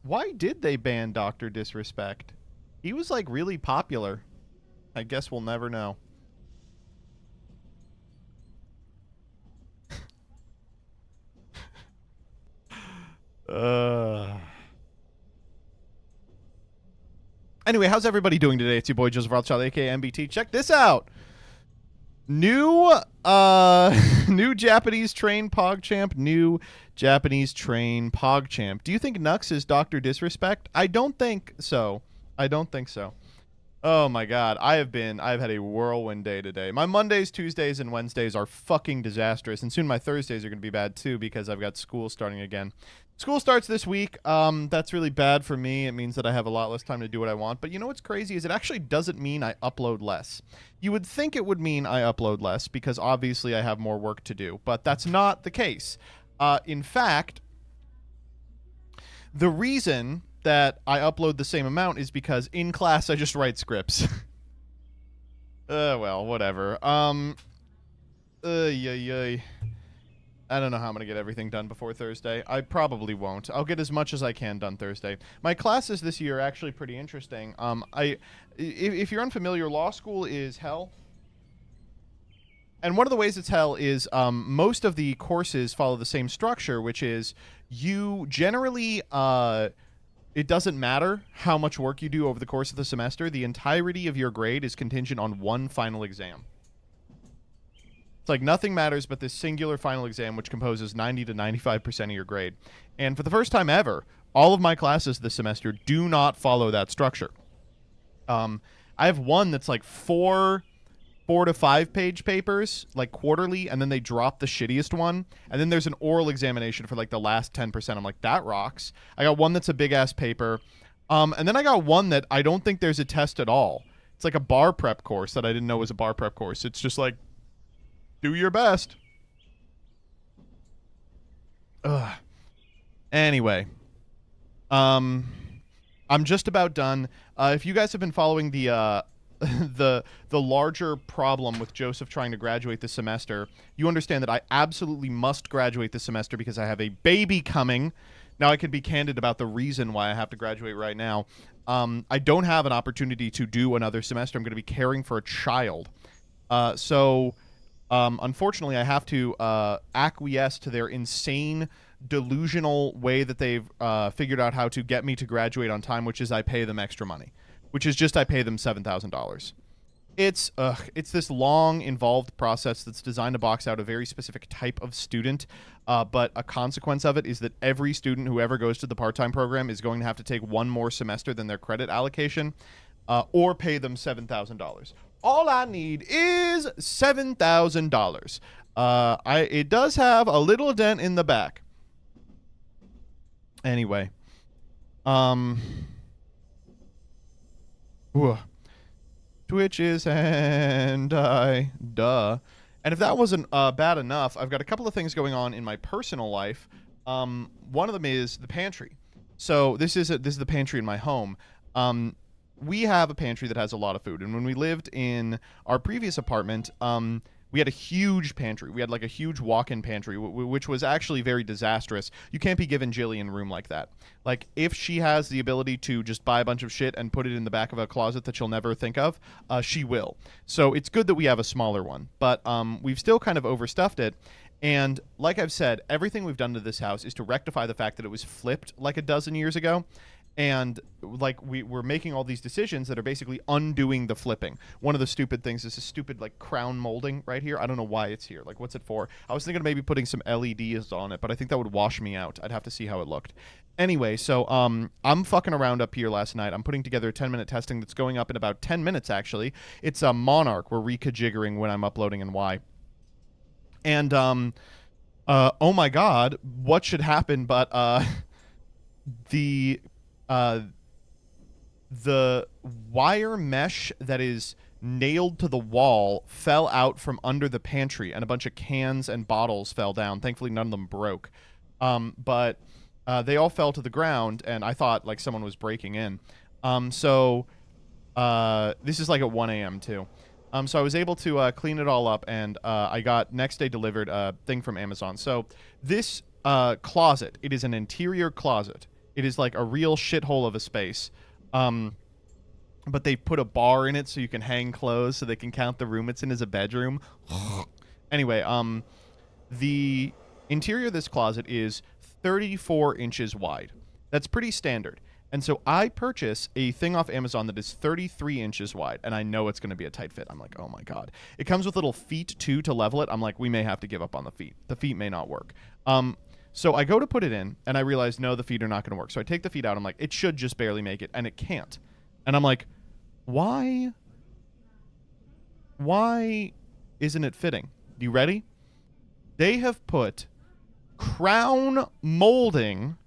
Why did they ban Dr. Disrespect? He was like really popular. I guess we'll never know. Uh. Anyway, how's everybody doing today? It's your boy Joseph Rothschild, aka MBT. Check this out. New new Japanese train PogChamp, new Japanese train PogChamp. Do you think Nux is Dr. Disrespect? I don't think so. I don't think so. Oh my god, I've had a whirlwind day today. My Mondays, Tuesdays, and Wednesdays are fucking disastrous, and soon my Thursdays are going to be bad too because I've got school starting again. School starts this week. That's really bad for me. It means that I have a lot less time to do what I want. But you know what's crazy is it actually doesn't mean I upload less. You would think it would mean I upload less because obviously I have more work to do, but that's not the case. In fact, the reason that I upload the same amount is because in class I just write scripts. Well, whatever. Yay. I don't know how I'm gonna get everything done before Thursday. I probably won't. I'll get as much as I can done Thursday. My classes this year are actually pretty interesting. If you're unfamiliar, law school is hell. And one of the ways it's hell is most of the courses follow the same structure, which is you generally it doesn't matter how much work you do over the course of the semester. The entirety of your grade is contingent on one final exam. It's like nothing matters but this singular final exam, which composes 90 to 95% of your grade. And for the first time ever, all of my classes this semester do not follow that structure. I have one that's like four to 5 page papers, like quarterly, and then they drop the shittiest one, and then there's an oral examination for like the last 10%. I'm like, that rocks. I got one that's a big ass paper, and then I got one that I don't think there's a test at all. It's like a bar prep course that I didn't know was a bar prep course. It's just like, do your best. Ugh. Anyway, I'm just about done. If you guys have been following the the larger problem with Joseph trying to graduate this semester, you understand that I absolutely must graduate this semester because I have a baby coming. Now I can be candid about the reason why I have to graduate right now. I don't have an opportunity to do another semester. I'm going to be caring for a child. So unfortunately, I have to acquiesce to their insane, delusional way that they've figured out how to get me to graduate on time, which is I pay them extra money. Which is just I pay them $7,000. It's this long, involved process that's designed to box out a very specific type of student, but a consequence of it is that every student who ever goes to the part-time program is going to have to take one more semester than their credit allocation, or pay them $7,000. All I need is $7,000. It does have a little dent in the back. Anyway, Twitches and duh. And if that wasn't bad enough, I've got a couple of things going on in my personal life. One of them is the pantry. So this is the pantry in my home. We have a pantry that has a lot of food, and when we lived in our previous apartment, we had a huge pantry. We had like a huge walk-in pantry, which was actually very disastrous. You can't be giving Jillian room like that. Like, if she has the ability to just buy a bunch of shit and put it in the back of a closet that she'll never think of, she will. So it's good that we have a smaller one. But we've still kind of overstuffed it. And like I've said, everything we've done to this house is to rectify the fact that it was flipped like a dozen years ago. And like we're making all these decisions that are basically undoing the flipping. One of the stupid things is a stupid like crown molding right here. I don't know why it's here. Like, what's it for? I was thinking of maybe putting some LEDs on it, but I think that would wash me out. I'd have to see how it looked. Anyway, so I'm fucking around up here last night. I'm putting together a 10-minute testing that's going up in about 10 minutes actually. It's a Monarch. We're reconfiguring when I'm uploading and why. And oh my god, what should happen but the wire mesh that is nailed to the wall fell out from under the pantry, and a bunch of cans and bottles fell down. Thankfully, none of them broke. But they all fell to the ground, and I thought like someone was breaking in. So this is like at 1 a.m. too. So I was able to clean it all up, and I got next day delivered a thing from Amazon. So this closet, it is an interior closet. It is like a real shithole of a space. But they put a bar in it so you can hang clothes so they can count the room it's in as a bedroom. Anyway, the interior of this closet is 34 inches wide. That's pretty standard. And so I purchase a thing off Amazon that is 33 inches wide, and I know it's going to be a tight fit. I'm like, oh my God. It comes with little feet, too, to level it. I'm like, we may have to give up on the feet. The feet may not work. So I go to put it in, and I realize, no, the feet are not going to work. So I take the feet out. I'm like, it should just barely make it, and it can't. And I'm like, why isn't it fitting? You ready? They have put crown molding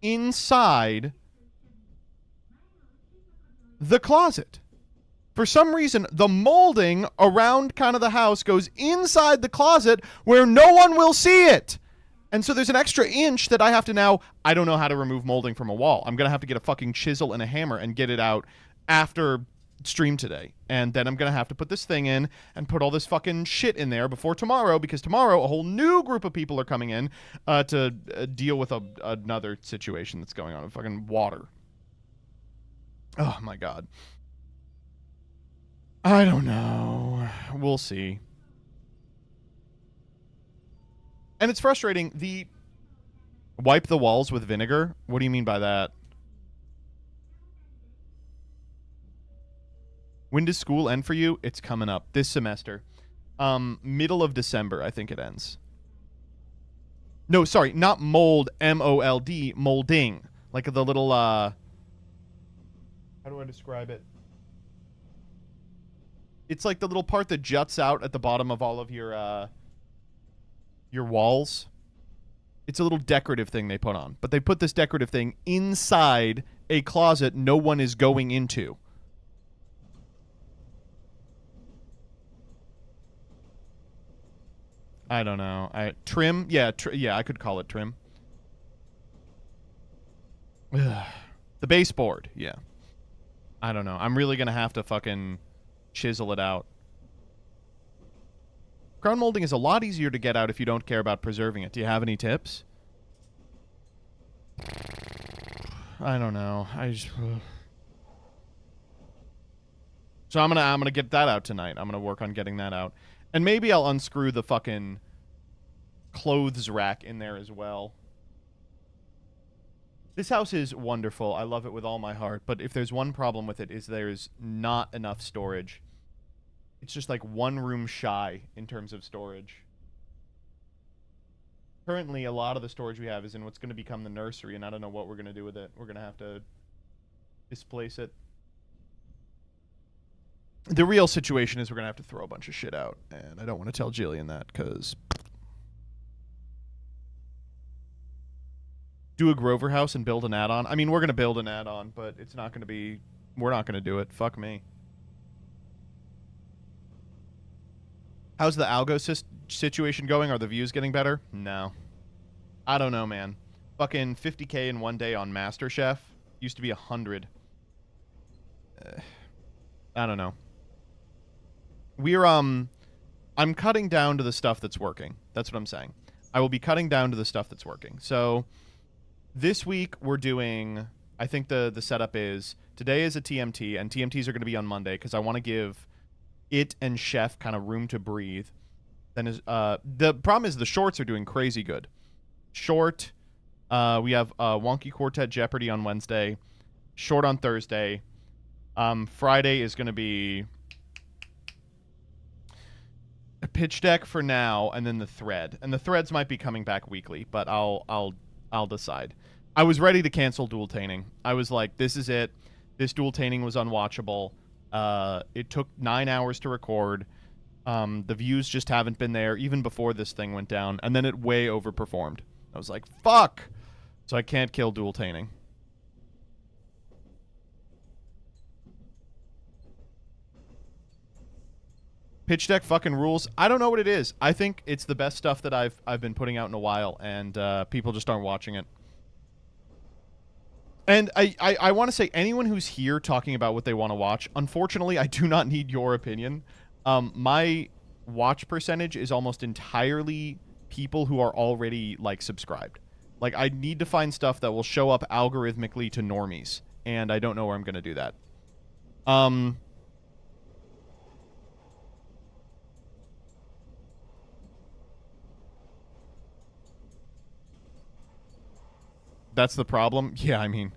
inside the closet. For some reason, the molding around kind of the house goes inside the closet where no one will see it. And so there's an extra inch that I have to now, I don't know how to remove molding from a wall. I'm going to have to get a fucking chisel and a hammer and get it out after stream today. And then I'm going to have to put this thing in and put all this fucking shit in there before tomorrow, because tomorrow a whole new group of people are coming in to deal with another situation that's going on with fucking water. Oh my God. I don't know. We'll see. And it's frustrating. The wipe the walls with vinegar. What do you mean by that? When does school end for you? It's coming up this semester. Middle of December, I think it ends. No, sorry, not mold, M-O-L-D, molding. Like the little, how do I describe it? It's like the little part that juts out at the bottom of all of your walls. It's a little decorative thing they put on. But they put this decorative thing inside a closet no one is going into. I don't know. Trim? Yeah, yeah, I could call it trim. The baseboard, yeah. I don't know. I'm really going to have to fucking chisel it out. Crown molding is a lot easier to get out if you don't care about preserving it. Do you have any tips? I don't know. So I'm gonna get that out tonight. I'm gonna work on getting that out. And maybe I'll unscrew the fucking clothes rack in there as well. This house is wonderful. I love it with all my heart. But if there's one problem with it, is there's not enough storage. It's just like one room shy in terms of storage. Currently, a lot of the storage we have is in what's going to become the nursery, and I don't know what we're going to do with it. We're going to have to displace it. The real situation is we're going to have to throw a bunch of shit out, and I don't want to tell Jillian that, because... Do a Grover house and build an add-on? I mean, we're going to build an add-on, but it's not going to be... We're not going to do it. Fuck me. How's the algo situation going? Are the views getting better? No. I don't know, man. Fucking 50K in one day on MasterChef. Used to be 100. I don't know. We're, I'm cutting down to the stuff that's working. That's what I'm saying. I will be cutting down to the stuff that's working. So, this week we're doing... I think the setup is... Today is a TMT, and TMTs are going to be on Monday, because I want to give... it and Chef kind of room to breathe. Then the problem is the shorts are doing crazy good. Short, we have Wonky Quartet Jeopardy on Wednesday. Short on Thursday. Friday is going to be a pitch deck for now, and then the thread. And the threads might be coming back weekly, but I'll decide. I was ready to cancel dual-taning. I was like, this is it. This dual-taning was unwatchable. It took 9 hours to record. The views just haven't been there even before this thing went down, and then it way overperformed. I was like, fuck! So I can't kill dual-taning. Pitch deck fucking rules. I don't know what it is. I think it's the best stuff that I've been putting out in a while, and people just aren't watching it. And I want to say, anyone who's here talking about what they want to watch, unfortunately, I do not need your opinion. My watch percentage is almost entirely people who are already, like, subscribed. Like, I need to find stuff that will show up algorithmically to normies, and I don't know where I'm going to do that. That's the problem. Yeah, I mean,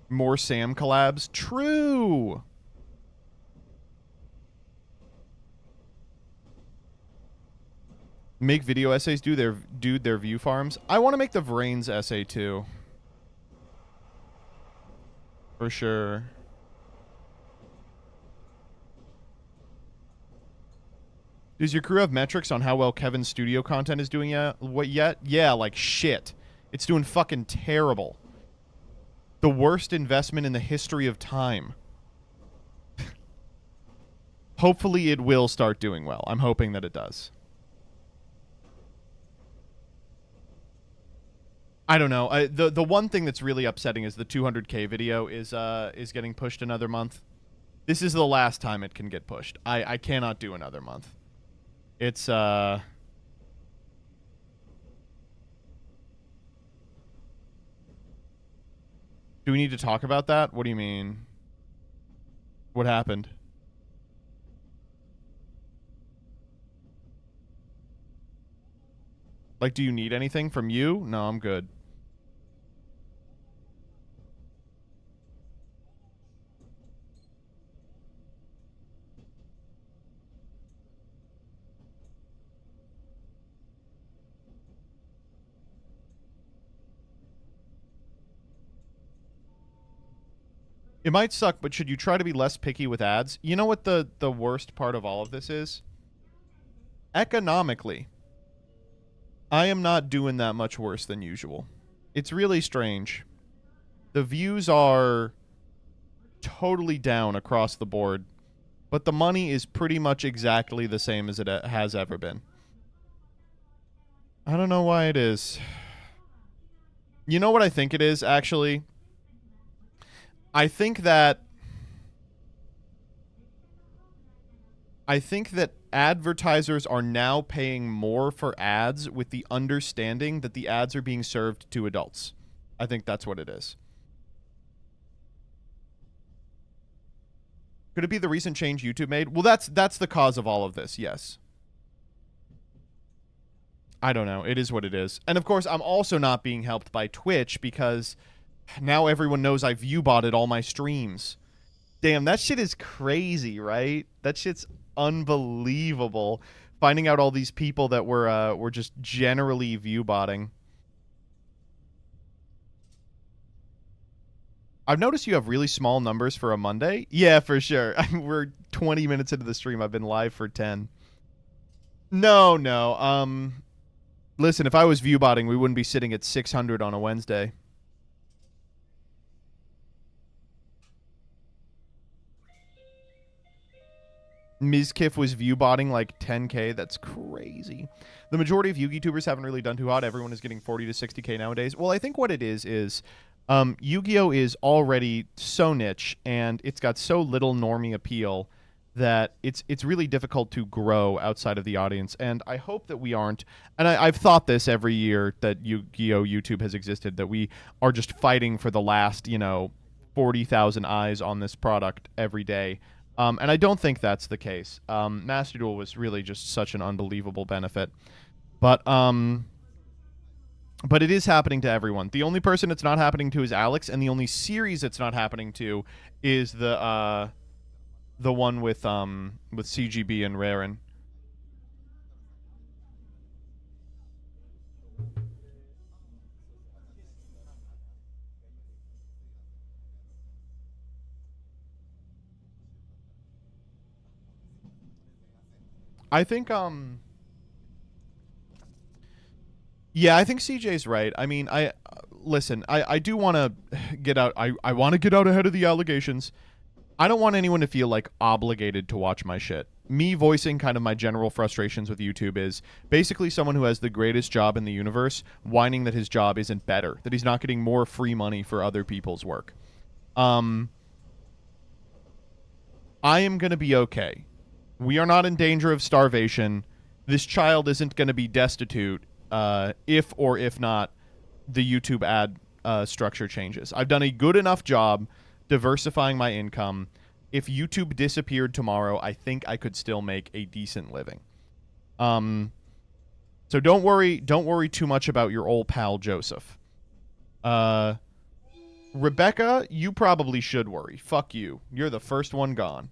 more Sam collabs. True. Make video essays. Do their view farms. I want to make the Vrains essay too. For sure. Does your crew have metrics on how well Kevin's studio content is doing yet? What yet? Yeah, like shit. It's doing fucking terrible. The worst investment in the history of time. Hopefully it will start doing well. I'm hoping that it does. I don't know. The one thing that's really upsetting is the 200K video is getting pushed another month. This is the last time it can get pushed. I cannot do another month. It's Do we need to talk about that? What do you mean? What happened? Like, do you need anything from you? No, I'm good. It might suck, but should you try to be less picky with ads? You know what the worst part of all of this is? Economically, I am not doing that much worse than usual. It's really strange. The views are totally down across the board, but the money is pretty much exactly the same as it has ever been. I don't know why it is. You know what I think it is, actually? I think that advertisers are now paying more for ads with the understanding that the ads are being served to adults. I think that's what it is. Could it be the recent change YouTube made? Well, that's the cause of all of this, yes. I don't know. It is what it is. And of course, I'm also not being helped by Twitch because now everyone knows I view botted all my streams. Damn, that shit is crazy, right? That shit's unbelievable. Finding out all these people that were just generally view botting. I've noticed you have really small numbers for a Monday. Yeah, for sure. We're 20 minutes into the stream. I've been live for 10. No. Listen, if I was view botting, we wouldn't be sitting at 600 on a Wednesday. Mizkif was view botting like 10K. That's crazy. The majority of Yu-Gi tubers haven't really done too hot. Everyone is getting 40 to 60K nowadays. Well, I think what it is Yu-Gi-Oh is already so niche and it's got so little normie appeal that it's really difficult to grow outside of the audience. And I hope that we aren't. And I've thought this every year that Yu-Gi-Oh YouTube has existed, that we are just fighting for the last 40,000 eyes on this product every day. And I don't think that's the case. Master Duel was really just such an unbelievable benefit. But it is happening to everyone. The only person it's not happening to is Alex, and the only series it's not happening to is the one with CGB and Raren. I think yeah, I think CJ's right. I mean, listen, I do want to get out. I want to get out ahead of the allegations. I don't want anyone to feel like obligated to watch my shit. Me voicing kind of my general frustrations with YouTube is basically someone who has the greatest job in the universe whining that his job isn't better, that he's not getting more free money for other people's work. I am going to be okay. We are not in danger of starvation. This child isn't going to be destitute. if or if not the YouTube ad structure changes. I've done a good enough job diversifying my income. If YouTube disappeared tomorrow, I think I could still make a decent living. So don't worry too much about your old pal Joseph. Rebecca, you probably should worry. Fuck you. You're the first one gone.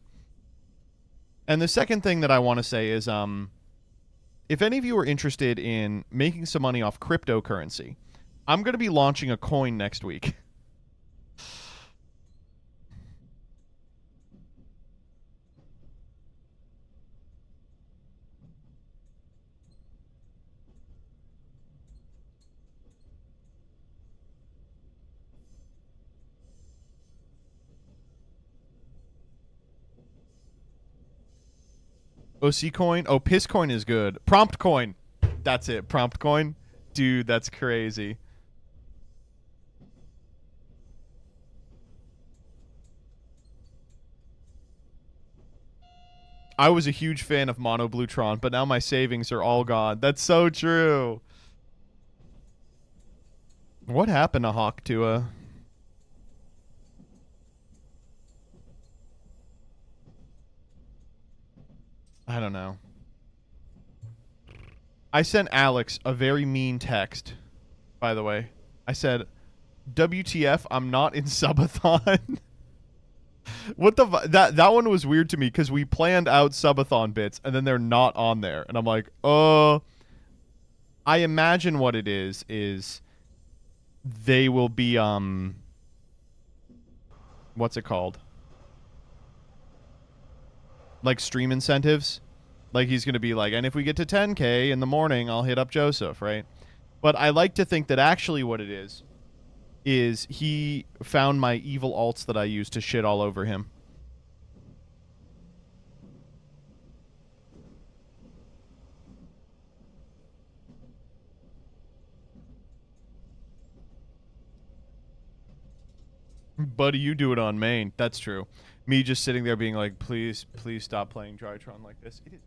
And the second thing that I want to say is, if any of you are interested in making some money off cryptocurrency, I'm going to be launching a coin next week. OC coin? Oh, piss coin is good. Prompt coin. That's it. Prompt coin. Dude, that's crazy. I was a huge fan of Mono Bluetron, but now my savings are all gone. That's so true. What happened to Hawk Tua? I don't know. I sent Alex a very mean text, by the way. I said, WTF, I'm not in subathon. What the that one was weird to me because we planned out subathon bits and then they're not on there. And I'm like, I imagine what it is they will be what's it called? Like stream incentives. Like he's going to be like, and if we get to 10K in the morning, I'll hit up Joseph, right? But I like to think that actually what it is he found my evil alts that I used to shit all over him. Buddy, you do it on main. That's true. Me just sitting there being like, please stop playing Drytron like this. It is.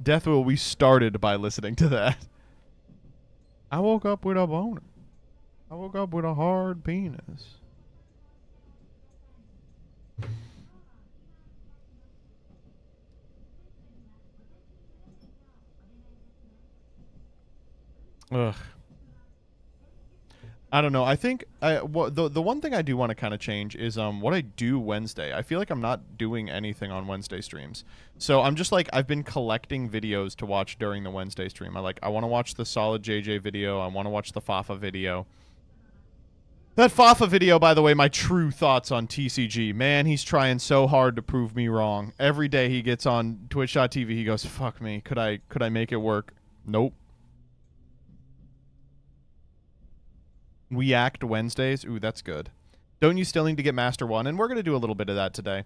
Deathwill, we started by listening to that. I woke up with a boner. I woke up with a hard penis. Ugh. I don't know. I think the one thing I do want to kind of change is what I do Wednesday. I feel like I'm not doing anything on Wednesday streams. So I'm just like I've been collecting videos to watch during the Wednesday stream. I want to watch the Solid JJ video. I want to watch the Fafa video. That Fafa video, by the way, my true thoughts on TCG. Man, he's trying so hard to prove me wrong. Every day he gets on Twitch.tv, he goes, "Fuck me. Could I make it work?" Nope. We act Wednesdays. Ooh, that's good. Don't you still need to get Master 1? And we're going to do a little bit of that today.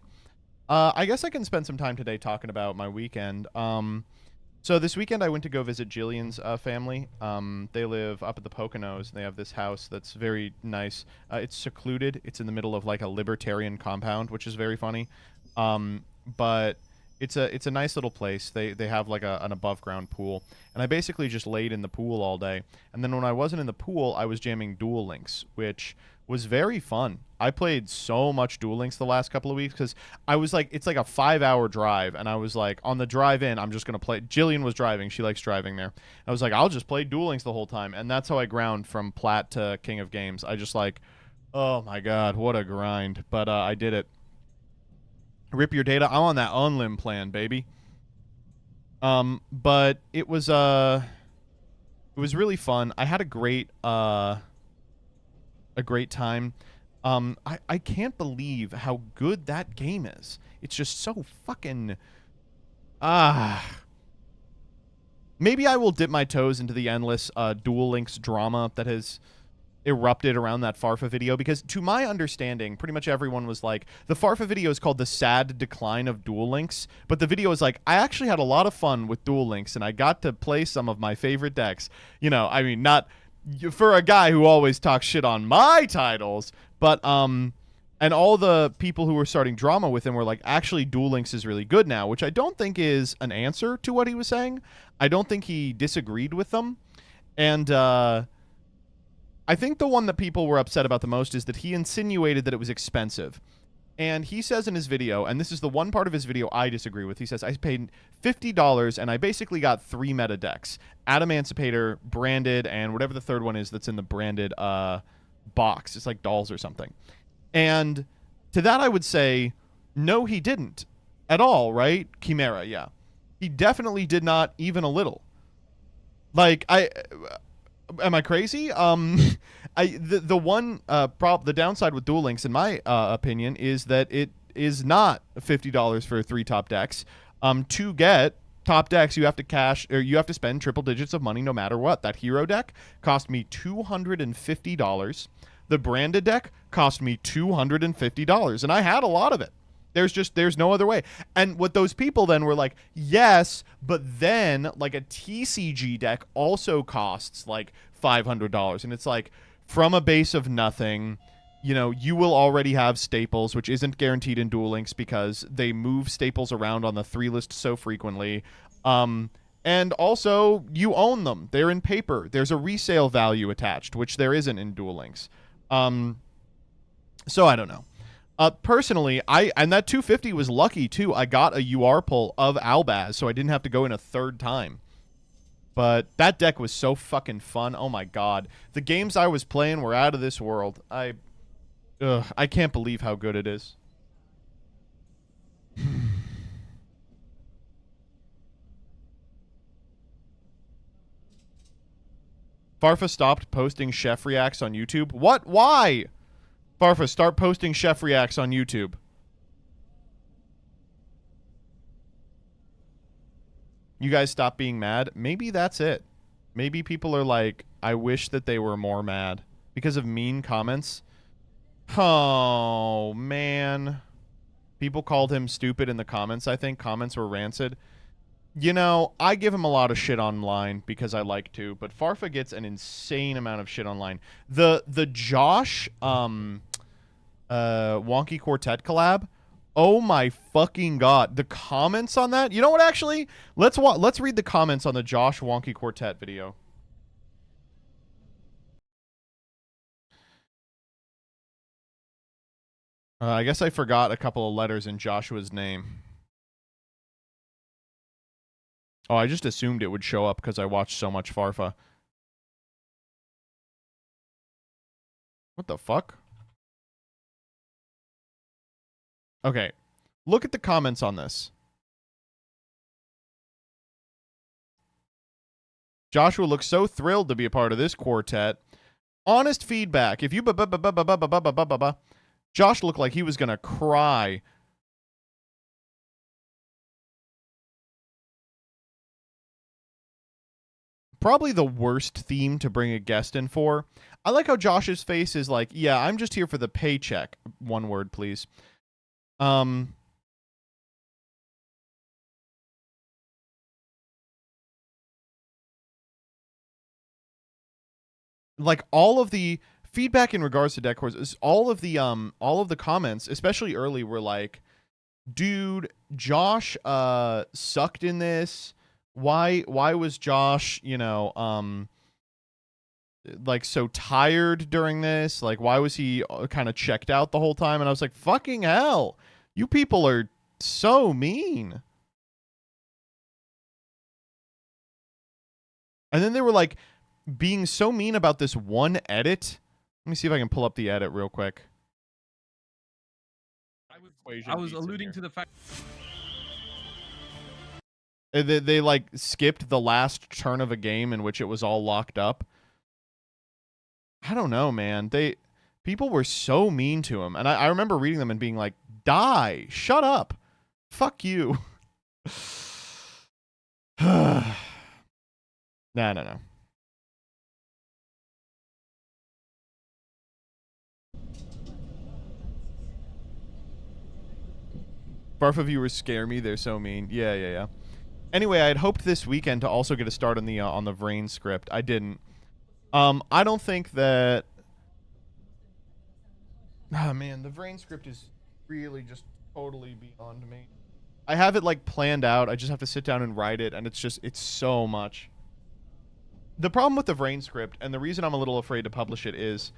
I guess I can spend some time today talking about my weekend. So this weekend I went to go visit Jillian's family. They live up at the Poconos. They have this house that's very nice. It's secluded. It's in the middle of like a libertarian compound, which is very funny. But it's a nice little place. They have like an above ground pool, and I basically just laid in the pool all day. And then when I wasn't in the pool, I was jamming Duel Links, which was very fun. I played so much Duel Links the last couple of weeks because I was like, it's like a 5-hour drive, and I was like, on the drive in, I'm just gonna play. Jillian was driving; she likes driving there. I was like, I'll just play Duel Links the whole time, and that's how I ground from Plat to King of Games. I just like, oh my god, what a grind! But I did it. Rip your data. I'm on that unlim plan, baby. But it was really fun. I had a great time. I can't believe how good that game is. It's just so fucking maybe I will dip my toes into the endless Duel Links drama that has erupted around that Farfa video, because to my understanding, pretty much everyone was like, the Farfa video is called The Sad Decline of Duel Links, but the video is like, I actually had a lot of fun with Duel Links and I got to play some of my favorite decks. You know, I mean, not for a guy who always talks shit on my titles, but and all the people who were starting drama with him were like, actually, Duel Links is really good now, which I don't think is an answer to what he was saying. I don't think he disagreed with them. And I think the one that people were upset about the most is that he insinuated that it was expensive. And he says in his video, and this is the one part of his video I disagree with, he says, I paid $50 and I basically got 3 meta decks. Adamancipator, Branded, and whatever the third one is that's in the Branded box. It's like dolls or something. And to that I would say, no, he didn't at all, right? Chimera, yeah. He definitely did not, even a little. Like, am I crazy? The downside with Duel Links, in my opinion, is that it is not $50 for 3 top decks. To get top decks, you have to you have to spend triple digits of money no matter what. That hero deck cost me $250. The Branded deck cost me $250, and I had a lot of it. There's no other way. And what those people then were like, yes, but then like a TCG deck also costs like $500, and it's like, from a base of nothing, you know, you will already have staples, which isn't guaranteed in Duel Links because they move staples around on the 3 list so frequently. And also, you own them. They're in paper. There's a resale value attached, which there isn't in Duel Links. So I don't know. Personally, and that 250 was lucky too. I got a UR pull of Albaz, so I didn't have to go in a third time. But that deck was so fucking fun. Oh my god. The games I was playing were out of this world. I can't believe how good it is. Farfa stopped posting chef reacts on YouTube. What? Why? Farfa, start posting chef reacts on YouTube. You guys stop being mad. Maybe that's it. Maybe people are like, I wish that they were more mad because of mean comments. Oh, man. People called him stupid in the comments, I think. Comments were rancid. You know, I give him a lot of shit online because I like to, but Farfa gets an insane amount of shit online. The Josh Wonky Quartet collab, oh my fucking god. The comments on that, you know what, actually? Let's read the comments on the Josh Wonky Quartet video. I guess I forgot a couple of letters in Joshua's name. Oh, I just assumed it would show up because I watched so much Farfa. What the fuck? Okay. Look at the comments on this. Joshua looks so thrilled to be a part of this quartet. Honest feedback. If you Josh looked like he was going to cry. Probably the worst theme to bring a guest in for. I like how Josh's face is like, yeah, I'm just here for the paycheck. One word, please. Like all of the feedback in regards to deck courses, all of the comments, especially early, were like, dude, Josh sucked in this. Why was Josh, you know, like so tired during this? Like, why was he kind of checked out the whole time? And I was like, fucking hell, you people are so mean. And then they were like being so mean about this one edit. Let me see if I can pull up the edit real quick. I was alluding to the fact they like skipped the last turn of a game in which it was all locked up. I don't know, man. People were so mean to him, and I remember reading them and being like, "Die, shut up, fuck you." No. Barfa viewers scare me. They're so mean. Yeah. Anyway, I had hoped this weekend to also get a start on the Vrain script. I didn't. I don't think that. Ah, man, the Vrain script is really just totally beyond me. I have it like planned out. I just have to sit down and write it, and it's so much. The problem with the Vrain script, and the reason I'm a little afraid to publish it is,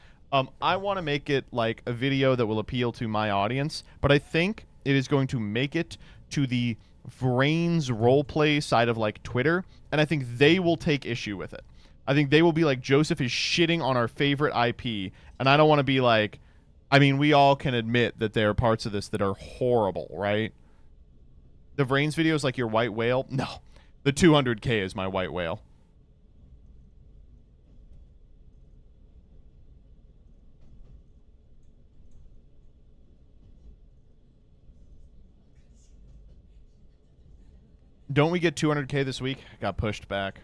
I want to make it like a video that will appeal to my audience, but I think it is going to make it to the Vrain's roleplay side of like Twitter, and I think they will take issue with it. I think they will be like, Joseph is shitting on our favorite IP, and I don't want to be like, I mean, we all can admit that there are parts of this that are horrible, right? The Vrain's video is like your white whale? No. The 200K is my white whale. Don't we get 200K this week? Got pushed back.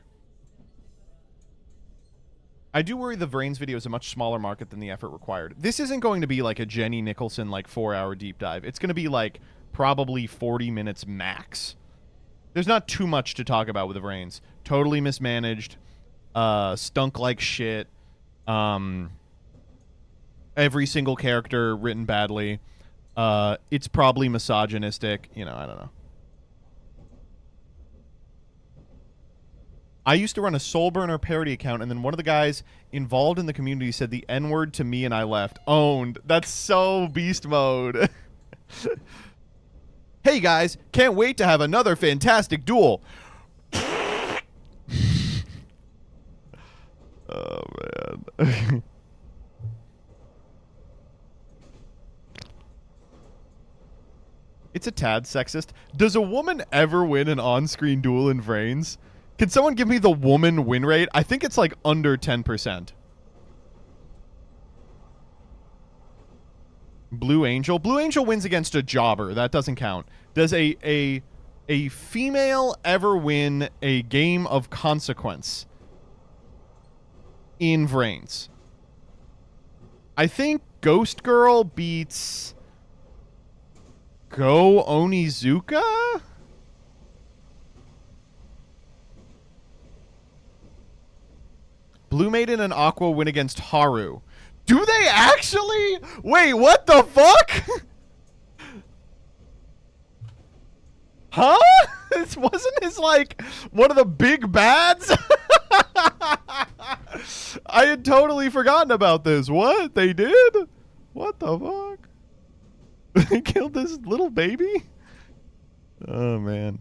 I do worry the Vrain's video is a much smaller market than the effort required. This isn't going to be like a Jenny Nicholson like 4-hour deep dive. It's going to be like probably 40 minutes max. There's not too much to talk about with the Vrain's. Totally mismanaged. Stunk like shit. Every single character written badly. It's probably misogynistic. You know, I don't know. I used to run a Soulburner parody account, and then one of the guys involved in the community said the N-word to me, and I left. Owned. That's so beast mode. Hey, guys. Can't wait to have another fantastic duel. Oh, man. It's a tad sexist. Does a woman ever win an on-screen duel in Vrain's? Can someone give me the woman win rate? I think it's like under 10%. Blue Angel. Blue Angel wins against a jobber. That doesn't count. Does a female ever win a game of consequence in Vrain's? I think Ghost Girl beats Go Onizuka? Blue Maiden and Aqua win against Haru. Do they actually? Wait, what the fuck? Huh? This wasn't his, like, one of the big bads? I had totally forgotten about this. What? They did? What the fuck? They killed this little baby? Oh, man.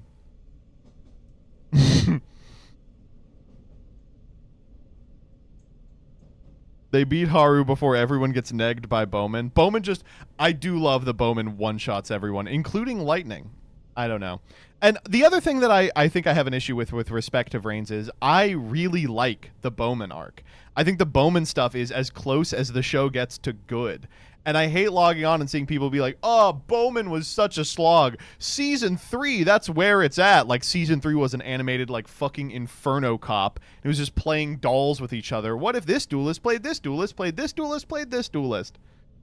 They beat Haru before everyone gets negged by Bowman. Bowman just... I do love the Bowman one-shots everyone, including Lightning. I don't know. And the other thing that I think I have an issue with respect to Vrain's is I really like the Bowman arc. I think the Bowman stuff is as close as the show gets to good. And I hate logging on and seeing people be like, oh, Bowman was such a slog. Season 3, that's where it's at. Like, Season 3 was an animated, like, fucking Inferno cop. It was just playing dolls with each other. What if this duelist played this duelist, played this duelist, played this duelist?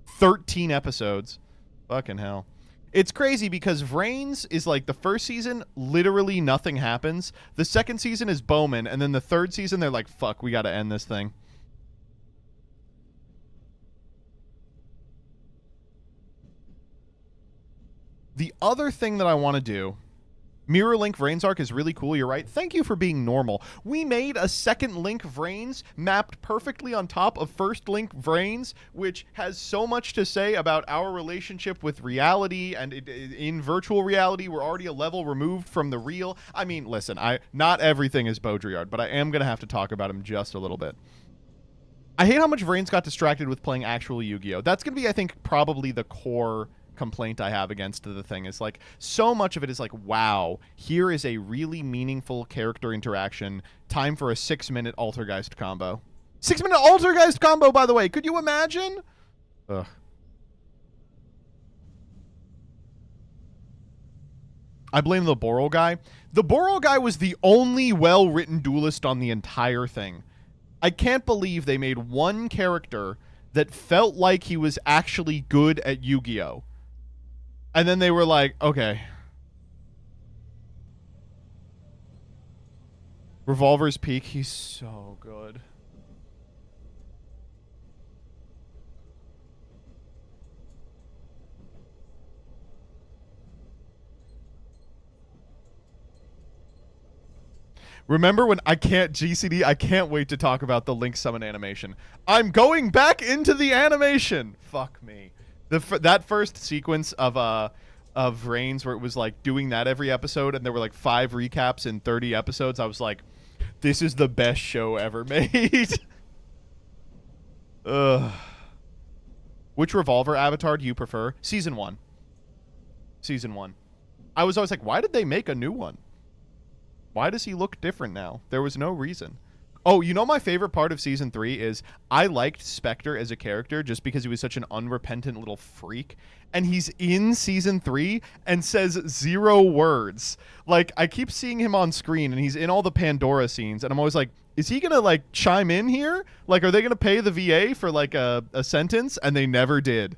13 episodes. Fucking hell. It's crazy because Vrain's is like the first season, literally nothing happens. The second season is Bowman. And then the third season, they're like, fuck, we got to end this thing. The other thing that I want to do, Mirror Link Vrain's arc is really cool, you're right. Thank you for being normal. We made a second Link Vrain's mapped perfectly on top of first Link Vrain's, which has so much to say about our relationship with reality, and in virtual reality, we're already a level removed from the real. I mean, listen, not everything is Baudrillard, but I am going to have to talk about him just a little bit. I hate how much Vrain's got distracted with playing actual Yu-Gi-Oh! That's going to be, I think, probably the core complaint I have against the thing is like so much of it is like, wow, here is a really meaningful character interaction. Time for a 6-minute Altergeist combo. 6-minute Altergeist combo, by the way. Could you imagine? Ugh. I blame the Boral guy. The Boral guy was the only well-written duelist on the entire thing. I can't believe they made one character that felt like he was actually good at Yu-Gi-Oh! And then they were like, okay. Revolver's Peak, he's so good. Remember when I can't GCD? I can't wait to talk about the Link Summon animation. I'm going back into the animation. Fuck me. That first sequence of Reigns where it was like doing that every episode, and there were like 5 recaps in 30 episodes. I was like, this is the best show ever made. Ugh. Which Revolver avatar do you prefer? Season 1. Season 1. I was always like, why did they make a new one? Why does he look different now? There was no reason. Oh, you know my favorite part of Season 3 is I liked Spectre as a character just because he was such an unrepentant little freak. And he's in Season 3 and says 0 words. Like, I keep seeing him on screen and he's in all the Pandora scenes. And I'm always like, is he going to, like, chime in here? Like, are they going to pay the VA for, like, a sentence? And they never did.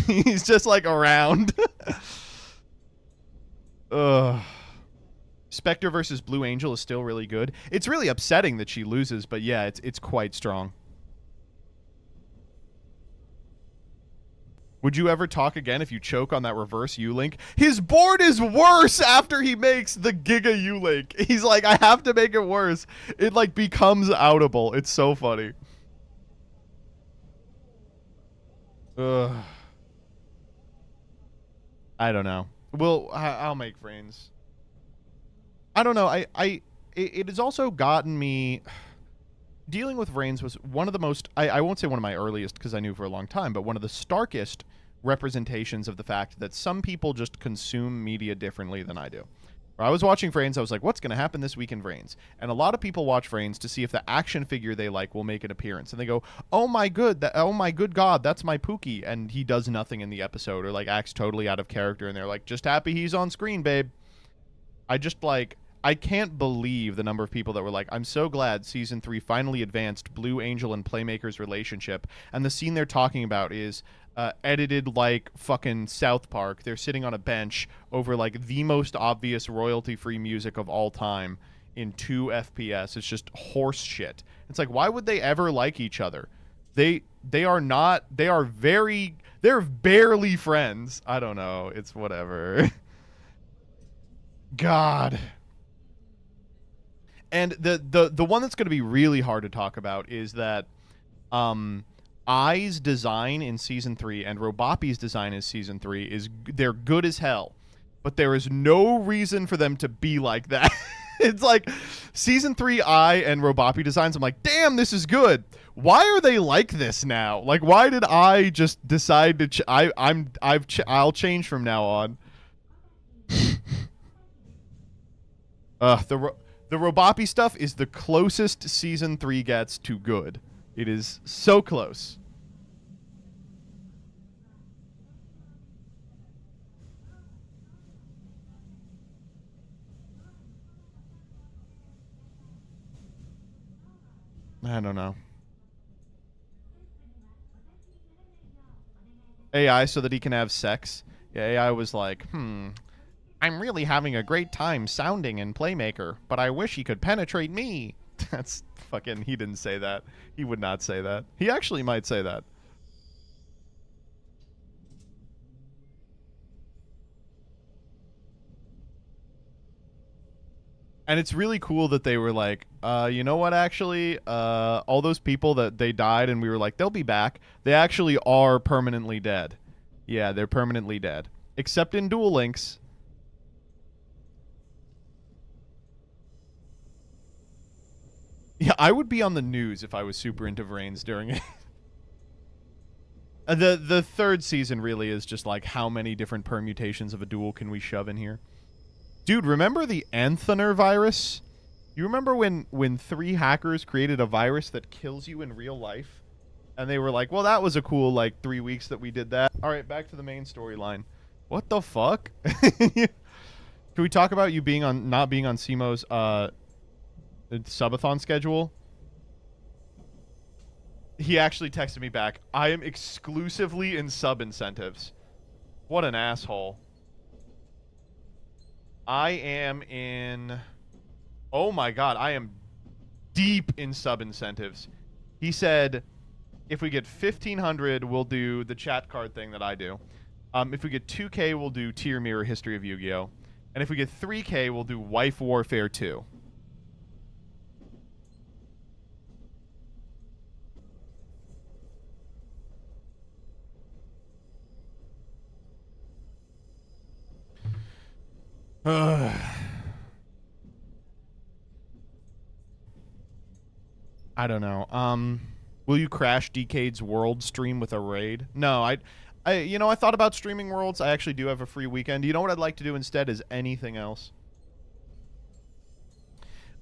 He's just, like, around. Ugh. Spectre versus Blue Angel is still really good. It's really upsetting that she loses, but yeah, it's quite strong. Would you ever talk again if you choke on that reverse U-Link? His board is worse after he makes the Giga U-Link. He's like, I have to make it worse. It like becomes outable. It's so funny. Ugh. I don't know. I'll make friends. I don't know. It has also gotten me. Dealing with Reigns was one of the most. I won't say one of my earliest because I knew for a long time, but one of the starkest representations of the fact that some people just consume media differently than I do. When I was watching Reigns, I was like, what's going to happen this week in Reigns? And a lot of people watch Reigns to see if the action figure they like will make an appearance. And they go, oh my good God, that's my Pookie. And he does nothing in the episode or like acts totally out of character. And they're like, just happy he's on screen, babe. I can't believe the number of people that were like, I'm so glad Season 3 finally advanced Blue Angel and Playmaker's relationship. And the scene they're talking about is edited like fucking South Park. They're sitting on a bench over like the most obvious royalty-free music of all time in 2 FPS. It's just horse shit. It's like, why would they ever like each other? They're barely friends. I don't know. It's whatever. God. And the one that's going to be really hard to talk about is that Ai's design in Season 3 and Robopi's design in Season 3 they're good as hell. But there is no reason for them to be like that. It's like Season 3 Ai and Robopi designs, I'm like, damn, this is good. Why are they like this now? Like, why did I just decide to I'll change from now on. The Robopi stuff is the closest Season 3 gets to good. It is so close. I don't know. AI so that he can have sex. Yeah, AI was like, I'm really having a great time sounding in Playmaker, but I wish he could penetrate me. That's fucking... He didn't say that. He would not say that. He actually might say that. And it's really cool that they were like, you know what, actually? All those people that they died and we were like, they'll be back. They actually are permanently dead. Yeah, they're permanently dead. Except in Duel Links... Yeah, I would be on the news if I was super into Reigns during it. The third season really is just like, how many different permutations of a duel can we shove in here? Dude, remember the Anthener virus? You remember when 3 hackers created a virus that kills you in real life? And they were like, well, that was a cool, like, 3 weeks that we did that. All right, back to the main storyline. What the fuck? Can we talk about you being on not being on Simo's subathon schedule? He actually texted me back, I am exclusively in sub incentives. What an asshole. I am in... Oh my god, I am deep in sub incentives. He said, if we get 1,500, we'll do the chat card thing that I do. If we get 2K, we'll do Tier Mirror History of Yu-Gi-Oh! And if we get 3K, we'll do Wife Warfare 2. I don't know. Will you crash Decade's World stream with a raid? No, I thought about streaming Worlds. I actually do have a free weekend. You know what I'd like to do instead is anything else.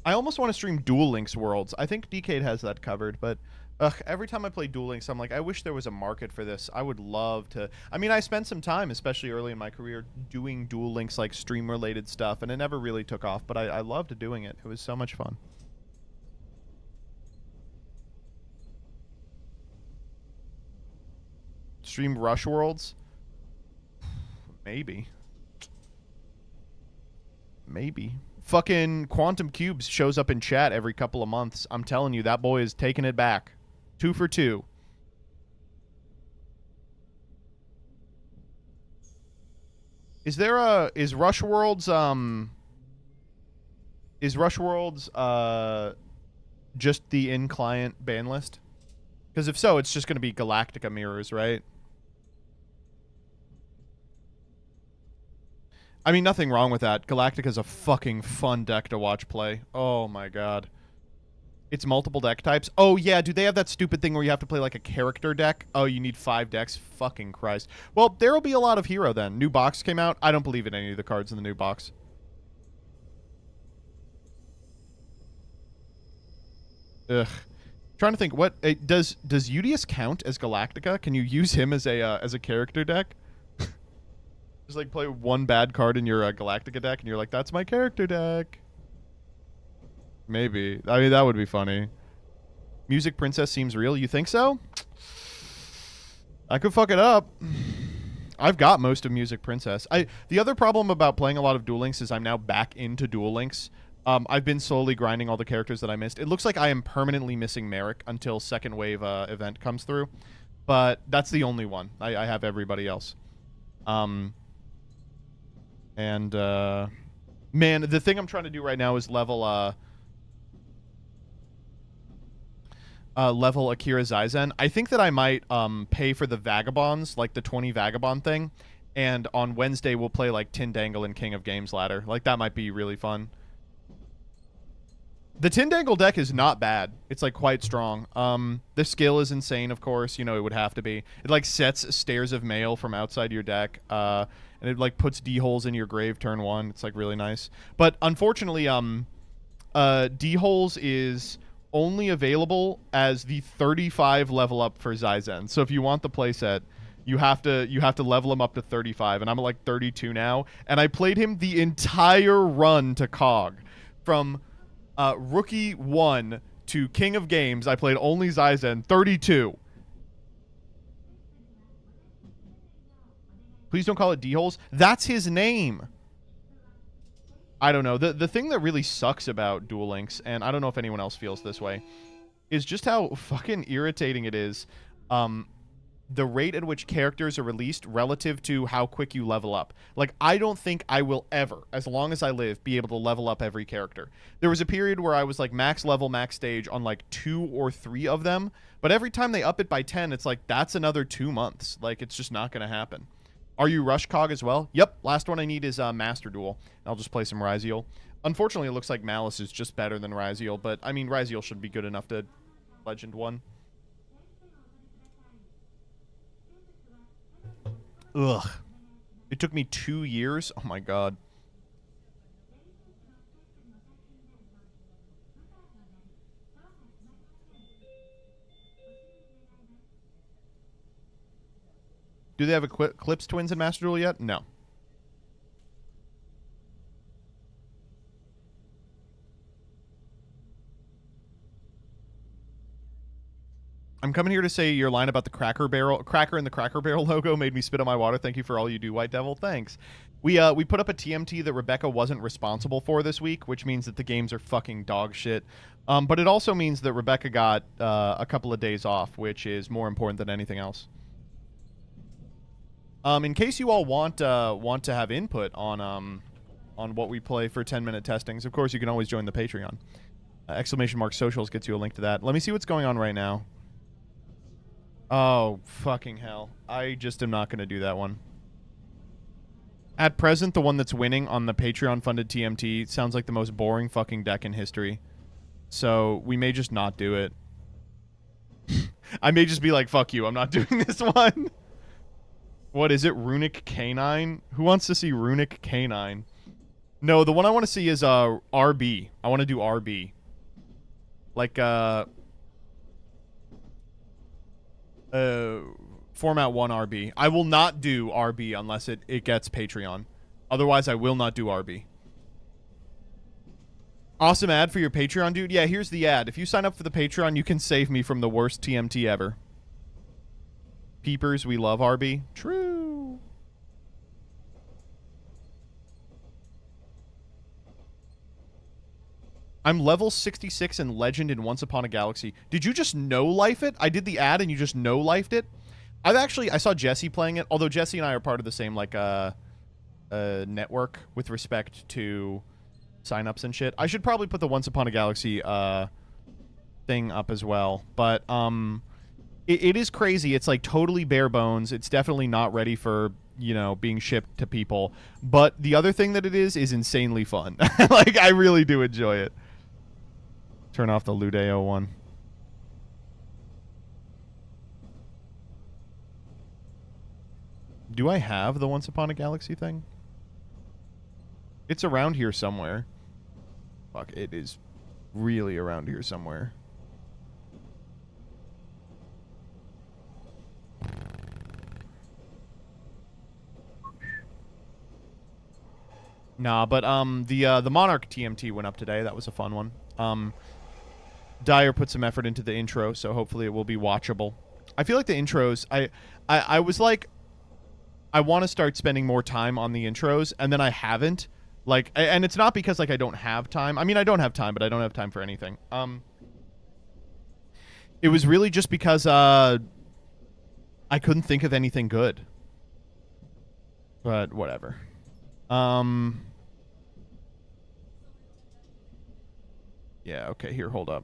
I almost want to stream Duel Links Worlds. I think Decade has that covered, but every time I play Duel Links, I'm like, I wish there was a market for this. I would love to. I mean, I spent some time, especially early in my career, doing Duel Links like stream-related stuff, and it never really took off, but I loved doing it. It was so much fun. Stream Rush Worlds? Maybe. Maybe. Fucking Quantum Cubes shows up in chat every couple of months. I'm telling you, that boy is taking it back. 2 for 2. Is Rush Worlds just the in-client ban list? Because if so, it's just going to be Galactica mirrors, right? I mean, nothing wrong with that. Galactica's a fucking fun deck to watch play. Oh my god. It's multiple deck types. Oh yeah, do they have that stupid thing where you have to play like a character deck? Oh, you need 5 decks? Fucking Christ. Well, there'll be a lot of hero then. New box came out. I don't believe in any of the cards in the new box. Ugh. Trying to think, what does Udius count as Galactica? Can you use him as a character deck? Just like play one bad card in your Galactica deck, and you're like, that's my character deck. Maybe. I mean, that would be funny. Music Princess seems real. You think so? I could fuck it up. I've got most of Music Princess. The other problem about playing a lot of Duel Links is I'm now back into Duel Links. I've been slowly grinding all the characters that I missed. It looks like I am permanently missing Merrick until second wave event comes through. But that's the only one. I have everybody else. And man, the thing I'm trying to do right now is level Akira Zaizen. I think that I might pay for the Vagabonds, like the 20 Vagabond thing, and on Wednesday we'll play like Tindangle and King of Games ladder. Like that might be really fun. The Tindangle deck is not bad. It's like quite strong. The skill is insane, of course. You know, it would have to be. It like sets Stairs of Mail from outside your deck, and it like puts D-holes in your grave turn 1. It's like really nice. But unfortunately, D-holes is only available as the 35 level up for Zaizen. So if you want the playset, you have to level him up to 35, and I'm at like 32 now. And I played him the entire run to Cog from Rookie 1 to King of Games. I played only Zaizen. 32. Please don't call it D-holes. That's his name. I don't know. The thing that really sucks about Duel Links, and I don't know if anyone else feels this way, is just how fucking irritating it is. The rate at which characters are released relative to how quick you level up. Like, I don't think I will ever, as long as I live, be able to level up every character. There was a period where I was like max level, max stage on like 2 or 3 of them, but every time they up it by 10, it's like, that's another 2 months. Like, it's just not going to happen. Are you Rush Cog as well? Yep. Last one I need is Master Duel. I'll just play some Ryziel. Unfortunately, it looks like Malice is just better than Ryziel, but I mean, Ryziel should be good enough to Legend 1. Ugh. It took me 2 years. Oh my god. Do they have Eclipse Twins in Master Duel yet? No. I'm coming here to say your line about the cracker and the Cracker Barrel logo made me spit on my water. Thank you for all you do, White Devil. Thanks. We put up a TMT that Rebecca wasn't responsible for this week, which means that the games are fucking dog shit. But it also means that Rebecca got a couple of days off, which is more important than anything else. In case you all want to have input on what we play for 10-minute testings, of course you can always join the Patreon. !socials gets you a link to that. Let me see what's going on right now. Oh, fucking hell. I just am not going to do that one. At present, the one that's winning on the Patreon-funded TMT sounds like the most boring fucking deck in history. So, we may just not do it. I may just be like, fuck you, I'm not doing this one. What is it? Runic Canine? Who wants to see Runic Canine? No, the one I want to see is RB. I want to do RB. Like, Format 1 RB. I will not do RB unless it gets Patreon. Otherwise, I will not do RB. Awesome ad for your Patreon, dude. Yeah, here's the ad. If you sign up for the Patreon, you can save me from the worst TMT ever. Peepers, we love RB. True. I'm level 66 in Legend in Once Upon a Galaxy. Did you just no-life it? I did the ad and you just no-lifed it? I saw Jesse playing it, although Jesse and I are part of the same, like, network with respect to signups and shit. I should probably put the Once Upon a Galaxy, thing up as well. But, it is crazy. It's, like, totally bare bones. It's definitely not ready for, you know, being shipped to people. But the other thing that it is insanely fun. Like, I really do enjoy it. Turn off the Ludeo one. Do I have the Once Upon a Galaxy thing? It's around here somewhere. Fuck, it is really around here somewhere. Nah, but the Monarch TMT went up today. That was a fun one. Dyer put some effort into the intro, so hopefully it will be watchable. I feel like the intros, I was like, I want to start spending more time on the intros, and then I haven't. Like, and it's not because, like, I don't have time. I mean, I don't have time, but I don't have time for anything. It was really just because, I couldn't think of anything good. But, whatever. Yeah, okay, here, hold up.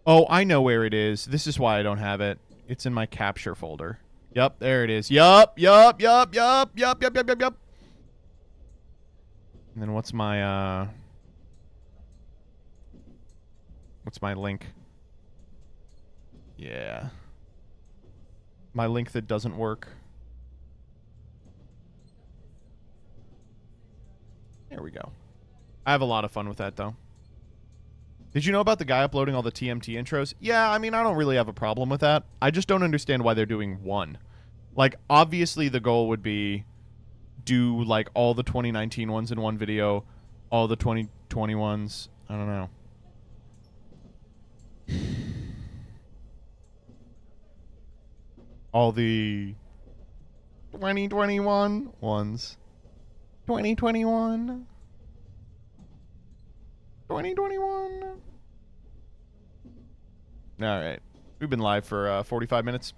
Oh, I know where it is. This is why I don't have it. It's in my capture folder. Yup, there it is. Yup. And then what's my link? Yeah. My link that doesn't work. There we go. I have a lot of fun with that, though. Did you know about the guy uploading all the TMT intros? Yeah, I mean, I don't really have a problem with that. I just don't understand why they're doing one. Like, obviously the goal would be do, like, all the 2019 ones in one video, all the 2020 ones. I don't know. All the 2021 ones. 2021. 2021. Alright. We've been live for 45 minutes.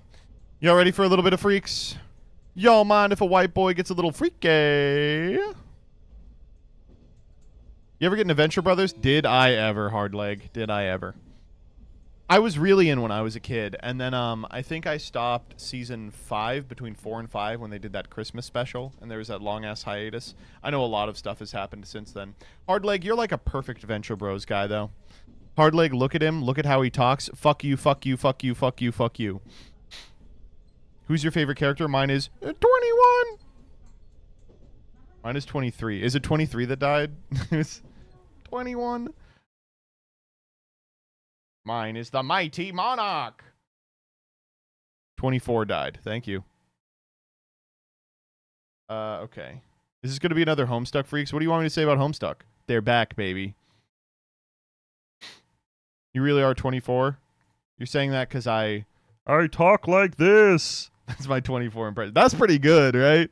Y'all ready for a little bit of freaks? Y'all mind if a white boy gets a little freaky? You ever get into Venture Brothers? Did I ever, Hardleg? Did I ever? I was really in when I was a kid, and then I think I stopped season 5, between 4 and 5, when they did that Christmas special, and there was that long-ass hiatus. I know a lot of stuff has happened since then. Hardleg, you're like a perfect Venture Bros guy, though. Hardleg, look at him. Look at how he talks. Fuck you, fuck you, fuck you, fuck you, fuck you. Who's your favorite character? Mine is 21. Mine is 23. Is it 23 that died? It's 21. Mine is the mighty monarch. 24 died. Thank you. Okay. Is this going to be another Homestuck Freaks? What do you want me to say about Homestuck? They're back, baby. You really are 24? You're saying that because I talk like this. That's my 24 impression. That's pretty good, right?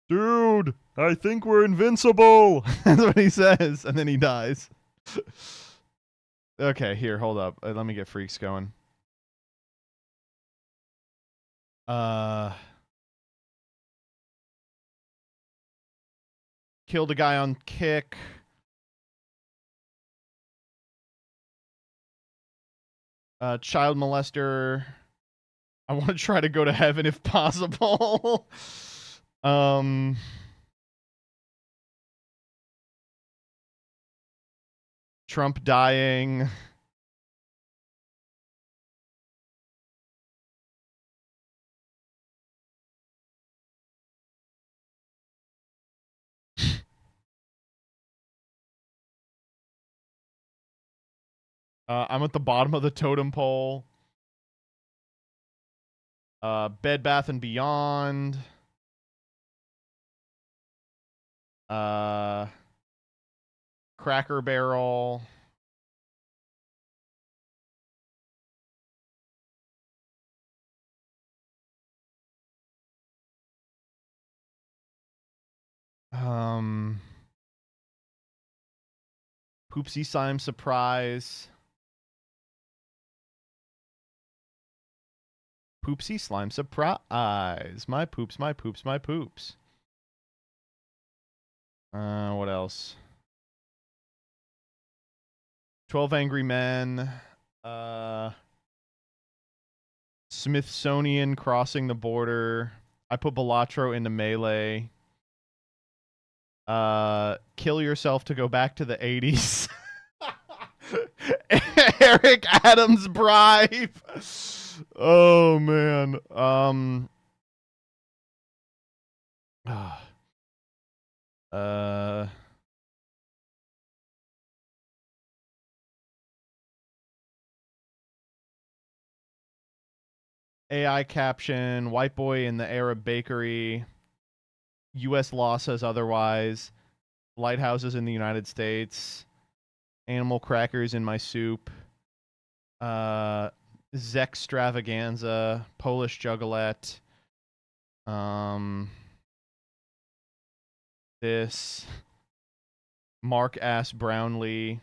Dude, I think we're invincible. That's what he says, and then he dies. Okay, here, hold up. Let me get freaks going. Killed a guy on kick. Child molester. I want to try to go to heaven if possible. Trump dying. I'm at the bottom of the totem pole. Bed Bath and Beyond. Cracker Barrel. Poopsie Slime Surprise. Poopsie Slime Surprise. My poops, my poops, my poops. What else? 12 Angry Men. Smithsonian Crossing the Border. I put Balatro into Melee. Kill Yourself to Go Back to the 80s. Eric Adams Bribe. Oh man. AI caption, white boy in the Arab bakery. US law says otherwise. Lighthouses in the United States. Animal crackers in my soup. Zextravaganza. Polish juggalette. This. Mark Ass Brownlee.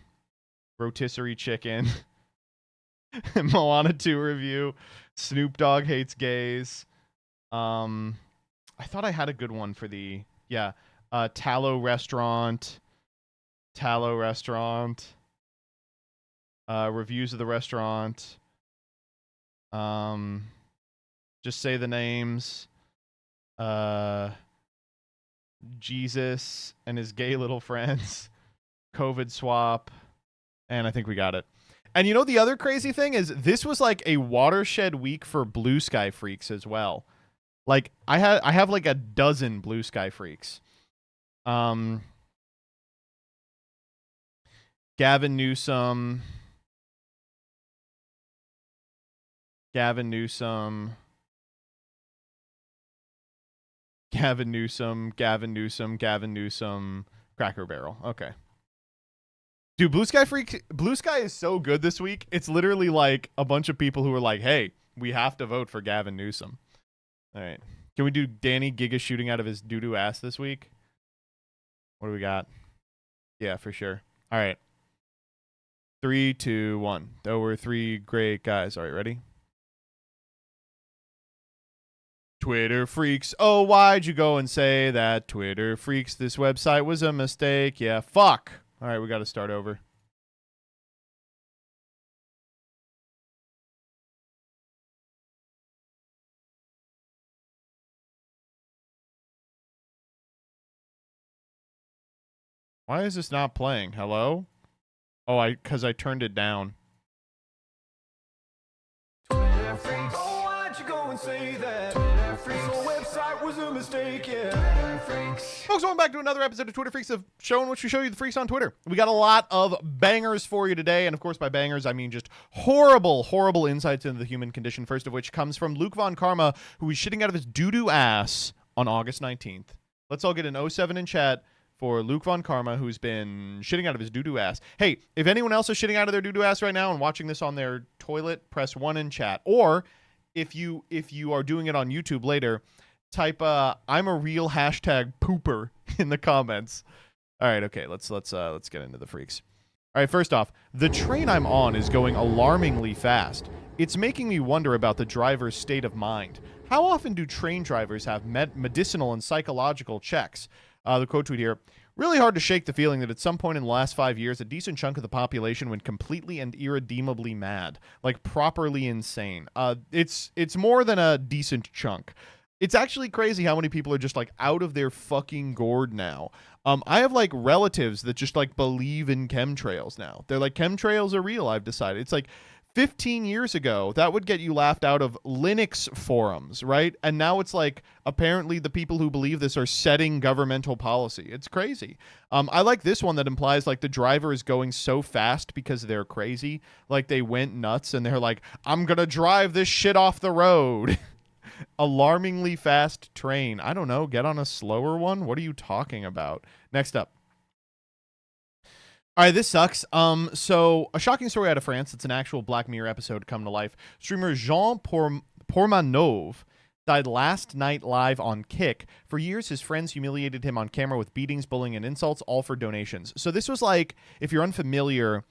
Rotisserie chicken. Moana 2 review. Snoop Dogg hates gays. I thought I had a good one for the Tallow Restaurant. Reviews of the restaurant. Just say the names. Jesus and his gay little friends. COVID swap. And I think we got it. And you know the other crazy thing is this was like a watershed week for Blue Sky Freaks as well. Like I have like a dozen Blue Sky Freaks. Gavin Newsom. Cracker Barrel. Okay. Dude, Blue Sky is so good this week. It's literally like a bunch of people who are like, hey, we have to vote for Gavin Newsom. All right. Can we do Danny Giga shooting out of his doo-doo ass this week? What do we got? Yeah, for sure. All right. 3, 2, 1. Though we're three great guys. All right, ready? Twitter freaks. Oh, why'd you go and say that? Twitter freaks. This website was a mistake. Yeah, fuck. All right, we got to start over. Why is this not playing? Hello? Oh, because I turned it down. Twitter freaks. Oh, why'd you go and say that? Twitter freaks. The website was a mistake, yeah. Twitter freaks. Folks, welcome back to another episode of Twitter Freaks, of show in which we show you the freaks on Twitter. We got a lot of bangers for you today, and of course by bangers I mean just horrible, horrible insights into the human condition, first of which comes from Luke Von Karma, who is shitting out of his doo-doo ass on August 19th. Let's all get an 07 in chat for Luke Von Karma, who's been shitting out of his doo-doo ass. Hey, if anyone else is shitting out of their doo-doo ass right now and watching this on their toilet, press 1 in chat. Or if you are doing it on YouTube later, type I'm a real hashtag pooper in the comments. All right, okay, let's get into the freaks. All right, first off, the train I'm on is going alarmingly fast. It's making me wonder about the driver's state of mind. How often do train drivers have medicinal and psychological checks? The quote tweet here, really hard to shake the feeling that at some point in the last 5 years, a decent chunk of the population went completely and irredeemably mad, like properly insane. It's more than a decent chunk. It's actually crazy how many people are just like out of their fucking gourd now. I have like relatives that just like believe in chemtrails now. They're like, chemtrails are real, I've decided. It's like 15 years ago, that would get you laughed out of Linux forums, right? And now it's like, apparently the people who believe this are setting governmental policy. It's crazy. I like this one that implies like the driver is going so fast because they're crazy. Like they went nuts and they're like, I'm gonna drive this shit off the road. Alarmingly fast train. I don't know. Get on a slower one? What are you talking about? Next up. All right, this sucks. So a shocking story out of France. It's an actual Black Mirror episode come to life. Streamer Jean Pormanov died last night live on Kick. For years, his friends humiliated him on camera with beatings, bullying, and insults, all for donations. So this was like, if you're unfamiliar,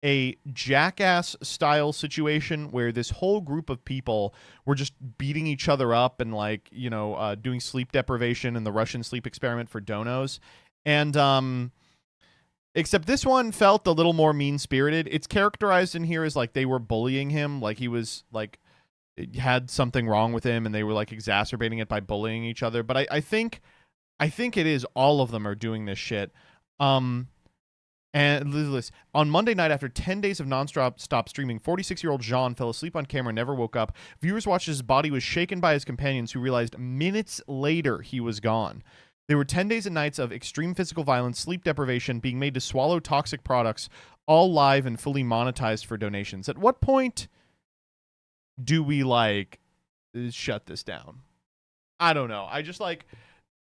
a Jackass style situation where this whole group of people were just beating each other up and like, you know, doing sleep deprivation and the Russian sleep experiment for donos. And except this one felt a little more mean-spirited. It's characterized in here as like they were bullying him, like he was like had something wrong with him and they were like exacerbating it by bullying each other. But I think it is all of them are doing this shit. And on Monday night, after 10 days of non-stop streaming, 46-year-old Jean fell asleep on camera and never woke up. Viewers watched as his body was shaken by his companions, who realized minutes later he was gone. There were 10 days and nights of extreme physical violence, sleep deprivation, being made to swallow toxic products, all live and fully monetized for donations. At what point do we, like, shut this down? I don't know.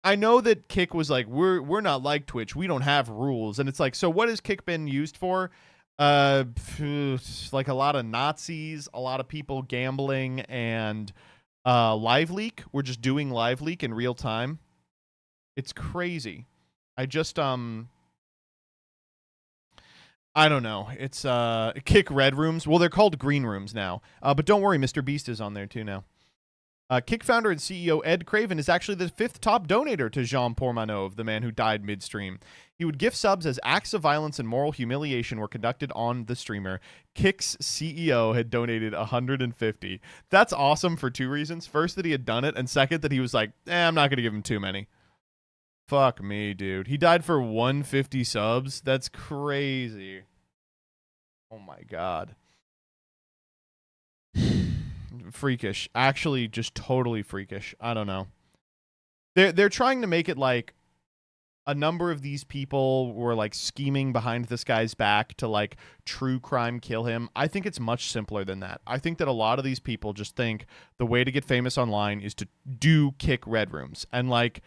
I know that Kick was like, we're not like Twitch. We don't have rules. And it's like, so what has Kick been used for? Like a lot of Nazis, a lot of people gambling, and Live Leak. We're just doing Live Leak in real time. It's crazy. I don't know. It's Kick Red Rooms. Well, they're called Green Rooms now. But don't worry, Mr. Beast is on there too now. Kick founder and CEO Ed Craven is actually the 5th top donator to Jean Pormanov, the man who died midstream. He would gift subs as acts of violence and moral humiliation were conducted on the streamer. Kick's CEO had donated 150. That's awesome for 2 reasons. First, that he had done it, and second, that he was like, I'm not going to give him too many. Fuck me, dude. He died for 150 subs? That's crazy. Oh my god. Freakish. Actually, just totally freakish. I don't know. They're trying to make it like a number of these people were like scheming behind this guy's back to like true crime kill him. I think it's much simpler than that. I think that a lot of these people just think the way to get famous online is to do Kick Red Rooms. And like,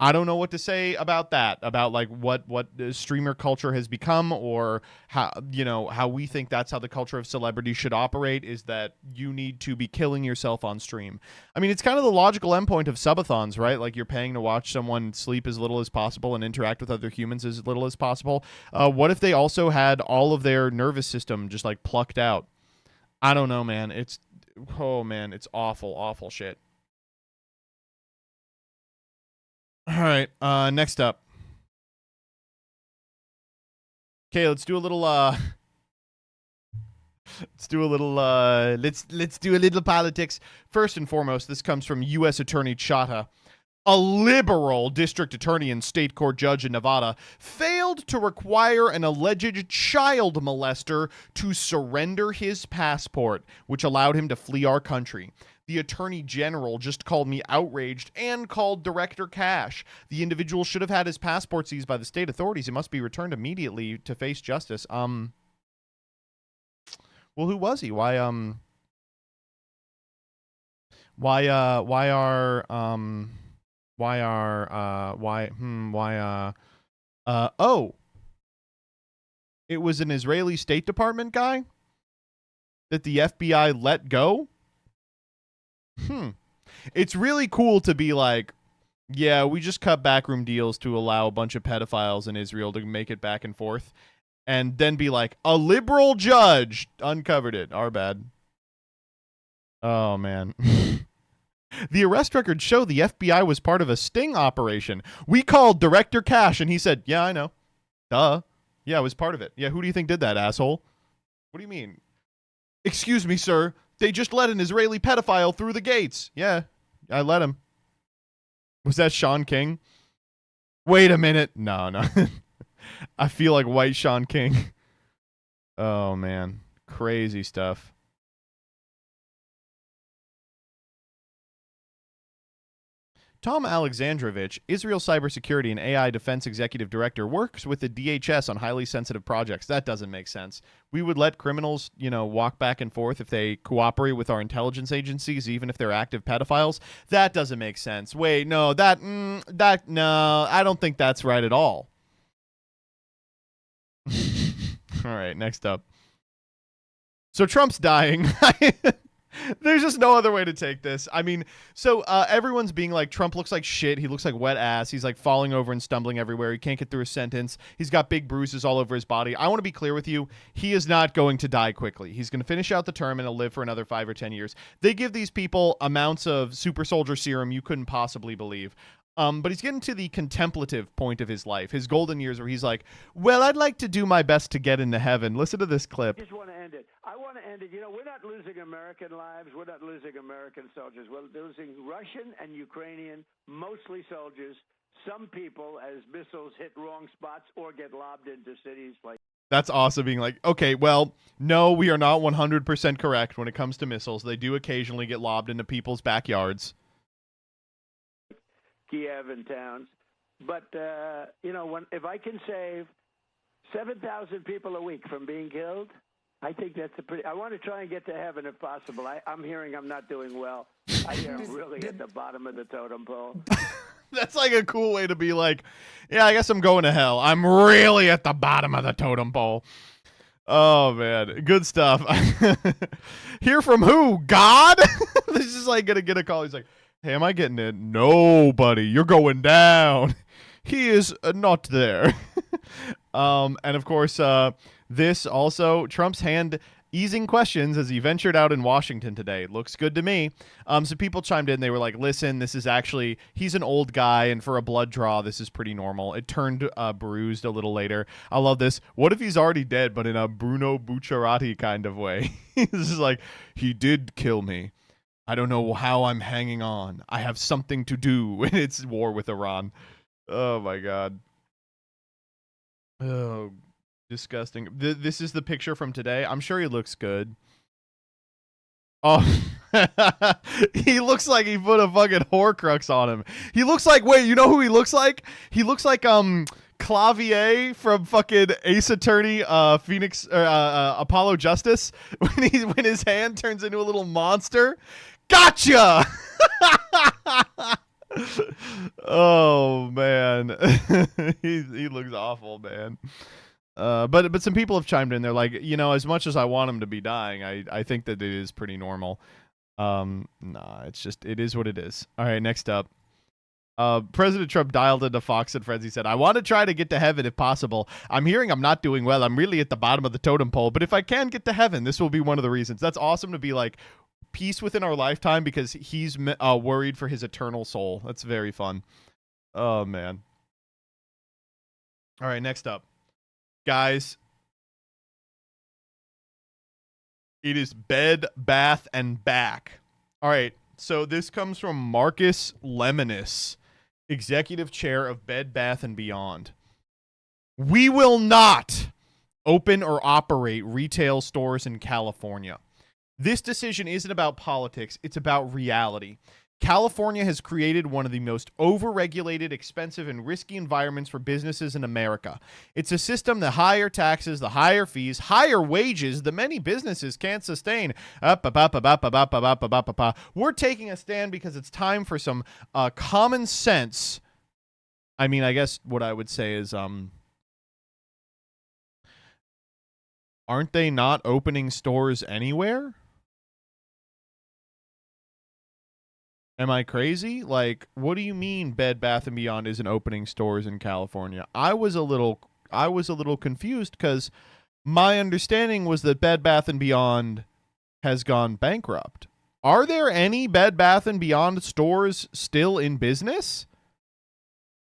I don't know what to say about that, about like what streamer culture has become, or how we think that's how the culture of celebrity should operate, is that you need to be killing yourself on stream. I mean, it's kind of the logical endpoint of subathons, right? Like you're paying to watch someone sleep as little as possible and interact with other humans as little as possible. What if they also had all of their nervous system just like plucked out? I don't know, man. It's awful, awful shit. All right, next up. Okay, let's do a little let's do a little politics. First and foremost, this comes from U.S. Attorney Chata. A liberal district attorney and state court judge in Nevada failed to require an alleged child molester to surrender his passport, which allowed him to flee our country. The attorney general just called me outraged and called Director Cash. The individual should have had his passport seized by the state authorities. It must be returned immediately to face justice. Well, who was he? Why Oh, it was an Israeli State Department guy that the FBI let go. It's really cool to be like, yeah, we just cut backroom deals to allow a bunch of pedophiles in Israel to make it back and forth, and then be like, a liberal judge uncovered it. Our bad. Oh, man. The arrest records show the FBI was part of a sting operation. We called Director Cash, and he said, yeah, I know. Duh. Yeah, I was part of it. Yeah, who do you think did that, asshole? What do you mean? Excuse me, sir. They just let an Israeli pedophile through the gates. Yeah, I let him. Was that Sean King? Wait a minute. No. I feel like white Sean King. Oh, man. Crazy stuff. Tom Alexandrovich, Israel Cybersecurity and AI Defense Executive Director, works with the DHS on highly sensitive projects. That doesn't make sense. We would let criminals, walk back and forth if they cooperate with our intelligence agencies, even if they're active pedophiles. That doesn't make sense. Wait, no, no, I don't think that's right at all. All right, next up. So Trump's dying. There's just no other way to take this. I mean, so everyone's being like, Trump looks like shit. He looks like wet ass. He's like falling over and stumbling everywhere. He can't get through a sentence. He's got big bruises all over his body. I want to be clear with you. He is not going to die quickly. He's going to finish out the term and he'll live for another 5 or 10 years. They give these people amounts of super soldier serum you couldn't possibly believe. But he's getting to the contemplative point of his life, his golden years, where he's like, well, I'd like to do my best to get into heaven. Listen to this clip. I just want to end it. I want to end it. We're not losing American lives. We're not losing American soldiers. We're losing Russian and Ukrainian, mostly soldiers. Some people, as missiles hit wrong spots or get lobbed into cities like. That's awesome being like, okay, well, no, we are not 100% correct when it comes to missiles. They do occasionally get lobbed into people's backyards. Kiev and towns. But, if I can save 7,000 people a week from being killed, I think that's I want to try and get to heaven if possible. I'm hearing I'm not doing well. I hear I'm really at the bottom of the totem pole. That's like a cool way to be like, yeah, I guess I'm going to hell. I'm really at the bottom of the totem pole. Oh, man. Good stuff. Hear from who? God? This is like going to get a call. He's like, hey, am I getting it? Nobody. You're going down. He is not there. And of course, this also, Trump's hand easing questions as he ventured out in Washington today. Looks good to me. So people chimed in. They were like, listen, this is actually, he's an old guy, and for a blood draw, this is pretty normal. It turned bruised a little later. I love this. What if he's already dead, but in a Bruno Bucciarati kind of way? This is like, he did kill me. I don't know how I'm hanging on. I have something to do when it's war with Iran. Oh, my God. Oh, disgusting. This is the picture from today. I'm sure he looks good. Oh, he looks like he put a fucking Horcrux on him. He looks like, wait, you know who he looks like? He looks like, Clavier from fucking Ace Attorney, Phoenix, Apollo Justice, when his hand turns into a little monster. Gotcha! Oh, man. he looks awful, man. But some people have chimed in. They're like, as much as I want him to be dying, I think that it is pretty normal. Nah, it is what it is. All right, next up. President Trump dialed into Fox and Friends. He said, I want to try to get to heaven if possible. I'm hearing I'm not doing well. I'm really at the bottom of the totem pole. But if I can get to heaven, this will be one of the reasons. That's awesome to be like, peace within our lifetime because he's worried for his eternal soul. That's very fun. Oh, man. All right, next up. Guys, it is Bed, Bath, and Back. All right, so this comes from Marcus Lemonis, Executive Chair of Bed, Bath, and Beyond. We will not open or operate retail stores in California. This decision isn't about politics, it's about reality. California has created one of the most overregulated, expensive, and risky environments for businesses in America. It's a system that higher taxes, the higher fees, higher wages that many businesses can't sustain. We're taking a stand because it's time for some common sense I mean, I guess what I would say is, aren't they not opening stores anywhere? Am I crazy? Like, what do you mean Bed Bath & Beyond isn't opening stores in California? I was a little confused because my understanding was that Bed Bath & Beyond has gone bankrupt. Are there any Bed Bath & Beyond stores still in business?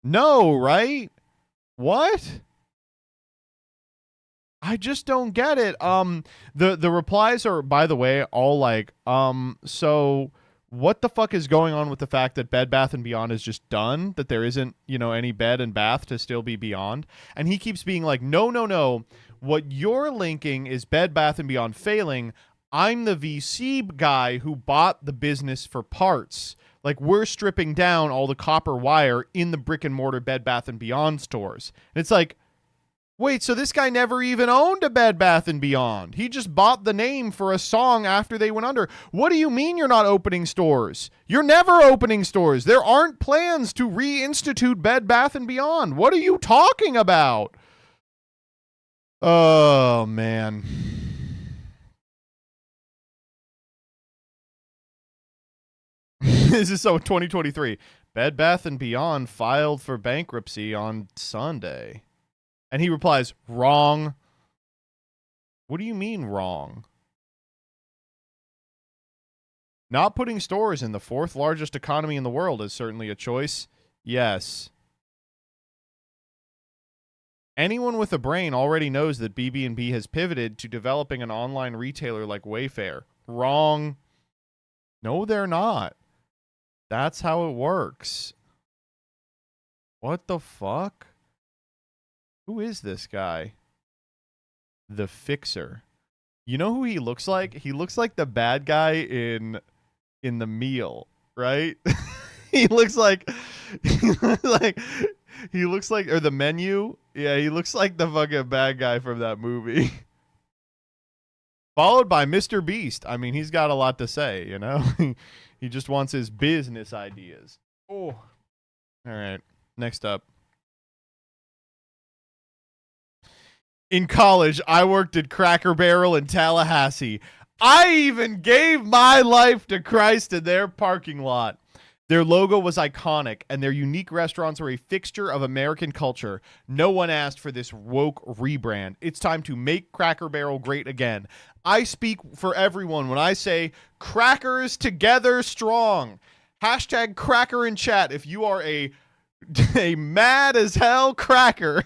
No, right? What? I just don't get it. The replies are, by the way, all like, so what the fuck is going on with the fact that Bed Bath & Beyond is just done, that there isn't, any bed and bath to still be Beyond? And he keeps being like, no. What you're linking is Bed Bath & Beyond failing. I'm the VC guy who bought the business for parts. Like, we're stripping down all the copper wire in the brick and mortar Bed Bath & Beyond stores. And it's like, wait, so this guy never even owned a Bed Bath & Beyond. He just bought the name for a song after they went under. What do you mean you're not opening stores? You're never opening stores. There aren't plans to reinstitute Bed Bath & Beyond. What are you talking about? Oh, man. This is so 2023. Bed Bath & Beyond filed for bankruptcy on Sunday. And he replies, wrong. What do you mean wrong? Not putting stores in the fourth largest economy in the world is certainly a choice. Yes. Anyone with a brain already knows that BB&B has pivoted to developing an online retailer like Wayfair. Wrong. No, they're not. That's how it works. What the fuck? Who is this guy? The Fixer. You know who he looks like? He looks like the bad guy in The Meal, right? He looks like or The Menu. Yeah, he looks like the fucking bad guy from that movie. Followed by Mr. Beast. I mean, he's got a lot to say, He just wants his business ideas. Oh. All right. Next up. In college, I worked at Cracker Barrel in Tallahassee. I even gave my life to Christ in their parking lot. Their logo was iconic, and their unique restaurants were a fixture of American culture. No one asked for this woke rebrand. It's time to make Cracker Barrel great again. I speak for everyone when I say crackers together strong. Hashtag cracker in chat if you are a mad as hell cracker.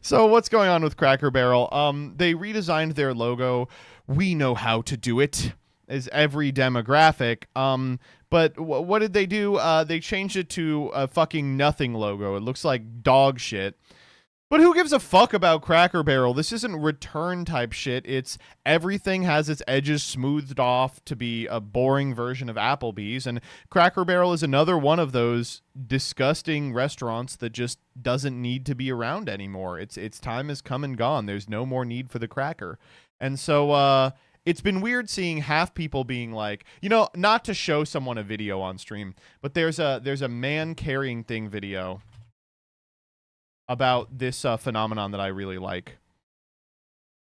So what's going on with Cracker Barrel? They redesigned their logo. We know how to do it, as every demographic. But what did they do? They changed it to a fucking nothing logo. It looks like dog shit. But who gives a fuck about Cracker Barrel? This isn't return type shit. It's everything has its edges smoothed off to be a boring version of Applebee's. And Cracker Barrel is another one of those disgusting restaurants that just doesn't need to be around anymore. Its time has come and gone. There's no more need for the cracker. And so it's been weird seeing half people being like, not to show someone a video on stream, but there's a man carrying thing video about this phenomenon that I really like.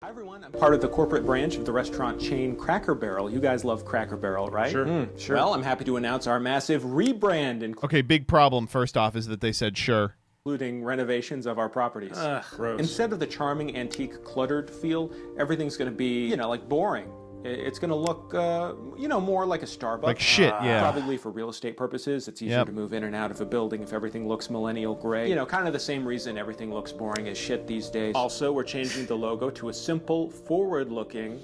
Hi everyone, I'm part of the corporate branch of the restaurant chain Cracker Barrel. You guys love Cracker Barrel, right? Sure. Sure. Well, I'm happy to announce our massive rebrand, Okay, big problem first off is that they said sure. including renovations of our properties. Gross. Instead of the charming, antique, cluttered feel, everything's going to be, like boring. It's going to look, more like a Starbucks. Like shit, yeah. Probably for real estate purposes. It's easier to move in and out of a building if everything looks millennial gray. Kind of the same reason everything looks boring as shit these days. Also, we're changing the logo to a simple, forward-looking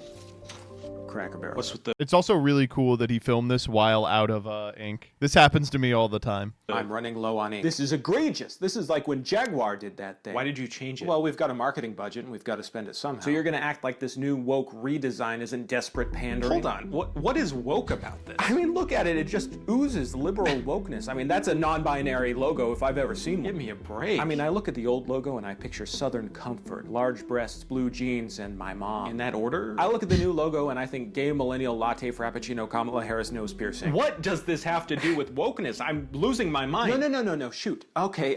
Cracker Barrel. What's with the... It's also really cool that he filmed this while out of ink. This happens to me all the time. I'm running low on ink. This is egregious. This is like when Jaguar did that thing. Why did you change it? Well, we've got a marketing budget and we've got to spend it somehow. So you're going to act like this new woke redesign isn't desperate pandering? Hold on. What is woke about this? I mean, look at it. It just oozes liberal wokeness. I mean, that's a non-binary logo if I've ever seen one. Give me a break. I mean, I look at the old logo and I picture Southern comfort, large breasts, blue jeans, and my mom. In that order? I look at the new logo and I think drinking gay millennial latte frappuccino Kamala Harris nose piercing. What does this have to do with wokeness? I'm losing my mind. No. Shoot. Okay.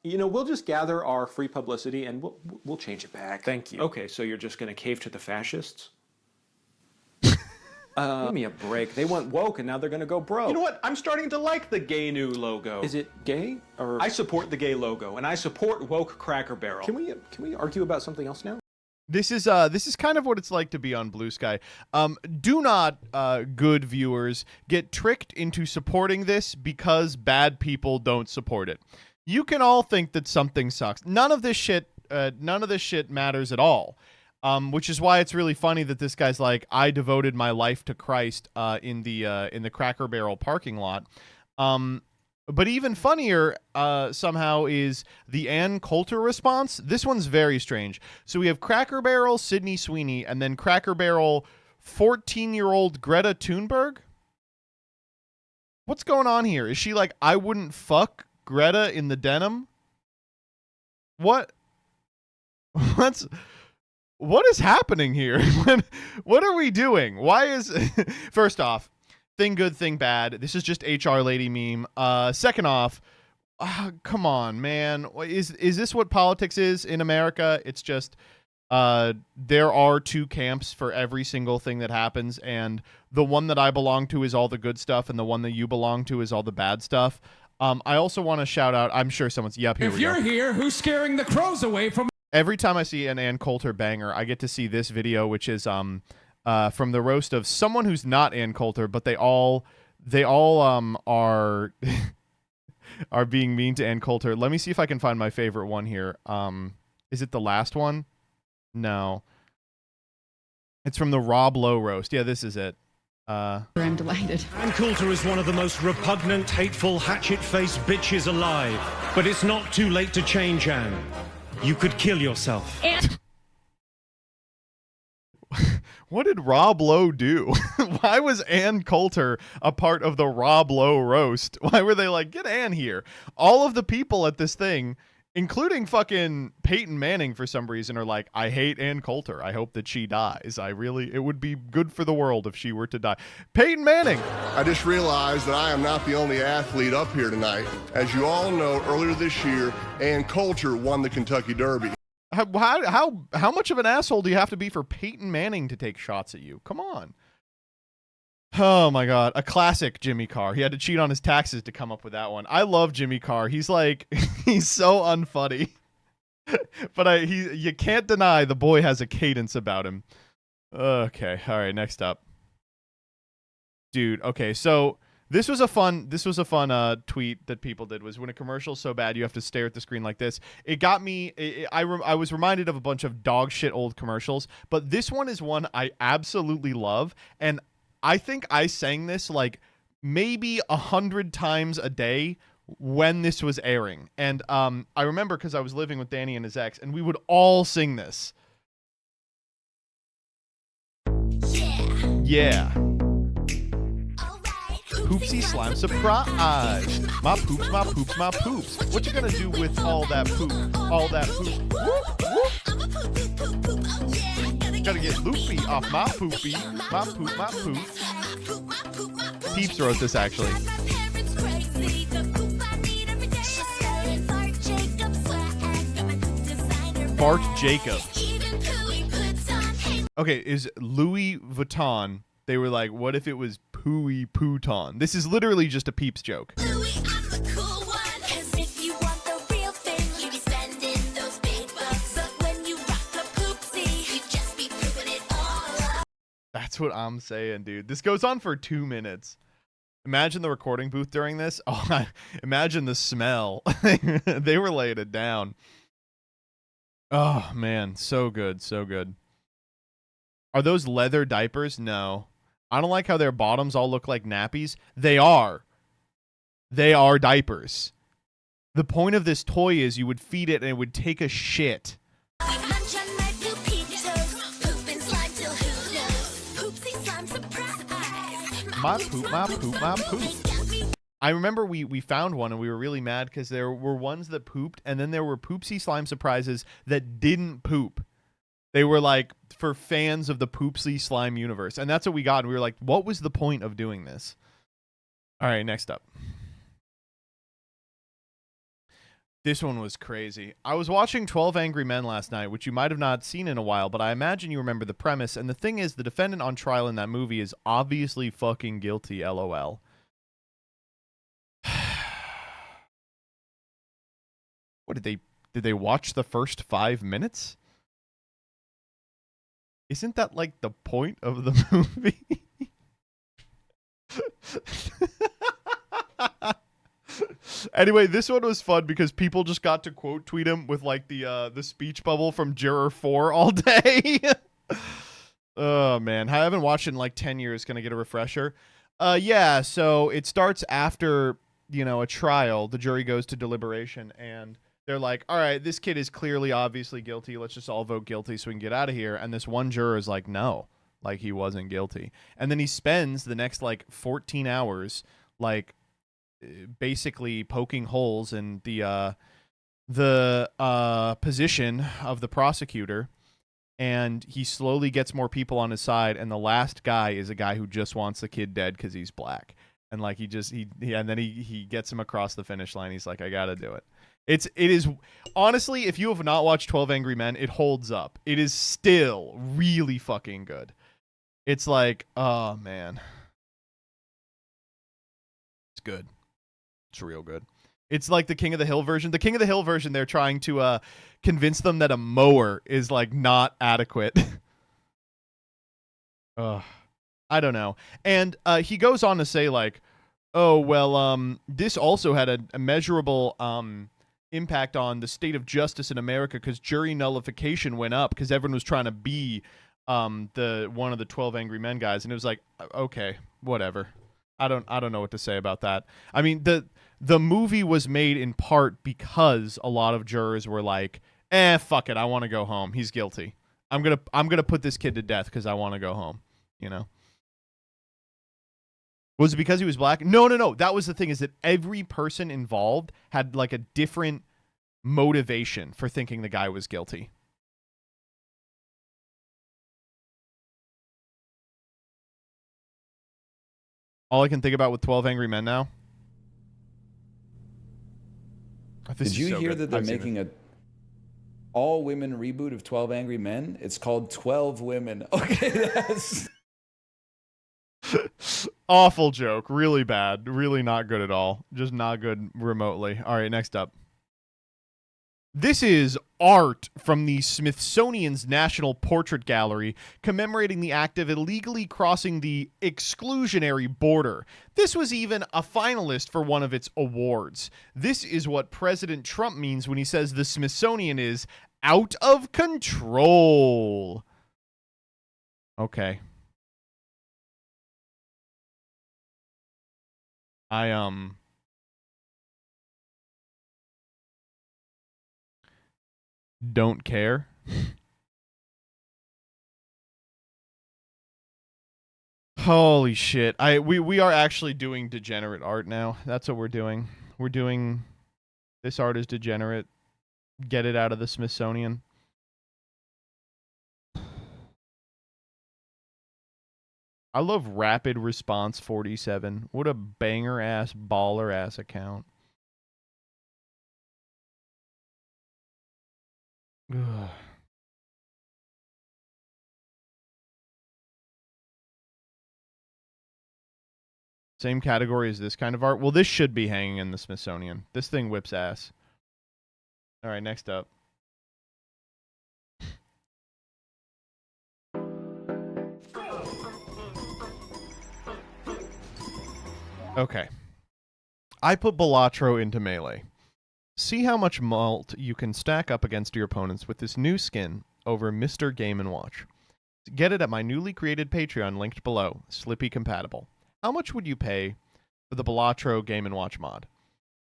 We'll just gather our free publicity and we'll change it back. Thank you. Okay, so you're just gonna cave to the fascists? Give me a break. They went woke and now they're gonna go broke. You know what? I'm starting to like the gay new logo. Is it gay or? I support the gay logo, and I support woke Cracker Barrel. Can we argue about something else now? This is kind of what it's like to be on Blue Sky. Do not, good viewers, get tricked into supporting this because bad people don't support it. You can all think that something sucks. None of this shit matters at all. Which is why it's really funny that this guy's like, I devoted my life to Christ in the Cracker Barrel parking lot. But even funnier somehow is the Ann Coulter response. This one's very strange. So we have Cracker Barrel Sydney Sweeney and then Cracker Barrel 14-year-old Greta Thunberg. What's going on here? Is she like, I wouldn't fuck Greta in the denim? What? What is happening here? What are we doing? Why is... First off, thing good, thing bad. This is just HR lady meme. Second off, come on, man. Is this what politics is in America? It's just there are two camps for every single thing that happens, and the one that I belong to is all the good stuff, and the one that you belong to is all the bad stuff. I also want to shout out, I'm sure someone's... Yep, here we go. If you're here, who's scaring the crows away from... Every time I see an Ann Coulter banger, I get to see this video, which is from the roast of someone who's not Ann Coulter, but they all are are being mean to Ann Coulter. Let me see if I can find my favorite one here. Is it the last one? No. It's from the Rob Lowe roast. Yeah, this is it. I'm delighted. Ann Coulter is one of the most repugnant, hateful, hatchet-faced bitches alive. But it's not too late to change, Ann. You could kill yourself. What did Rob Lowe do? Why was Ann Coulter a part of the Rob Lowe roast? Why were they like, get Ann here? All of the people at this thing, including fucking Peyton Manning for some reason, are like, I hate Ann Coulter. I hope that she dies. It would be good for the world if she were to die. Peyton Manning! I just realized that I am not the only athlete up here tonight. As you all know, earlier this year, Ann Coulter won the Kentucky Derby. How much of an asshole do you have to be for Peyton Manning to take shots at you? Come on. Oh my God. A classic Jimmy Carr. He had to cheat on his taxes to come up with that one. I love Jimmy Carr. He's like, he's so unfunny. But you can't deny the boy has a cadence about him. Okay. All right. Next up. Dude. Okay. So this was a fun tweet that people did, was when a commercial's so bad you have to stare at the screen like this. It got me. I was reminded of a bunch of dog shit old commercials, but this one is one I absolutely love, and I think I sang this like maybe 100 times a day when this was airing. And I remember because I was living with Danny and his ex, and we would all sing this. Yeah. Poopsie slime surprise. My poops, my poops, my poops. What you gonna do with all that poop? All that poop. Whoop, whoop. Gotta get loopy off my poopy. My poop, my poop. Peeps wrote this actually. Bart Jacob. Okay, is Louis Vuitton. They were like, what if it was Pooey Pouton? This is literally just a Peeps joke. Louis, I'm the cool one, 'cause if you want the real thing, you be spending those big bucks. But when you rock a poopsie, you just be pooping it all up. That's what I'm saying, dude. This goes on for 2 minutes. Imagine the recording booth during this. Oh, imagine the smell. They were laying it down. Oh, man. So good. So good. Are those leather diapers? No. I don't like how their bottoms all look like nappies. They are. They are diapers. The point of this toy is you would feed it and it would take a shit. My poop, my poop, my poop. I remember we found one and we were really mad because there were ones that pooped and then there were poopsie slime surprises that didn't poop. They were like for fans of the Poopsy Slime universe. And that's what we got. And we were like, what was the point of doing this? All right, next up. This one was crazy. I was watching 12 Angry Men last night, which you might have not seen in a while, but I imagine you remember the premise. And the thing is, the defendant on trial in that movie is obviously fucking guilty, LOL. What did they watch the first 5 minutes? Isn't that like the point of the movie? Anyway, this one was fun because people just got to quote tweet him with like the speech bubble from Juror 4 all day. Oh man, I haven't watched it in like 10 years. Gonna get a refresher. Yeah, so it starts after, you know, a trial. The jury goes to deliberation and they're like, all right, this kid is clearly obviously guilty. Let's just all vote guilty so we can get out of here. And this one juror is like, no, like he wasn't guilty. And then he spends the next like 14 hours like basically poking holes in the position of the prosecutor, and he slowly gets more people on his side, and the last guy is a guy who just wants the kid dead because he's black, and like he and then he gets him across the finish line. He's like, I gotta do it. It is honestly, if you have not watched 12 Angry Men, it holds up. It is still really fucking good. It's like, oh man, it's good. It's real good. It's like the King of the Hill version. The King of the Hill version, they're trying to convince them that a mower is like not adequate. I don't know. And he goes on to say like, oh, well, this also had a measurable impact on the state of justice in America because jury nullification went up because everyone was trying to be one of the 12 Angry Men guys. And it was like, okay, whatever. I don't know what to say about that. I mean, the movie was made in part because a lot of jurors were like, fuck it, I want to go home. He's guilty. I'm gonna put this kid to death because I want to go home. You know? Was it because he was black? No. That was the thing, is that every person involved had like a different motivation for thinking the guy was guilty. All I can think about with 12 Angry Men now. Did you hear that they're making a all-women reboot of 12 Angry Men? It's called 12 Women. Okay, that's... Awful joke. Really bad. Really not good at all. Just not good remotely. All right, next up. This is art from the Smithsonian's National Portrait Gallery commemorating the act of illegally crossing the exclusionary border. This was even a finalist for one of its awards. This is what President Trump means when he says the Smithsonian is out of control. Okay. Don't care. Holy shit. We are actually doing degenerate art now. That's what we're doing. We're doing this art is degenerate. Get it out of the Smithsonian. I love Rapid Response 47. What a banger ass baller ass account. Ugh. Same category as this kind of art. Well, this should be hanging in the Smithsonian. This thing whips ass. All right, next up. Okay. I put Balatro into Melee. See how much malt you can stack up against your opponents with this new skin over Mr. Game & Watch. Get it at my newly created Patreon linked below, Slippy compatible. How much would you pay for the Balatro Game & Watch mod?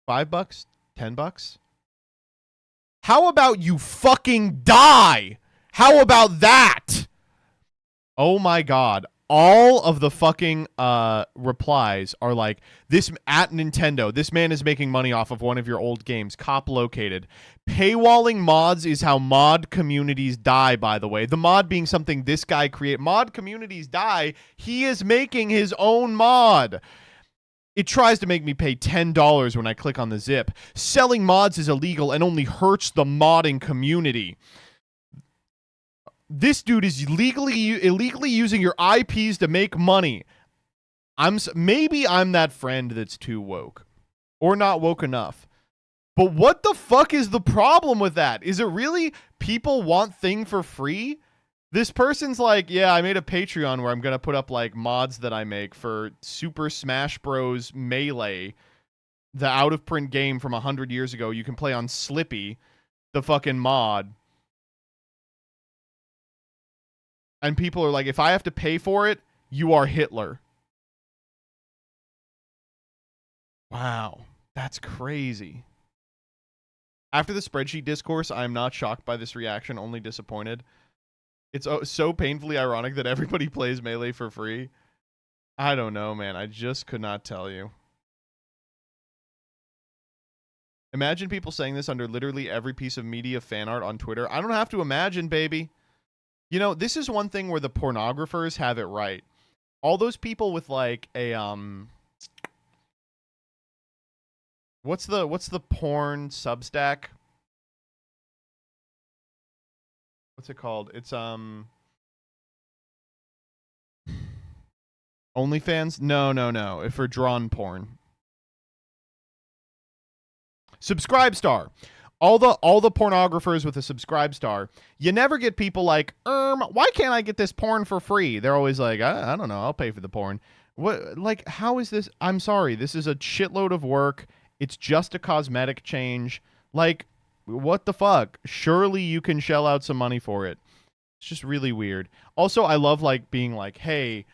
$5? $10? How about you fucking die? How about that? Oh my god. all of the fucking replies are like, this at Nintendo, this man is making money off of one of your old games, cop located. Paywalling mods is how mod communities die, by the way. The mod being something this guy create. Mod communities die. He is making his own mod. It tries to make me pay $10 when I click on the zip. Selling mods is illegal and only hurts the modding community. This dude is illegally using your IPs to make money. Maybe I'm that friend that's too woke or not woke enough. But what the fuck is the problem with that? Is it really people want thing for free? This person's like, yeah, I made a Patreon where I'm going to put up like mods that I make for Super Smash Bros. Melee, the out of print game from 100 years ago. You can play on Slippy, the fucking mod. And people are like, if I have to pay for it, you are Hitler. Wow, that's crazy. After the spreadsheet discourse, I am not shocked by this reaction, only disappointed. It's so painfully ironic that everybody plays Melee for free. I don't know, man. I just could not tell you. Imagine people saying this under literally every piece of media fan art on Twitter. I don't have to imagine, baby. You know, this is one thing where the pornographers have it right. All those people with like a what's the porn Substack? What's it called? It's OnlyFans? No. If for drawn porn. Subscribestar. All the pornographers with a Subscribestar, you never get people like, why can't I get this porn for free? They're always like, I don't know, I'll pay for the porn. What, like, how is this? I'm sorry, this is a shitload of work. It's just a cosmetic change. Like, what the fuck? Surely you can shell out some money for it. It's just really weird. Also, I love like being like, hey,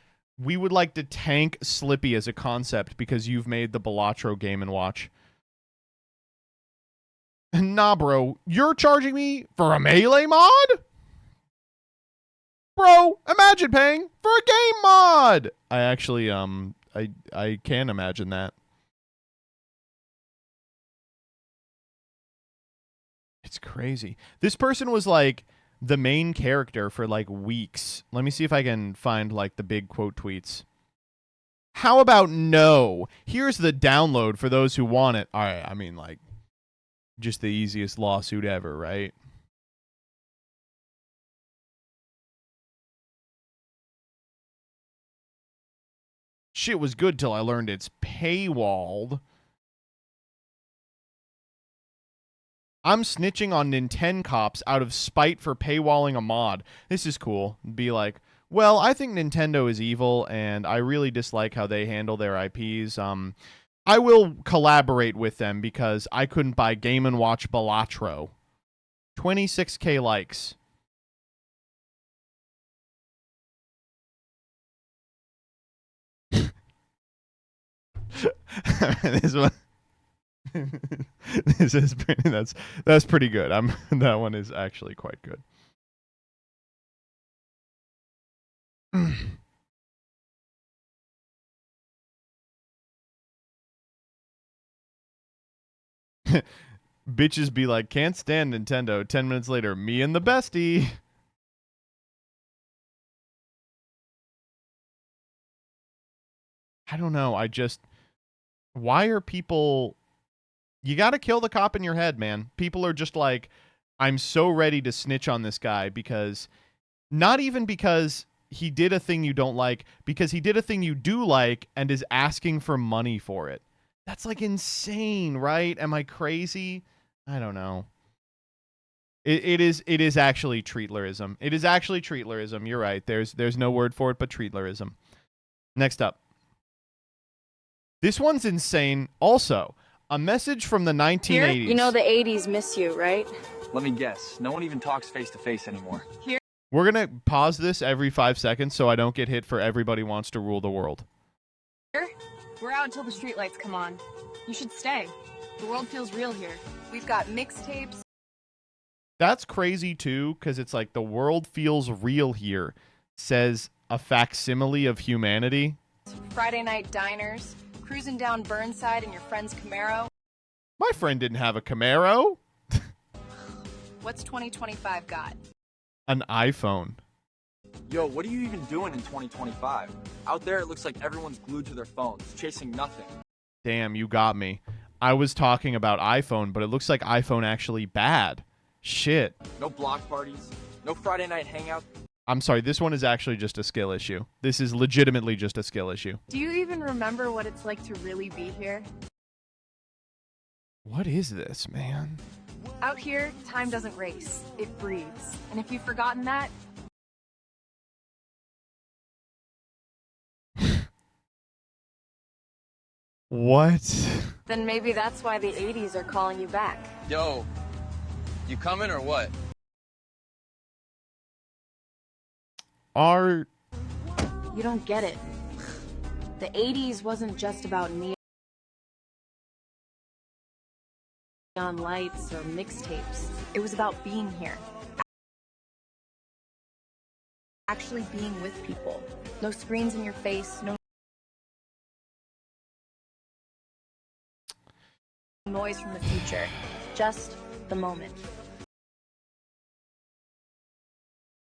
we would like to tank Slippy as a concept because you've made the Balatro Game & Watch. Nah, bro, you're charging me for a Melee mod? Bro, imagine paying for a game mod. I actually, I can imagine that. It's crazy. This person was like the main character for like weeks. Let me see if I can find like the big quote tweets. How about no? Here's the download for those who want it. All right, I mean like just the easiest lawsuit ever, right? Shit was good till I learned it's paywalled. I'm snitching on Nintendo cops out of spite for paywalling a mod. This is cool. Be like, well, I think Nintendo is evil, and I really dislike how they handle their IPs. I will collaborate with them because I couldn't buy Game & Watch Balatro. 26K likes. This one. This is pretty, that's pretty good. That one is actually quite good. Bitches be like, can't stand Nintendo. 10 minutes later, me and the bestie. I don't know. Why are people... You got to kill the cop in your head, man. People are just like, I'm so ready to snitch on this guy because... Not even because he did a thing you don't like, because he did a thing you do like and is asking for money for it. That's like insane, right? Am I crazy? I don't know. It is actually treatlerism. It is actually treatlerism. You're right. There's no word for it but treatlerism. Next up. This one's insane. Also, a message from the 1980s. Here? You know the 80s miss you, right? Let me guess. No one even talks face to face anymore. Here. We're going to pause this every 5 seconds so I don't get hit for everybody wants to rule the world. Here? We're out until the streetlights come on. You should stay. The world feels real here. We've got mixtapes. That's crazy too, because it's like the world feels real here, says a facsimile of humanity. Friday night diners, cruising down Burnside in your friend's Camaro. My friend didn't have a Camaro. What's 2025 got? An iPhone. Yo, what are you even doing in 2025? Out there, it looks like everyone's glued to their phones, chasing nothing. Damn, you got me. I was talking about iPhone, but it looks like iPhone actually bad. Shit. No block parties, no Friday night hangout. I'm sorry, this one is actually just a skill issue. This is legitimately just a skill issue. Do you even remember what it's like to really be here? What is this, man? Out here, time doesn't race. It breathes. And if you've forgotten that... What? then maybe that's why the 80s are calling you back. Yo, you coming or what? Are... You don't get it. The 80s wasn't just about neon lights or mixtapes. It was about being here. Actually being with people. No screens in your face, no noise from the future. Just the moment.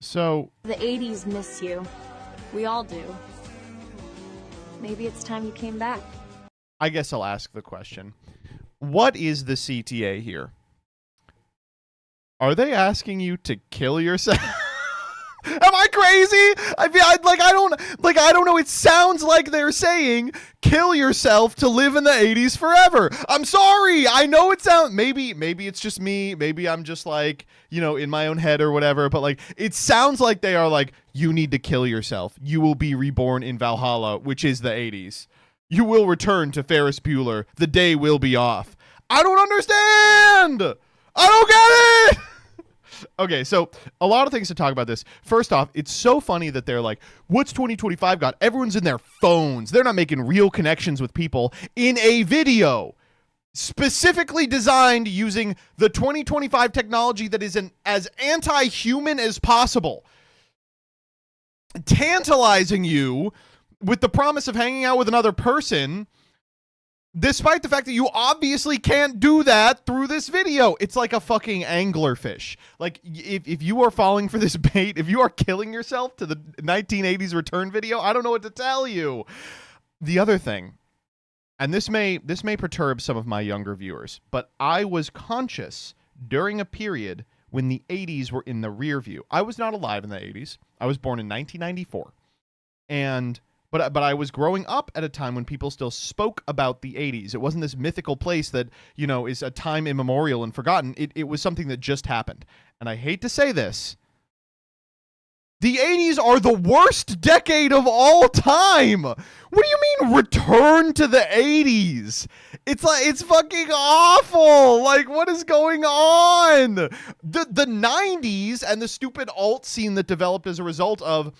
So... The 80s miss you. We all do. Maybe it's time you came back. I guess I'll ask the question. What is the CTA here? Are they asking you to kill yourself? Am I crazy? I don't know. It sounds like they're saying kill yourself to live in the 80s forever. I'm sorry. I know it sounds maybe it's just me. Maybe I'm just like, in my own head or whatever, but like it sounds like they are like, you need to kill yourself. You will be reborn in Valhalla, which is the 80s. You will return to Ferris Bueller. The day will be off. I don't understand. I don't get it. Okay, so a lot of things to talk about this. First off, it's so funny that they're like, what's 2025 got? Everyone's in their phones. They're not making real connections with people in a video specifically designed using the 2025 technology that is as anti-human as possible. Tantalizing you with the promise of hanging out with another person, despite the fact that you obviously can't do that through this video. It's like a fucking anglerfish. Like, if you are falling for this bait, if you are killing yourself to the 1980s return video, I don't know what to tell you. The other thing, and this may perturb some of my younger viewers, but I was conscious during a period when the 80s were in the rear view. I was not alive in the 80s. I was born in 1994. But I was growing up at a time when people still spoke about the 80s. It wasn't this mythical place that, is a time immemorial and forgotten. It was something that just happened. And I hate to say this. The 80s are the worst decade of all time. What do you mean return to the 80s? It's fucking awful. Like, what is going on? The 90s and the stupid alt scene that developed as a result of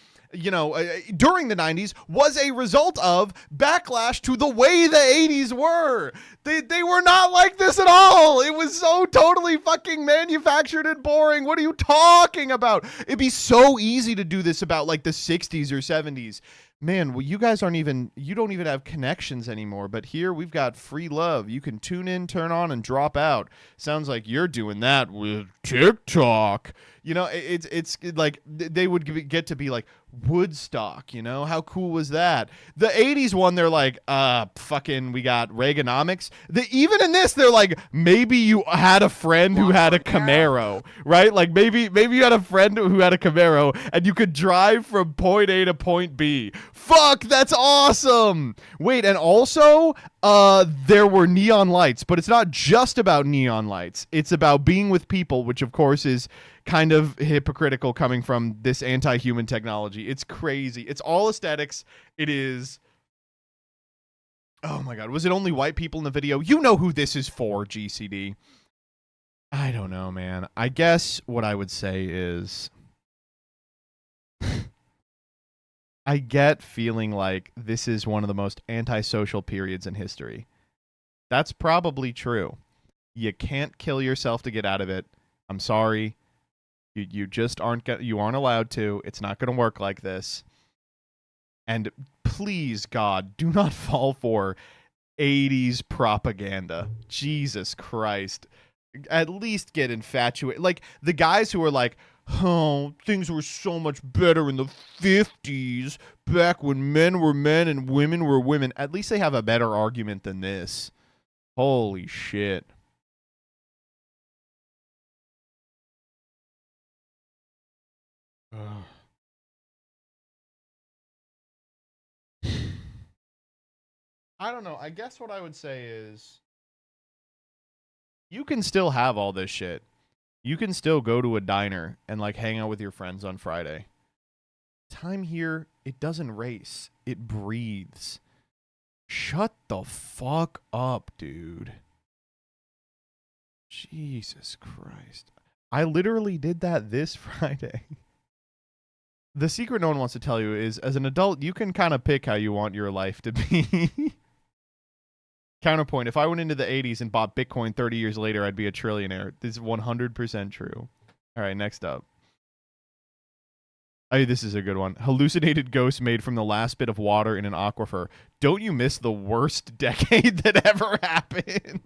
during the 90s was a result of backlash to the way the 80s were. They were not like this at all. It was so totally fucking manufactured and boring. What are you talking about? It'd be so easy to do this about like the 60s or 70s. Man, well, you guys don't even have connections anymore, but here we've got free love. You can tune in, turn on, and drop out. Sounds like you're doing that with TikTok. It's like they would get to be like Woodstock, how cool was that? The 80s one, they're like, fucking, we got Reaganomics. Even in this, they're like, maybe you had a friend who had a Camaro, right? Like maybe you had a friend who had a Camaro and you could drive from point A to point B. Fuck, that's awesome. Wait, and also, there were neon lights, but it's not just about neon lights. It's about being with people, which of course is kind of hypocritical coming from this anti-human technology. It's crazy. It's all aesthetics. It is... Oh my god. Was it only white people in the video? You know who this is for, GCD. I don't know, man. I guess what I would say is... I get feeling like this is one of the most antisocial periods in history. That's probably true. You can't kill yourself to get out of it. I'm sorry. You just aren't allowed to. It's not going to work like this. And please, God, do not fall for 80s propaganda. Jesus Christ. At least get infatuated. Like, the guys who are like, oh, things were so much better in the 50s, back when men were men and women were women. At least they have a better argument than this. Holy shit. I don't know. I guess what I would say is you can still have all this shit. You can still go to a diner and like hang out with your friends on Friday. Time here, it doesn't race. It breathes. Shut the fuck up, dude. Jesus Christ. I literally did that this Friday. The secret no one wants to tell you is, as an adult, you can kind of pick how you want your life to be. Counterpoint, if I went into the 80s and bought Bitcoin 30 years later, I'd be a trillionaire. This is 100% true. All right, next up. Oh, this is a good one. Hallucinated ghost made from the last bit of water in an aquifer. Don't you miss the worst decade that ever happened?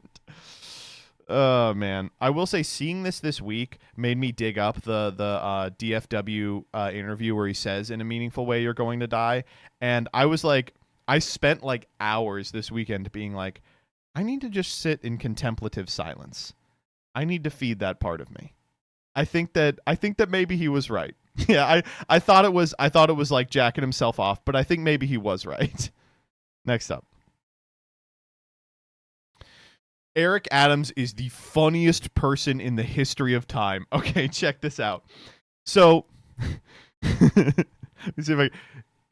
Oh, man. I will say seeing this week made me dig up the DFW interview where he says in a meaningful way you're going to die. And I was like, I spent like hours this weekend being like, I need to just sit in contemplative silence. I need to feed that part of me. I think that maybe he was right. Yeah, I thought it was like jacking himself off, but I think maybe he was right. Next up. Eric Adams is the funniest person in the history of time. Okay, check this out. So, let me see if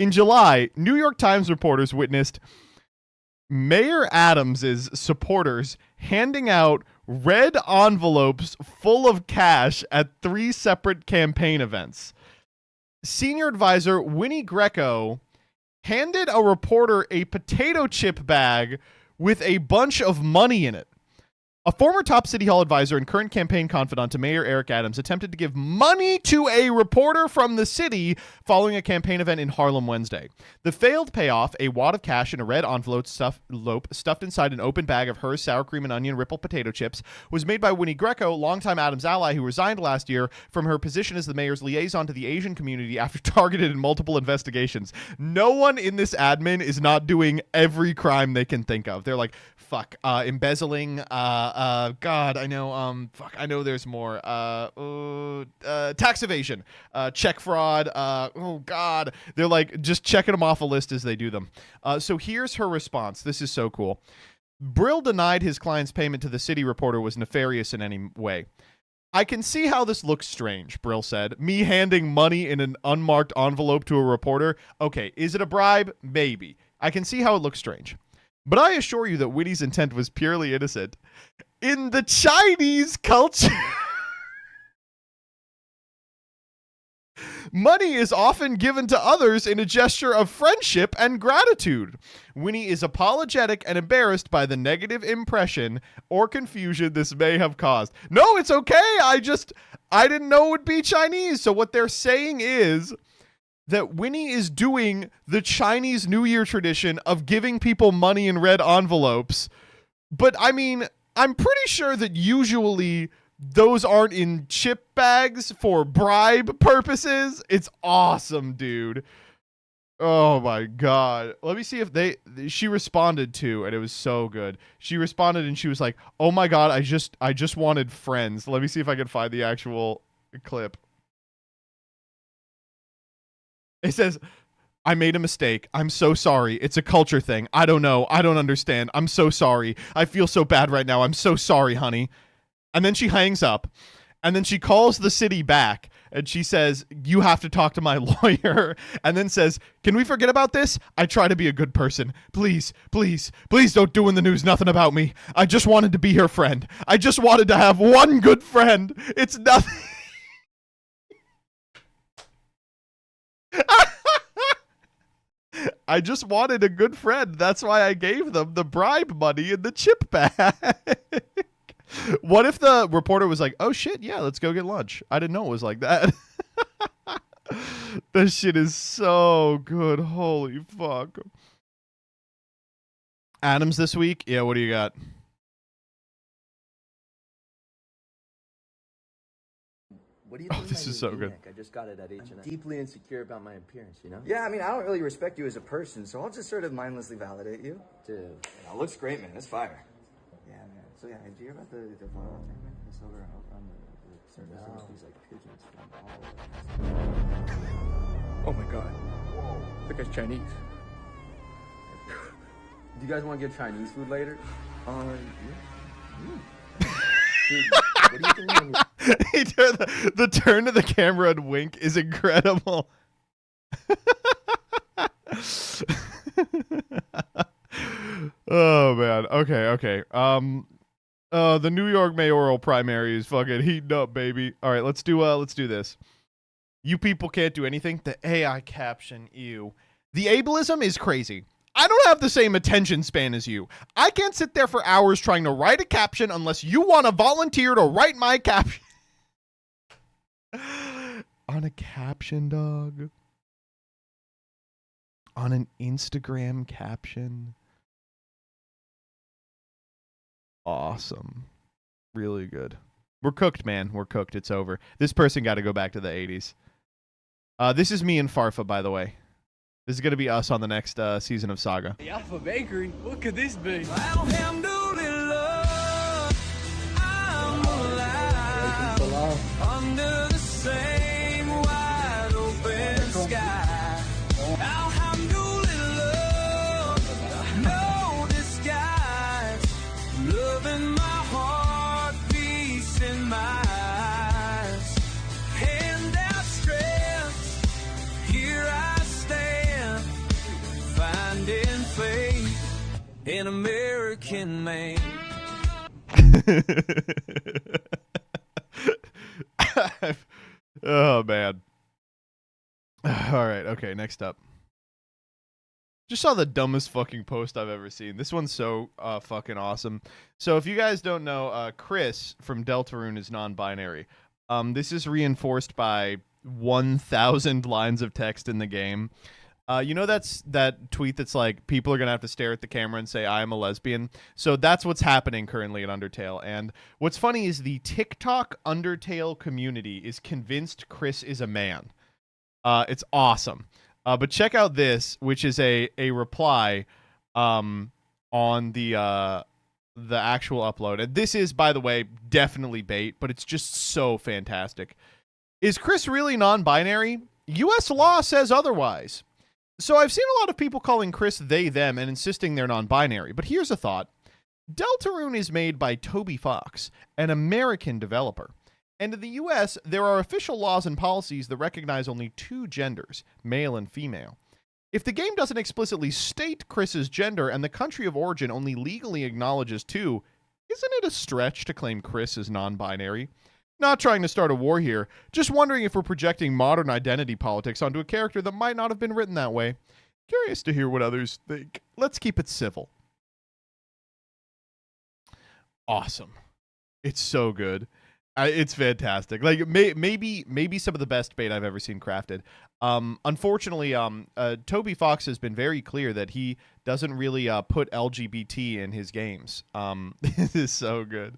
in July, New York Times reporters witnessed Mayor Adams's supporters handing out red envelopes full of cash at 3 separate campaign events. Senior advisor Winnie Greco handed a reporter a potato chip bag with a bunch of money in it. A former top City Hall advisor and current campaign confidant to Mayor Eric Adams attempted to give money to a reporter from the city following a campaign event in Harlem Wednesday. The failed payoff, a wad of cash in a red envelope stuffed inside an open bag of Herr's sour cream and onion ripple potato chips, was made by Winnie Greco, longtime Adams ally who resigned last year from her position as the mayor's liaison to the Asian community after targeted in multiple investigations. No one in this admin is not doing every crime they can think of. They're like, fuck, embezzling, God, I know, fuck, I know there's more, tax evasion, check fraud, oh God, they're like just checking them off a list as they do them. So here's her response. This is so cool. Brill denied his client's payment to the city reporter was nefarious in any way. I can see how this looks strange, Brill said. Me handing money in an unmarked envelope to a reporter. Okay, is it a bribe? Maybe. I can see how it looks strange. But I assure you that Winnie's intent was purely innocent. In the Chinese culture, money is often given to others in a gesture of friendship and gratitude. Winnie is apologetic and embarrassed by the negative impression or confusion this may have caused. No, it's okay. I didn't know it would be Chinese. So what they're saying is that Winnie is doing the Chinese New Year tradition of giving people money in red envelopes. But I mean, I'm pretty sure that usually those aren't in chip bags for bribe purposes. It's awesome, dude. Oh my God. Let me see if she responded to, and it was so good. She responded and she was like, oh my God, I just wanted friends. Let me see if I can find the actual clip. It says, I made a mistake. I'm so sorry. It's a culture thing. I don't know. I don't understand. I'm so sorry. I feel so bad right now. I'm so sorry, honey. And then she hangs up. And then she calls the city back. And she says, you have to talk to my lawyer. And then says, can we forget about this? I try to be a good person. Please, please, please don't do in the news nothing about me. I just wanted to be her friend. I just wanted to have one good friend. It's nothing. I just wanted a good friend. That's why I gave them the bribe money in the chip bag. What if the reporter was like, oh shit, yeah, let's go get lunch. I didn't know it was like that. This shit is so good. Holy fuck. Adams this week? Yeah, what do you got? What do you Oh, think? this is so good. I just got it at H&M. I'm deeply insecure about my appearance, you know? Yeah, I mean, I don't really respect you as a person, so I'll just sort of mindlessly validate you. Dude. Yeah, it looks great, man. It's fire. Yeah, man. So, yeah, did you hear about the viral thing, man? It's over on the surface of these, like, pigeons flying all over. Oh my god. Whoa. That guy's Chinese. Do you guys want to get Chinese food later? Yeah. Dude, what do you think when He turned the turn to the camera and wink is incredible. Oh man. Okay. The New York mayoral primary is fucking heating up, baby. All right, let's do this. You people can't do anything. The AI caption, ew. The ableism is crazy. I don't have the same attention span as you. I can't sit there for hours trying to write a caption unless you want to volunteer to write my caption. On a caption, dog. On an Instagram caption. Awesome. Really good. We're cooked, man. We're cooked. It's over. This person got to go back to the 80s. This is me and Farfa, by the way. This is going to be us on the next season of Saga. The Alpha Bakery? What could this be? Under the same wide open sky. Alhamdulillah, no disguise. Love in my heart, peace in my eyes. Hand outstretched, here I stand, finding faith in American man. Oh man. All right, okay, next up. Just saw the dumbest fucking post I've ever seen. This one's so fucking awesome. So if you guys don't know, Chris from Deltarune is non-binary. This is reinforced by 1,000 lines of text in the game. You know that tweet that's like, people are going to have to stare at the camera and say, I am a lesbian? So that's what's happening currently in Undertale. And what's funny is the TikTok Undertale community is convinced Chris is a man. It's awesome. But check out this, which is a reply on the actual upload. And this is, by the way, definitely bait, but it's just so fantastic. Is Chris really non-binary? U.S. law says otherwise. So I've seen a lot of people calling Chris they, them, and insisting they're non-binary. But here's a thought. Deltarune is made by Toby Fox, an American developer. And in the U.S., there are official laws and policies that recognize only two genders, male and female. If the game doesn't explicitly state Chris's gender and the country of origin only legally acknowledges two, isn't it a stretch to claim Chris is non-binary? Not trying to start a war here, just wondering if we're projecting modern identity politics onto a character that might not have been written that way. Curious to hear what others think. Let's keep it civil. Awesome. It's so good. It's fantastic. Like maybe some of the best bait I've ever seen crafted. Unfortunately, Toby Fox has been very clear that he doesn't really put LGBT in his games. This is so good.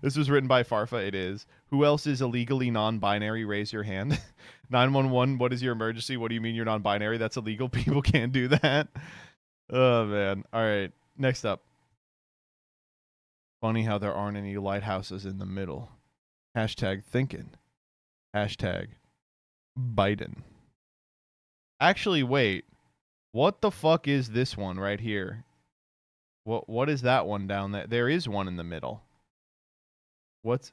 This was written by Farfa. It is. Who else is illegally non-binary? Raise your hand. 911. What is your emergency? What do you mean you're non-binary? That's illegal. People can't do that. Oh man. All right. Next up. Funny how there aren't any lighthouses in the middle. Hashtag thinking. Hashtag Biden. Actually, wait. What the fuck is this one right here? What is that one down there? There is one in the middle. What?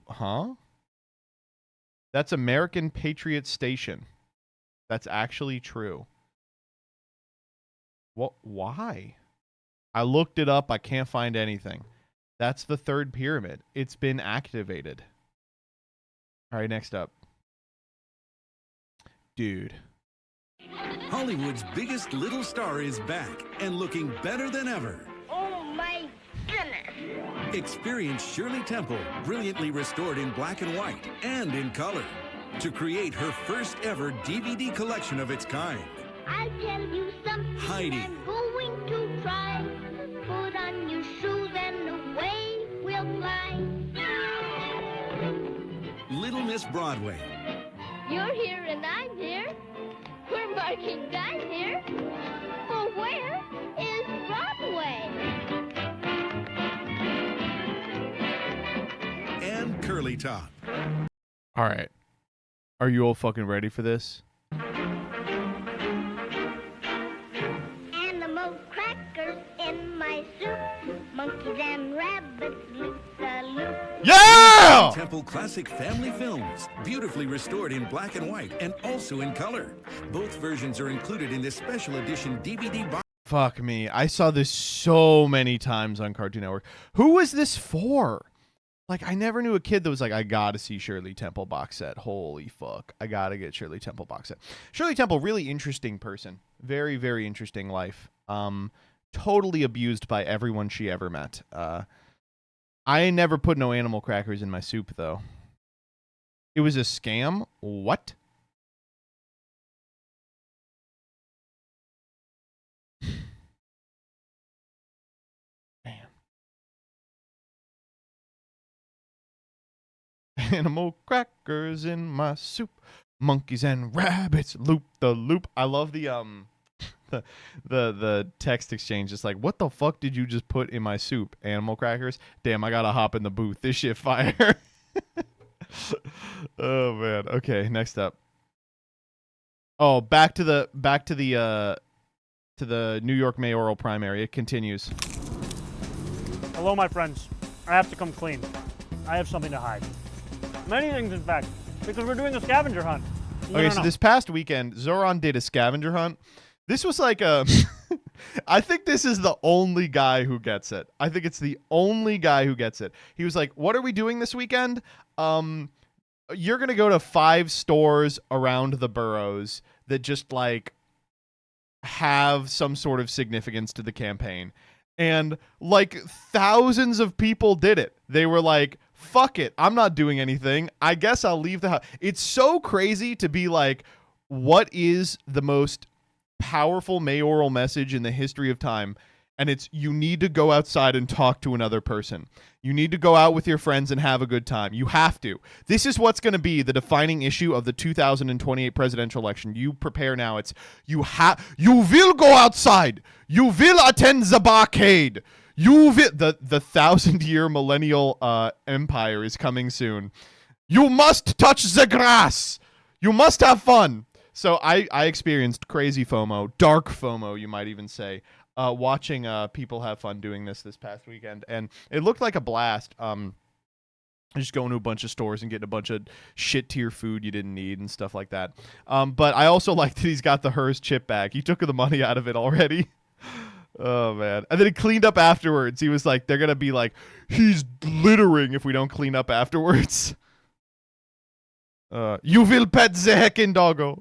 Huh? That's American Patriot Station. That's actually true. What? Why? I looked it up. I can't find anything. That's the third pyramid. It's been activated. All right, next up. Dude. Hollywood's biggest little star is back and looking better than ever. Oh my goodness. Experience Shirley Temple, brilliantly restored in black and white and in color, to create her first ever DVD collection of its kind. I'll tell you something Heidi. I'm going to try. Put on your shoes and away we'll fly. Little Miss Broadway. You're here and I'm here. We're marking time here. Well, where is Broadway? And Curly Top. All right. Are you all fucking ready for this? Animal crackers in my soup. Monkeys and rabbits loop the loop. Yeah! Temple Classic Family Films, beautifully restored in black and white and also in color. Both versions are included in this special edition DVD box. Fuck me. I saw this so many times on Cartoon Network. Who was this for? Like, I never knew a kid that was like, I gotta see Shirley Temple box set. Holy fuck. I gotta get Shirley Temple box set. Shirley Temple, really interesting person. Very, very interesting life. Totally abused by everyone she ever met. I never put no animal crackers in my soup, though. It was a scam? What? Animal crackers in my soup. Monkeys and rabbits loop the loop. I love the the text exchange. It's like, what the fuck did you just put in my soup? Animal crackers? Damn, I gotta hop in the booth. This shit fire. Oh man. Okay, next up. Oh, back to the New York mayoral primary. It continues. Hello, my friends. I have to come clean. I have something to hide. Many things, in fact, because we're doing a scavenger hunt. Okay, so this past weekend, Zoran did a scavenger hunt. This was like a... I think this is the only guy who gets it. I think it's the only guy who gets it. He was like, what are we doing this weekend? You're going to go to 5 stores around the boroughs that just, like, have some sort of significance to the campaign. And, like, thousands of people did it. They were like, fuck it, I'm not doing anything. I guess I'll leave the house. It's so crazy to be like, what is the most powerful mayoral message in the history of time? And it's, you need to go outside and talk to another person. You need to go out with your friends and have a good time. You have to. This is what's going to be the defining issue of the 2028 presidential election. You prepare now. It's, you will go outside. You will attend the barcade. The 1,000-year millennial empire is coming soon. You must touch the grass. You must have fun. So I experienced crazy FOMO, dark FOMO, you might even say, watching people have fun doing this past weekend, and it looked like a blast. Just going to a bunch of stores and getting a bunch of shit tier food you didn't need and stuff like that. But I also like that he's got the Hers chip bag. He took the money out of it already. Oh man. And then he cleaned up afterwards. He was like, they're gonna be like, he's littering if we don't clean up afterwards. You will pet the heckin' doggo.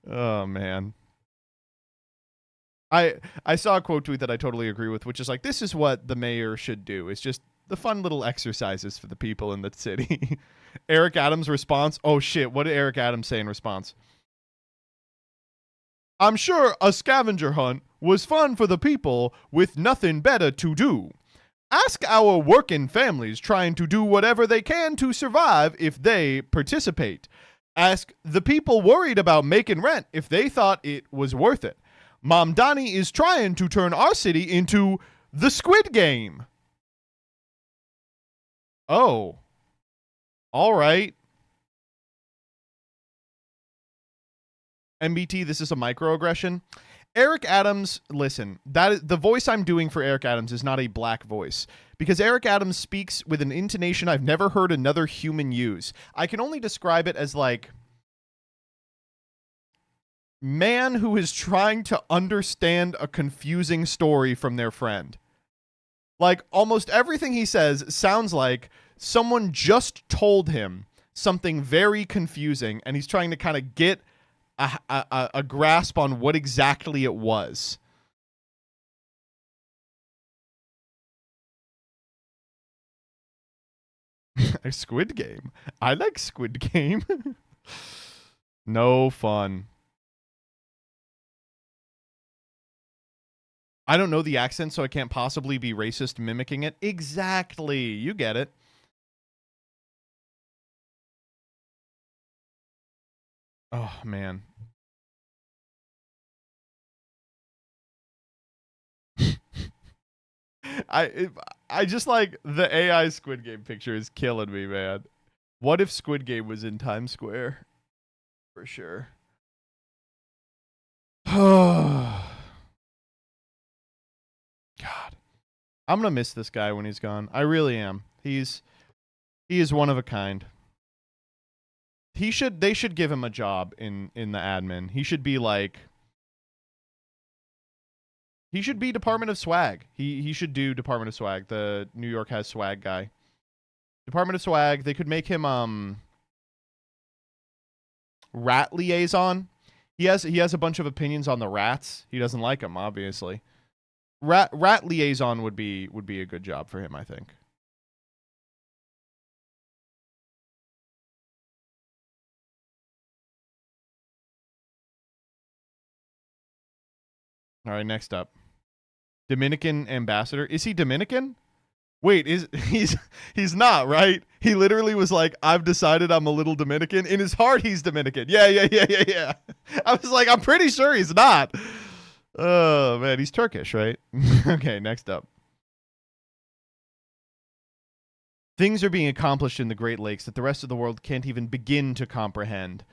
Oh man. I saw a quote tweet that I totally agree with, which is like, this is what the mayor should do. It's just the fun little exercises for the people in the city. Eric Adams' response. Oh shit, what did Eric Adams say in response? I'm sure a scavenger hunt was fun for the people with nothing better to do. Ask our working families trying to do whatever they can to survive if they participate. Ask the people worried about making rent if they thought it was worth it. Mom Donnie is trying to turn our city into the Squid Game. Oh. All right. MBT, this is a microaggression. Eric Adams, listen, the voice I'm doing for Eric Adams is not a black voice, because Eric Adams speaks with an intonation I've never heard another human use. I can only describe it as like man who is trying to understand a confusing story from their friend. Like, almost everything he says sounds like someone just told him something very confusing, and he's trying to kind of get a grasp on what exactly it was. Squid Game. I like Squid Game. No fun. I don't know the accent, so I can't possibly be racist mimicking it. Exactly. You get it. Oh, man. I just like the AI Squid Game picture is killing me, man. What if Squid Game was in Times Square? For sure. God. I'm gonna miss this guy when he's gone. I really am. He is one of a kind. They should give him a job in the admin. He should be like, he should be Department of Swag. He should do Department of Swag. The New York has swag guy. Department of Swag. They could make him rat liaison. He has a bunch of opinions on the rats. He doesn't like them, obviously. Rat liaison would be a good job for him, I think. All right, next up. Dominican ambassador. Is he Dominican? Wait, he's not, right? He literally was like, I've decided I'm a little Dominican. In his heart, he's Dominican. Yeah. I was like, I'm pretty sure he's not. Oh, man, he's Turkish, right? Okay, next up. Things are being accomplished in the Great Lakes that the rest of the world can't even begin to comprehend.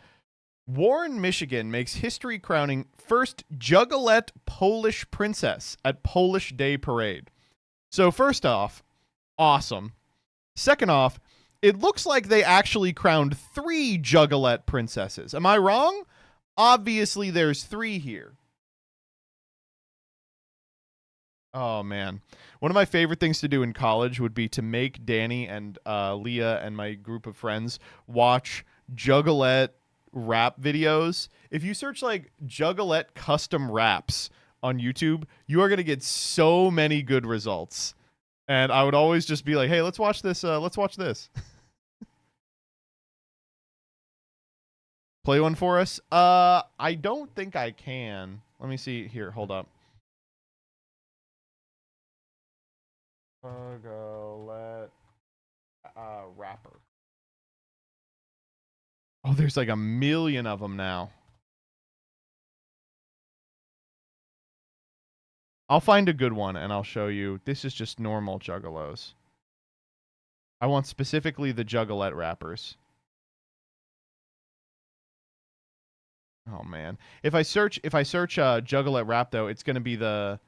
Warren, Michigan makes history crowning first Juggalette Polish princess at Polish Day Parade. So first off, awesome. Second off, it looks like they actually crowned 3 Juggalette princesses. Am I wrong? Obviously, there's 3 here. Oh, man. One of my favorite things to do in college would be to make Danny and Leah and my group of friends watch Juggalette rap videos. If you search like Juggalette custom raps on YouTube, you are going to get so many good results. And I would always just be like, hey, let's watch this. Let's watch this. Play one for us. I don't think I can. Let me see here. Hold up. Juggalette rapper. Oh, there's like a million of them now. I'll find a good one and I'll show you. This is just normal juggalos. I want specifically the Juggalette rappers. Oh man. If I search Juggalette rap though, it's going to be the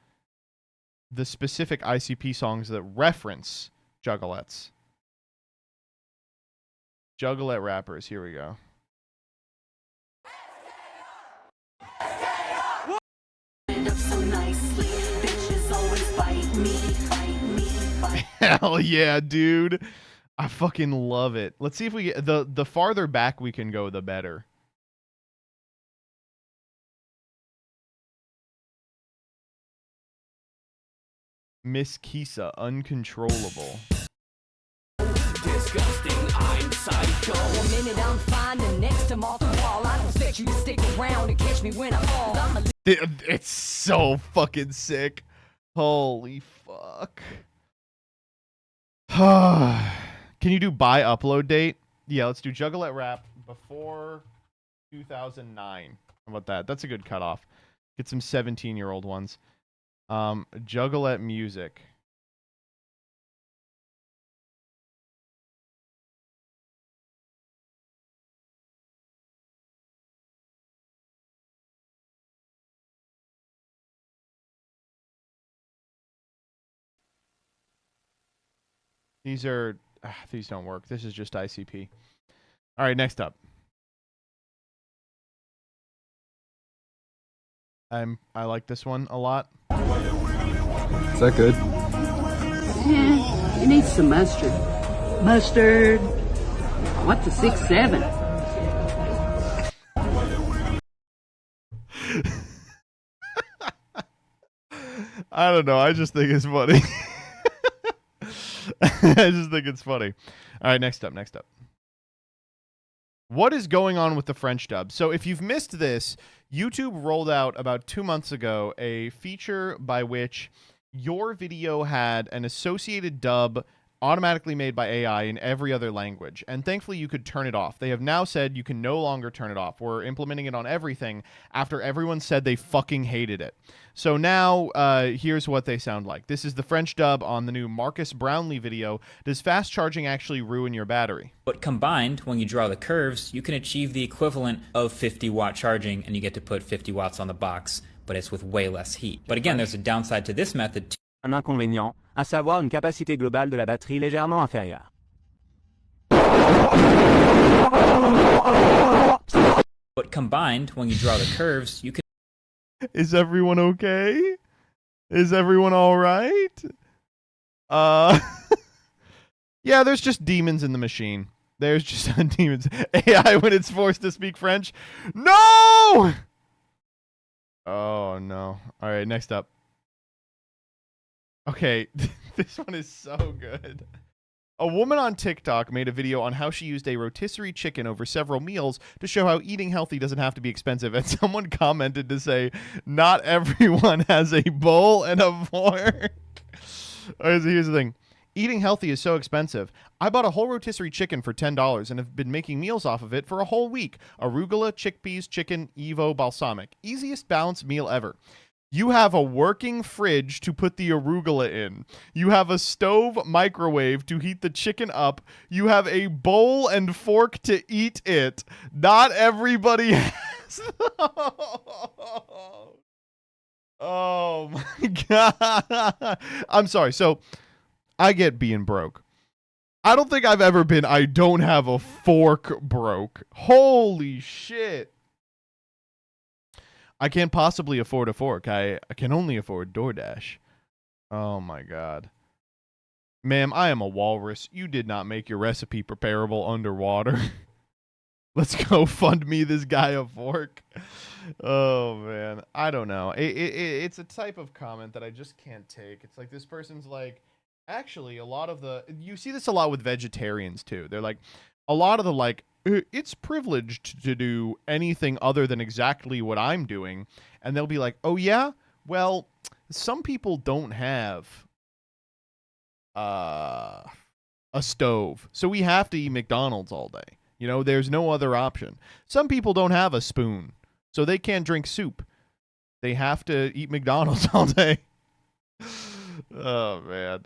specific ICP songs that reference Juggalettes. Juggalette rappers. Here we go. Hell yeah, dude. I fucking love it. Let's see if we get the farther back we can go, the better. Miss Kisa, uncontrollable. Disgusting, I'm psycho. One minute I'm fine, the next I'm off the wall. I don't expect you to stick around and catch me when I fall. It's so fucking sick. Holy fuck. Can you do by upload date? Yeah, let's do Juggalette rap before 2009. How about that? That's a good cutoff. Get some 17-year-old ones. Juggalette music. These don't work. This is just ICP. All right, next up. I like this one a lot. Is that good? Yeah, it needs some mustard. Mustard. What's a 6-7? I don't know. I just think it's funny. I just think it's funny. All right, next up. What is going on with the French dub? So if you've missed this, YouTube rolled out about 2 months ago a feature by which your video had an associated dub automatically made by AI in every other language. And thankfully, you could turn it off. They have now said you can no longer turn it off. We're implementing it on everything after everyone said they fucking hated it. So now, here's what they sound like. This is the French dub on the new Marcus Brownlee video. Does fast charging actually ruin your battery? But combined, when you draw the curves, you can achieve the equivalent of 50-watt charging, and you get to put 50 watts on the box, but it's with way less heat. But again, there's a downside to this method too. Un inconvénient, à savoir une capacité globale de la batterie légèrement inférieure. But combined, when you draw the curves, you can... Is everyone okay? Is everyone all right? Yeah, there's just demons in the machine. There's just demons. AI when it's forced to speak French. No! Oh, no. All right, next up. Okay, this one is so good. A woman on TikTok made a video on how she used a rotisserie chicken over several meals to show how eating healthy doesn't have to be expensive. And someone commented to say, not everyone has a bowl and a fork. All right, so here's the thing. Eating healthy is so expensive. I bought a whole rotisserie chicken for $10 and have been making meals off of it for a whole week. Arugula, chickpeas, chicken, Evo, balsamic. Easiest balanced meal ever. You have a working fridge to put the arugula in. You have a stove microwave to heat the chicken up. You have a bowl and fork to eat it. Not everybody has those. Oh my God. I'm sorry. So I get being broke. I don't think I've ever been, I don't have a fork broke. Holy shit. I can't possibly afford a fork. I can only afford DoorDash. Oh my God. Ma'am, I am a walrus. You did not make your recipe preparable underwater. Let's go fund me this guy a fork. Oh man. I don't know. It's a type of comment that I just can't take. It's like this person's like, actually, a lot of the, you see this a lot with vegetarians too. They're like, a lot of the like, it's privileged to do anything other than exactly what I'm doing. And they'll be like, oh yeah? Well, some people don't have a stove. So we have to eat McDonald's all day. You know, there's no other option. Some people don't have a spoon. So they can't drink soup. They have to eat McDonald's all day. Oh, man.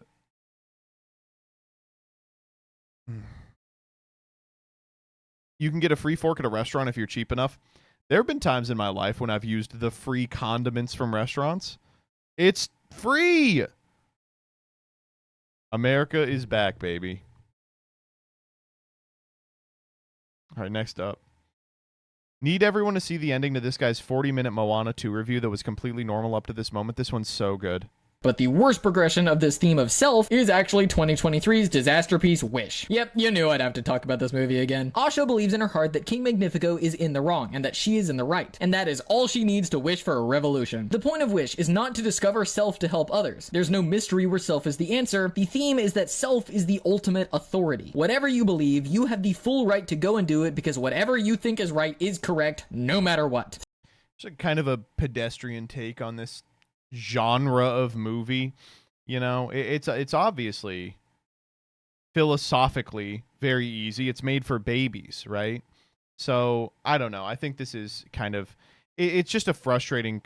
You can get a free fork at a restaurant if you're cheap enough. There have been times in my life when I've used the free condiments from restaurants. It's free. America is back, baby. All right, next up. Need everyone to see the ending to this guy's 40-minute Moana 2 review that was completely normal up to this moment. This one's so good. But the worst progression of this theme of self is actually 2023's disaster piece, Wish. Yep, you knew I'd have to talk about this movie again. Asha believes in her heart that King Magnifico is in the wrong, and that she is in the right. And that is all she needs to wish for a revolution. The point of Wish is not to discover self to help others. There's no mystery where self is the answer. The theme is that self is the ultimate authority. Whatever you believe, you have the full right to go and do it because whatever you think is right is correct, no matter what. It's a kind of a pedestrian take on this genre of movie. You know, it's obviously philosophically very easy. It's made for babies, right? So I don't know. I think this is kind of, it's just a frustrating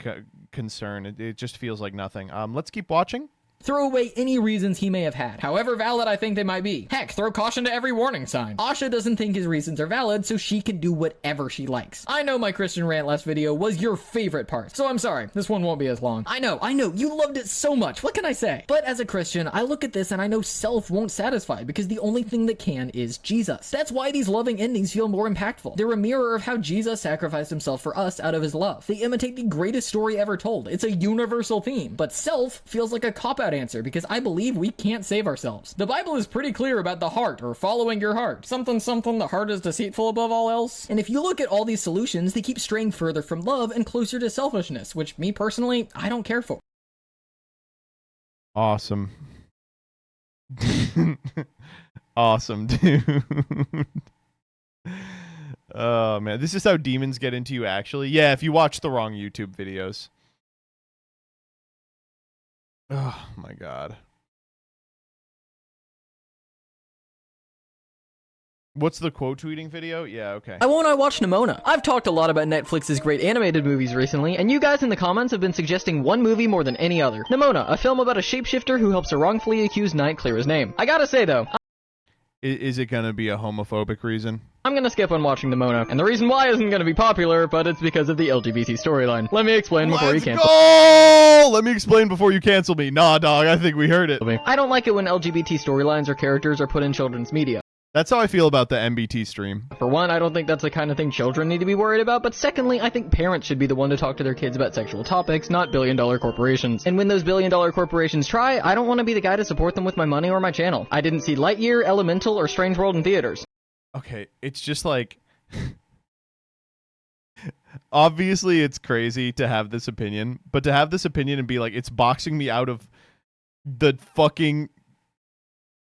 concern. It just feels like nothing. Let's keep watching. Throw away any reasons he may have had, however valid I think they might be. Heck, throw caution to every warning sign. Asha doesn't think his reasons are valid, so she can do whatever she likes. I know my Christian rant last video was your favorite part, so I'm sorry, this one won't be as long. I know, you loved it so much, what can I say? But as a Christian, I look at this and I know self won't satisfy because the only thing that can is Jesus. That's why these loving endings feel more impactful. They're a mirror of how Jesus sacrificed himself for us out of his love. They imitate the greatest story ever told. It's a universal theme, but self feels like a cop-out answer because I believe we can't save ourselves. The Bible is pretty clear about the heart or following your heart. Something, the heart is deceitful above all else. And if you look at all these solutions, they keep straying further from love and closer to selfishness, which me personally, I don't care for. Awesome. Awesome, dude. Oh, man. This is how demons get into you, actually. Yeah, if you watch the wrong YouTube videos. Oh, my God. What's the quote tweeting video? Yeah, okay. Why won't I watch Nimona? I've talked a lot about Netflix's great animated movies recently, and you guys in the comments have been suggesting one movie more than any other. Nimona, a film about a shapeshifter who helps a wrongfully accused knight clear his name. I gotta say though, Is it gonna be a homophobic reason? I'm gonna skip on watching Nimona, and the reason why isn't gonna be popular, but it's because of the LGBT storyline. Let me explain before you cancel. Go! Let me explain before you cancel me. Nah, dog, I think we heard it. I don't like it when LGBT storylines or characters are put in children's media. That's how I feel about the MBT stream. For one, I don't think that's the kind of thing children need to be worried about, but secondly, I think parents should be the one to talk to their kids about sexual topics, not billion-dollar corporations. And when those billion-dollar corporations try, I don't want to be the guy to support them with my money or my channel. I didn't see Lightyear, Elemental, or Strange World in theaters. Okay, it's just like... Obviously, it's crazy to have this opinion, but to have this opinion and be like, it's boxing me out of the fucking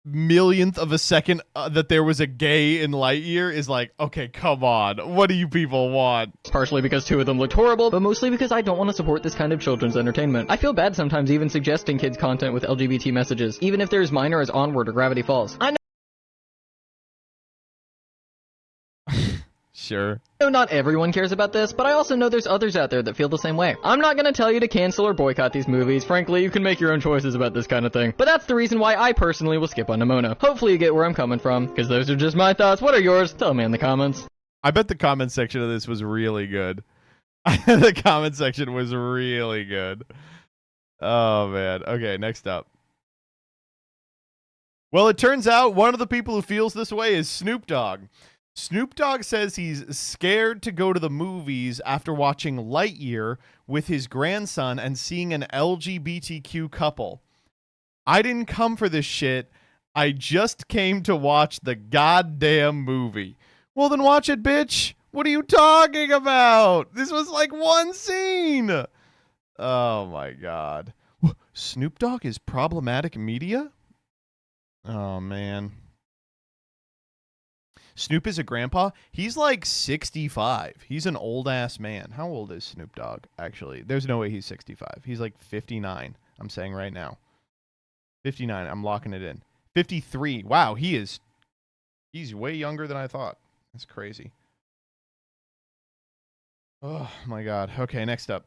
millionth of a second that there was a gay in Lightyear is like, okay, come on. What do you people want? Partially because two of them looked horrible, but mostly because I don't want to support this kind of children's entertainment. I feel bad sometimes even suggesting kids content with LGBT messages, even if they're as minor as Onward or Gravity Falls. I know Sure. not everyone cares about this, but I also know there's others out there that feel the same way. I'm not gonna tell you to cancel or boycott these movies. Frankly, you can make your own choices about this kind of thing. But that's the reason why I personally will skip on Nimona. Hopefully you get where I'm coming from, because those are just my thoughts. What are yours? Tell me in the comments. I bet the comment section of this was really good. The comment section was really good. Oh, man. Okay, next up. Well, it turns out one of the people who feels this way is Snoop Dogg. Snoop Dogg says he's scared to go to the movies after watching Lightyear with his grandson and seeing an LGBTQ couple. I didn't come for this shit. I just came to watch the goddamn movie. Well, then watch it, bitch. What are you talking about? This was like one scene. Oh, my God. Snoop Dogg is problematic media? Oh, man. Snoop is a grandpa. He's like 65. He's an old-ass man. How old is Snoop Dogg, actually? There's no way he's 65. He's like 59, I'm saying right now. 59. I'm locking it in. 53. Wow, he's way younger than I thought. That's crazy. Oh, my God. Okay, next up.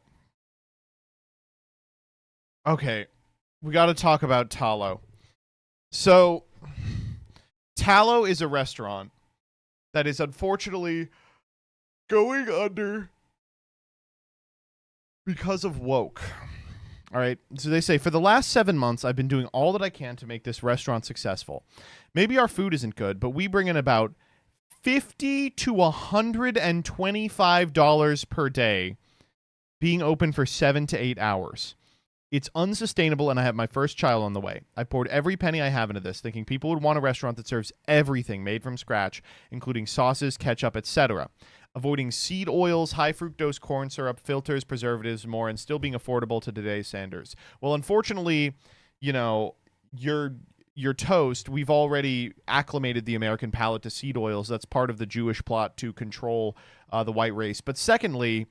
Okay, we got to talk about Talo. So, Talo is a restaurant that is unfortunately going under because of woke. All right. So they say, for the last 7 months, I've been doing all that I can to make this restaurant successful. Maybe our food isn't good, but we bring in about $50 to $125 per day, being open for 7 to 8 hours. It's unsustainable, and I have my first child on the way. I poured every penny I have into this, thinking people would want a restaurant that serves everything made from scratch, including sauces, ketchup, etc. Avoiding seed oils, high fructose corn syrup, filters, preservatives, more, and still being affordable to today's standards. Well, unfortunately, you know, your toast, we've already acclimated the American palate to seed oils. That's part of the Jewish plot to control the white race. But secondly,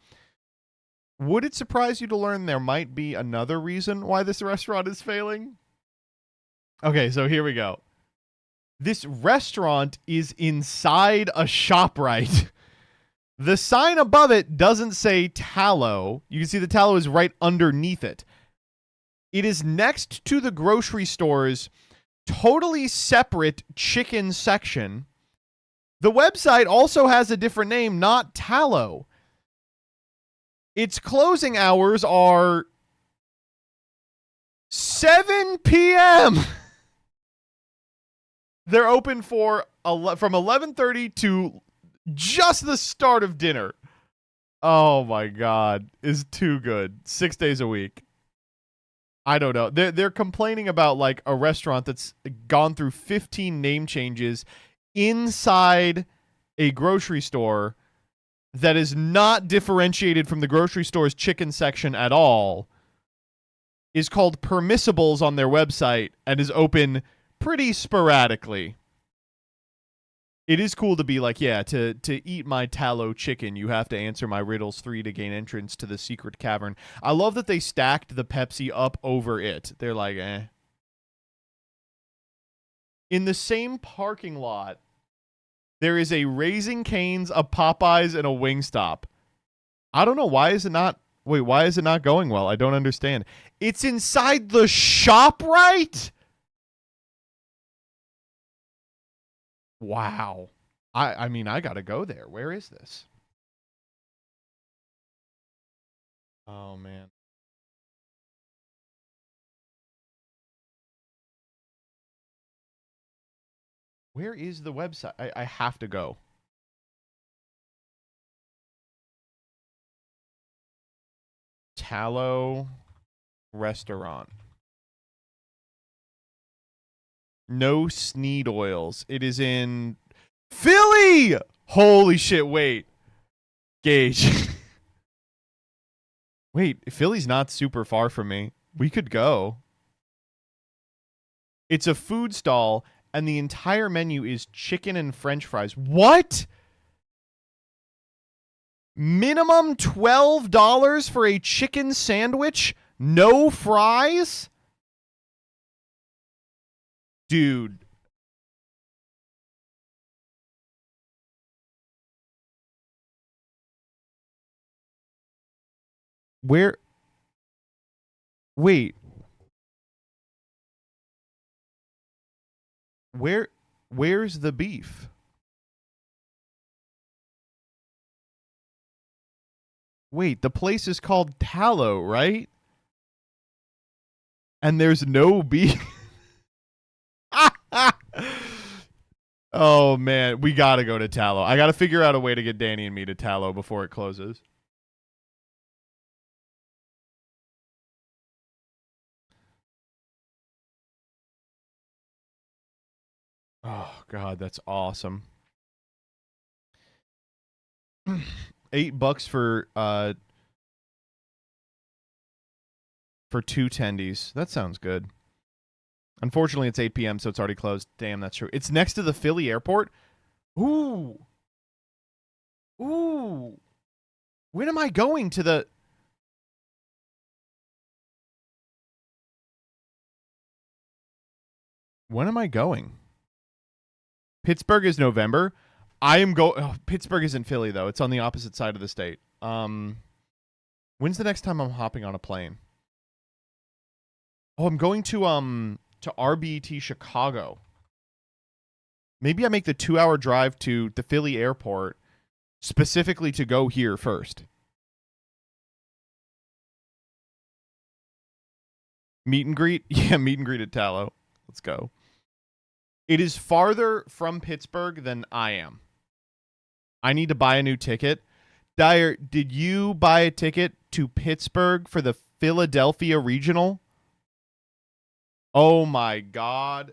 would it surprise you to learn there might be another reason why this restaurant is failing? Okay, so here we go. This restaurant is inside a ShopRite. The sign above it doesn't say Talo. You can see the Talo is right underneath it. It is next to the grocery store's totally separate chicken section. The website also has a different name, not Talo. Its closing hours are 7 p.m. They're open from 11:30 to just the start of dinner. Oh my God, is too good. 6 days a week. I don't know. They're complaining about like a restaurant that's gone through 15 name changes inside a grocery store that is not differentiated from the grocery store's chicken section at all, is called Permissibles on their website, and is open pretty sporadically. It is cool to be like, yeah, to eat my tallow chicken, you have to answer my riddles 3 to gain entrance to the secret cavern. I love that they stacked the Pepsi up over it. They're like, eh. In the same parking lot, there is a Raising Cane's, a Popeyes, and a Wingstop. I don't know. Why is it not... Wait, why is it not going well? I don't understand. It's inside the shop, right? Wow. I mean, I gotta go there. Where is this? Oh, man. Where is the website? I have to go. Tallow Restaurant. No Sneed Oils. It is in Philly! Holy shit, wait. Gage. Wait, Philly's not super far from me. We could go. It's a food stall, and the entire menu is chicken and french fries. What? Minimum $12 for a chicken sandwich? No fries? Dude. Where? Wait. Where's the beef? Wait, the place is called Tallow, right? And there's no beef. Oh, man. We got to go to Tallow. I got to figure out a way to get Danny and me to Tallow before it closes. Oh, God, that's awesome. $8 for 2 tendies. That sounds good. Unfortunately, it's 8 p.m., so it's already closed. Damn, that's true. It's next to the Philly airport? Ooh. Ooh. When am I going to the... When am I going? Pittsburgh is November. I am Pittsburgh is in Philly, though. It's on the opposite side of the state. When's the next time I'm hopping on a plane? Oh, I'm going to RBT Chicago. Maybe I make the 2-hour drive to the Philly airport specifically to go here first. Meet and greet? Yeah, meet and greet at Tallow. Let's go. It is farther from Pittsburgh than I am. I need to buy a new ticket. Dyer, did you buy a ticket to Pittsburgh for the Philadelphia Regional? Oh my God.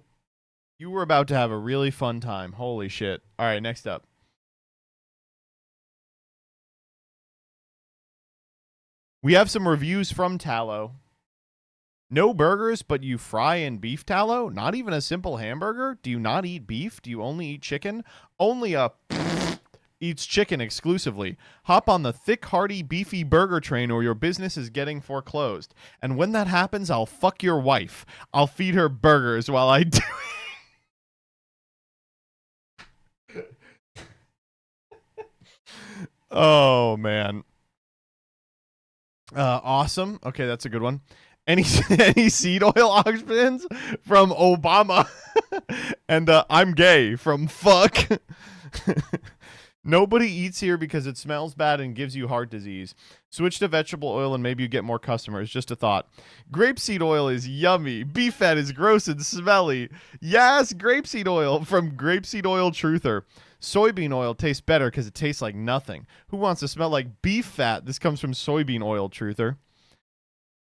You were about to have a really fun time. Holy shit. All right, next up. We have some reviews from Tallow. No burgers, but you fry in beef tallow? Not even a simple hamburger? Do you not eat beef? Do you only eat chicken? Only a eats chicken exclusively. Hop on the thick, hearty, beefy burger train or your business is getting foreclosed. And when that happens, I'll fuck your wife. I'll feed her burgers while I do it. Oh, man. Awesome. Okay, that's a good one. Any seed oil options from Obama? And I'm gay from fuck. Nobody eats here because it smells bad and gives you heart disease. Switch to vegetable oil and maybe you get more customers. Just a thought. Grapeseed oil is yummy. Beef fat is gross and smelly. Yes, grapeseed oil from Grapeseed Oil Truther. Soybean oil tastes better because it tastes like nothing. Who wants to smell like beef fat? This comes from Soybean Oil Truther.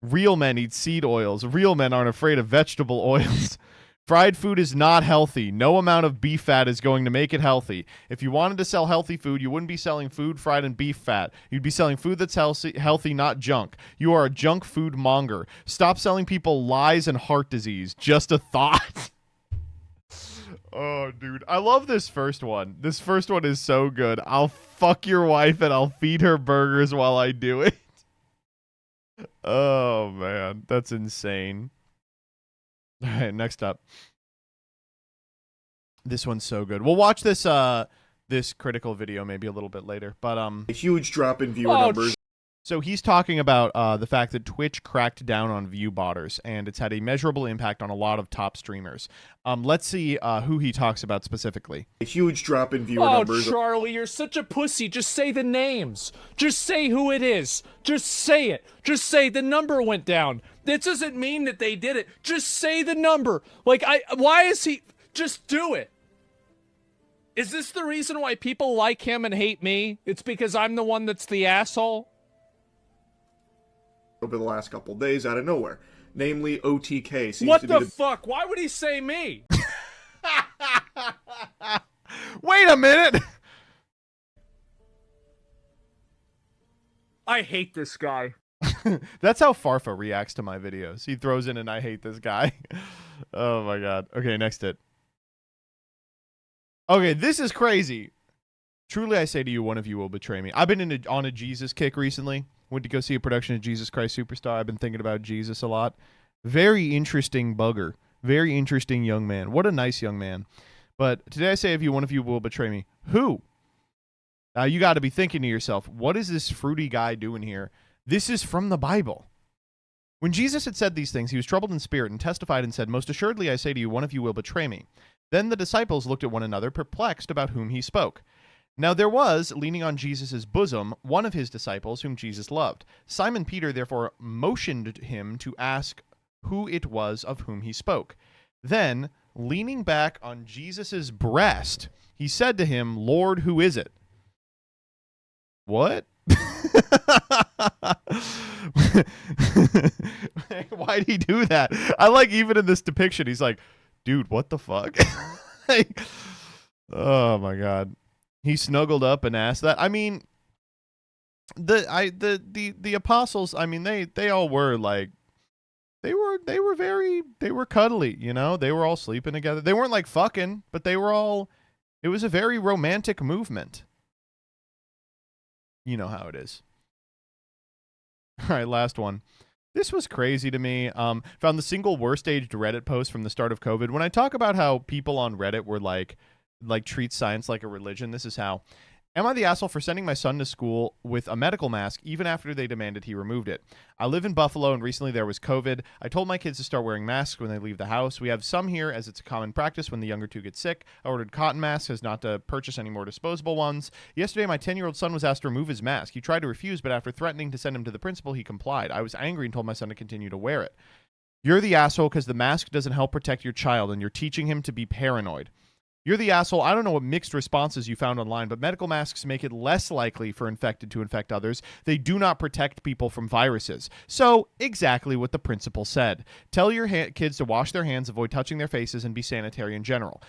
Real men eat seed oils. Real men aren't afraid of vegetable oils. Fried food is not healthy. No amount of beef fat is going to make it healthy. If you wanted to sell healthy food, you wouldn't be selling food fried in beef fat. You'd be selling food that's healthy, not junk. You are a junk food monger. Stop selling people lies and heart disease. Just a thought. Oh, dude. I love this first one. This first one is so good. I'll fuck your wife and I'll feed her burgers while I do it. Oh, man. That's insane. All right, next up. This one's so good. We'll watch this this critical video maybe a little bit later. But a huge drop in viewer numbers. So he's talking about the fact that Twitch cracked down on view botters, and it's had a measurable impact on a lot of top streamers. Let's see who he talks about specifically. A huge drop in viewer numbers. Oh, Charlie, you're such a pussy. Just say the names. Just say who it is. Just say it. Just say the number went down. That doesn't mean that they did it. Just say the number. Like, why is he... Just do it. Is this the reason why people like him and hate me? It's because I'm the one that's the asshole? Over the last couple of days out of nowhere. Namely, OTK seems what to the be the fuck? Why would he say me? Wait a minute! I hate this guy. That's how Farfa reacts to my videos. He throws in an I hate this guy. Oh my god. Okay, next it. Okay, this is crazy. Truly I say to you, one of you will betray me. I've been on a Jesus kick recently. Went to go see a production of Jesus Christ Superstar. I've been thinking about Jesus a lot. Very interesting bugger. Very interesting young man. What a nice young man. But today I say of you, one of you will betray me. Who? Now you got to be thinking to yourself, what is this fruity guy doing here? This is from the Bible. When Jesus had said these things, he was troubled in spirit and testified and said, most assuredly I say to you, one of you will betray me. Then the disciples looked at one another, perplexed about whom he spoke. Now there was, leaning on Jesus' bosom, one of his disciples whom Jesus loved. Simon Peter therefore motioned him to ask who it was of whom he spoke. Then, leaning back on Jesus' breast, he said to him, Lord, who is it? What? Why'd he do that? I like even in this depiction, he's like, dude, what the fuck? Like, oh my god. He snuggled up and asked that. I mean, the apostles, I mean, they all were like, they were cuddly, you know? They were all sleeping together. They weren't like fucking, but they were all, it was a very romantic movement. You know how it is. All right, last one. This was crazy to me. Found the single worst aged Reddit post from the start of COVID. When I talk about how people on Reddit were like treat science like a religion, this is how. Am I the asshole for sending my son to school with a medical mask even after they demanded he removed it? I live in Buffalo and recently there was COVID. I told my kids to start wearing masks when they leave the house. We have some here as it's a common practice when the younger two get sick. I ordered cotton masks as not to purchase any more disposable ones. Yesterday my 10-year-old son was asked to remove his mask. He tried to refuse, but after threatening to send him to the principal, he complied. I was angry and told my son to continue to wear it. You're the asshole because the mask doesn't help protect your child and you're teaching him to be paranoid. You're the asshole. I don't know what mixed responses you found online, but medical masks make it less likely for infected to infect others. They do not protect people from viruses. So, exactly what the principal said. Tell your kids to wash their hands, avoid touching their faces, and be sanitary in general.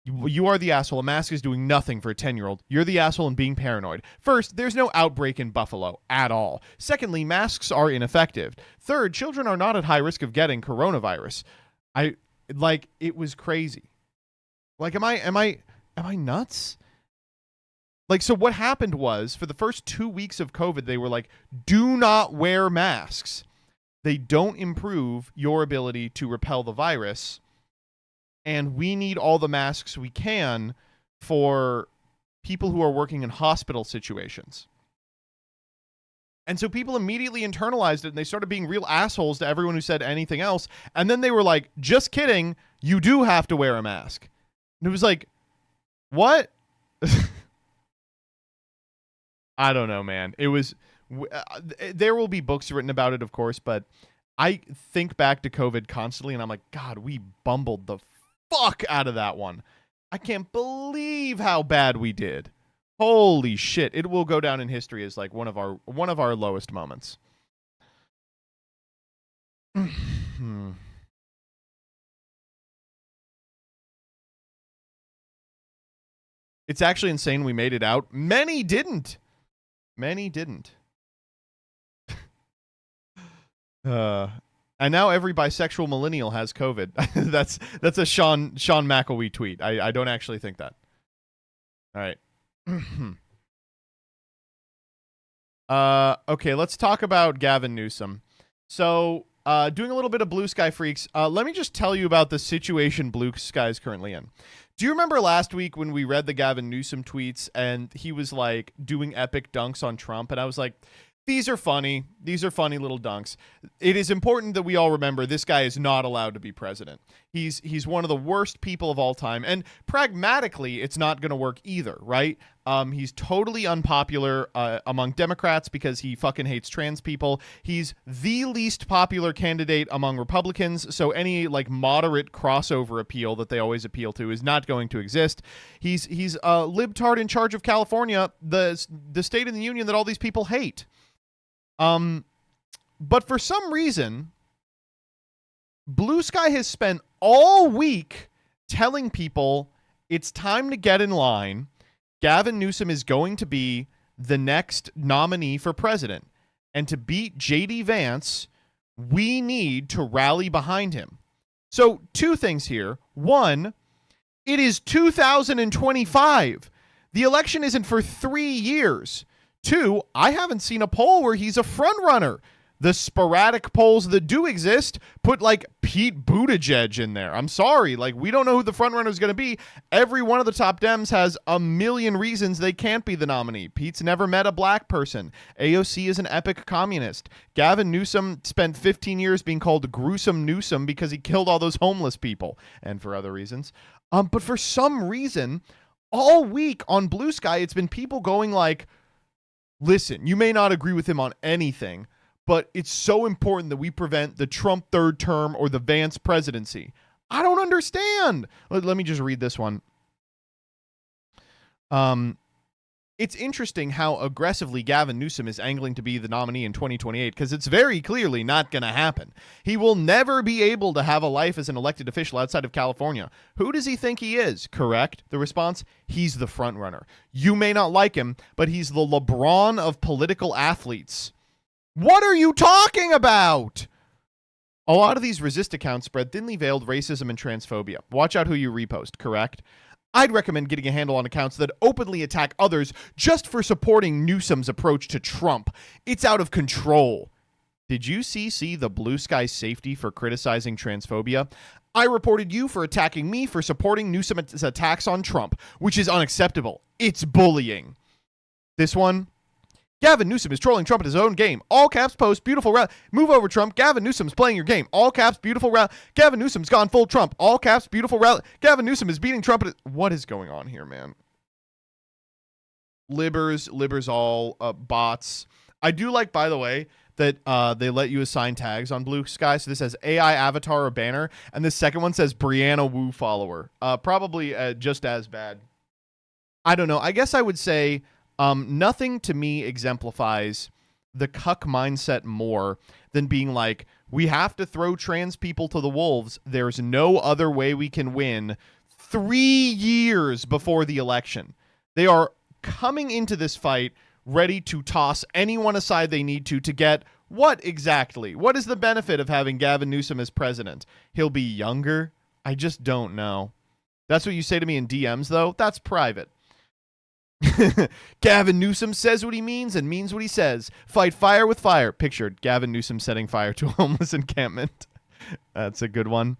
You are the asshole. A mask is doing nothing for a 10-year-old. You're the asshole in being paranoid. First, there's no outbreak in Buffalo at all. Secondly, masks are ineffective. Third, children are not at high risk of getting coronavirus. It was crazy. Like, am I nuts? Like, so what happened was, for the first 2 weeks of COVID, they were like, do not wear masks. They don't improve your ability to repel the virus. And we need all the masks we can for people who are working in hospital situations. And so people immediately internalized it, and they started being real assholes to everyone who said anything else. And then they were like, just kidding, you do have to wear a mask. And it was like, what? I don't know, man. It was, there will be books written about it, of course, but I think back to COVID constantly, and I'm like, God, we bumbled the fuck out of that one. I can't believe how bad we did. Holy shit. It will go down in history as like one of our lowest moments. It's actually insane we made it out. Many didn't. Many didn't. And And now every bisexual millennial has COVID. that's a Sean McElwee tweet. I don't actually think that. All right. Okay, let's talk about Gavin Newsom. So, doing a little bit of Blue Sky Freaks. Let me just tell you about the situation Blue Sky is currently in. Do you remember last week when we read the Gavin Newsom tweets and he was like doing epic dunks on Trump? And I was like, these are funny. These are funny little dunks. It is important that we all remember this guy is not allowed to be president. He's one of the worst people of all time. And pragmatically, it's not going to work either, right? He's totally unpopular among Democrats because he fucking hates trans people. He's the least popular candidate among Republicans, so any like moderate crossover appeal that they always appeal to is not going to exist. He's a libtard in charge of California, the state in the union that all these people hate. But for some reason, Blue Sky has spent all week telling people it's time to get in line. Gavin Newsom is going to be the next nominee for president. And to beat J.D. Vance, we need to rally behind him. So, two things here. One, it is 2025. The election isn't for 3 years. Two, I haven't seen a poll where he's a front runner. The sporadic polls that do exist put like Pete Buttigieg in there. I'm sorry. Like, we don't know who the front runner is going to be. Every one of the top Dems has a million reasons they can't be the nominee. Pete's never met a black person. AOC is an epic communist. Gavin Newsom spent 15 years being called Gruesome Newsom because he killed all those homeless people and for other reasons. But for some reason, all week on Blue Sky, it's been people going like, listen, you may not agree with him on anything, but it's so important that we prevent the Trump third term or the Vance presidency. I don't understand. Let me just read this one. It's interesting how aggressively Gavin Newsom is angling to be the nominee in 2028 because it's very clearly not going to happen. He will never be able to have a life as an elected official outside of California. Who does he think he is? Correct. The response, he's the front runner. You may not like him, but he's the LeBron of political athletes. What are you talking about? A lot of these resist accounts spread thinly veiled racism and transphobia. Watch out who you repost, correct? I'd recommend getting a handle on accounts that openly attack others just for supporting Newsom's approach to Trump. It's out of control. Did you see the Blue Sky safety for criticizing transphobia? I reported you for attacking me for supporting Newsom's attacks on Trump, which is unacceptable. It's bullying. This one, Gavin Newsom is trolling Trump at his own game. All caps post, beautiful rally. Move over, Trump. Gavin Newsom's playing your game. All caps, beautiful rally. Gavin Newsom's gone full Trump. All caps, beautiful rally. Gavin Newsom is beating Trump at what is going on here, man? Libbers all, bots. I do like, by the way, that they let you assign tags on Blue Sky. So this says AI avatar or banner. And this second one says Brianna Wu follower. Probably just as bad. I don't know. I guess I would say nothing to me exemplifies the cuck mindset more than being like, we have to throw trans people to the wolves. There's no other way we can win 3 years before the election. They are coming into this fight ready to toss anyone aside they need to get what exactly? What is the benefit of having Gavin Newsom as president? He'll be younger? I just don't know. That's what you say to me in DMs, though? That's private. Gavin Newsom says what he means and means what he says. Fight fire with fire. Pictured Gavin Newsom setting fire to a homeless encampment. That's a good one.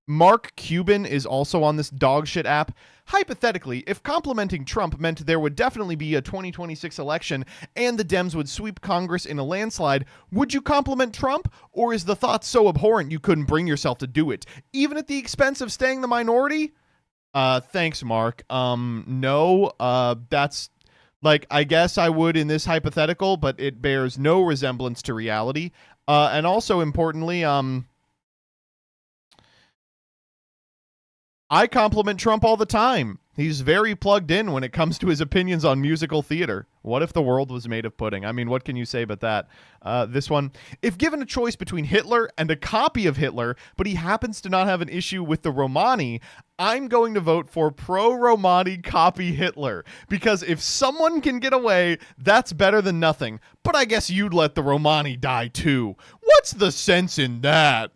Mark Cuban is also on this dogshit app. Hypothetically, if complimenting Trump meant there would definitely be a 2026 election and the Dems would sweep Congress in a landslide, would you compliment Trump? Or is the thought so abhorrent you couldn't bring yourself to do it, even at the expense of staying the minority? Thanks, Mark. No, that's like, I guess I would in this hypothetical, but it bears no resemblance to reality. And also importantly, I compliment Trump all the time. He's very plugged in when it comes to his opinions on musical theater. What if the world was made of pudding? I mean, what can you say about that? This one, if given a choice between Hitler and a copy of Hitler, but he happens to not have an issue with the Romani, I'm going to vote for pro-Romani copy Hitler. Because if someone can get away, that's better than nothing. But I guess you'd let the Romani die too. What's the sense in that?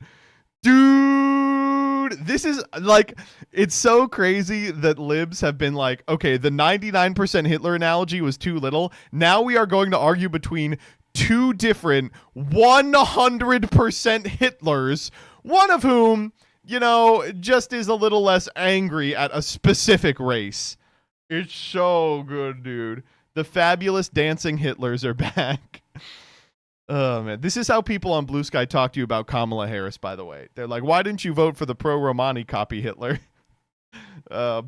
Dude, this is like, it's so crazy that libs have been like, okay, the 99% Hitler analogy was too little. Now we are going to argue between two different 100% Hitlers, one of whom, you know, just is a little less angry at a specific race. It's so good, dude. The fabulous dancing Hitlers are back. Oh, man. This is how people on Blue Sky talk to you about Kamala Harris, by the way. They're like, why didn't you vote for the pro-Romani copy Hitler?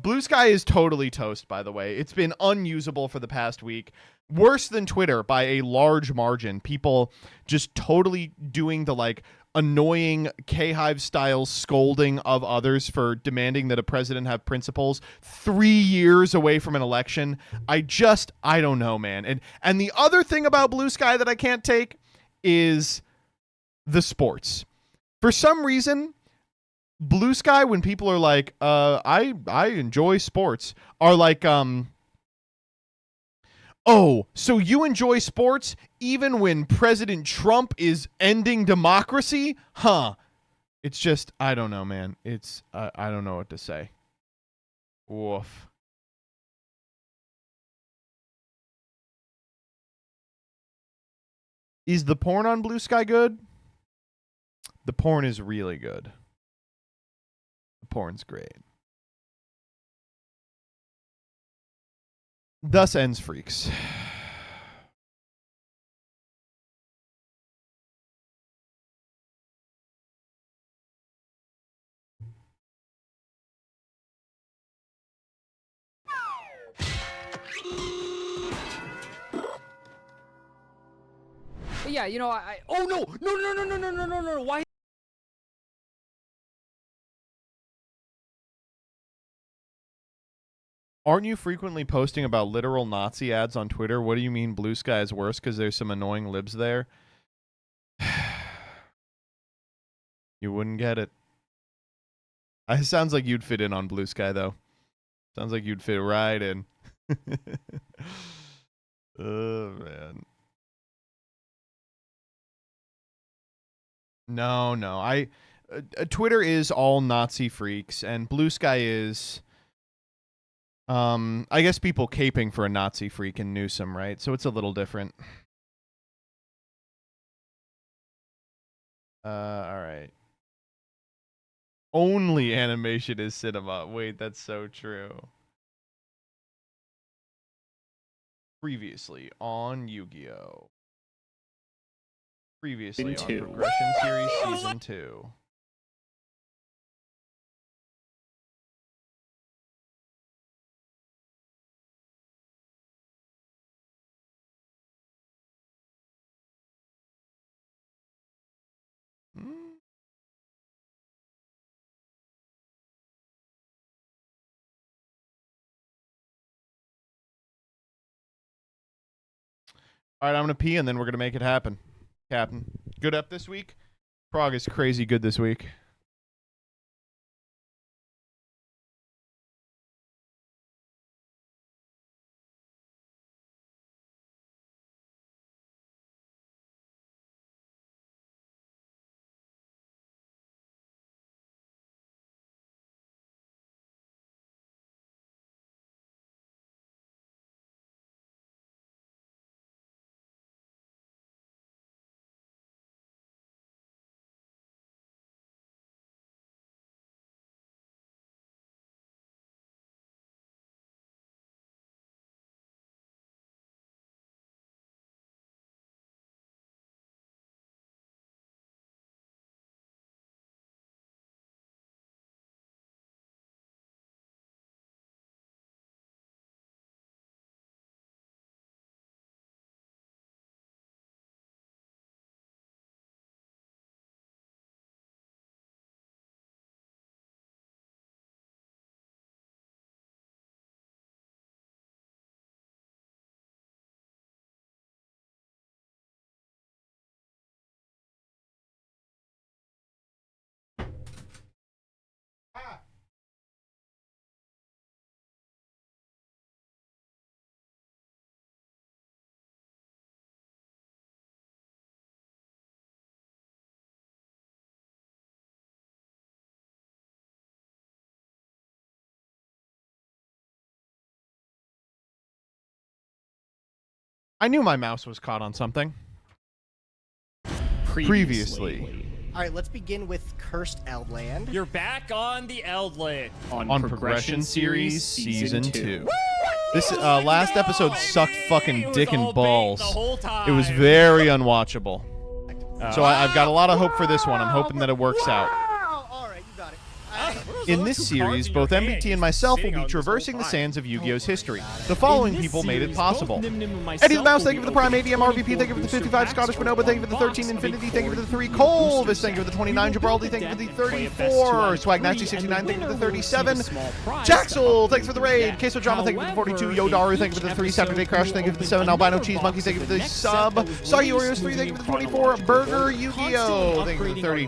Blue Sky is totally toast, by the way. It's been unusable for the past week. Worse than Twitter by a large margin. People just totally doing the, like, annoying K-Hive style scolding of others for demanding that a president have principles 3 years away from an election. I don't know, man. And the other thing about Blue Sky that I can't take is the sports. For some reason, Blue Sky, when people are like, I enjoy sports, are like, oh, so you enjoy sports even when President Trump is ending democracy? Huh. It's just, I don't know, man. It's, I don't know what to say. Woof. Is the porn on Blue Sky good? The porn is really good. The porn's great. Thus ends Freaks. But yeah, you know, oh no, why? Aren't you frequently posting about literal Nazi ads on Twitter? What do you mean Blue Sky is worse because there's some annoying libs there? You wouldn't get it. It sounds like you'd fit in on Blue Sky, though. Sounds like you'd fit right in. Oh, man. No. Twitter is all Nazi freaks, and Blue Sky is, I guess people caping for a Nazi freak in Newsom, right? So it's a little different. All right. Only animation is cinema. Wait, that's so true. Previously on Yu-Gi-Oh! Previously on Progression Series Season 2. All right, I'm going to pee, and then we're going to make it happen. Captain. Good up this week? Prog is crazy good this week. I knew my mouse was caught on something. Previously. All right, let's begin with Cursed Eldland. You're back on the Eldland. On Progression Series Season 2. This last episode sucked fucking dick and balls. It was very unwatchable. So I've got a lot of hope for this one. I'm hoping that it works out. All right, you got it. In this series, both MBT and myself will be traversing the sands of Yu-Gi-Oh's history. The following people made it possible. Eddie the Mouse, thank you for the Prime. ADM RVP, thank you for the 55. Scottish Bonobo, thank you for the 13. Infinity, thank you for the 3. Colvis, thank you for the 29. Gibraldi, thank you for the 34. Swag Nasty 69, thank you for the 37. Jaxel, thanks for the raid. Queso Drama, thank you for the 42. Yodaru, thank you for the 3. Saturday Crash, thank you for the 7. Albino Cheese Monkey, thank you for the sub. Soggy Oreos 3, thank you for the 24. Burger Yu-Gi-Oh, thank you for the 30.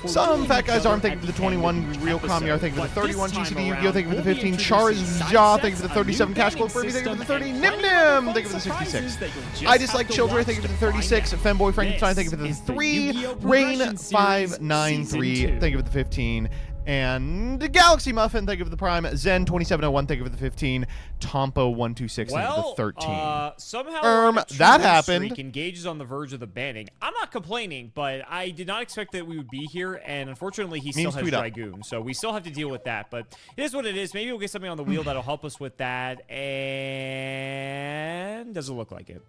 Some Fat Guys Arm, thank you for the 21. Real Kamyar, thank you for the 31. GCD Yu-Gi-Oh, thank you for the 15. Charizja, thank you for the 37. Cash Flow Furby, thank you for the 30. Nim Nim, thank you for the 66. I Dislike Children, thank you for the 36. Femboy Frankenstein, thank you for the 3. Rain593, thank you for the 15. And Galaxy Muffin, thank you for the Prime. Zen2701, thank you for the 15. Tompo126, thank you for the 13. Somehow that happened. Streak engages on the verge of the banning. I'm not complaining, but I did not expect that we would be here, and unfortunately, he still has Dragoon, so we still have to deal with that. But it is what it is. Maybe we'll get something on the wheel that'll help us with that, and doesn't look like it.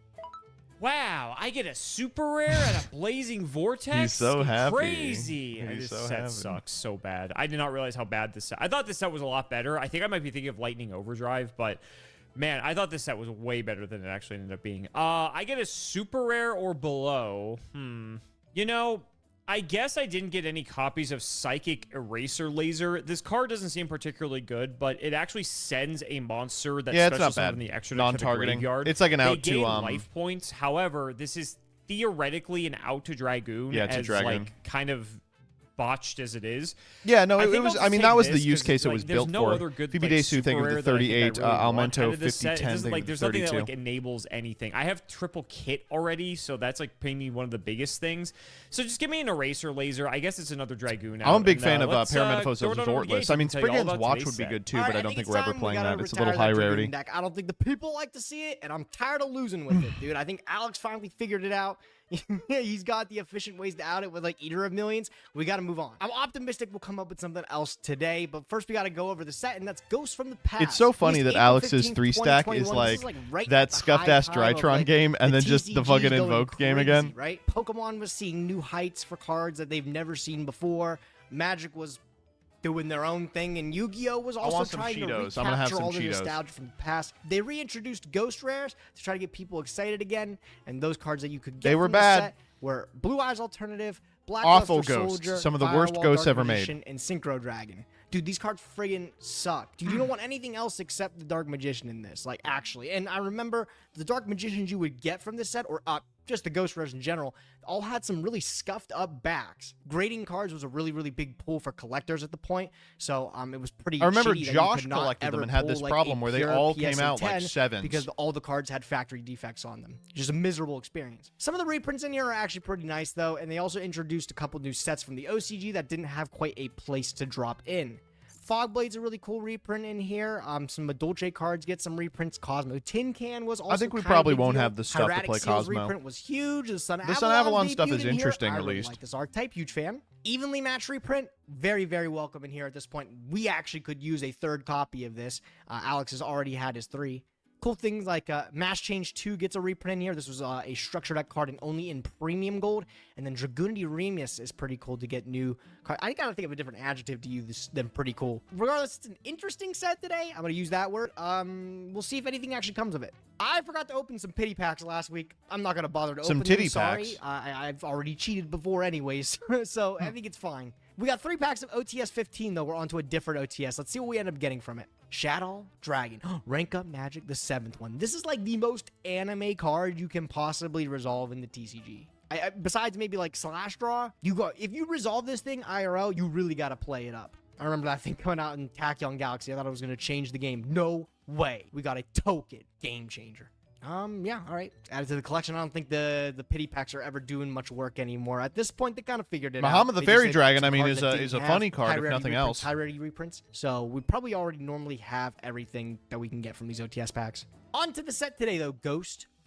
Wow, I get a super rare and a blazing vortex. He's so happy. Crazy. This set sucks so bad. I did not realize how bad this set. I thought this set was a lot better. I think I might be thinking of Lightning Overdrive, but man, I thought this set was way better than it actually ended up being. I get a super rare or below. You know, I guess I didn't get any copies of Psychic Eraser Laser. This card doesn't seem particularly good, but it actually sends a monster that specials in the extra non-targeting graveyard. It's like an out they to gain life points. However, this is theoretically an out to Dragoon. Yeah, it's a Dragoon. Like kind of botched as it is. Yeah, no, it was. I mean, that was the use case it was built no for. other good, Phoebe Desu, thank you for the 38. Almento 5010, thank you there's for the nothing 32. that like enables anything. I have triple kit already, so that's like maybe one of the biggest things. So just give me an Eraser Laser. I guess it's another Dragoon. I'm a big fan of Paramorphosis Resort. I mean, Spriggan's Watch would be good too, but I don't think we're ever playing that. It's a little high rarity. I don't think the people like to see it, and I'm tired of losing with it, dude. I think Alex finally figured it out. He's got the efficient ways to out it with like Eater of Millions. We got to move on. I'm optimistic we'll come up with something else today, but first we got to go over the set, and that's Ghosts from the Past. It's so funny that Alex's 3-stack is like that scuffed-ass Drytron game and then just the fucking Invoked game again. Right? Pokemon was seeing new heights for cards that they've never seen before. Magic was doing their own thing, and Yu-Gi-Oh was also trying to recapture all the nostalgia from the past. They reintroduced Ghost Rares to try to get people excited again, and those cards that you could get from the set were Blue Eyes Alternative, Awful Blackluster Ghosts. Soldier, Some of the Firewall, worst ghosts Dark ever Magician, made. and Synchro Dragon. Dude, these cards friggin' suck. Dude, you don't want anything else except the Dark Magician in this, like, actually. And I remember the Dark Magicians you would get from this set, or just the Ghost Rares in general, all had some really scuffed up backs. Grading cards was a really, really big pull for collectors at the point, so it was pretty I remember shitty Josh that you could not collected them ever and had pull, this like, problem a where they pure all PSA came out like 10 sevens. because all the cards had factory defects on them. Just a miserable experience. Some of the reprints in here are actually pretty nice, though, and they also introduced a couple new sets from the OCG that didn't have quite a place to drop in. Fogblade's a really cool reprint in here. Some Madolce cards get some reprints. Cosmo Tin Can was also I think we probably won't deal. have the stuff to play Seal's Cosmo. reprint was huge. The Sun Avalon stuff is debuted in interesting, here. at I really least. like this archetype. Huge fan. Evenly matched reprint. Very, very welcome in here at this point. We actually could use a third copy of this. Alex has already had his 3. Cool things like Mass Change 2 gets a reprint in here. This was a structure deck card and only in premium gold. And then Dragunity Remus is pretty cool to get new card. I gotta think of a different adjective to use than pretty cool. Regardless, it's an interesting set today. I'm gonna use that word. We'll see if anything actually comes of it. I forgot to open some pity packs last week. I'm not gonna bother to open them. Titty Sorry. packs. I've already cheated before anyways, so I think it's fine. We got 3 packs of OTS 15, though. We're on to a different OTS. Let's see what we end up getting from it. Shadow Dragon. Rank Up Magic, the 7th one. This is like the most anime card you can possibly resolve in the TCG. Besides maybe like Slash Draw, if you resolve this thing IRL, you really got to play it up. I remember that thing coming out in Tachyon Galaxy. I thought it was going to change the game. No way. We got a token game changer. Yeah, all right. Added to the collection. I don't think the pity packs are ever doing much work anymore. At this point, they kind of figured it out. Muhammad the Fairy Dragon, I mean, is a funny card, if nothing else. High rarity reprints. So we probably already normally have everything that we can get from these OTS packs. On to the set today, though. Ghost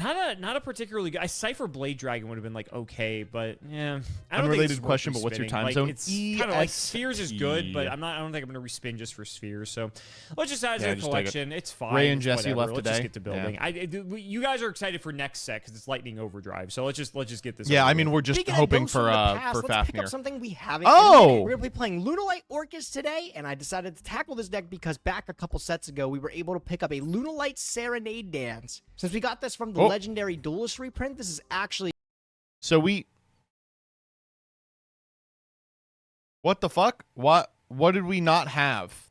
Not a particularly good. Cypher Blade Dragon would have been like okay, but yeah. I don't Unrelated think it's question, worth but what's your respinning. time like, zone? It's kind of like Spheres is good, but I don't think I'm gonna respin just for Spheres. So let's just add it to the collection. It's fine. Ray and It's Jesse whatever. left Let's today. just get to building. You guys are excited for next set because it's Lightning Overdrive. So let's just get this. Yeah, over I mean with. we're just Speaking of hoping ghosts for from the past, let's pick up Fafnir. something we haven't. Oh! We're gonna be playing Lunalite Orcus today, and I decided to tackle this deck because back a couple sets ago we were able to pick up a Lunalite Serenade Dance. Since we got this from the legendary Duelist reprint, this is actually. So what the fuck? What did we not have?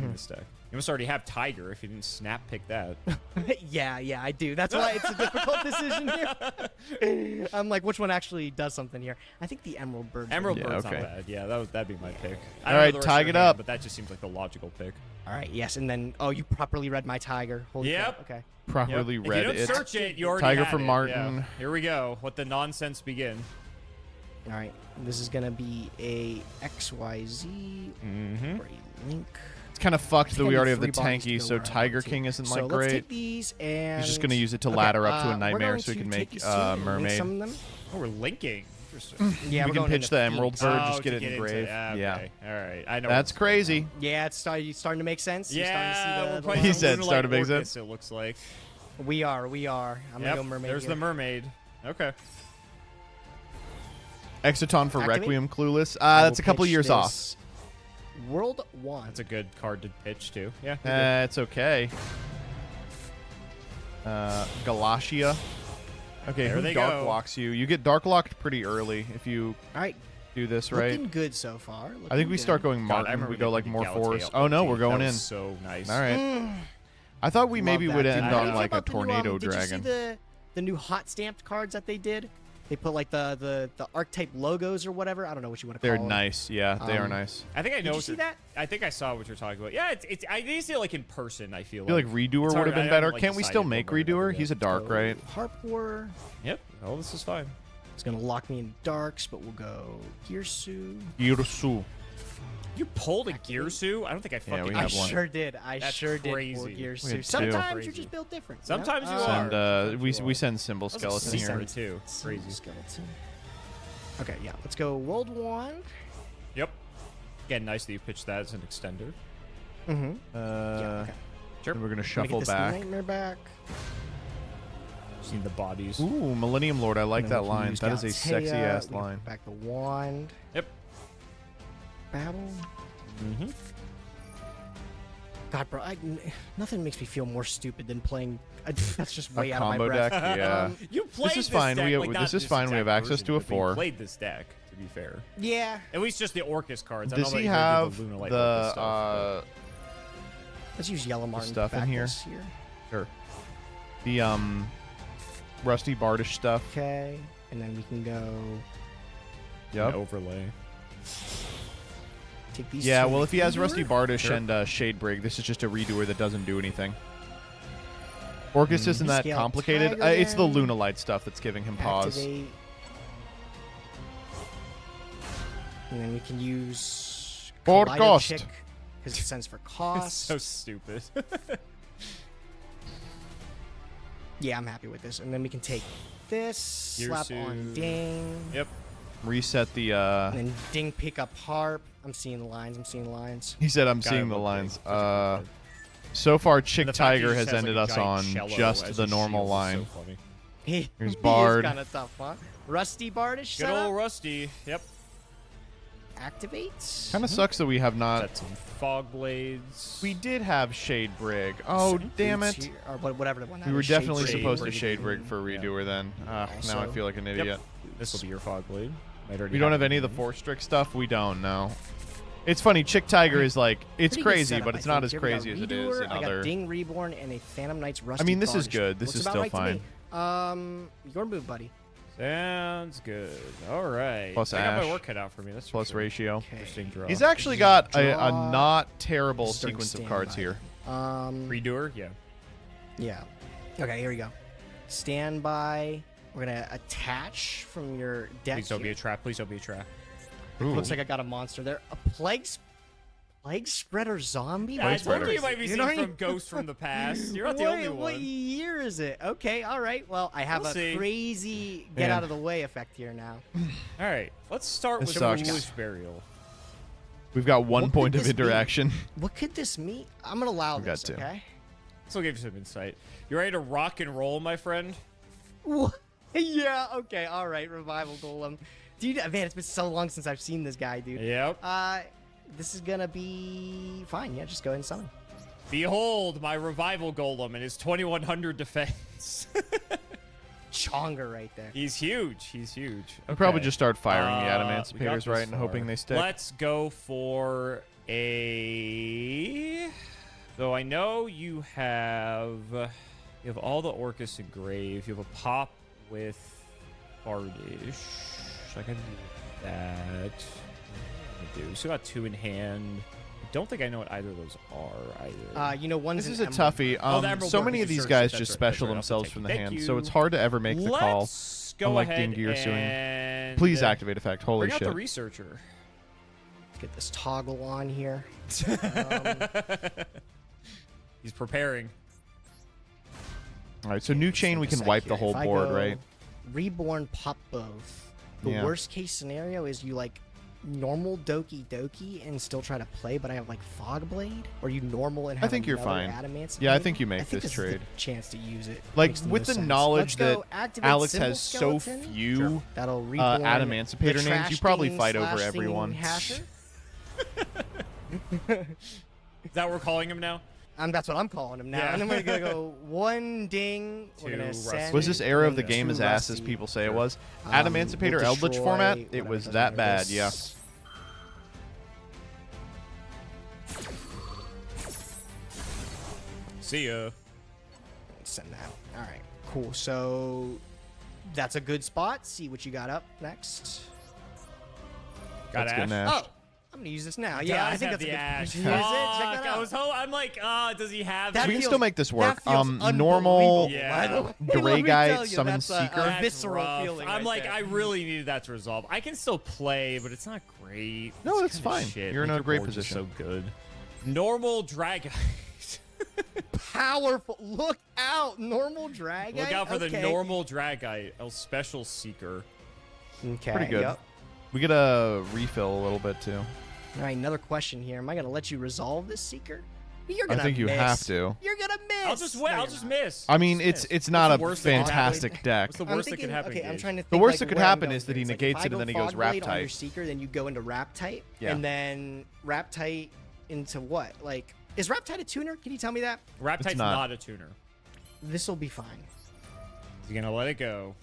good in the stack. You must already have Tiger if you didn't snap pick that. yeah, I do. That's why it's a difficult decision here. I'm like, which one actually does something here? I think the Emerald Bird Emerald Yeah, Bird's okay. not bad. Yeah, that'd be my pick. I All don't know right, the rest Tig of it your hand, up. but that just seems like the logical pick. All right, yes, and then you properly read my tiger. Holy Yep. crap. Okay. Properly If read you don't it. search it, you already Tiger had for it. Martin. Yeah. Here we go. Let the nonsense begin. All right, this is gonna be a XYZ Mm-hmm. or a link. It's kind of fucked that we already have the 3 bodies to tanky, go so where I Tiger want to. King isn't So like let's great. take these and He's just gonna use it to Okay, ladder up to a we're nightmare going so he to can take make these two and link mermaid. some of them. Oh, we're linking. Interesting. Yeah, we we're can going pitch into the Emerald Freax. Bird, just to get it into engraved. that. Yeah. Okay. All right. I know. That's crazy. Yeah, it's starting to make sense. You're starting to see Yeah, the, we're the playing He lines. said start to make Orcus, sense. it looks like. We are. I'm Yep, gonna go mermaid. There's here. the mermaid. Okay. Exoton for Activate. Requiem Clueless. I That's will a couple pitch years off. this World 1. That's a good card to pitch too. Yeah. you're good. It's okay. Galatia. Okay, There who they dark go. locks you? You get dark locked pretty early if you All right, do this right. looking good so far. I think looking we good. start going God, I Martin. remember We go they like did more Galatea force. OG. Oh no, we're That going was in. So nice. All right. I thought we maybe Love would that, end dude. on Did you like see a about the new, tornado Did you dragon. see the new hot stamped cards that they did? They put like the archetype logos or whatever. I don't know what you want to They're call them. nice. Yeah, they are Um, nice. I think I know. Did you what see you're- that? I think I saw what you're talking about. Yeah, it's. I need to see it like in person. I feel I feel like It's Redoer would hard- have I been haven't, better. like, Can't we still decided make what we're gonna Redoer? do He's a yet. dark, right? Harp War. Yep. Oh, this is fine. It's gonna lock me in darks, but we'll go Girsu. Girsu. You pulled a Girsu? I don't think I fucking. we I have one. sure did. I That's sure did pull crazy. We Girsu. had two. Sometimes Crazy. you're just built different. you know? Sometimes you Send, are. we send Symbol That was a Skeleton here. secret too. Crazy. Skeleton. Okay, yeah. Let's go World 1. Yep. Again, nice that you pitched that as an extender. Mm-hmm. Uh, Sure. and we're gonna Get shuffle this back. Nightmare back. Seen the bodies. Ooh, Millennium Lord. I like And then that we can line. use That is a Galatea. sexy ass We can line. put back the wand. Yep. Babel. Mm-hmm. God, bro, nothing makes me feel more stupid than playing. That's just way A out of my combo breath. deck. Yeah. You played is fine. Deck, We have- like, this not is fine. We have exact access version to a of it, but you 4. Played this deck, to be fair. Yeah. At least just the Orcus cards. I Does don't know he about have you did Lunalite the Orcus stuff, Let's use Yellow Martin stuff in back here? this here. Sure. The Rusty Bardish stuff. Okay, and then we can go but Yep. an overlay. take these. Yeah. two Well, if he has Rusty Redoer. Bardish Sure. and Shadebrig, this is just a Redoer that doesn't do anything. Orcus isn't that Scale complicated. Tiger It's the then. Lunalite stuff that's giving him pause. Activate. And then we can use For Kaleido cost. Chick because it sends for It's cost. so stupid. Yeah, I'm happy with this. And then we can take this, slap on Girsu. Ding, Yep. Reset the. and then Ding pick up Harp. I'm seeing the lines. He said, "I'm Got seeing it, the look lines." big. Such a good So far, Chick And the fact he Tiger just has like, ended a us on giant cello just as the his normal shield is line. So funny. Here's Here's Bard. kind of tough, huh? Rusty Bardish Good setup. old Rusty. Yep. Activates. Kind of sucks that we have not. Set some fog blades. We did have Shadebrig. Oh, damn Boots it. here- or whatever the one. We were definitely supposed to Shadebrig. Shadebrig for Redoer then. Now I Also- feel like an Yep. idiot. This will be your fog blade. Might already We don't have it any of the in. Force Trick stuff. We don't, no. It's funny. Chick Tiger is like, it's Pretty good crazy, setup, but I it's not think. as Here we got crazy as it Redoer, is in I got other. Ding Reborn and a Phantom Knight's Rusty. I mean, this is Bardish. good. This Looks is about still right to fine. me. Your move, buddy. Sounds good. All right. Plus I got Ash. my work cut out for me. That's for Plus sure. ratio. Interesting draw. He's actually got a Draw. not terrible This is during sequence of cards standby. here. Redoer, yeah. Yeah. Okay, here we go. Standby. We're gonna attach from your deck. Please don't be here. a trap. Please don't be a trap. Looks like I got a monster there. A plague spreader zombie. I What told you is you might it? be You seeing know what I from mean? Ghosts from the past. You're not the only What one. year is it? Okay, all right. Well, I have We'll a see. crazy get Man. out of the way effect here now. All right. Let's start This with sucks. Foolish Burial. We've got one What point could of this be? interaction. What could this mean? I'm gonna allow We've got this. two. Okay. This will give you some insight. You ready to rock and roll, my friend? What? Yeah. Okay. All right. Revival Golem. Dude, man, it's been so long since I've seen this guy, dude. Yep. This is gonna be fine. Yeah, just go ahead and summon. Behold my Revival Golem and his 2100 defense. Chonga right there. He's huge. He's huge. We'll probably Okay. just start firing the We got Adamantimators this right and hoping far. they stick. Let's go for a. So I know you have all the Orcus engraved. You have a pop with Bardish. So I can do that. We still got 2 in hand. I don't think I know what either of those are either. You know, one's This is an a toughie. the So Emerald many Work of these is guys search. just That's special right. themselves Thank from you. the Thank hand, you. so it's hard to ever make the call. Let's go Unlike ahead Dingear suing. and Please activate effect. Holy bring out shit. the researcher. Get this toggle on here. He's preparing. All right, so new chain, we can wipe the whole board, right? Reborn, pop both. The Yeah. worst case scenario is you like normal Doki Doki and still try to play, but I have like Fog Blade, or you normal and have I think you're another fine. Adamantium. Yeah, I think you make I think this is the trade. chance to use it. Like, Makes the with most the sense. knowledge Let's that go activate Alex Symbol has so Skeleton. few That'll reborn Adamantipator the names, you probably trash fight thing over slash everyone. thing hasher. Is that what we're calling him now? That's what I'm calling him now. Yeah. And then we're gonna go 1 ding. We're 2 gonna rusty. send. Was this era of the and game 2 as ass as rusty. people say it was? We'll Adamantipator Eldritch destroy format? It whatever was doesn't that matter. bad, yeah. This- See ya. Send that. All right, cool. So that's a good spot. See what you got up next. Got Let's Ash. get an Ash. Oh, I'm gonna use this now. Yeah, I Does think have that's a the good. Ash. Use it. Check that Fuck, out. I was I'm like, does he have That we can feels- still make this work. that feels Normal unbelievable, by the way. Gray Let me Guy tell you, summon that's Seeker. a That's visceral rough. feeling. I'm right like, there. I really needed that to resolve. I can still play, but it's not great. No, it's kinda fine. shit. You're in Like, a your great board's just position. So good. Normal drag. Powerful. Look out, normal drag. Look out for the Okay. normal Dragite, El Special Seeker. Okay. Pretty good. Yep. We get a refill a little bit too. All right, another question here. Am I gonna let you resolve this Seeker? You're I gonna think you miss. have to. You're gonna miss. I'll just wait. No, I'll you're just not. miss. I mean, Just it's miss. not What's a the worst that can fantastic happen? deck. What's the I'm worst that thinking, could happen? okay, I'm Gage? trying to think. The worst like, that could where I'm happen going is that here. he It's negates like, it and then he goes Fog Wrap Blade on your Tight. Seeker, then you go into Wrap Tight, Yeah. and then Wrap Tight into what? Like, is Wrap Tight a tuner? Can you tell me that? Wrap Tight's not. not a tuner. This will be fine. Is he gonna let it go?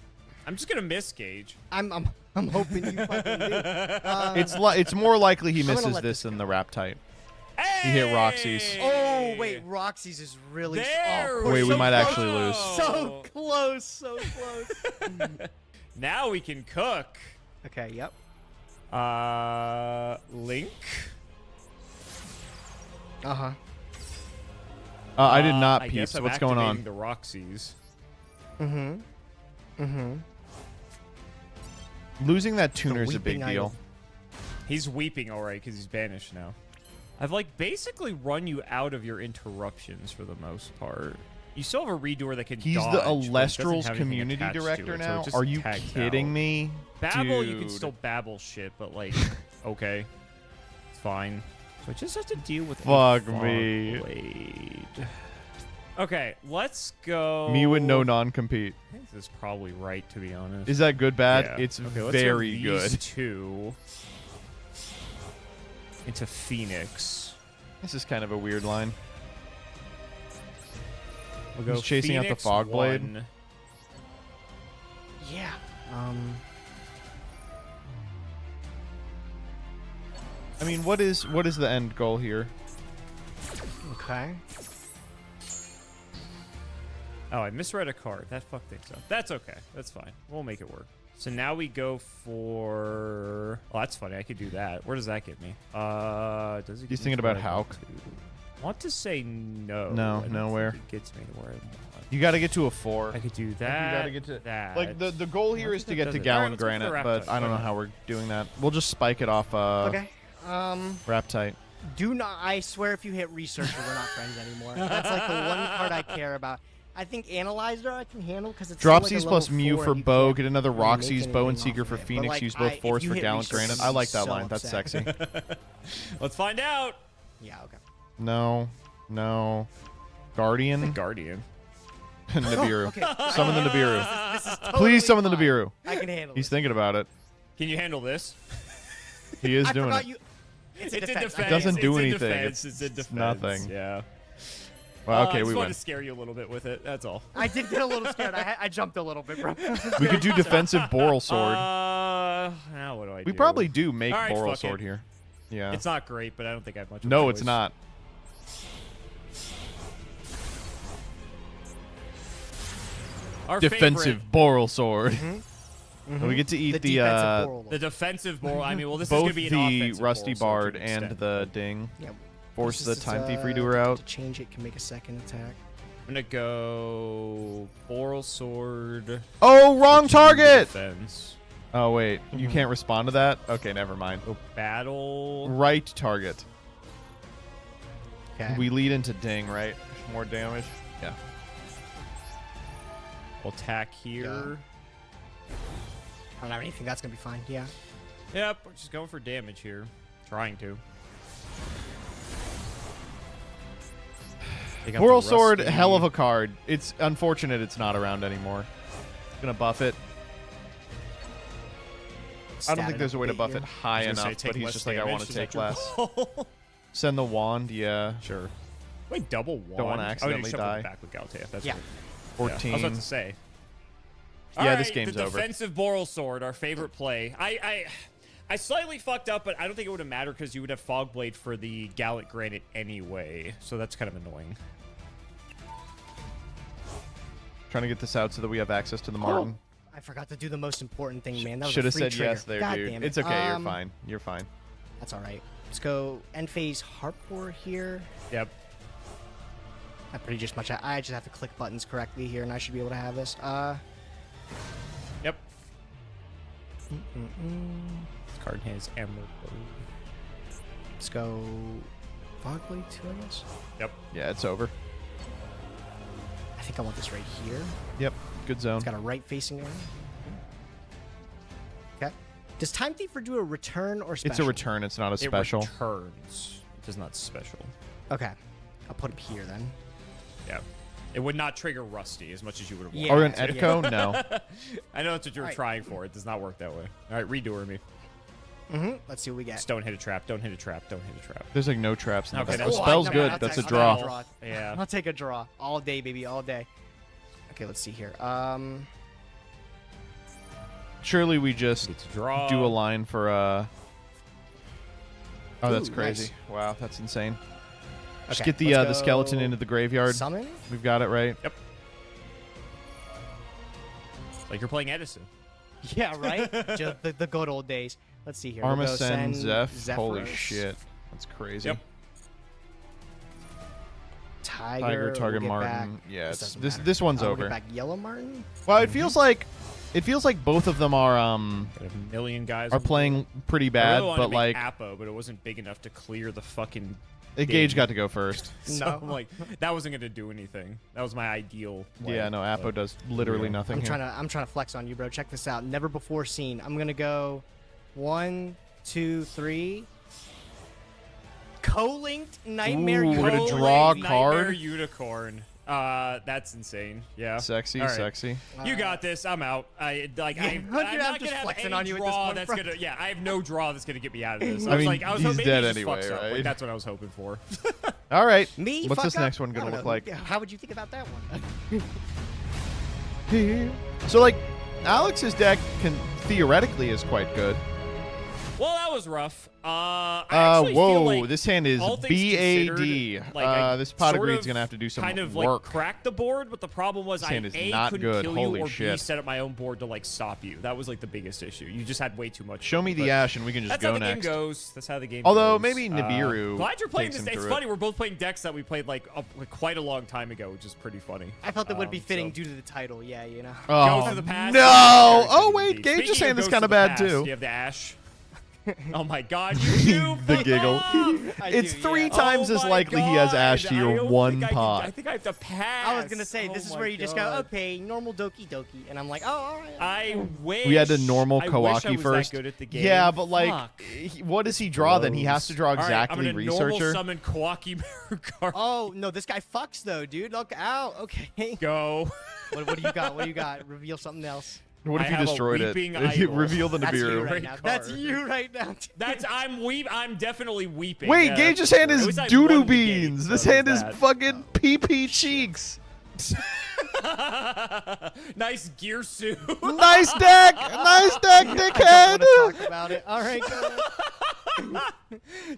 I'm just gonna miss Gage. I'm hoping you fucking do. It's more likely he I'm gonna misses let this this than the Wrap Tight. He hit Roxy's. Oh wait, Roxy's is really. There oh, Wait, we so might close. actually lose. So close, so close. Now we can cook. Okay. Yep. Link. Uh huh. I did not, I Peeps. guess I'm What's going on? activating the Roxy's. Losing that tuner is a big weeping deal. idol. He's weeping, all right, because he's banished now. I've like basically run you out of your interruptions for the most part. You still have a redoer that can He's dodge, the but it doesn't Alestral's have anything community attached to director it, so now? it just Are you tags kidding out. me? Babble, you can Dude. still babble shit, but like, okay, it's fine. So I just have to deal with Fuck a me. Blade. Okay, let's go. Me with no non-compete. I think this is probably right, to be honest. Is that good, bad? Yeah. It's Okay, let's very go these good. two into Phoenix. This is kind of a weird line. We'll go He's chasing out the Phoenix Fog Blade. 1. Yeah. I mean, what is the end goal here? Okay. Oh, I misread a card. That fucked things up. That's okay. That's fine. We'll make it work. So now we go for... Oh, that's funny. I could do that. Where does that get me? Does it? He's thinking about Hauk. I want to say no. No, I don't nowhere. think it gets me to where I want. You got to get to a 4. I could do You that. got to get to that. Like the goal here is to get to Gallon Granite, but I don't know how we're doing that. We'll just spike it off. Okay. Wrap Tight. Do not. I swear, if you hit Researcher, we're not friends anymore. That's like the one card I care about. I think Analyzer I can handle because it's Drop still like C's a plus level Mew 4 for and you Bow. can't Get another really make Roxy's Bow and anything Seeker off for of it. But, Phoenix. like, Use both if force you for hit Gallant Researcher, Granite. I like that so line. That's upset. sexy. Let's find out. Yeah. Okay. No. Guardian. Guardian. Nibiru. Okay. Summon the Nibiru. This is Please summon the fine. Nibiru. I can handle He's it. thinking about it. Can you handle this? He is I doing forgot it. you. It's It's in defense. defense. It doesn't do It's in anything. defense. It's in defense. nothing. Yeah. Well, okay, I just we wanted win. to scare you a little bit with it. That's all. I did get a little scared. I jumped a little bit, bro. We could do defensive Boral Sword. Now what do I do? We probably do make All right, Boral fuck Sword it. here. Yeah. It's not great, but I don't think I have much of a No, it's choice. not. Our Defensive favorite. Boral Sword. And we get to eat the defensive Boral. I mean, well, this is both going to be an the offensive Rusty Boral, Bard to an and extent. the Ding. Yep. Force the It's, Time Thief Redoer out. To change it can make a second attack. I'm going to go Boral Sword. Oh, wrong target! Defense. Oh, wait. You can't respond to that? Okay, never mind. Go battle. Right target. Okay. We lead into Ding, right? More damage? Yeah. We'll attack here. I don't have anything. That's going to be fine. Yeah. Yep, we're just going for damage here. Trying to. Boral Sword, hell of a card. It's unfortunate it's not around anymore. Gonna buff it. I don't think there's a way to buff it high enough, but he's just like, I want to take less. Send the wand, yeah. Sure. Wait, double wand? Don't want to accidentally die. Back with Galtath. That's yeah. right. 14. I was about to say. Yeah, this Alright, game's the over. defensive Boral Sword, our favorite play. I slightly fucked up, but I don't think it would have mattered because you would have Fog Blade for the Gallic Granite anyway. So that's kind of annoying. Trying to get this out so that we have access to the Martin. I forgot to do the most important thing, man. That was Should a have free said trigger. yes there, God dude. damn it. It's okay. You're fine. You're fine. That's all right. Let's go end phase Harpor here. Yep. Not pretty just much. I just have to click buttons correctly here, and I should be able to have this. Yep. This card has Emerald. Let's go Fog Blade 2, I guess. Yep. Yeah, it's over. I think I want this right here. Yep. Good zone. It's got a right facing area. Okay. Does Time Thief do a return or special? It's a return. It's not a special. It returns. It does not special. Okay. I'll put it here then. Yeah. It would not trigger Rusty as much as you would have wanted. Yeah, or an Edco? yeah. No. I know that's what you were trying for. It does not work that way. All right, redoer me. Let's see what we get. Just don't hit a trap. Don't hit a trap. Don't hit a trap. There's like no traps in the Okay, deck. that's Oh, spell's no, good. I'll That's a take- draw. Yeah. I'll take a draw. All day, baby. All day. Okay, let's see here. Surely we just draw. do a line for Oh, that's Ooh, crazy. nice. Wow, that's insane. Just Okay, get the let's skeleton go into the graveyard. Summon? We've got it right. Yep. Like you're playing Edison. Yeah, right? Just the good old days. Let's see here. We'll go Armisen, send Zeph. Holy Zephyros. shit. That's crazy. Yep. Tiger, Target we'll get Martin. back- Yeah, this doesn't this matter. this one's We'll over. get back Yellow Martin. Well, it feels like both of them are Got a million guys are playing pretty I bad, really wanted but to make like Apo, but it wasn't big enough to clear the fucking. Gage thing. got to go first. So No. I'm like that wasn't gonna do anything. That was my ideal. Play, Yeah, no, Apo but- does literally Yeah. nothing. I'm trying to flex on you, bro. Check this out. Never before seen. I'm gonna go 1, 2, 3. Co-linked Nightmare Ooh, we're gonna Unicorn. draw a Nightmare card. Unicorn. That's insane. Yeah. Sexy, All right. sexy. You got this. I'm out. I'm not I'm gonna just have flexing any on you at this draw point, that's bro. gonna. Yeah, I have no draw that's gonna get me out of this. I I was mean, like, I was he's hoping dead he just anyway, fucks up. right? Like, that's what I was hoping for. All right. Me? What's fuck this up? next one I gonna don't look know. like? How would you think about that one? So like, Alex's deck theoretically is quite good. Well, that was rough. I actually whoa, feel like this hand is all things BAD. considered, like, I This pot of sort greed's gonna have to do some kind of work. like crack the board, but the problem was This I hand is A, not couldn't good. kill Holy you, or B, shit. set up my own board to like stop you. That was like the biggest issue. You just had way too much. Show me the but ash and we can just that's go how the next. game goes. That's how the game Although goes. maybe Nibiru Glad you're playing takes this. him It's through funny. it. We're both playing decks that we played like quite a long time ago, which is pretty funny. I felt that would be fitting so- due to the title. Yeah, you know. Oh, Goes to the past. no! Very Oh good wait, indeed. Gage's Speaking of hand is goes kind to of the bad past, too. Do you have the ash? Oh my god, you do! The Fuck giggle. off! It's do, three yeah. times Oh as my likely he has ash to God, your I don't one think I pot. I think I have to pass. I was gonna say this Oh is my where you just go, God. okay, normal Doki Doki, and I'm like, oh, all right. I wish We had to normal I wish I Kawaki was first. That good at the game. Yeah, but like, Fuck. what does he draw then? He has to draw All right, exactly I'm gonna researcher. normal summon Kawaki card. Oh no, this guy fucks though, dude. Look out. Okay. Go. What do you got? What do you got? Reveal something else. What if I you have a destroyed it? weeping If you idol. reveal the That's you Nibiru. right Great now. card. That's you right now. dude. I'm definitely weeping. Wait, Yeah, Gage's that's hand for sure. is At least I doo-doo won the game, beans. so This there's hand is that. fucking PP cheeks. Nice gear suit. Nice deck, I dickhead. don't want to talk about it. All right. Go ahead.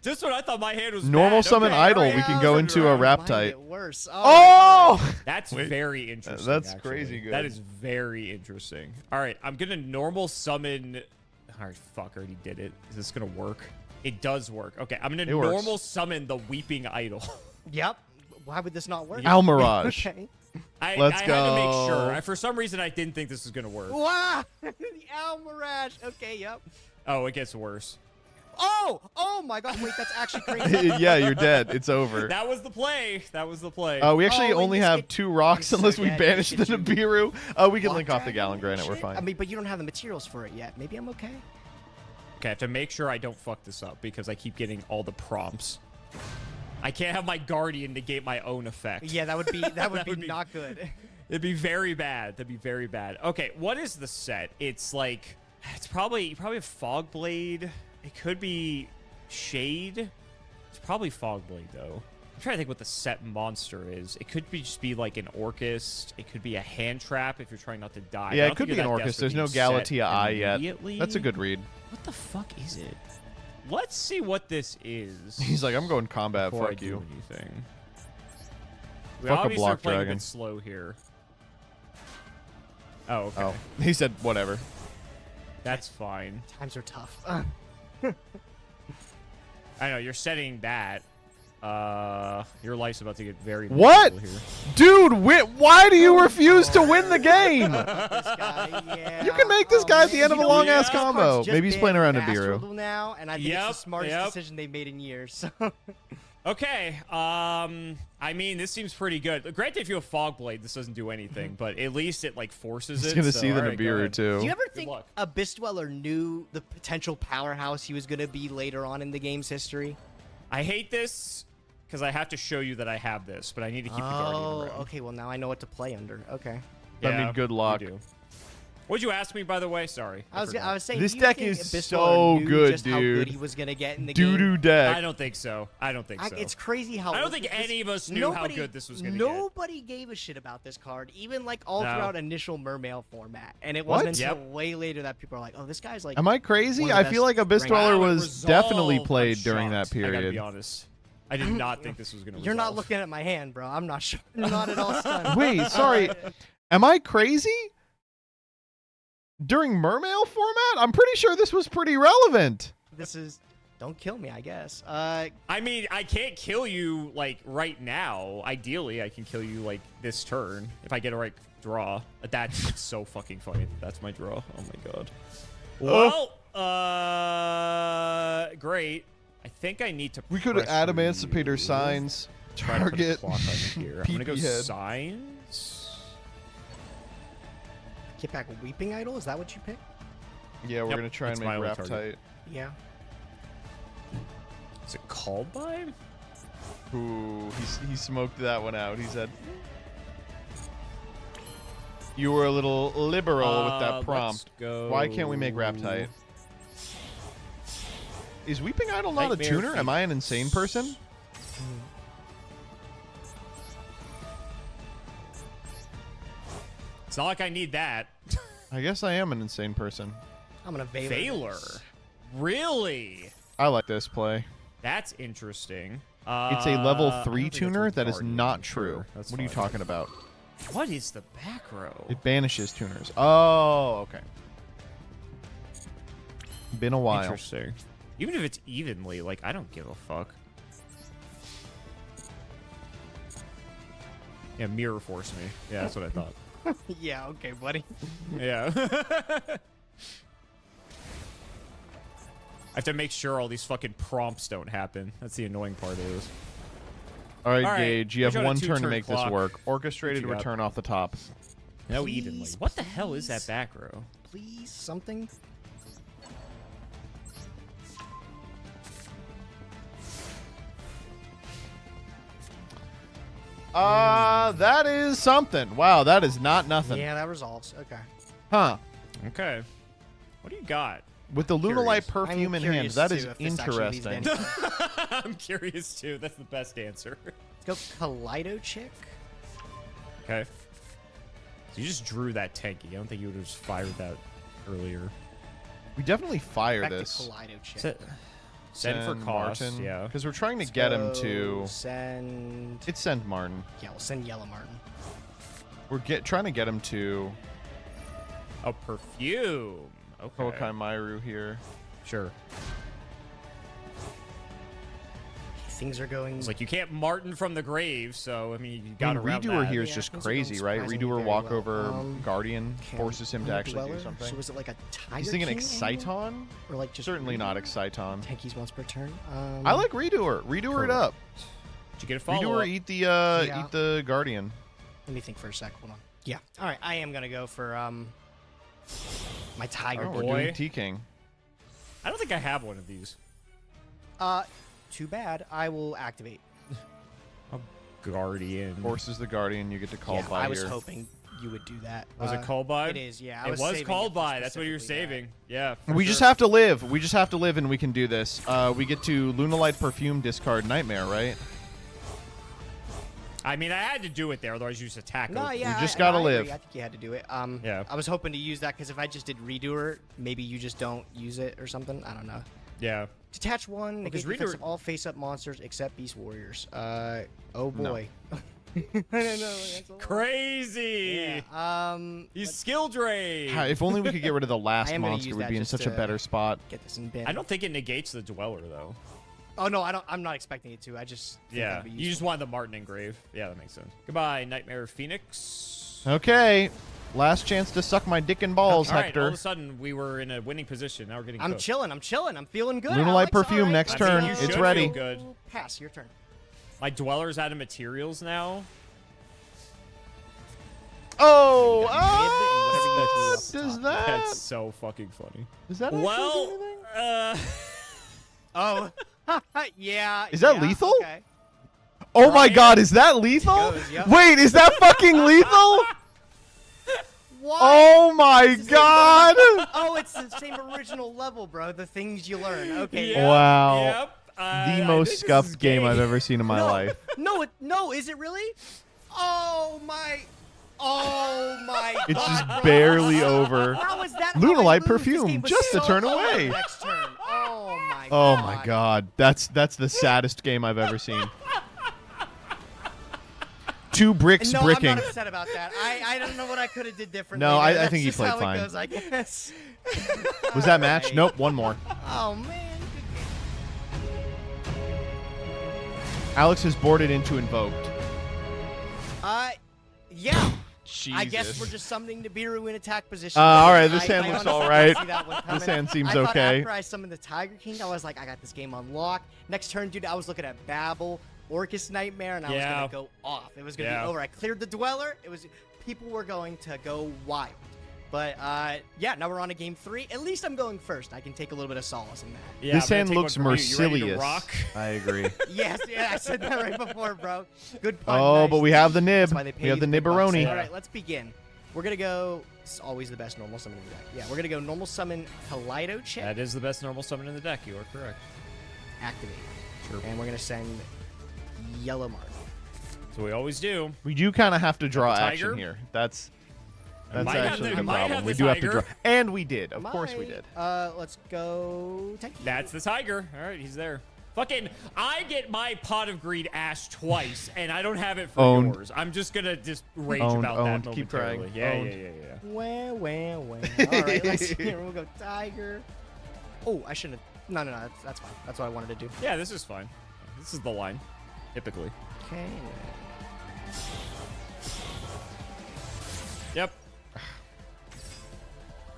Just when I thought my hand was Normal bad. summon Okay, idle. all right. We can go into a rap Might tight. get worse. Oh! That's Wait. very interesting. That's actually. crazy good. That is very interesting. All right, I'm gonna normal summon. All right, fuck, I already did it. Is this gonna work? It does work. Okay, I'm gonna It works. normal summon the Weeping Idol. Yep. Why would this not work? Almirage. Okay. Let's I go. had to make sure. For some reason, I didn't think this was gonna work. Wow. The Almirage. Okay, yep. Oh, it gets worse. Oh my god, wait, that's actually crazy. Yeah, you're dead. It's over. That was the play. That was the play. We actually Oh, only and this have 2 rocks so unless we dead. banish the Get you Nibiru. We can Block link off the dragon Gallon Granite. We're shit? fine. I mean, but you don't have the materials for it yet. Maybe I'm okay. Okay, I have to make sure I don't fuck this up because I keep getting all the prompts. I can't have my Guardian negate my own effect. Yeah, that would be not good. It'd be very bad. That'd be very bad. Okay, what is the set? It's like, it's probably a Fog Blade. It could be Shade. It's probably Fog Blade though. I'm trying to think what the set monster is. It could be just be like an Orcust. It could be a hand trap if you're trying not to die. Yeah, I it don't could think be an you're that Orcust. desperate There's that no you set Galatea Eye yet. immediately. That's a good read. What the fuck is it? Let's see what this is. He's like, I'm going combat. before I Fuck do you. anything. We Fuck a obviously block are playing a dragon. bit slow here. Oh, okay. Oh, he said whatever. That's fine. Times are tough. I know you're setting that. Your life's about to get very What? miserable here. Dude, why do you refuse to win the game? This guy, yeah. You can make this guy at the end of a long ass This card's combo. just Maybe he's been playing around masterable Nibiru. now, and I think it's the smartest decision they've made in years. Okay. I mean, this seems pretty good. Granted, if you have Fog Blade, this doesn't do anything, but at least it like forces He's it. gonna so, see the all right, go Nibiru ahead. too. Do you ever Good think luck. Abyss Dweller knew the potential powerhouse he was going to be later on in the game's history? I hate this because I have to show you that I have this, but I need to keep the Guardian around. Okay. Well, now I know what to play under. Okay. I mean, good luck. you do. What'd you ask me, by the way? Sorry. I was saying This do you deck think is Abyss so Dweller knew good, just how good dude. he was going to get in the game. Doo-doo deck. I don't think so. I don't think so. It's crazy how I don't think this- any of us knew how good this was going to get. Nobody gave a shit about this card, even like all No. throughout initial Mermail format. And it What? wasn't until way later that people are like, "Oh, this guy's like." Am I crazy? one of I the feel like best Abyss ranked- Dweller Wow, it was resolved. definitely I'm played during that shocked. I gotta period. be honest. I did not think this was going to You're not looking at my hand, bro. I'm not sure. Not at all stunned. Wait, sorry. Am I crazy? During Mermail format? I'm pretty sure this was pretty relevant. This is. Don't kill me, I guess. I mean, I can't kill you, like, right now. Ideally, I can kill you, like, this turn if I get a right draw. That's so fucking funny. That's my draw. Oh, my God. Well, great. I think I need to We could have pressure Emancipator you. signs. Try to put a Target. clock on here. I'm going to go PP head. signs. Get back a Weeping Idol. Is that what you picked? Yeah, we're Yep, gonna try and that's my make only Rap target. tight. Yeah. Is it called by? Ooh, he smoked that one out. He said, "You were a little liberal with that prompt. Let's Why can't we make Rap tight?" Is Weeping Idol not Nightmare a tuner? Am I an insane person? It's not like I need that. I guess I am an insane person. I'm gonna Valor. Valor. Really? I like this play. That's interesting. It's a level I don't 3 think that's tuner. what That is Guardian not is. true. Sure, that's What are you fine. talking about? What is the back row? It banishes tuners. Oh, okay. Been a while. Interesting. Even if it's evenly, like, I don't give a fuck. Yeah, mirror force me. Yeah, that's what I thought. Yeah. Okay, buddy. Yeah. I have to make sure all these fucking prompts don't happen. That's the annoying part of this. All right, All right, Gage. You have we're on a one turn to two-turn make clock. this work. Orchestrated What you got? return off the top. No, Please, evenly. What the hell is that back row? Please, something. That is something. Wow, that is not nothing. Yeah, that resolves. Okay. Huh. Okay. What do you got? With the Lunalite perfume in hand, curious, that too, is if this actually leads to interesting. anything. I'm curious too. That's the best answer. Let's go Kaleido Chick. Okay. So you just drew that tanky. I don't think you would have just fired that earlier. We definitely fire Back this. to Kaleido Chick. Is that- Send for cost, Martin. yeah. Because we're trying to get him So to... send. It's send Martin. Yeah, we'll send Yellow Martin. We're trying to get him to... A perfume. Okay. Hokai Mairu here. Sure. Things are going. It's like you can't Martin from the grave, so I mean you got around Redoer that. here is just crazy, right? Redoer walkover Guardian forces him to actually do something. So was it like a Tiger He's thinking King Exciton? angle? Or like just Certainly not Exciton. Tankies once per turn. I like Redoer. Redoer it up. Did you get a follow Redoer up? eat the Guardian. Let me think for a sec. Hold on. Yeah. All right. I am gonna go for my Tiger. Oh, we're doing T-King. I don't think I have one of these. Too bad. I will activate. Guardian. Forces the Guardian. You get to call Yeah, by I was here. hoping you would do that. Was it called by? It is. Yeah. It was called by. That's what you were saving. Yeah. We just have to live. We just have to live, and we can do this. We get to Lunalight Perfume, discard Nightmare, right? I mean, I had to do it there, otherwise you just attack. No, yeah. You just gotta I agree. live. I think you had to do it. Yeah. I was hoping to use that because if I just did Redoer, maybe you just don't use it or something. I don't know. Yeah. Detach one. Negate Because defense of all face-up monsters except Beast Warriors. Oh boy. I don't know. That's a lot. Crazy. Yeah. He's skill drained. If only we could get rid of the I last am gonna monster, use we'd that be in just such a to better spot. Get this in bin. I don't think it negates the Dweller though. Oh no, I don't. I'm not expecting it to. I just. Think Yeah. that'd be You just want the Martin engrave. Yeah, that makes sense. Goodbye, Nightmare Phoenix. Okay. Last chance to suck my dick and balls, All right, Hector. all of a sudden we were in a winning position. Now we're getting. I'm cooked. chilling. I'm feeling good. Lunalight Alex, Perfume all right. next I mean, turn. you It's should ready. feel good. Pass. Your turn. My Dweller's out of materials now. Oh, Does that? That's so fucking funny. Is that actually well? Oh. Yeah. Is that yeah, lethal? Okay. Oh my god, is that lethal? Goes, yep. Wait, is that fucking lethal? What? Oh my god! Oh, it's the same original level, bro. The things you learn. Okay. Yep, Wow. Yep. The I most think this scuffed is game gay. I've ever seen in my life. No, is it really? Oh my. It's just barely over. How is that? Lunalight how I lose? This game Perfume, was just a so turn hard away. Next turn. Oh my. Oh God. my god, that's the saddest game I've ever seen. 2 bricks No, bricking. I'm not upset about that. I don't know what I could have did differently. No, I That's think he just played how fine. It goes, I guess. Was that match? Nope, one more. Oh man. Alex has boarded into invoked. Yeah. Jesus. I guess we're just summoning Nibiru in attack position. All right, this I hand looks honestly all didn't right. see that one This coming. hand seems I thought okay. After I summoned the Tiger King, I was like, I got this game on lock. Next turn, dude, I was looking at Babel, Orcus Nightmare, and I was gonna go off. It was gonna be over. I cleared the Dweller. People were going to go wild. But yeah, now we're on to game 3. At least I'm going first. I can take a little bit of solace in that. Yeah, This I'm hand gonna looks take one from you. You ready to merciless. rock? I agree. Yes, yeah, I said that right before, bro. Good pun. Oh, nice. but we have the nib. That's why they pay We have you the big bucks. nibberoni. All right, let's begin. We're gonna go. It's always the best normal summon in the deck. Yeah, we're gonna go normal summon Kaleido Chip. That is the best normal summon in the deck. You are correct. Activate. Sure. And we're gonna send Yellow Mark. So we always do. We do kind of have to draw Tiger? action here. That's might have actually the- the might have problem. the We do have to tiger. draw. And we did. Of course we did. Let's go. That's the Tiger. All right, he's there. Fucking, I get my Pot of Greed ash twice, and I don't have it for Owned. yours. I'm just gonna rage Owned, about owned. that Keep momentarily. trying. Yeah, Owned. yeah. Wah, wah, wah. All right, let's see here. We'll go Tiger. Oh, I shouldn't have. No, that's fine. That's what I wanted to do. Yeah, this is fine. This is the line, typically. Okay. Yep.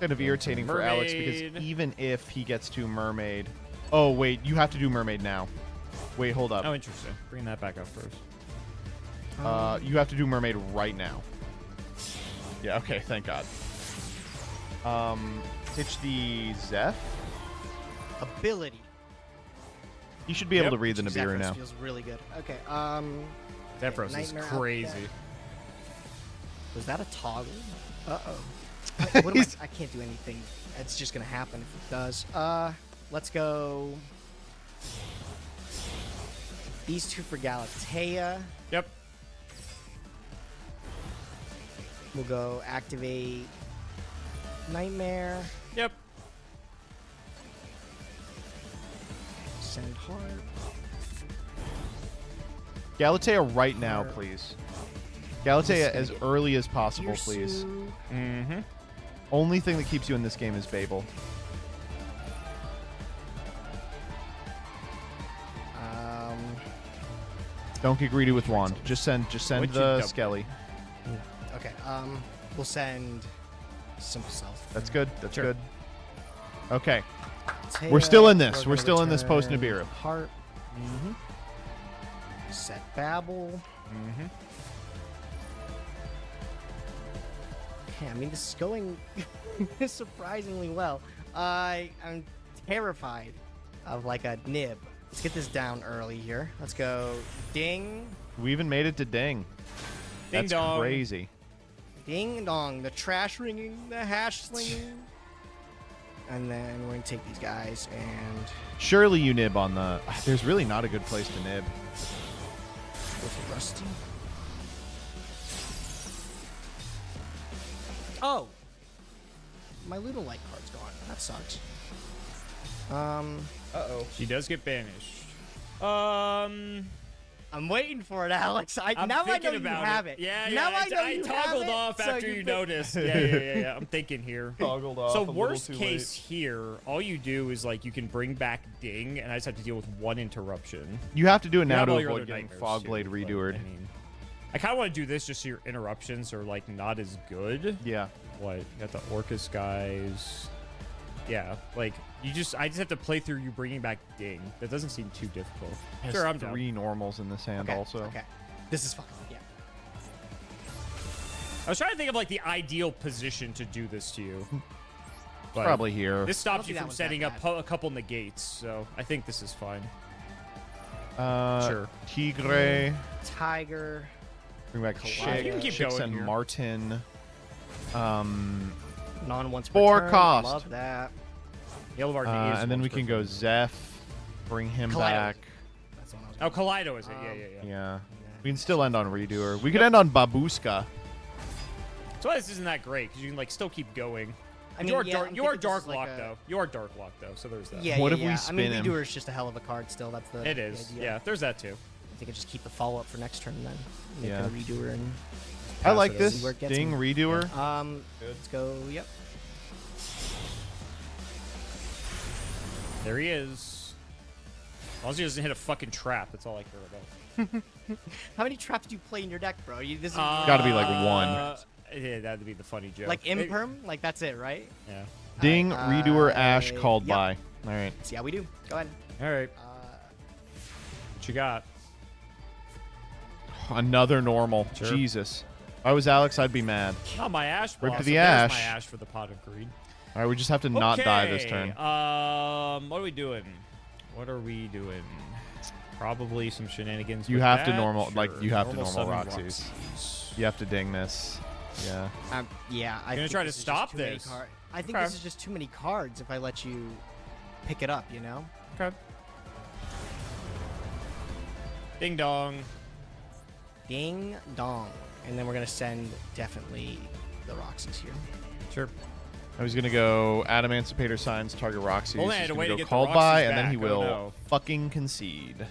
Kind of irritating for Alex because Mermaid. even if he gets to Mermaid... Oh, wait. You have to do Mermaid now. Wait, hold up. Oh, interesting. Bring that back up first. You have to do Mermaid right now. Yeah, okay. Thank God. Pitch the Zeph. Ability. You should be able to read the Nibiru Zephyros now. feels really good. Okay. Zephyros is Nightmare out crazy. there. Was that a toggle? Uh-oh. What am I can't do anything. It's just gonna happen if it does. Let's go. These two for Galatea. Yep. We'll go activate Nightmare. Yep. Send heart. Galatea right now, please. Galatea as get early as possible, please. Mm-hmm. Only thing that keeps you in this game is Babel. Don't get greedy with wand. Just send the Skelly. Okay. We'll send simple self. That's good. That's Sure. good. Okay. Galatea, We're still in this. We're gonna still in this post return Nibiru. Heart. Set Babel. Okay, I mean, this is going surprisingly well. I'm terrified of like a nib. Let's get this down early here. Let's go ding. We even made it to ding. Ding That's dong. crazy. Ding dong. The trash ringing, the hash slinging. And then we're going to take these guys and... Surely you nib on the... There's really not a good place to nib. Go for Rusty. Oh! My Ludolite card's gone. That sucks. Uh-oh. She does get banished. I'm waiting for it, Alex. I'm now I know thinking you about have it. Yeah, now yeah. I know I you toggled have it, off so after you noticed. Yeah. I'm thinking here. Toggled off. So a little worst too case here, all you do is like you can bring back ding, and I just have to deal with one interruption. You have to do it now have to all your avoid other getting nightmares, Fogblade too, but, redoered. I mean, I kind of want to do this just so your interruptions are like not as good. Yeah. What? You got the Orcus guys. Yeah, like I just have to play through you bringing back ding. That doesn't seem too difficult. Has Sure, I'm down. 3 normals in this hand also. Okay. This is fine. Yeah. I was trying to think of like the ideal position to do this to you. But Probably here. This I stops don't you think from that was setting that up a couple negates, so I think this is fine. Sure. Tigre. Tiger. Bring back Collider. You can keep Shix going and here. Martin. Non once per 4 turn. cost. Love that. Yellow Bar is And then we once per can go turn. Zeph. Bring him Kaleido. back. That's what I was Oh, Kaleido is it? Yeah. Yeah. We can still end on Redoer. We could end on Babushka. That's why this isn't that great, because you can like still keep going. I mean, you are yeah, dark. I'm You are thinking this dark is like lock a- though. You are dark lock though. So there's that. Yeah, What yeah, if we yeah. I spin mean, him? Redoer is just a hell of a card still. That's the It is. idea. Yeah. There's that too. I think I just keep the follow up for next turn then. Make Yeah. a Redoer and I like it this. see where it gets Ding, me. Redoer. Let's go. Yep. There he is. As long as he doesn't hit a fucking trap, that's all I care about. How many traps do you play in your deck, bro? This is Gotta be like 1. Yeah, that'd be the funny joke. like imperm. Like that's it, right? Yeah. Ding, Redoer, Ash, called yep. by. All right. See how we do. Go ahead. All right. What you got? Another normal. Sure. Jesus. If I was Alex, I'd be mad. Oh, my Ash. Rip to blossom. the There's Ash. my Ash for the pot of greed. All right, we just have to not die this Okay, turn. What are we doing? Probably some shenanigans. You with have to that. normal, Sure. like you have to normal summon Roxy's. Roxys. You have to ding this. Yeah. Yeah. I Gonna think try to this is just stop too many this. I think Okay. this is just too many cards if I let you pick it up. You know. Okay. Ding dong. Ding dong. And then we're gonna send definitely the Roxys here. Sure. I was gonna go Adamancipator signs, target Roxy. Only I He's had a gonna way to go get the called Roxys by, and then back. he Oh, will no. fucking concede.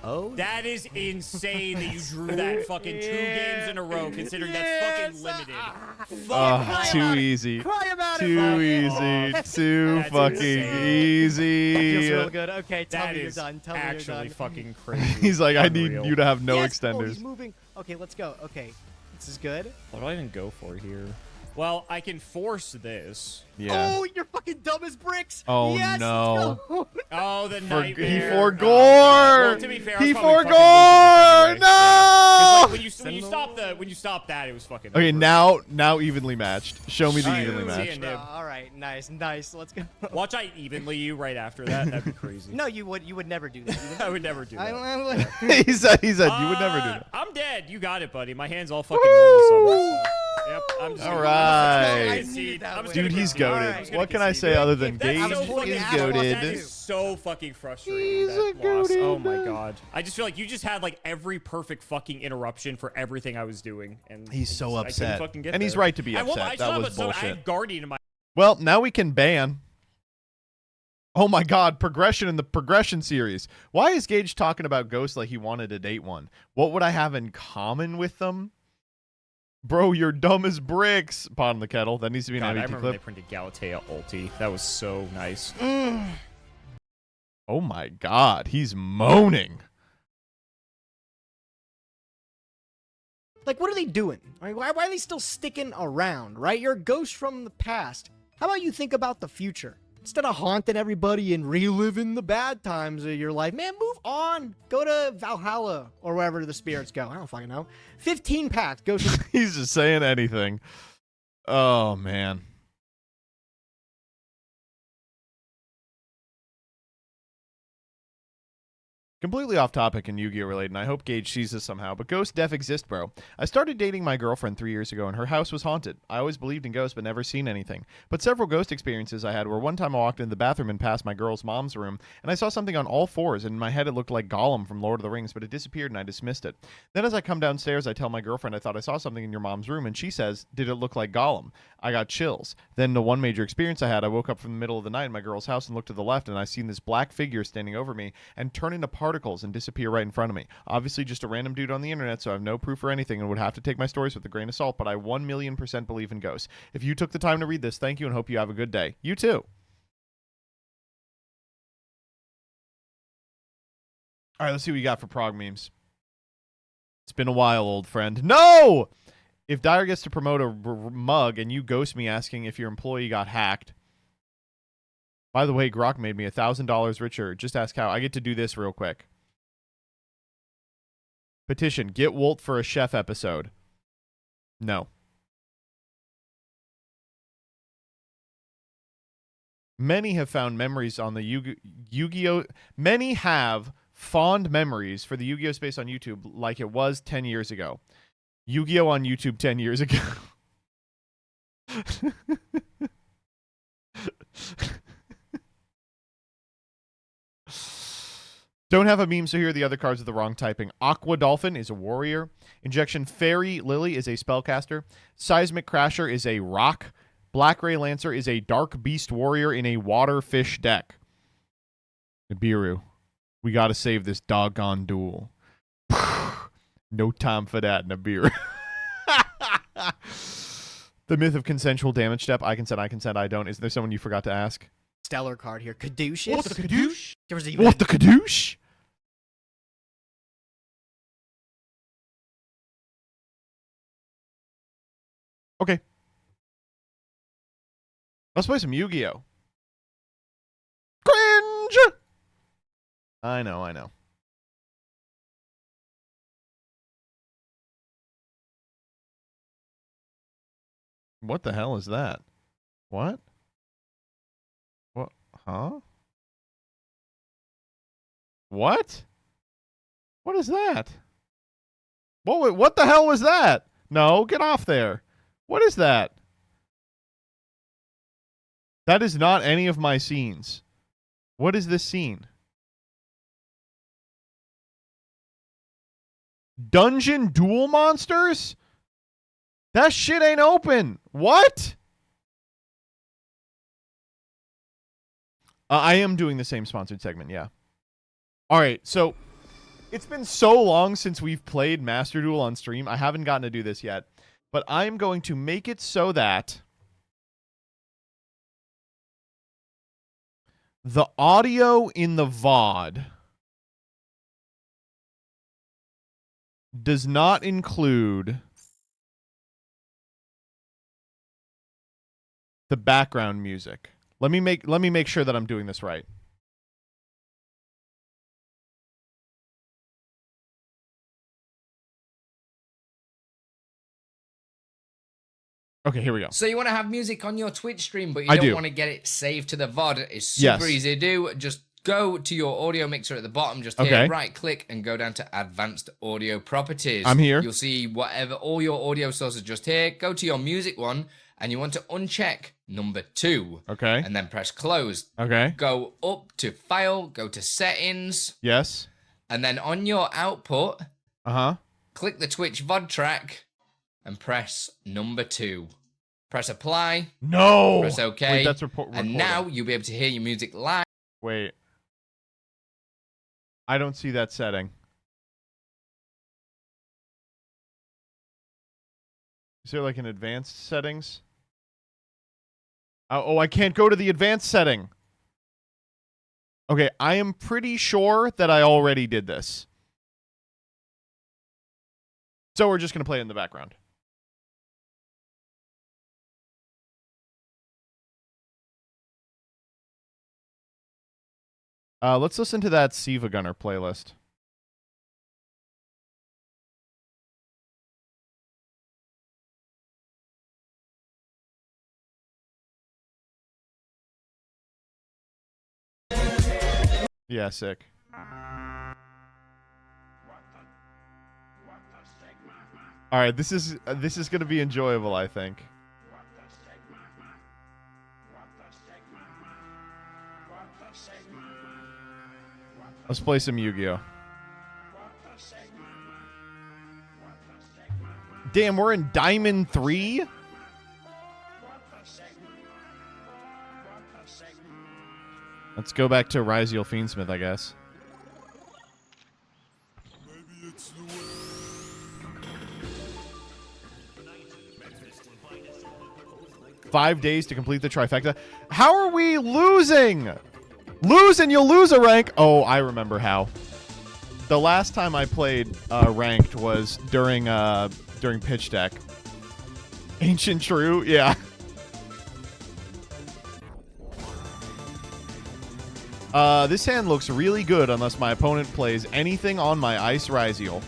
Oh. That is insane that you drew that fucking 2 games in a row, considering that's fucking limited. Oh, too easy. Cry about it, Too Rob. easy. Too That's fucking insane. easy. Feels real good. Okay, tell That me you're is done. Tell me you're actually done. fucking crazy. He's like, I need Unreal. you to have no Yes! Oh, extenders. he's moving. Okay, let's go. Okay, this is good. What do I even go for here? Well, I can force this. Yeah. Oh, you're fucking dumb as bricks. Oh, yes, no. Let's go. Oh, the He nightmare. forgore. Well, to be fair, I was He probably fucking forgore. losing this anyway. No. Yeah. 'Cause, like, when you stop that, it was fucking. Okay, over. now evenly matched. Show me the All right, evenly let's see matched. it, Nib. All right, nice. Let's go. Watch I evenly you right after that. That'd be crazy. No, you would never do that. I would never do that. I would. he said you would never do that. I'm dead. You got it, buddy. My hand's all fucking normal summon. So. Yep. I'm just All gonna- right. I'm just gonna concede. I'm just Dude, gonna he's concede. goated. All right. I'm just What can gonna I concede. say other than That's Gage so fucking is asshole. That goated? is so fucking frustrating. He's that a loss. Oh goated. my god. I just feel like you just had like every perfect fucking interruption for everything I was doing, and He's so I couldn't upset. fucking get And he's there. right to be I upset. still That have was I bullshit. had Guardian in my. Well, now we can ban. Oh my God, progression in the progression series. Why is Gage talking about ghosts like he wanted to date one? What would I have in common with them? Bro, you're dumb as bricks. Pot on the kettle. That needs to be an God, I MBT remember clip. they printed Galatea ulti. That was so nice. Oh my God, he's moaning. Like, what are they doing? Right? Why are they still sticking around, right? You're a ghost from the past. How about you think about the future? Instead of haunting everybody and reliving the bad times of your life, man, move on. Go to Valhalla or wherever the spirits go. I don't fucking know. 15 packs. Go to... He's just saying anything. Oh, man. Completely off topic and Yu-Gi-Oh related, and I hope Gage sees this somehow, but ghosts def exist, bro. I started dating my girlfriend 3 years ago, and her house was haunted. I always believed in ghosts, but never seen anything. But several ghost experiences I had were one time I walked into the bathroom and past my girl's mom's room, and I saw something on all fours, and in my head it looked like Gollum from Lord of the Rings, but it disappeared and I dismissed it. Then as I come downstairs, I tell my girlfriend I thought I saw something in your mom's room, and she says, did it look like Gollum? I got chills. Then the one major experience I had, I woke up from the middle of the night in my girl's house and looked to the left, and I seen this black figure standing over me and turn into particles and disappear right in front of me. Obviously just a random dude on the internet, so I have no proof or anything and would have to take my stories with a grain of salt, but I 1,000,000% believe in ghosts. If you took the time to read this, thank you and hope you have a good day. You too. All right, let's see what you got for prog memes. It's been a while, old friend. No! If Dyer gets to promote a mug and you ghost me asking if your employee got hacked. By the way, Grok made me $1,000 richer. Just ask how. I get to do this real quick. Petition, get Wolt for a chef episode. No. Many have found memories on the Yu-Gi-Oh! Many have fond memories for the Yu-Gi-Oh! Space on YouTube like it was 10 years ago. Yu-Gi-Oh! On YouTube 10 years ago. Don't have a meme, so here are the other cards with the wrong typing. Aqua Dolphin is a warrior. Injection Fairy Lily is a spellcaster. Seismic Crasher is a rock. Black Ray Lancer is a dark beast warrior in a water fish deck. Nibiru, we gotta save this doggone duel. No time for that, Nibiru. The myth of consensual damage step. I consent, I don't. Is there someone you forgot to ask? Stellar card here. Caduceus. What the Cadouche? Even... What the Cadouche? Okay. Let's play some Yu-Gi-Oh! Cringe! I know. What the hell is that? What? What? Huh? What? What is that? What the hell was that? No, get off there. What is that? That is not any of my scenes. What is this scene? Dungeon Duel Monsters? That shit ain't open. What? I am doing the same sponsored segment, yeah. All right, so it's been so long since we've played Master Duel on stream. I haven't gotten to do this yet, but I'm going to make it so that the audio in the VOD does not include the background music. Let me make sure that I'm doing this right. Okay, here we go. So you want to have music on your Twitch stream, but you I don't do. want to get it saved to the VOD. It's super easy to do. Just go to your audio mixer at the bottom, just hit right click and go down to advanced audio properties. I'm here. You'll see whatever, all your audio sources just here. Go to your music one and you want to uncheck number 2. Okay. And then press close. Okay. Go up to file, go to settings. Yes. And then on your output, click the Twitch VOD track and press number 2. Press apply. No. Press OK. Wait, that's and now you'll be able to hear your music live. Wait. I don't see that setting. Is there like an advanced settings? Oh, I can't go to the advanced setting. Okay, I am pretty sure that I already did this. So we're just going to play it in the background. Let's listen to that Siva Gunner playlist. Yeah, sick. All right, this is going to be enjoyable, I think. Let's play some Yu-Gi-Oh. Damn, we're in Diamond 3? Let's go back to Ryziel Fiendsmith, I guess. Five days to complete the trifecta. How are we losing? Lose and you'll lose a rank. Oh, I remember how. The last time I played ranked was during pitch deck. Ancient True, yeah. This hand looks really good unless my opponent plays anything on my Ice Ryziel.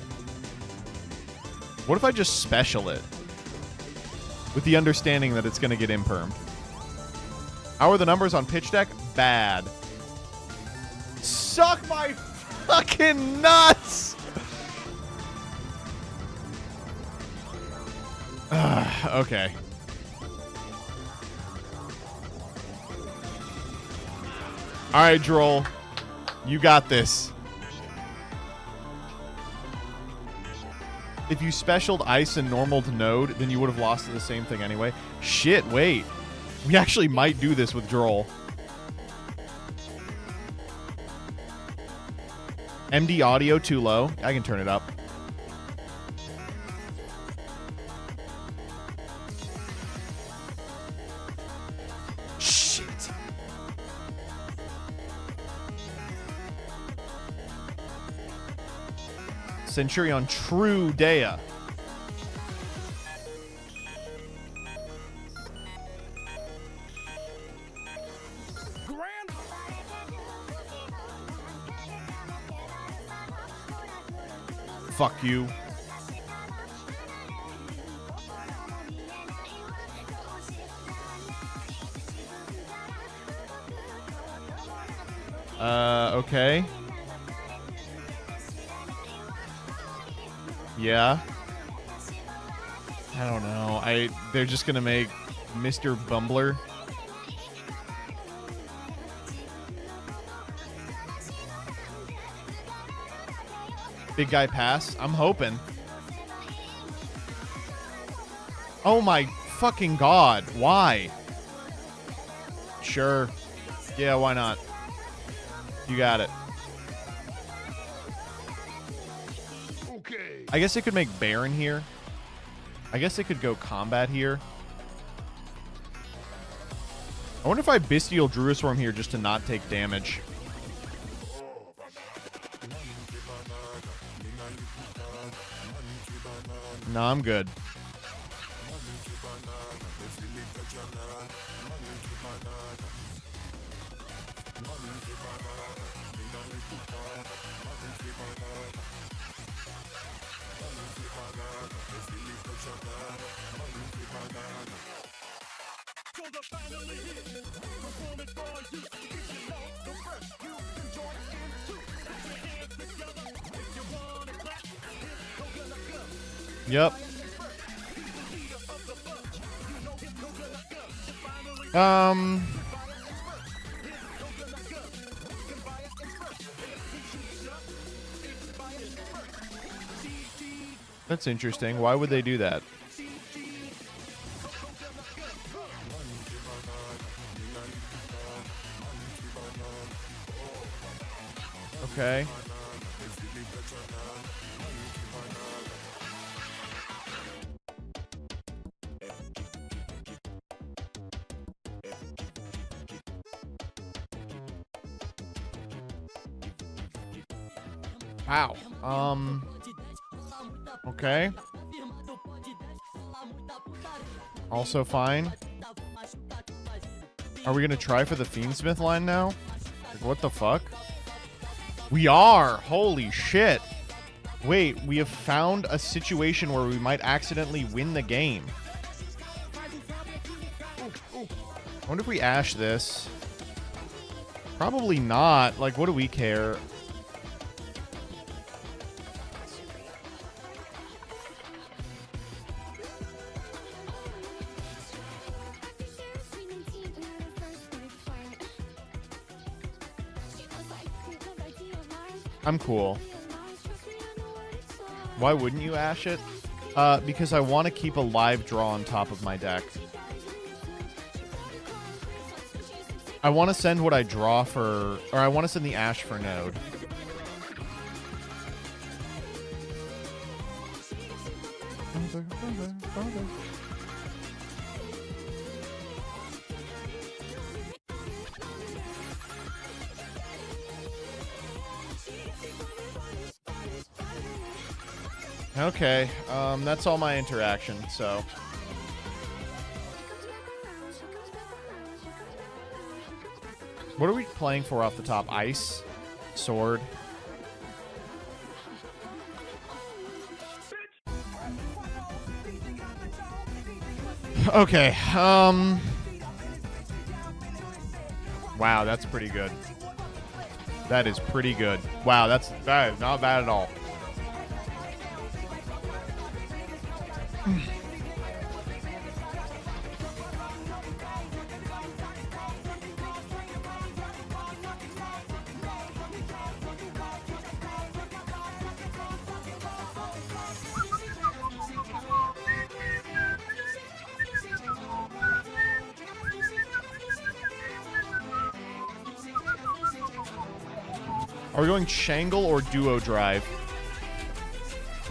What if I just special it? With the understanding that it's going to get imperm. How are the numbers on pitch deck? Bad. Suck my fucking nuts! Okay. Alright, Droll. You got this. If you specialed Ice and normal to Node, then you would have lost to the same thing anyway. Shit, wait. We actually might do this with Droll. MD audio too low. I can turn it up. Shit. Centurion True Dea. Fuck you. Okay. Yeah. I don't know. They're just gonna make Mr. Bumbler. Big guy pass. I'm hoping. Oh my fucking god. Why? Sure. Yeah, why not? You got it. I guess it could make Baron here. I guess it could go combat here. I wonder if I Bestial Druisworm here just to not take damage. No, I'm good. Yep. That's interesting. Why would they do that? Okay. Wow. Okay. Also fine. Are we gonna try for the Fiendsmith line now? Like, what the fuck? We are! Holy shit! Wait, we have found a situation where we might accidentally win the game. I wonder if we ash this. Probably not. Like, what do we care? I'm cool. Why wouldn't you ash it? Because I want to keep a live draw on top of my deck. I want to send what I draw for... Or I want to send the ash for node. Okay, that's all my interaction, so... What are we playing for off the top? Ice? Sword? Okay, Wow, that's pretty good. That is pretty good. Wow, that is not bad at all. Are we going Shangle or Duo Drive?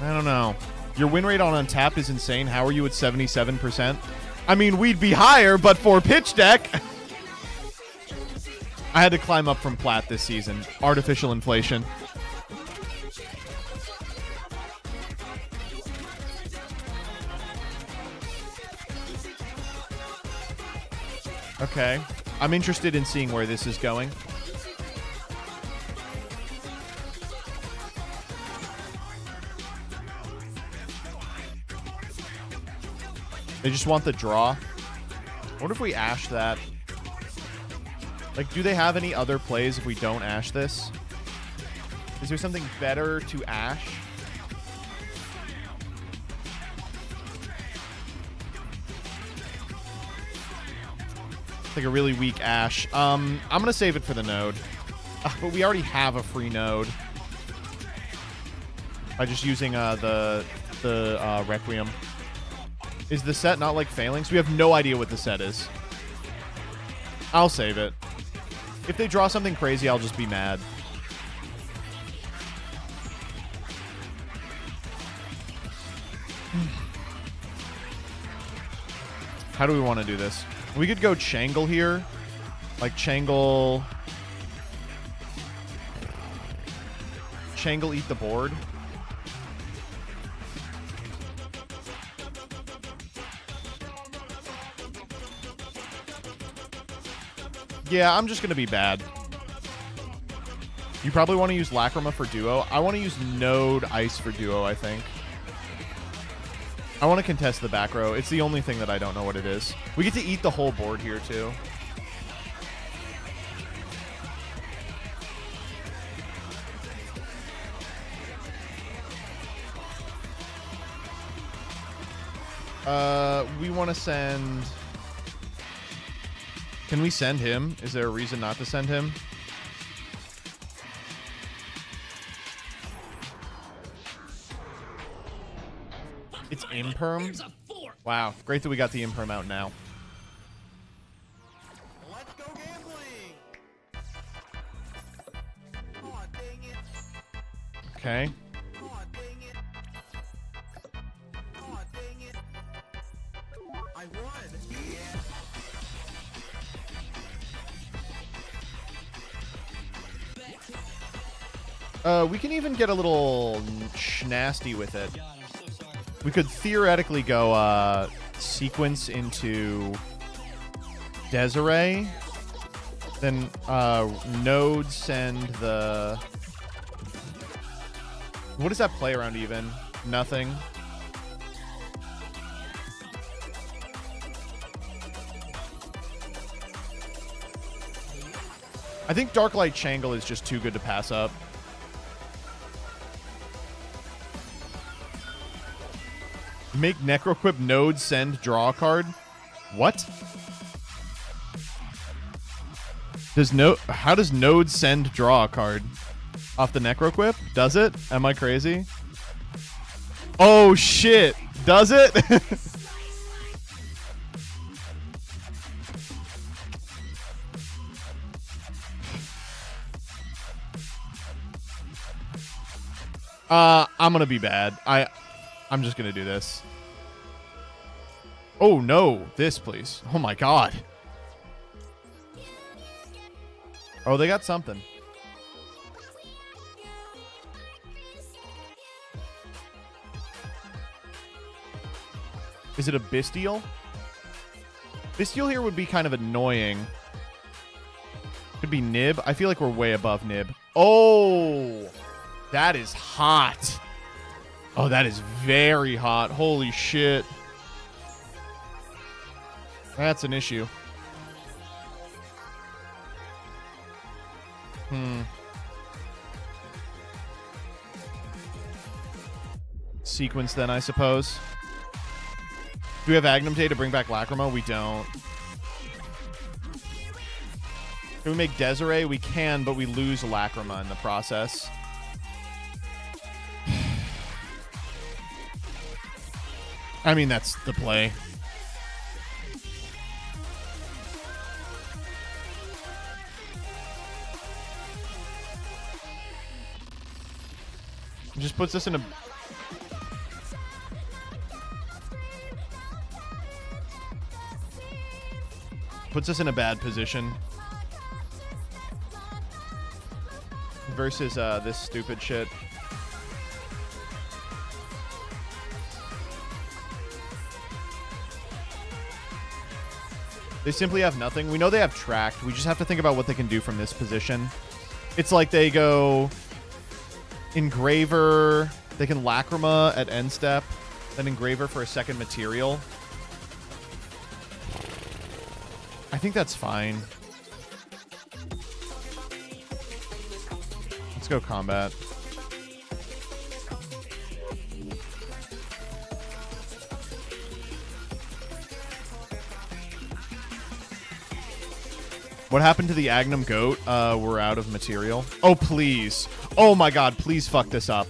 I don't know. Your win rate on Untap is insane. How are you at 77%? I mean, we'd be higher, but for pitch deck... I had to climb up from plat this season. Artificial inflation. Okay. I'm interested in seeing where this is going. They just want the draw. I wonder if we ash that. Like, do they have any other plays if we don't ash this? Is there something better to ash? It's like a really weak ash. I'm going to save it for the node. But we already have a free node. By just using the Requiem. Is the set not like Phalanx? We have no idea what the set is. I'll save it. If they draw something crazy, I'll just be mad. How do we want to do this? We could go Changle here. Like Changle... Changle eat the board. Yeah, I'm just going to be bad. You probably want to use Lacrima for Duo. I want to use Node Ice for Duo, I think. I want to contest the back row. It's the only thing that I don't know what it is. We get to eat the whole board here, too. We want to send... Can we send him? Is there a reason not to send him? It's Imperm? Wow, great that we got the Imperm out now. Let's go gambling! Aw, dang it. Okay. We can even get a little nasty with it. We could theoretically go sequence into Desiree, then Node send the... What does that play around even? Nothing. I think Darklight Changle is just too good to pass up. Make Necroquip Node send draw a card? What? How does Node send draw a card? Off the Necroquip? Does it? Am I crazy? Oh shit! Does it? I'm gonna be bad. I'm just gonna do this. Oh no, this please. Oh my god. Oh, they got something. Is it a Bestial? Bestial here would be kind of annoying. Could be Nib. I feel like we're way above Nib. Oh, that is hot. Oh, that is very hot. Holy shit. That's an issue. Sequence then, I suppose. Do we have Agnum Day to bring back Lacrima? We don't. Can we make Desiree? We can, but we lose Lacrima in the process. I mean, that's the play. It just puts us in a... Puts us in a bad position. Versus this stupid shit. They simply have nothing. We know they have tracked. We just have to think about what they can do from this position. It's like they go Engraver. They can Lacrima at end step. Then Engraver for a second material. I think that's fine. Let's go combat. What happened to the Agnum Goat? We're out of material. Oh, please. Oh my god, please fuck this up.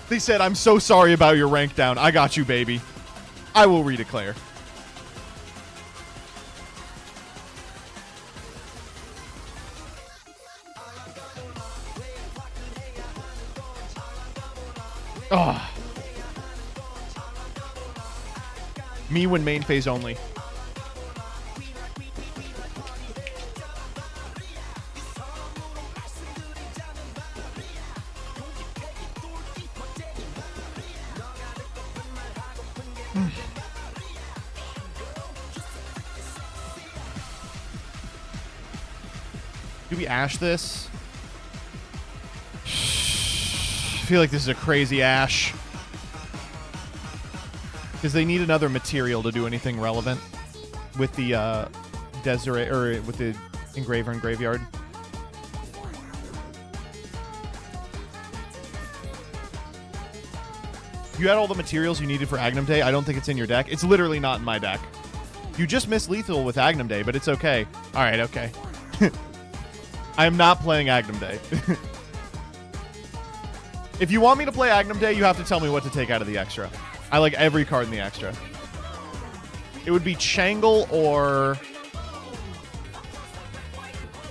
They said, I'm so sorry about your rank down. I got you, baby. I will redeclare. Oh. Me when main phase only. Do we ash this? I feel like this is a crazy ash. Because they need another material to do anything relevant with the Desiree, or with the Engraver and Graveyard. You had all the materials you needed for Agnum Day. I don't think it's in your deck. It's literally not in my deck. You just missed lethal with Agnum Day, but it's okay. All right, okay. I am not playing Agnum Day. If you want me to play Agnum Day, you have to tell me what to take out of the extra. I like every card in the extra. It would be Changle or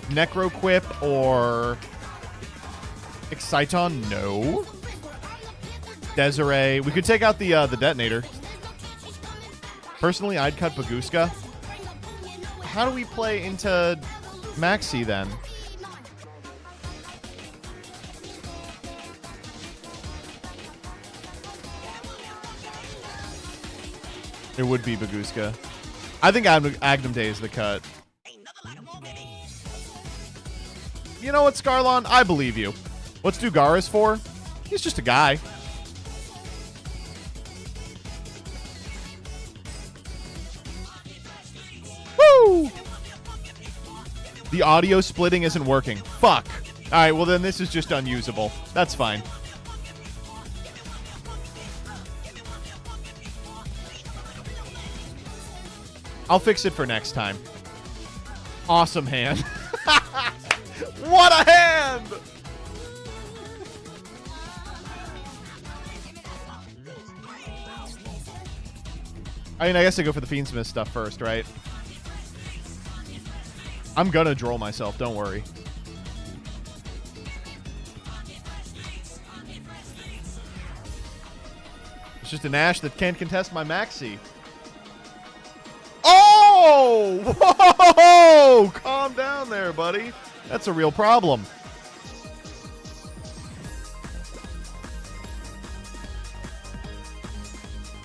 Necroquip or Exciton? No. Desiree. We could take out the detonator. Personally, I'd cut Baguska. How do we play into Maxi then? It would be Baguska. I think Agnum Day is the cut. You know what, Scarlon? I believe you. What's Dugaris for? He's just a guy. Woo! The audio splitting isn't working. Fuck. Alright, well then this is just unusable. That's fine. I'll fix it for next time. Awesome hand. What a hand! I mean, I guess I go for the Fiendsmith stuff first, right? I'm gonna droll myself, don't worry. It's just an Ash that can't contest my Maxi. Oh! Whoa! Calm down there, buddy. That's a real problem.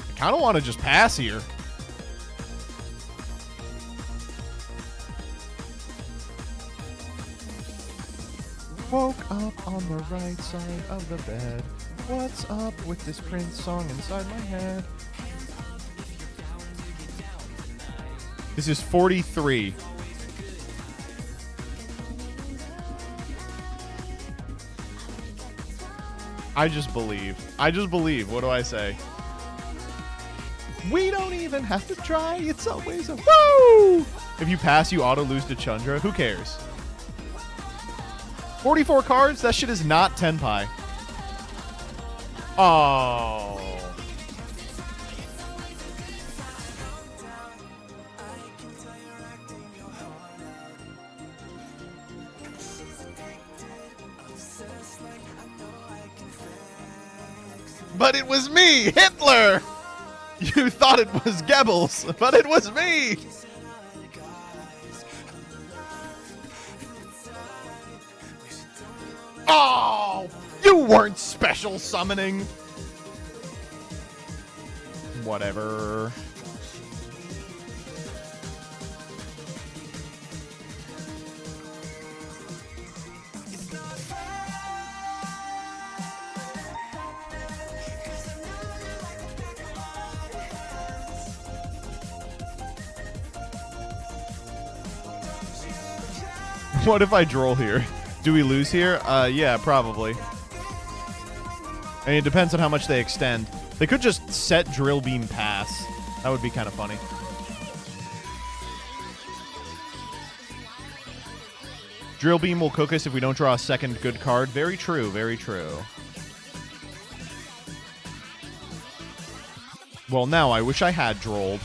I kind of want to just pass here. Woke up on the right side of the bed. What's up with this Prince song inside my head? This is 43. I just believe. I just believe. What do I say? We don't even have to try. It's always a woo! If you pass, you auto lose to Chundra. Who cares? 44 cards? That shit is not Tenpai. Oh. But it was me, Hitler! You thought it was Goebbels, but it was me! Oh! You weren't special summoning! Whatever. What if I droll here? Do we lose here? Yeah, probably. I mean, it depends on how much they extend. They could just set Drill Beam pass. That would be kind of funny. Drill Beam will cook us if we don't draw a second good card. Very true, very true. Well, now I wish I had drolled.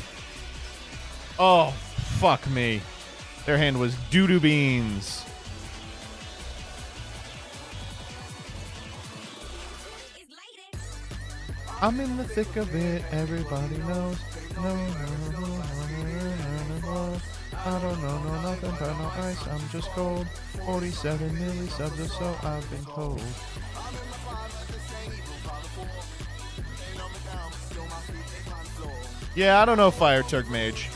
Oh, fuck me. Their hand was doo-doo beans. I'm in the thick of it, everybody knows. No, I don't know nothing but no ice, I'm just cold. 47 millisubs or so, I've been told. Yeah, I don't know Fire Turk Mage.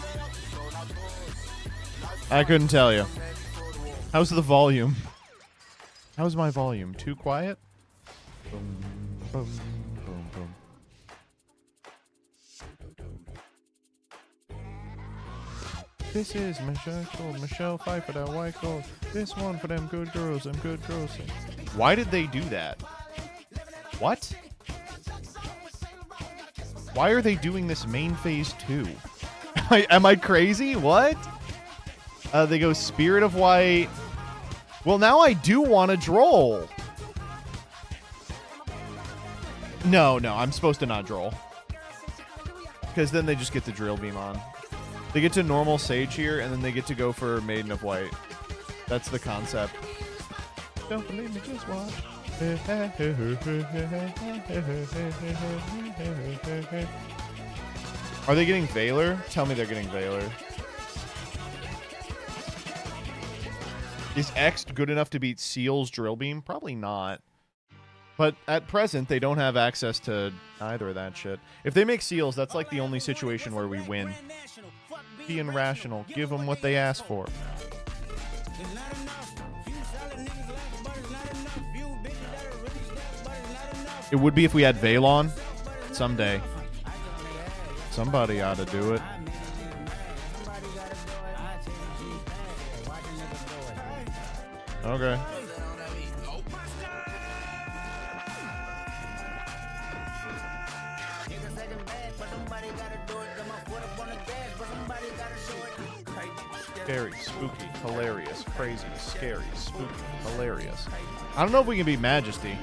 I couldn't tell you. How's the volume? How's my volume? Too quiet? Boom, boom, boom, boom. This is Michelle Pfeiffer, that white gold. This one for them good girls, them good girls. Why did they do that? What? Why are they doing this main phase 2? Am I crazy? What? They go Spirit of White. Well, now I do want to droll. No, I'm supposed to not droll. Because then they just get the Drill Beam on. They get to normal Sage here, and then they get to go for Maiden of White. That's the concept. Don't believe me, just watch. Are they getting Valor? Tell me they're getting Valor. Is X good enough to beat Seal's Drill Beam? Probably not. But at present, they don't have access to either of that shit. If they make Seals, that's like the only situation where we win. Being rational. Give them what they ask for. It would be if we had Valon. Someday. Somebody ought to do it. Okay. Scary, spooky, hilarious, crazy, scary, spooky, hilarious. I don't know if we can beat Majesty.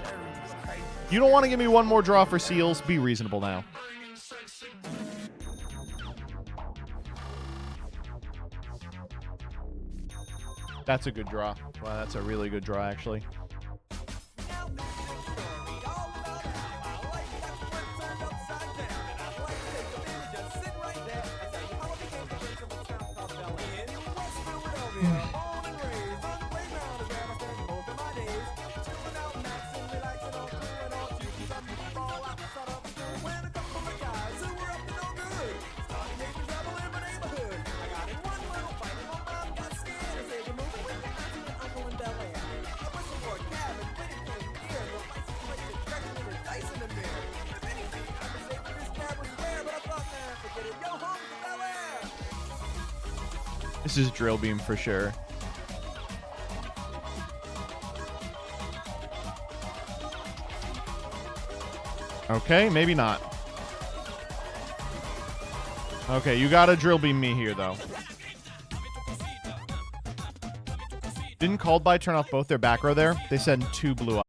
You don't want to give me one more draw for Seals? Be reasonable now. That's a good draw. Wow, that's a really good draw, actually. This is Drill Beam for sure. Okay, maybe not. Okay, you gotta Drill Beam me here, though. Didn't Called By turn off both their back row there? They send 2 blue up.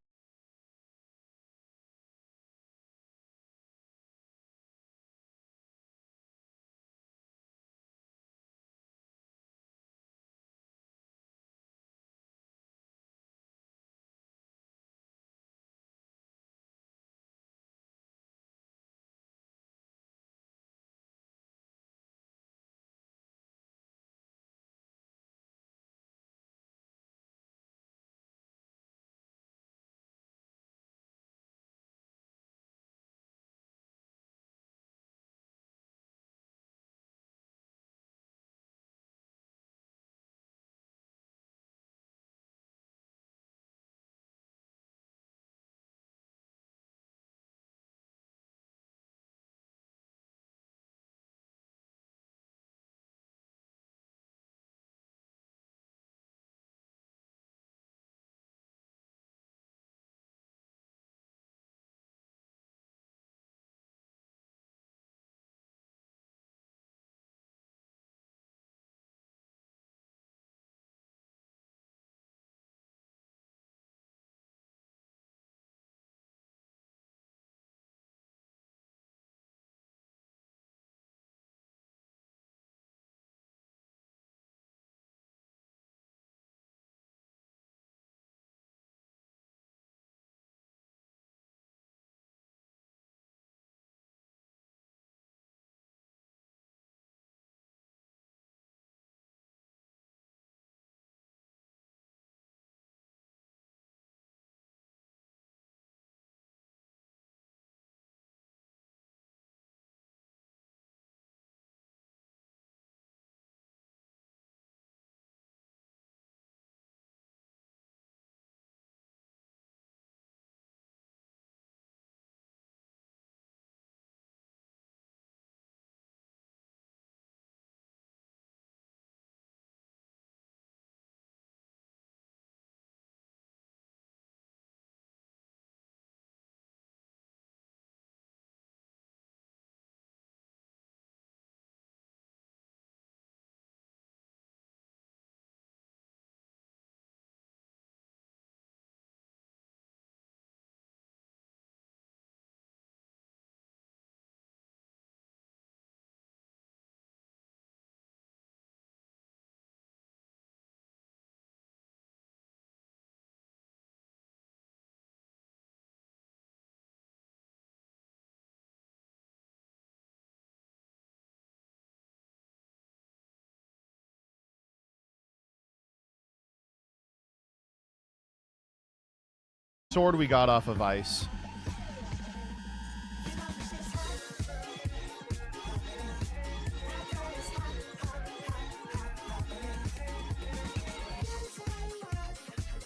Sword we got off of ice.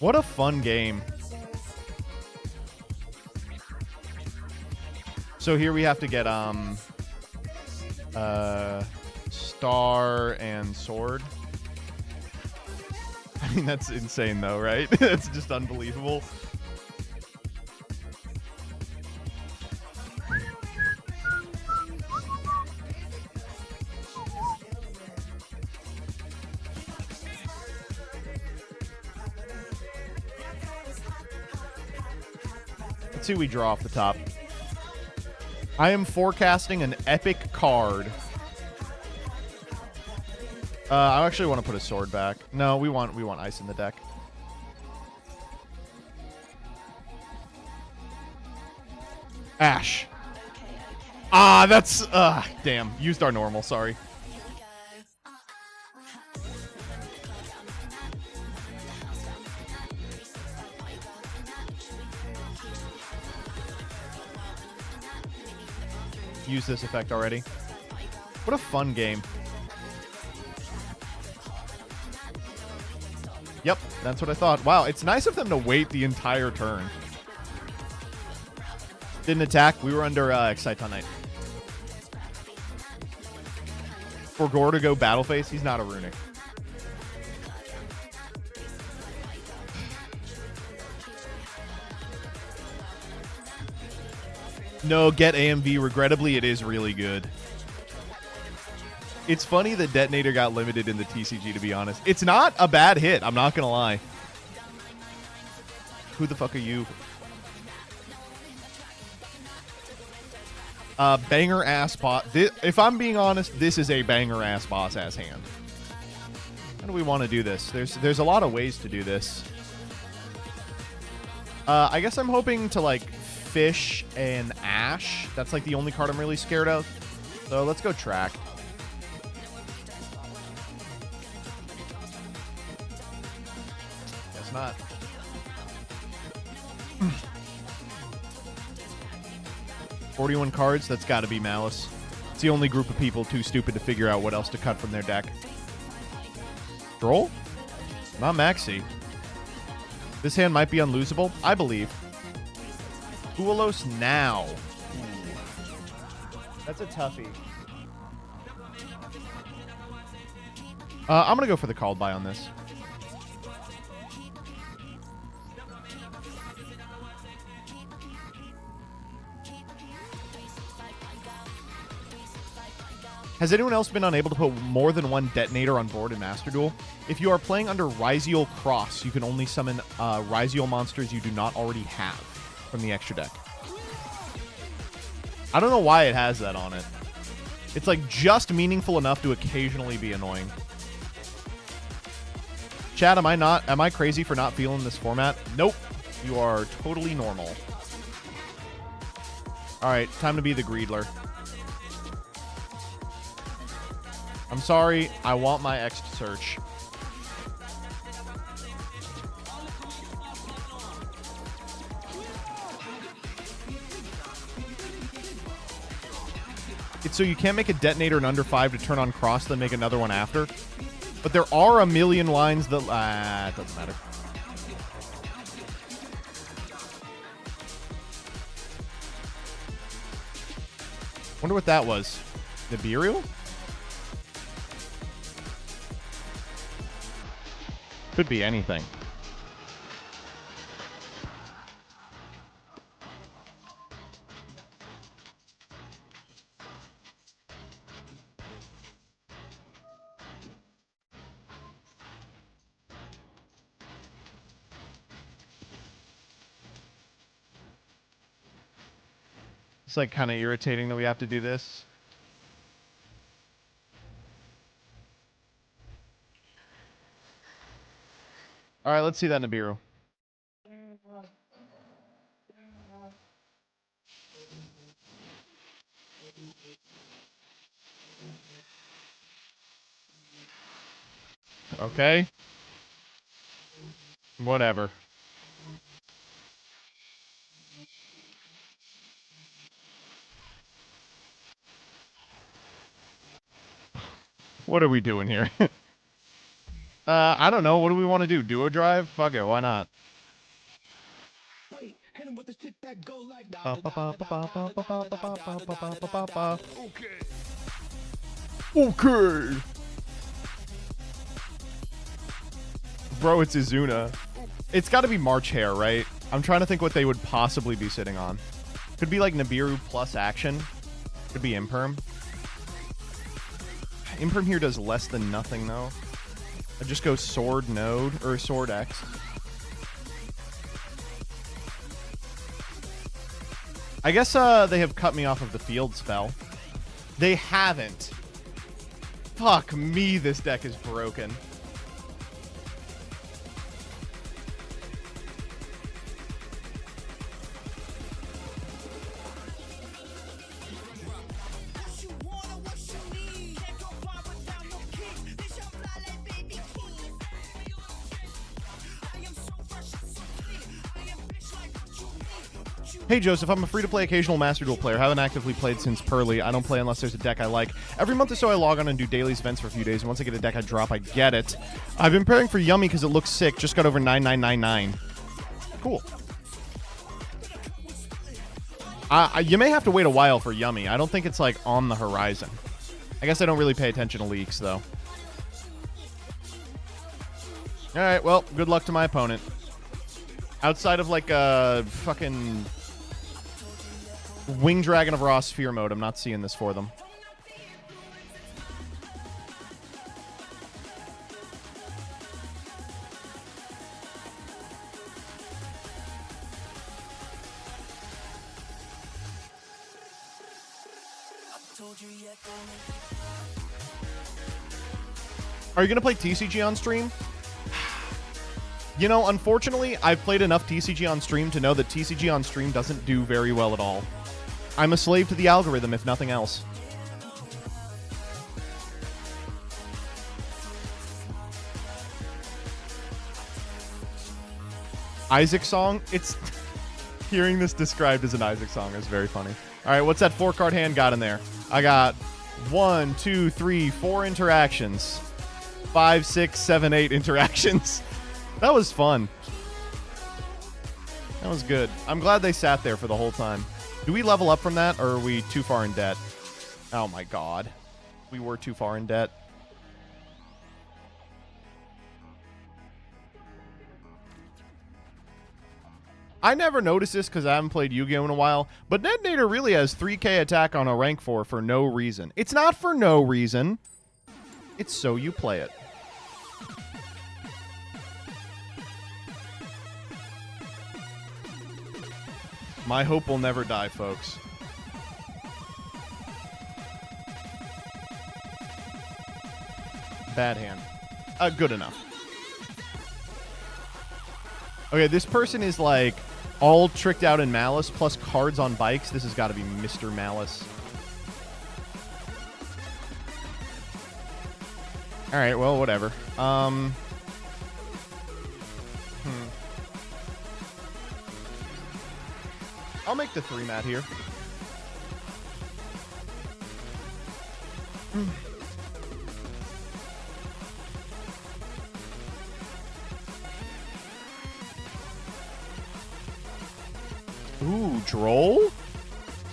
What a fun game. So here we have to get star and sword. I mean, that's insane though, right? That's just unbelievable. Let's see what we draw off the top. I am forecasting an epic card. I actually want to put a sword back. No, we want ice in the deck. Ash. Ah, that's damn. Used our normal, sorry. Use this effect already. What a fun game. Yep, that's what I thought. Wow, it's nice of them to wait the entire turn. Didn't attack. We were under Excite on Night. For Gore to go battle phase, he's not a runic. No, get AMV. Regrettably, it is really good. It's funny that Detonator got limited in the TCG, to be honest. It's not a bad hit. I'm not going to lie. Who the fuck are you? Banger ass boss. If I'm being honest, this is a banger ass boss ass hand. How do we want to do this? There's a lot of ways to do this. I guess I'm hoping to like fish and Ash. That's like the only card I'm really scared of. So let's go track. Guess not. 41 cards, that's got to be Malice. It's the only group of people too stupid to figure out what else to cut from their deck. Troll? Not Maxi. This hand might be unlosable, I believe. Duelos now. That's a toughie. I'm going to go for the called buy on this. Has anyone else been unable to put more than one detonator on board in Master Duel? If you are playing under Ryziel Cross, you can only summon Ryziel monsters you do not already have from the extra deck. I don't know why it has that on it. It's like just meaningful enough to occasionally be annoying. Chad, am I crazy for not feeling this format? Nope. You are totally normal. Alright, time to be the Greedler. I'm sorry, I want my X to search. It's so you can't make a detonator in under 5 to turn on cross, then make another one after. But there are a million lines that... it doesn't matter. Wonder what that was. Nibiru? Could be anything. It's like kind of irritating that we have to do this. All right, let's see that Nibiru. Okay. Whatever. What are we doing here? I don't know. What do we want to do? Duo drive? Fuck it. Why not? Okay. Bro, it's Izuna. It's got to be March Hare, right? I'm trying to think what they would possibly be sitting on. Could be like Nibiru plus action. Could be Imperm. Imperm here does less than nothing, though. I'd just go Sword Node, or Sword X. I guess they have cut me off of the field spell. They haven't. Fuck me, this deck is broken. Hey Joseph, I'm a free-to-play occasional Master Duel player. Haven't actively played since Pearly. I don't play unless there's a deck I like. Every month or so I log on and do dailies events for a few days, and once I get a deck I drop, I get it. I've been preparing for Yummy because it looks sick. Just got over 9999. Cool. You may have to wait a while for Yummy. I don't think it's, like, on the horizon. I guess I don't really pay attention to leaks, though. Alright, well, good luck to my opponent. Outside of, like, a fucking Wing Dragon of Raw Sphere mode, I'm not seeing this for them. Are you going to play TCG on stream? You know, unfortunately, I've played enough TCG on stream to know that TCG on stream doesn't do very well at all. I'm a slave to the algorithm, if nothing else. Isaac song? It's... Hearing this described as an Isaac song is very funny. Alright, what's that 4-card hand got in there? I got 1, 2, 3, 4 interactions. 5, 6, 7, 8 interactions. That was fun. That was good. I'm glad they sat there for the whole time. Do we level up from that, or are we too far in debt? Oh my god. We were too far in debt. I never noticed this because I haven't played Yu-Gi-Oh! In a while, but Detonator really has 3k attack on a rank 4 for no reason. It's not for no reason. It's so you play it. My hope will never die, folks. Bad hand. Good enough. Okay, this person is like all tricked out in Malice plus cards on bikes. This has got to be Mr. Malice. All right, well, whatever. I'll make the 3-mat here. Ooh, droll?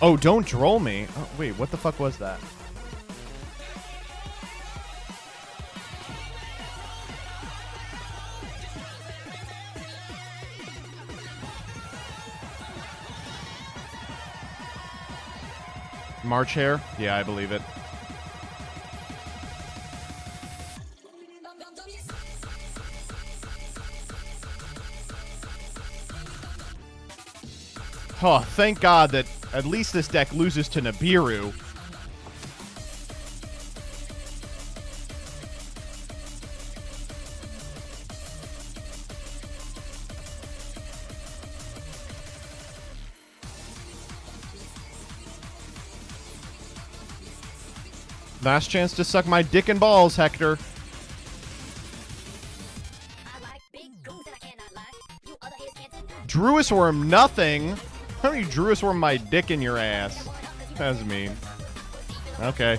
Oh, don't droll me. Oh, wait, what the fuck was that? March Hare? Yeah, I believe it. Oh, thank God that at least this deck loses to Nibiru. Last chance to suck my dick and balls, Hector. Druis Worm, nothing. How do you Druis Worm my dick in your ass? That's mean. Okay.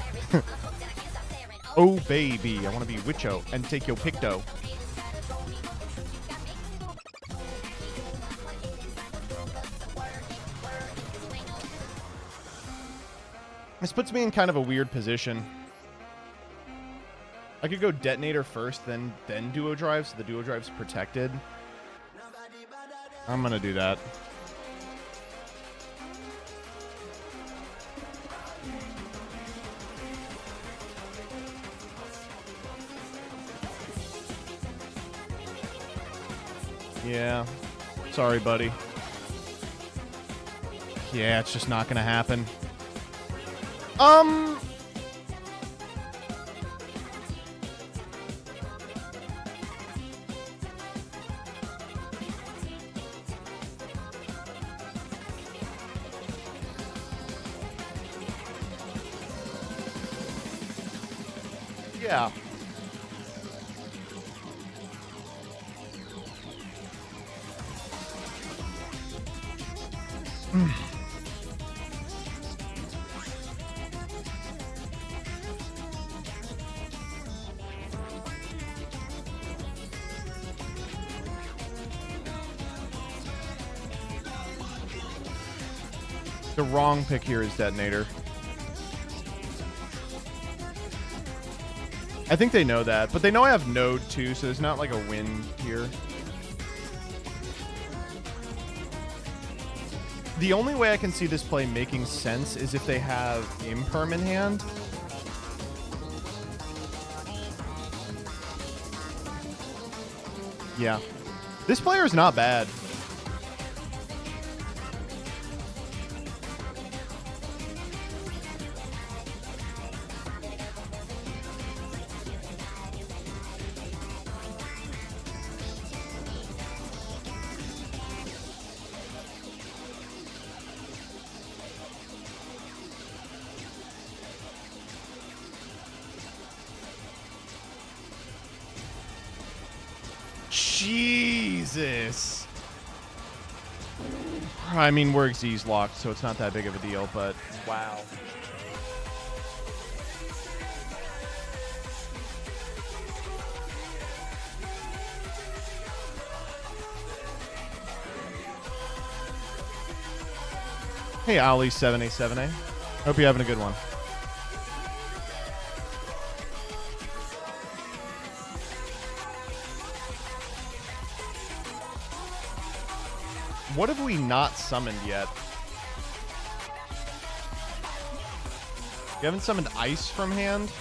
Oh, baby, I want to be Witcho and take your picto. This puts me in kind of a weird position. I could go detonator first, then duo drive, so the duo drive's protected. I'm gonna do that. Yeah. Sorry, buddy. Yeah, it's just not gonna happen. Yeah. The wrong pick here is detonator. I think they know that, but they know I have node too, so there's not like a win here. The only way I can see this play making sense is if they have imperm in hand. Yeah. This player is not bad. Jesus. I mean, we're Z's locked, so it's not that big of a deal, but wow. Hey, Ali 7A7A. Hope you're having a good one. What have we not summoned yet? We haven't summoned ice from hand.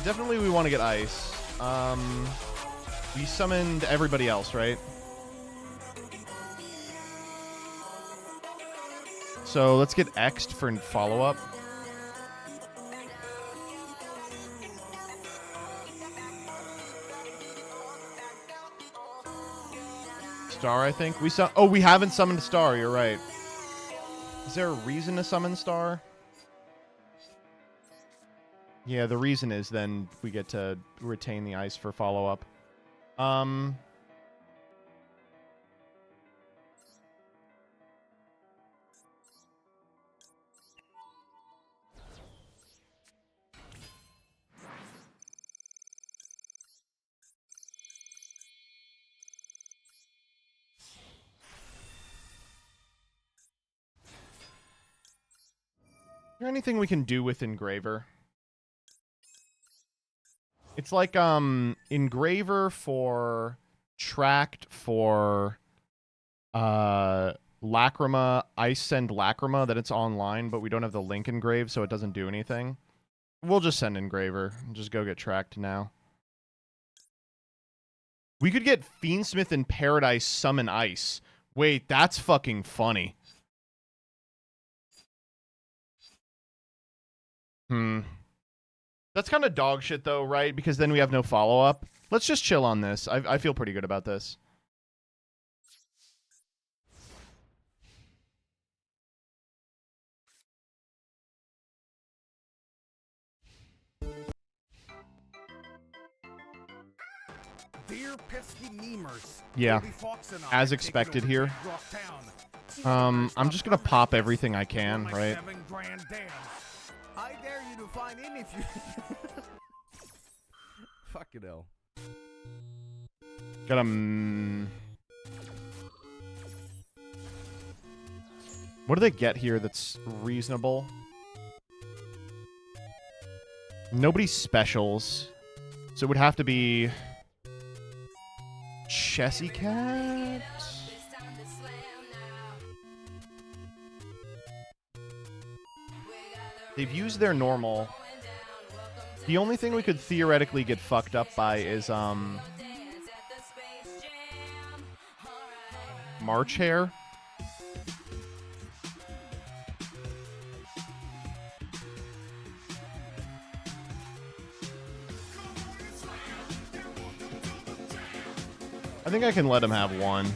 Definitely we want to get ice. We summoned everybody else, right? So let's get X'd for follow-up. Star, I think. We haven't summoned Star, you're right. Is there a reason to summon Star? Yeah, the reason is then we get to retain the ice for follow-up. Is there anything we can do with Engraver? It's like Engraver for Tract for Lacrima, Ice Send Lacrima, that it's online, but we don't have the link engraved, so it doesn't do anything. We'll just send Engraver and just go get Tract now. We could get Fiendsmith in Paradise summon Ice. Wait, that's fucking funny. That's kind of dog shit though, right? Because then we have no follow-up. Let's just chill on this. I feel pretty good about this. Dear pesky memers, Yeah, as expected here. I'm just gonna pop everything I can, right? I dare you to find in if you. Fucking hell. Gotta. What do they get here that's reasonable? Nobody specials. So it would have to be Chessy Cat. They've used their normal. The only thing we could theoretically get fucked up by is March Hare. I think I can let him have one.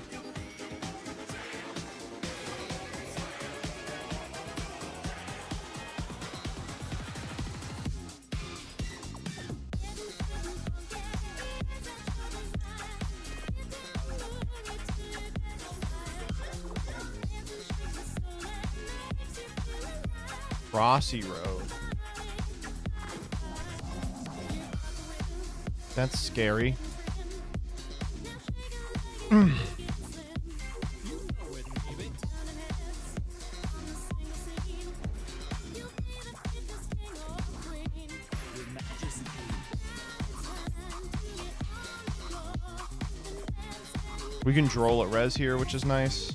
Rossi Road. That's scary. We can droll at res here, which is nice.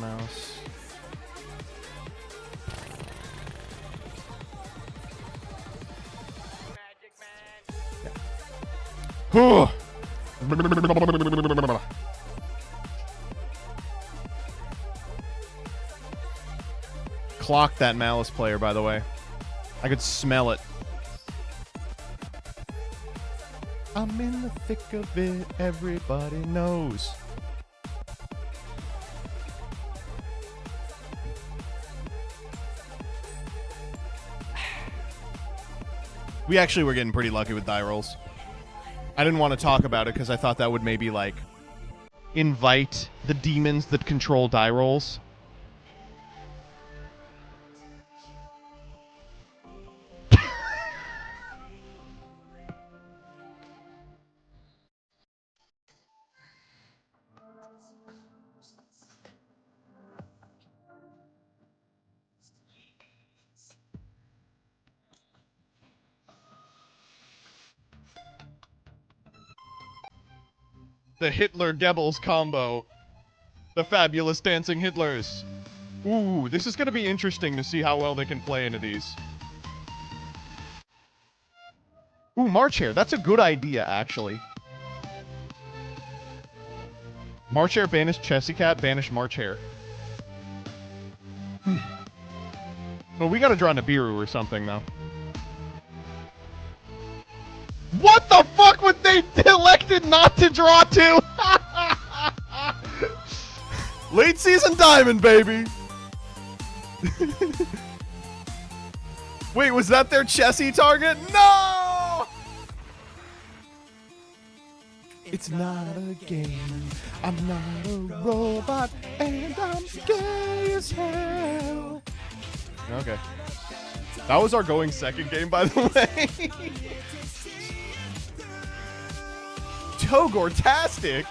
Mouse. Yeah. Clock that Malice player, by the way. I could smell it. I'm in the thick of it, everybody knows. We actually were getting pretty lucky with die rolls. I didn't want to talk about it because I thought that would maybe, like, invite the demons that control die rolls. The Hitler Goebbels combo. The fabulous dancing Hitlers. Ooh, this is going to be interesting to see how well they can play into these. Ooh, March Hare. That's a good idea, actually. March Hare, banish Chessy Cat, banish March Hare. Well, we got to draw Nibiru or something, though. What the fuck would they elected not to draw to? Late season diamond, baby. Wait, was that their Chessy target? No! It's not a game. I'm not a robot, and I'm gay as hell. Okay. That was our going second game, by the way. Togortastic.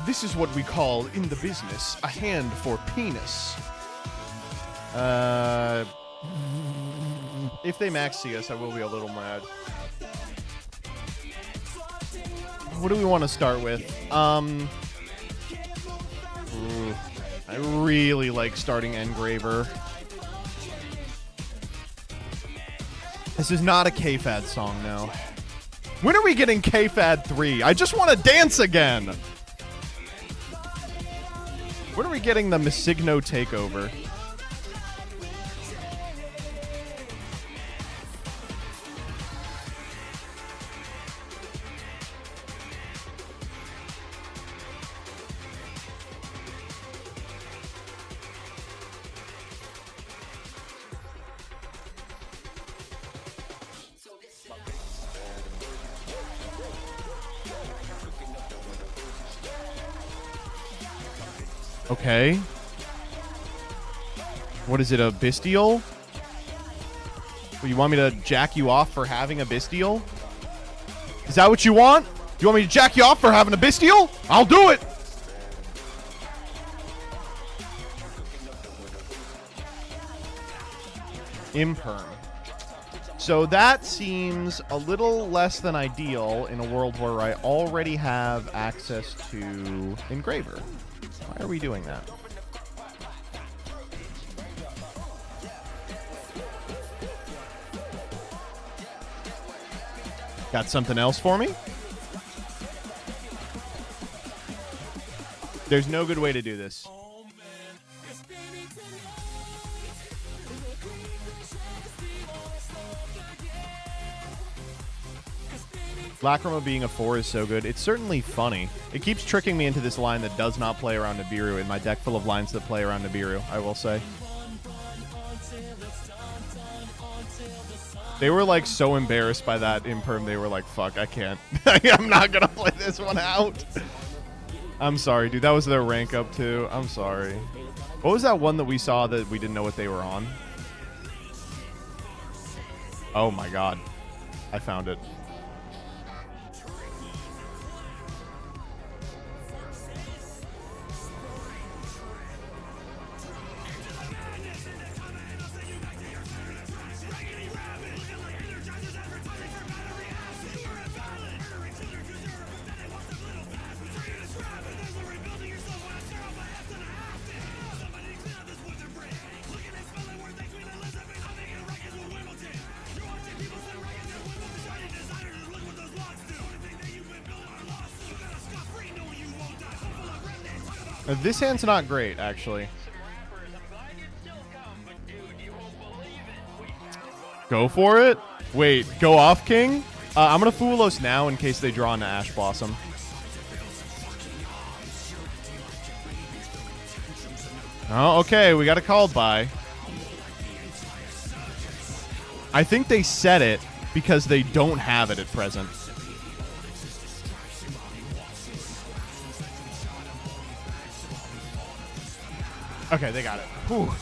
This is what we call in the business a hand for penis. If they max CS, I will be a little mad. What do we want to start with? I really like starting Engraver. This is not a K-Fad song now. When are we getting K-Fad 3? I just want to dance again! When are we getting the Masigno takeover? Okay. What is it, a bestial? Well, you want me to jack you off for having a bestial? Is that what you want? You want me to jack you off for having a bestial? I'll do it! Imperm. So that seems a little less than ideal in a world where I already have access to Engraver. Why are we doing that? Got something else for me? There's no good way to do this. Lacrima being a 4 is so good. It's certainly funny. It keeps tricking me into this line that does not play around Nibiru in my deck full of lines that play around Nibiru, I will say. They were like so embarrassed by that imperm, they were like, fuck, I can't. I'm not gonna play this one out. I'm sorry, dude. That was their rank up too. I'm sorry. What was that one that we saw that we didn't know what they were on? Oh my god. I found it. This hand's not great, actually. Go for it? Wait, go off, King? I'm going to Foolos now in case they draw into Ash Blossom. Oh, okay, we got a called by. I think they set it because they don't have it at present. Okay, they got it. Whew.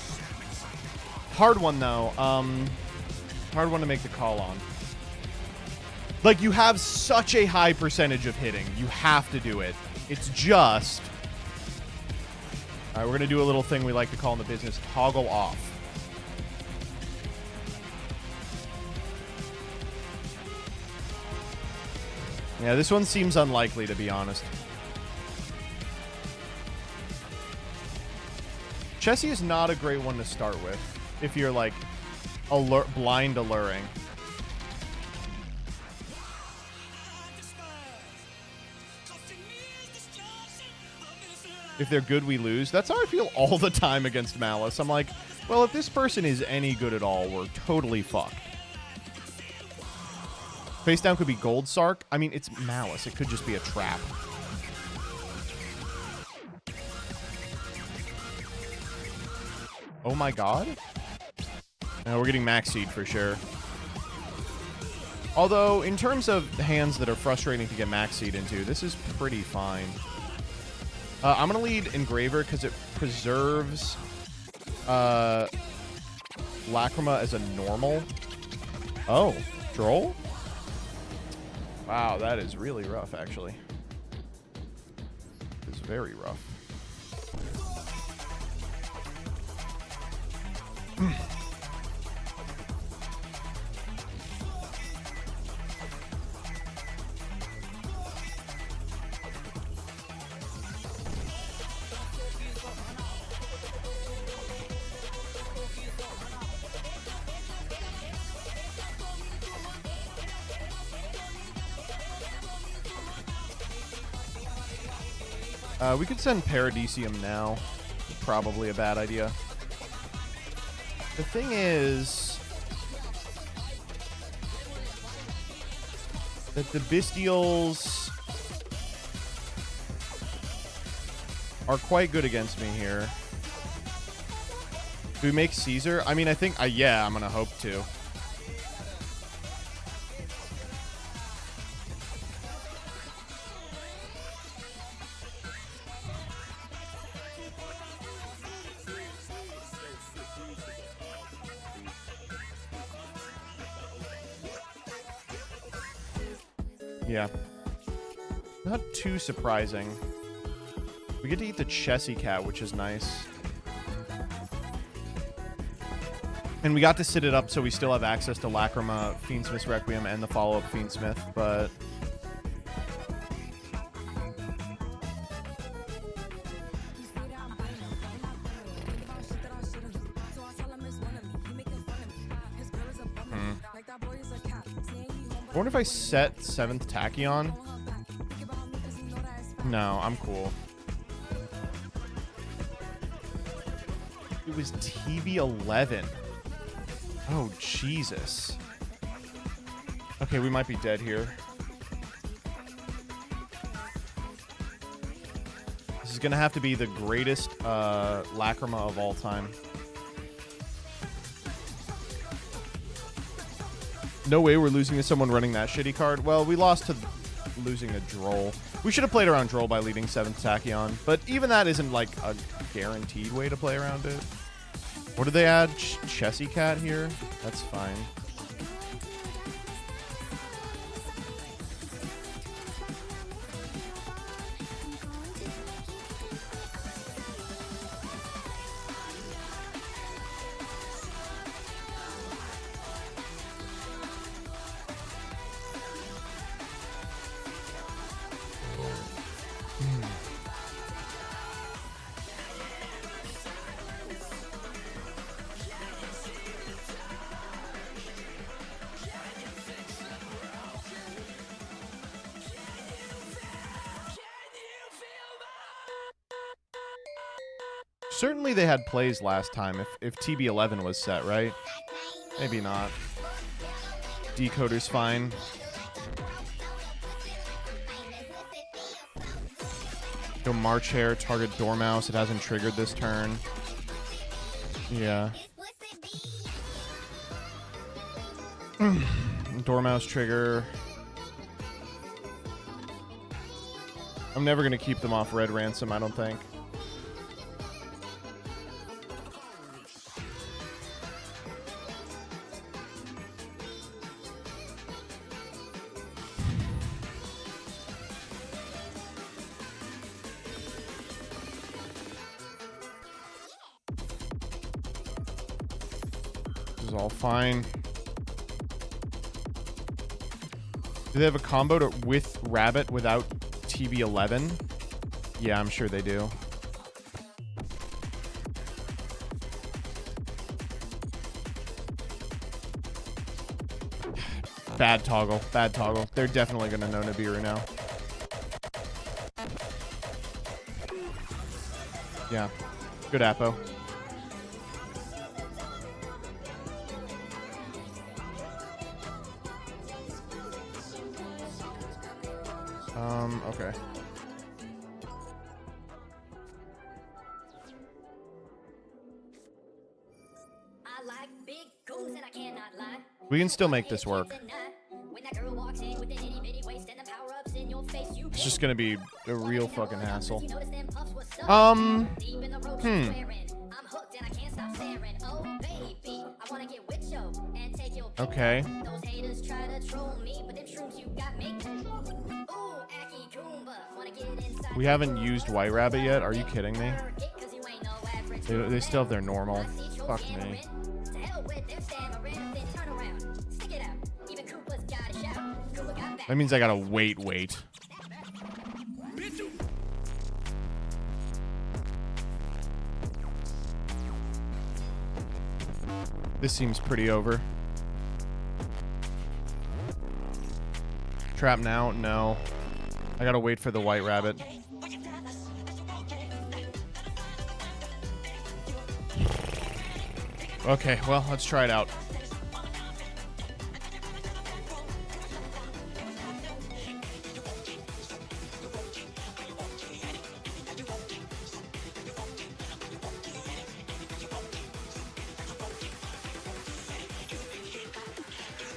Hard one, though. Hard one to make the call on. Like, you have such a high percentage of hitting. You have to do it. It's just... All right, we're going to do a little thing we like to call in the business, toggle off. Yeah, this one seems unlikely, to be honest. Chessie is not a great one to start with if you're like blind alluring. If they're good, we lose. That's how I feel all the time against Malice. I'm like, well, if this person is any good at all, we're totally fucked. Face down could be Gold Sark. I mean, it's Malice. It could just be a trap. Oh my god. Now we're getting Max Seed for sure. Although, in terms of hands that are frustrating to get Max Seed into, this is pretty fine. I'm going to lead Engraver because it preserves Lacrima as a normal. Oh, Droll? Wow, that is really rough, actually. It's very rough. We could send Paradisium now. Probably a bad idea. The thing is that the Bestials are quite good against me here. Do we make Caesar? I mean, I think, yeah, I'm going to hope to. Yeah. Not too surprising. We get to eat the Chessie cat, which is nice. And we got to sit it up so we still have access to Lacrima, Fiendsmith's Requiem, and the follow-up Fiendsmith, but... I wonder if I set 7th Tachyon? No, I'm cool. It was TB11. Oh, Jesus. Okay, we might be dead here. This is gonna have to be the greatest Lacrima of all time. No way we're losing to someone running that shitty card. Well, we lost to losing a Droll. We should have played around Droll by leading 7th Tachyon, but even that isn't like a guaranteed way to play around it. What did they add? Chessie cat here? That's fine. Certainly they had plays last time if TB11 was set, right? Maybe not. Decoder's fine. Go March Hare, target Dormouse. It hasn't triggered this turn. Yeah. Dormouse trigger. I'm never going to keep them off Red Ransom, I don't think. This is all fine. Do they have a combo with Rabbit without TB11? Yeah, I'm sure they do. Bad toggle. Bad toggle. They're definitely going to know Nibiru now. Yeah. Good Apo. Okay. We can still make this work. It's just gonna be a real fucking hassle. Okay. We haven't used White Rabbit yet. Are you kidding me? They still have their normal. Fuck me. That means I gotta wait. This seems pretty over. Trap now? No. I gotta wait for the White Rabbit. Okay, well, let's try it out.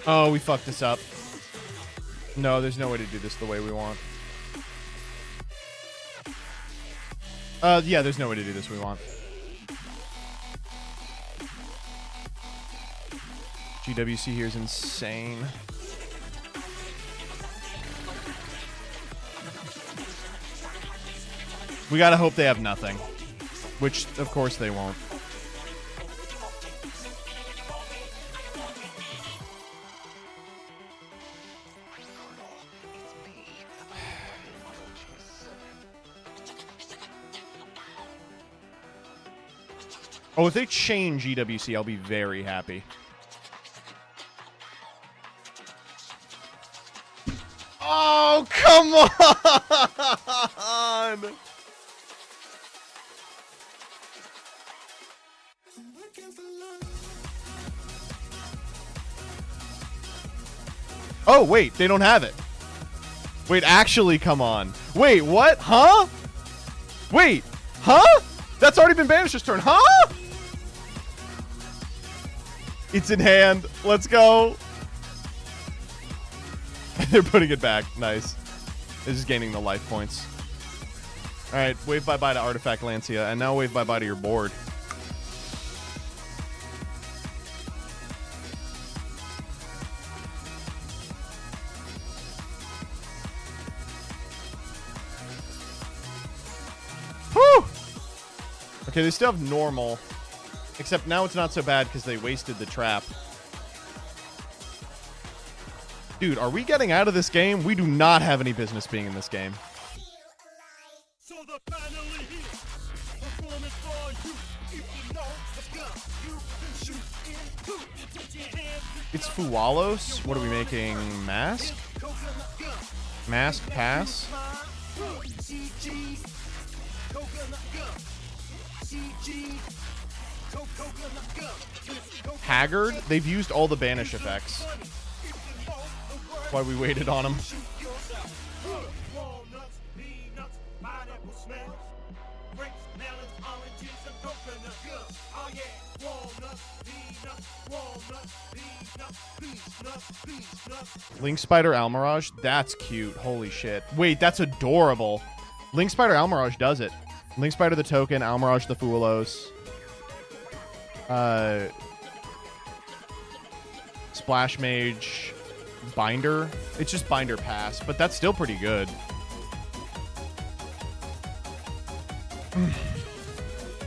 Oh, we fucked this up. No, there's no way to do this the way we want. Yeah, there's no way to do this we want. GWC here is insane. We gotta hope they have nothing. Which, of course, they won't. Oh, if they change EWC, I'll be very happy. Oh, come on! Oh, wait, they don't have it. Wait, actually, come on. Wait, what? Huh? Wait, huh? That's already been banished this turn, huh? It's in hand. Let's go. They're putting it back. Nice. This is gaining the life points. All right, wave bye-bye to Artifact Lancia, and now wave bye-bye to your board. Whew! Okay, they still have normal, except now it's not so bad because they wasted the trap. Dude, are we getting out of this game? We do not have any business being in this game. It's Fualos. What are we making? Mask? Mask pass? Haggard? They've used all the banish effects. Why we waited on him. Link Spider Almirage? That's cute. Holy shit. Wait, that's adorable. Link Spider Almirage does it. Link Spider the token, Almirage the Fualos. Splash Mage... Binder. It's just Binder pass, but that's still pretty good.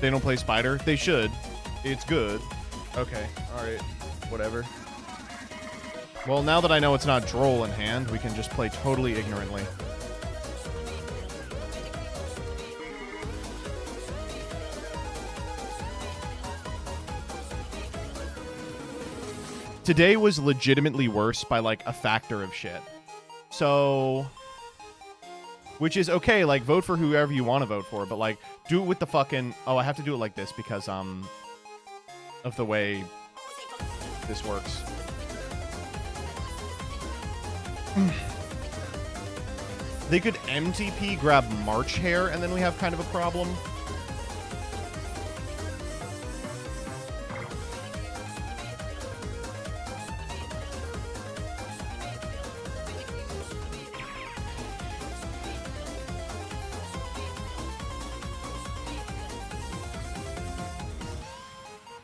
They don't play Spider? They should. It's good. Okay. Alright. Whatever. Well, now that I know it's not Droll in hand, we can just play totally ignorantly. Today was legitimately worse by, like, a factor of shit. So... Which is okay, like, vote for whoever you want to vote for, but, like, do it with the fucking... Oh, I have to do it like this because, of the way this works. They could MTP grab March Hare, and then we have kind of a problem.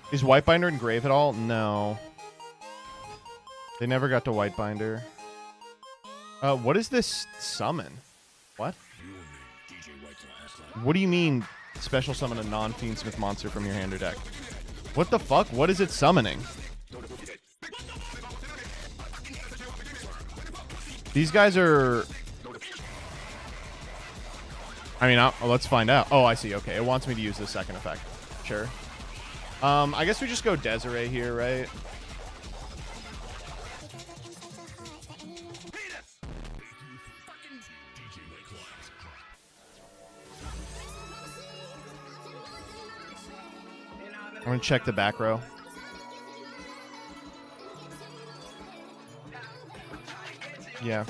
Is Whitebinder in Grave at all? No. They never got to Whitebinder. What is this summon? What? What do you mean special summon a non-Fiendsmith monster from your hand or deck? What the fuck? What is it summoning? These guys are... I mean, let's find out. Oh, I see. Okay, it wants me to use the second effect. Sure. I guess we just go Desiree here, right? I'm gonna check the back row. Yeah.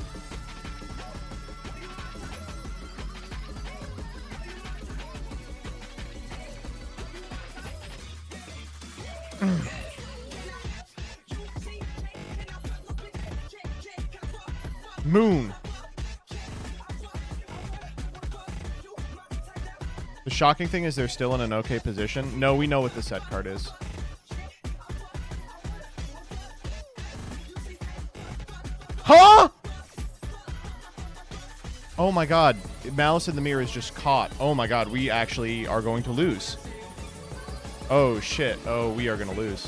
Moon. The shocking thing is they're still in an okay position. No, we know what the set card is. Huh? Oh my god. Malice in the Mirror is just caught. Oh my god, we actually are going to lose. Oh shit. Oh, we are going to lose.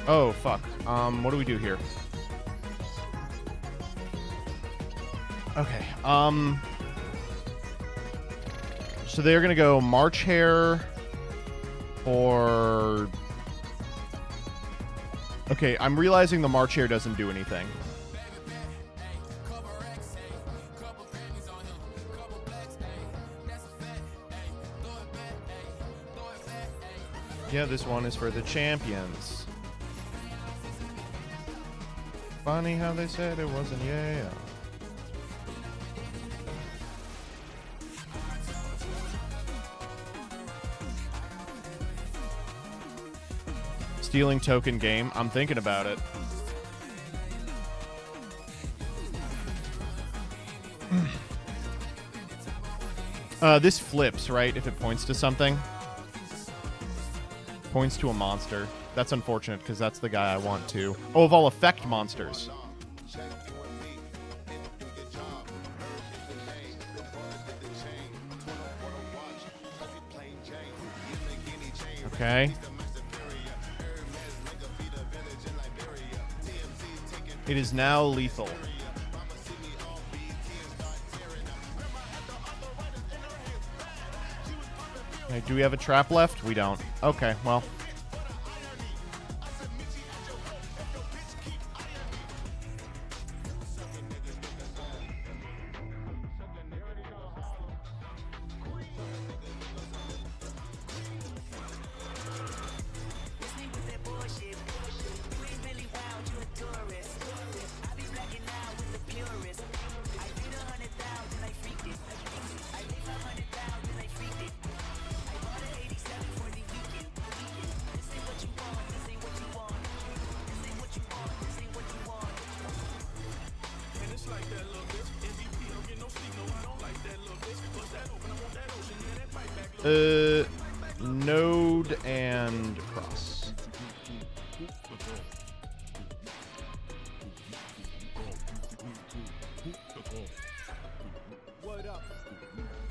Oh, fuck. What do we do here? Okay, so they're gonna go March Hare or... Okay, I'm realizing the March Hare doesn't do anything. Yeah, this one is for the champions. Funny how they said it wasn't, yeah. Stealing token game. I'm thinking about it. This flips, right? If it points to something. Points to a monster. That's unfortunate because that's the guy I want to. Oh, of all effect monsters. Okay. It is now lethal. Okay, do we have a trap left? We don't. Okay, well. Node and cross. Word up.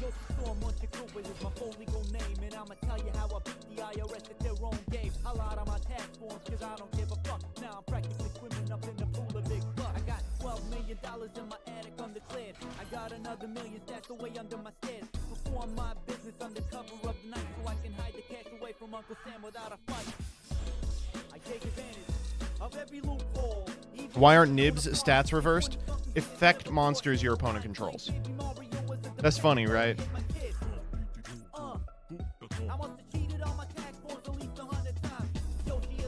Yo, Storm Montecuba is my full legal name, and I'ma tell you how I beat the IRS at their own game. I lied on my tax forms, cause I don't give a fuck. Now I'm practically swimming up in the pool of big bucks. I got $12 million in my attic undeclared. I got another million stashed away under my stairs. Perform my business under cover of the night, so I can hide the cash away from Uncle Sam without a fight. I take advantage of every loophole. Why aren't Nib's stats reversed? Effect monsters your opponent controls. That's funny, right?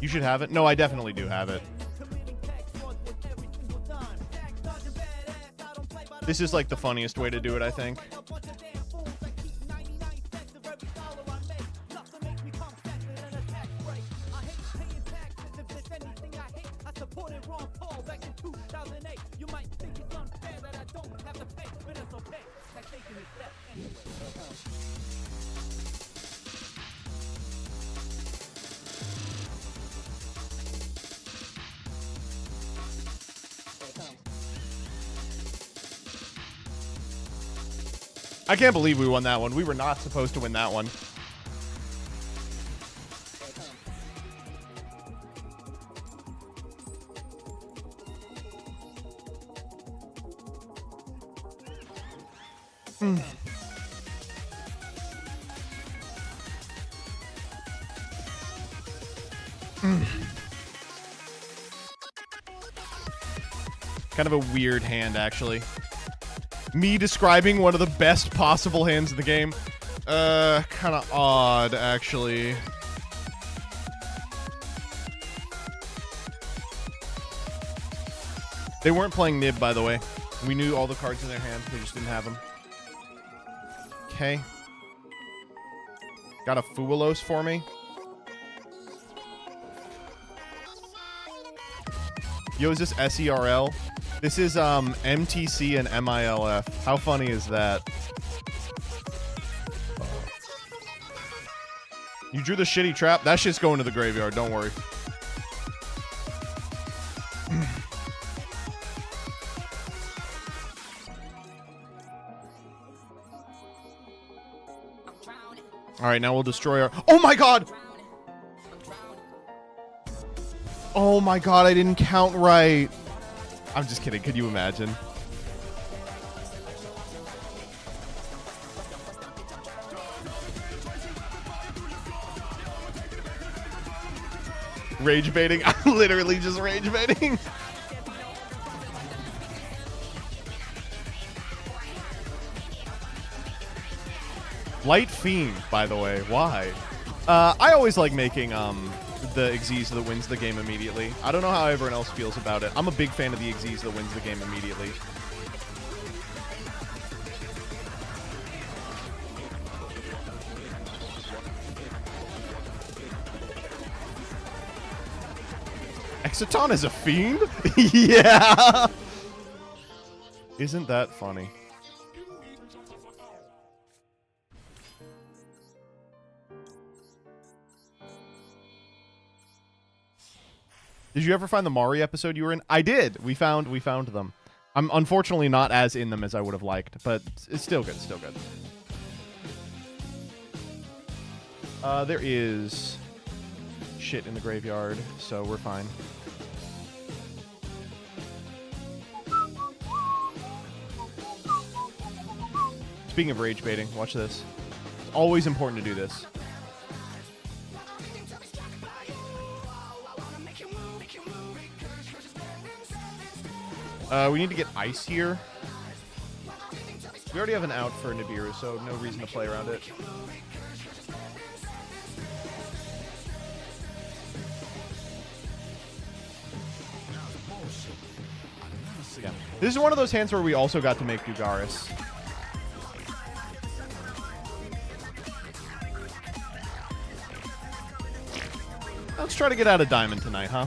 You should have it. No, I definitely do have it. This is like the funniest way to do it, I think. I can't believe we won that one. We were not supposed to win that one. Kind of a weird hand, actually. Me describing one of the best possible hands in the game. Kind of odd, actually. They weren't playing Nib, by the way. We knew all the cards in their hand. They just didn't have them. Okay. Got a Fuelos for me. Yo, is this SERL? This is MTC and MILF. How funny is that? You drew the shitty trap? That shit's going to the graveyard, don't worry. right, now we'll destroy our... Oh my god! Oh my god, I didn't count right. I'm just kidding. Could you imagine? Rage baiting. I'm literally just rage baiting. Light Fiend, by the way. Why? I always like making the Xyz that wins the game immediately. I don't know how everyone else feels about it. I'm a big fan of the Xyz that wins the game immediately. Exciton is a fiend? Yeah! Isn't that funny? Did you ever find the Mari episode you were in? I did. We found them. I'm unfortunately not as in them as I would have liked, but it's still good. Still good. There is shit in the graveyard, so we're fine. Speaking of rage baiting, watch this. It's always important to do this. We need to get ice here. We already have an out for Nibiru, so no reason to play around it. Yeah. This is one of those hands where we also got to make Dugaris. Let's try to get out of Diamond tonight, huh?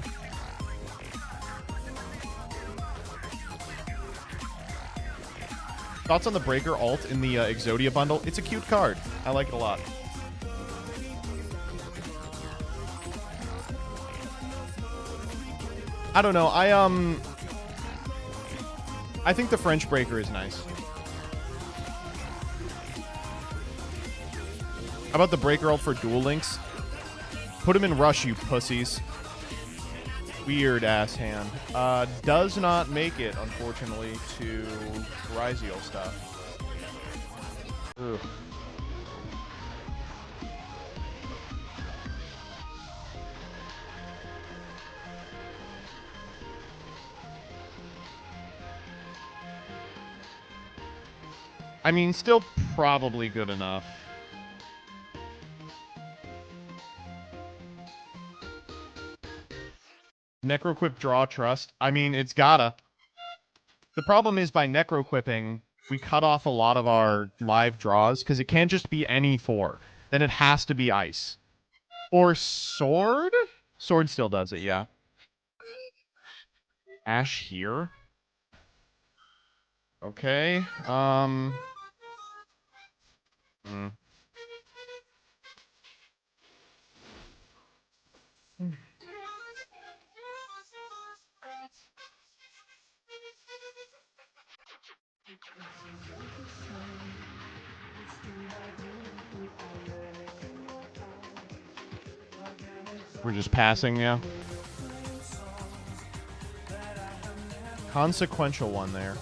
Thoughts on the Breaker alt in the Exodia bundle? It's a cute card. I like it a lot. I don't know. I think the French Breaker is nice. How about the Breaker alt for Duel Links? Put him in Rush, you pussies. Weird ass hand. Does not make it, unfortunately, to Ryziel stuff. Ugh. I mean, still probably good enough. Necroquip draw trust. I mean, it's gotta. The problem is by necroquipping, we cut off a lot of our live draws because it can't just be any 4. Then it has to be ice. Or sword? Sword still does it, yeah. Ash here? Okay. We're just passing, yeah. Consequential one there.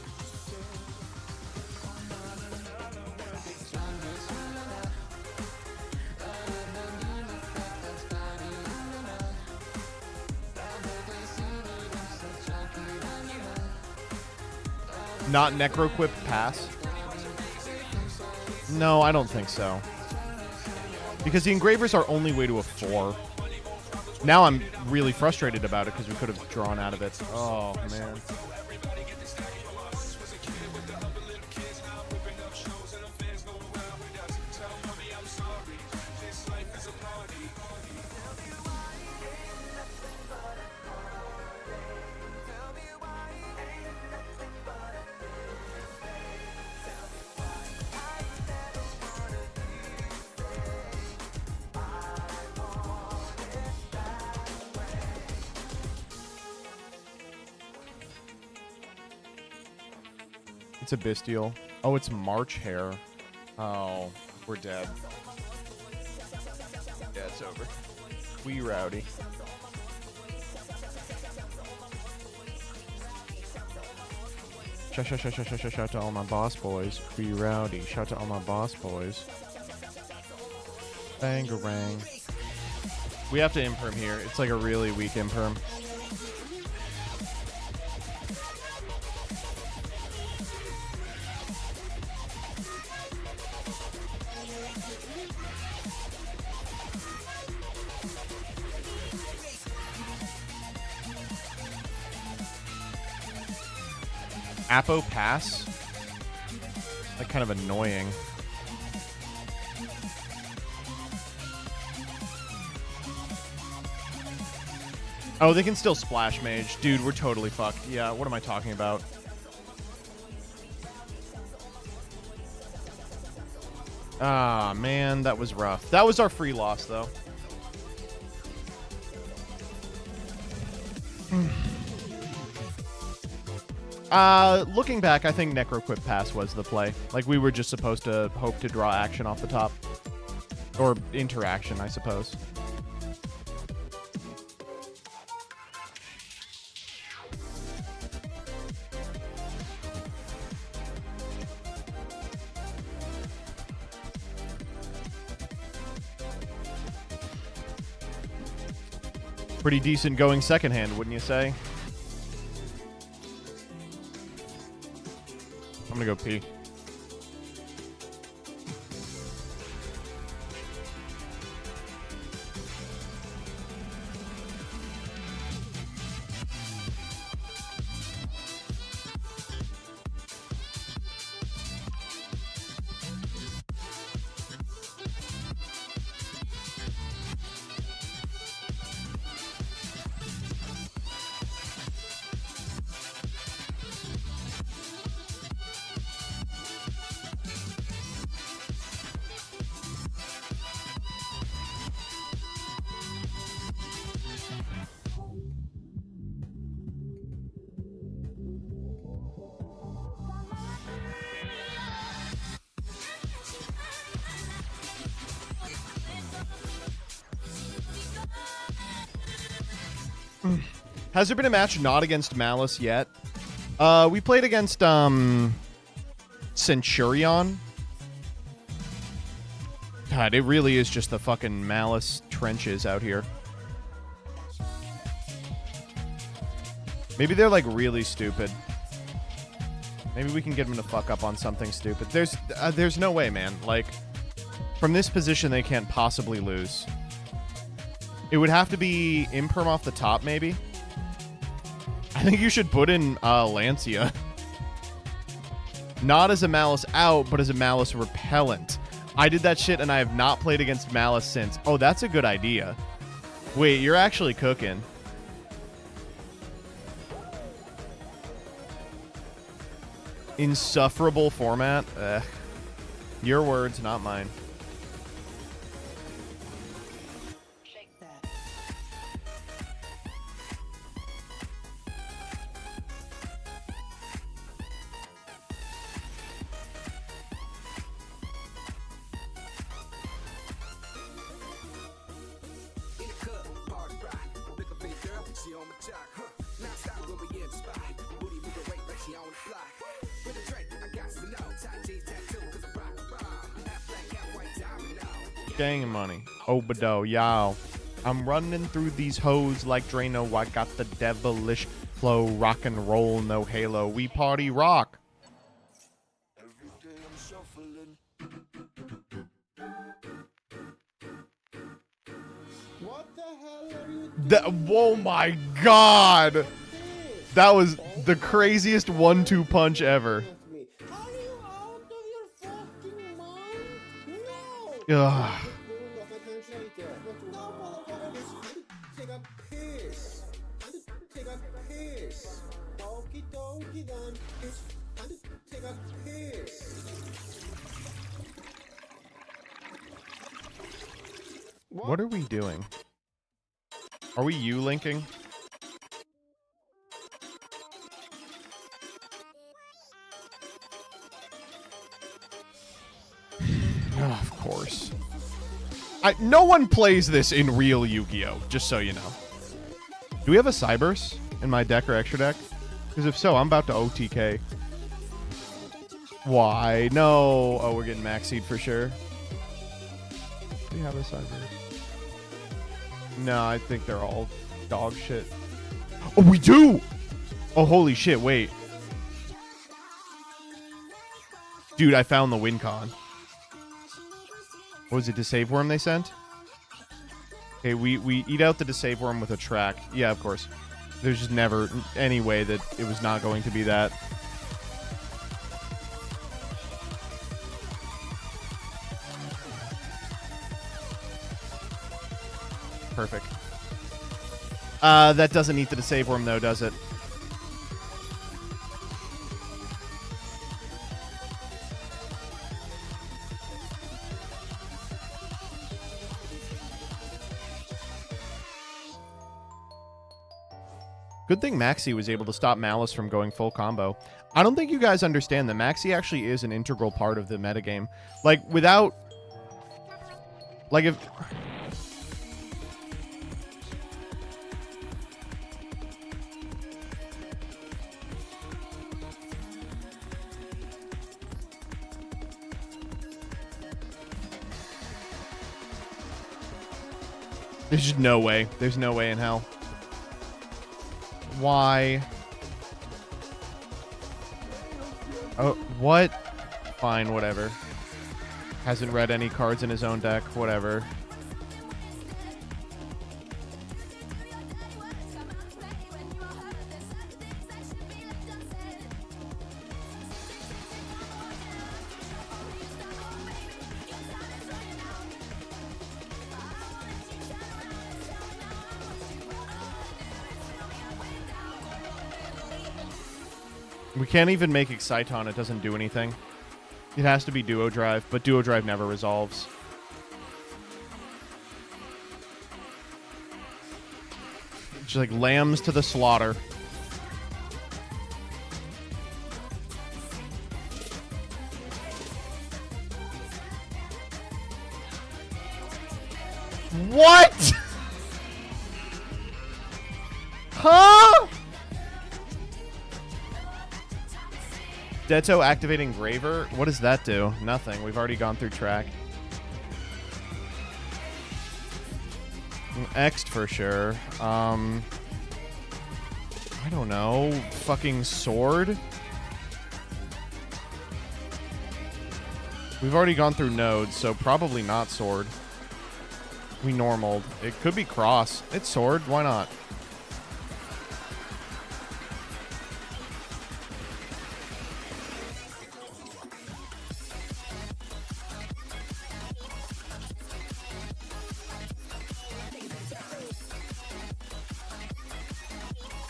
Not Necroquip pass? No, I don't think so. Because the Engravers are only way to a 4. Now I'm really frustrated about it because we could have drawn out of it. Oh, man. It's a Bestial. Oh, it's March Hair. Oh, we're dead. it's over. We rowdy. Shout to all my boss boys. We rowdy. Shout to all my boss boys. Bangarang. We have to imperm here. It's like a really weak imperm. Apo pass? Like kind of annoying. Oh, they can still splash mage. Dude, we're totally fucked. Yeah, what am I talking about? Ah, man, that was rough. That was our free loss, though. Looking back, I think Necroquip Pass was the play. Like, we were just supposed to hope to draw action off the top. Or interaction, I suppose. Pretty decent going second hand, wouldn't you say? I'm gonna go pee. Has there been a match not against Malice yet? We played against Centurion. God, it really is just the fucking Malice trenches out here. Maybe they're like really stupid. Maybe we can get them to fuck up on something stupid. There's no way, man. Like, from this position, they can't possibly lose. It would have to be imperm off the top, maybe. I think you should put in Lancia. Not as a Malice out, but as a Malice repellent. I did that shit, and I have not played against Malice since. Oh, that's a good idea. Wait, you're actually cooking. Insufferable format? Ugh. Your words, not mine. Gang money. Obado, yow. I'm running through these hoes like Drano. I got the devilish flow. Rock and roll, no halo. We party rock. What the hell are you doing? Oh my god! That was the craziest 1-2 punch ever. Ugh. What are we doing? Are we U-linking? Of course. No one plays this in real Yu-Gi-Oh, just so you know. Do we have a Cybers in my deck or extra deck? Because if so, I'm about to OTK. Why? No. Oh, we're getting Maxied for sure. Do we have a Cybers? No, I think they're all dog shit. Oh, we do! Oh, holy shit, wait. Dude, I found the win con. What was it, Deceive Worm they sent? Okay, we eat out the Deceive Worm with a track. Yeah, of course. There's just never any way that it was not going to be that. Perfect. That doesn't eat the Deceive Worm, though, does it? Good thing Maxi was able to stop Malice from going full combo. I don't think you guys understand that Maxi actually is an integral part of the metagame. Like, without... Like, if... There's just no way. There's no way in hell. Why? Oh, what? Fine, whatever. Hasn't read any cards in his own deck. Whatever. We can't even make Exciton. It doesn't do anything. It has to be Duo Drive, but Duo Drive never resolves. Just like lambs to the slaughter. What? Huh? Detto activating Graver? What does that do? Nothing. We've already gone through track. X'd for sure. I don't know. Fucking Sword? We've already gone through nodes, so probably not Sword. We normaled. It could be Cross. It's Sword. Why not?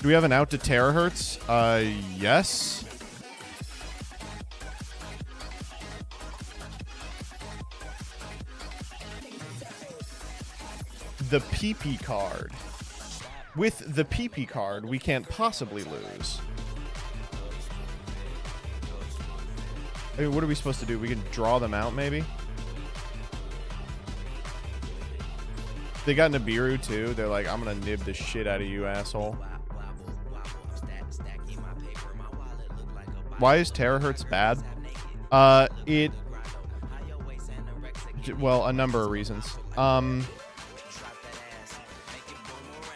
Do we have an out to terahertz? Yes. The PP card. With the PP card, we can't possibly lose. I mean, what are we supposed to do? We can draw them out, maybe? They got Nibiru, too. They're like, I'm gonna nib the shit out of you, asshole. Why is terahertz bad? Well, a number of reasons.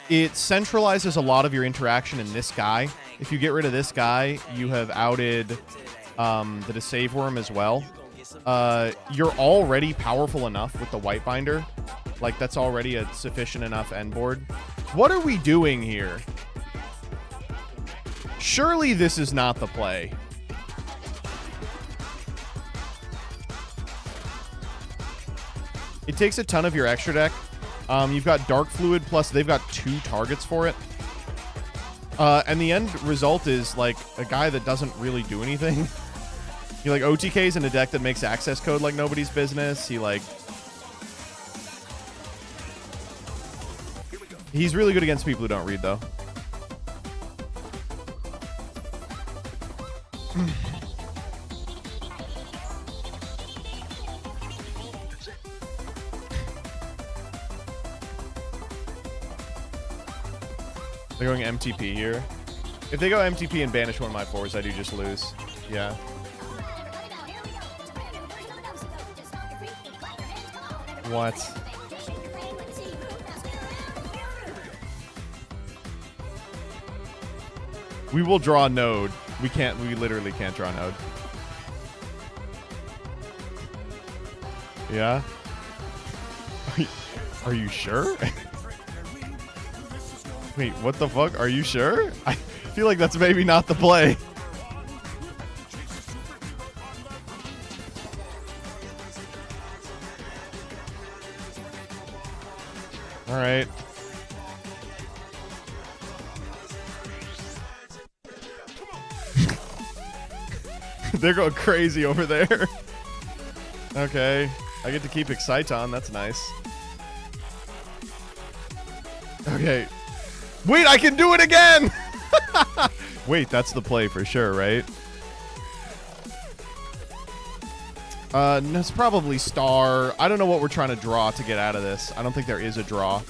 It centralizes a lot of your interaction in this guy. If you get rid of this guy, you have outed the Deceive Worm as well. You're already powerful enough with the White Binder. Like, that's already a sufficient enough end board. What are we doing here? Surely this is not the play. It takes a ton of your extra deck. You've got Dark Fluid, plus they've got 2 targets for it. And the end result is, like, a guy that doesn't really do anything. He, like, OTKs in a deck that makes access code like nobody's business. He, like... He's really good against people who don't read, though. They're going MTP here. If they go MTP and banish one of my 4s, I do just lose. Yeah. What? We will draw node. We literally can't draw node. Yeah? Are you sure? Wait, what the fuck? Are you sure? I feel like that's maybe not the play. All right. They're going crazy over there. Okay. I get to keep Exciton. That's nice. Okay. Wait, I can do it again! Wait, that's the play for sure, right? No, it's probably star. I don't know what we're trying to draw to get out of this. I don't think there is a draw.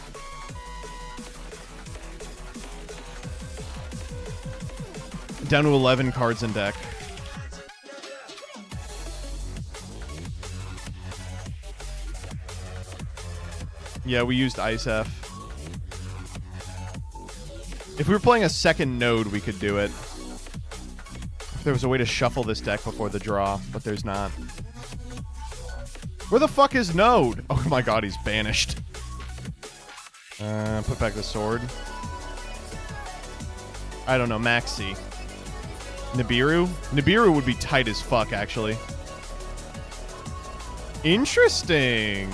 Down to 11 cards in deck. Yeah, we used Ice F. If we were playing a second node, we could do it. If there was a way to shuffle this deck before the draw, but there's not. Where the fuck is node? Oh my god, he's banished. Put back the sword. I don't know, Maxi. Nibiru? Nibiru would be tight as fuck, actually. Interesting.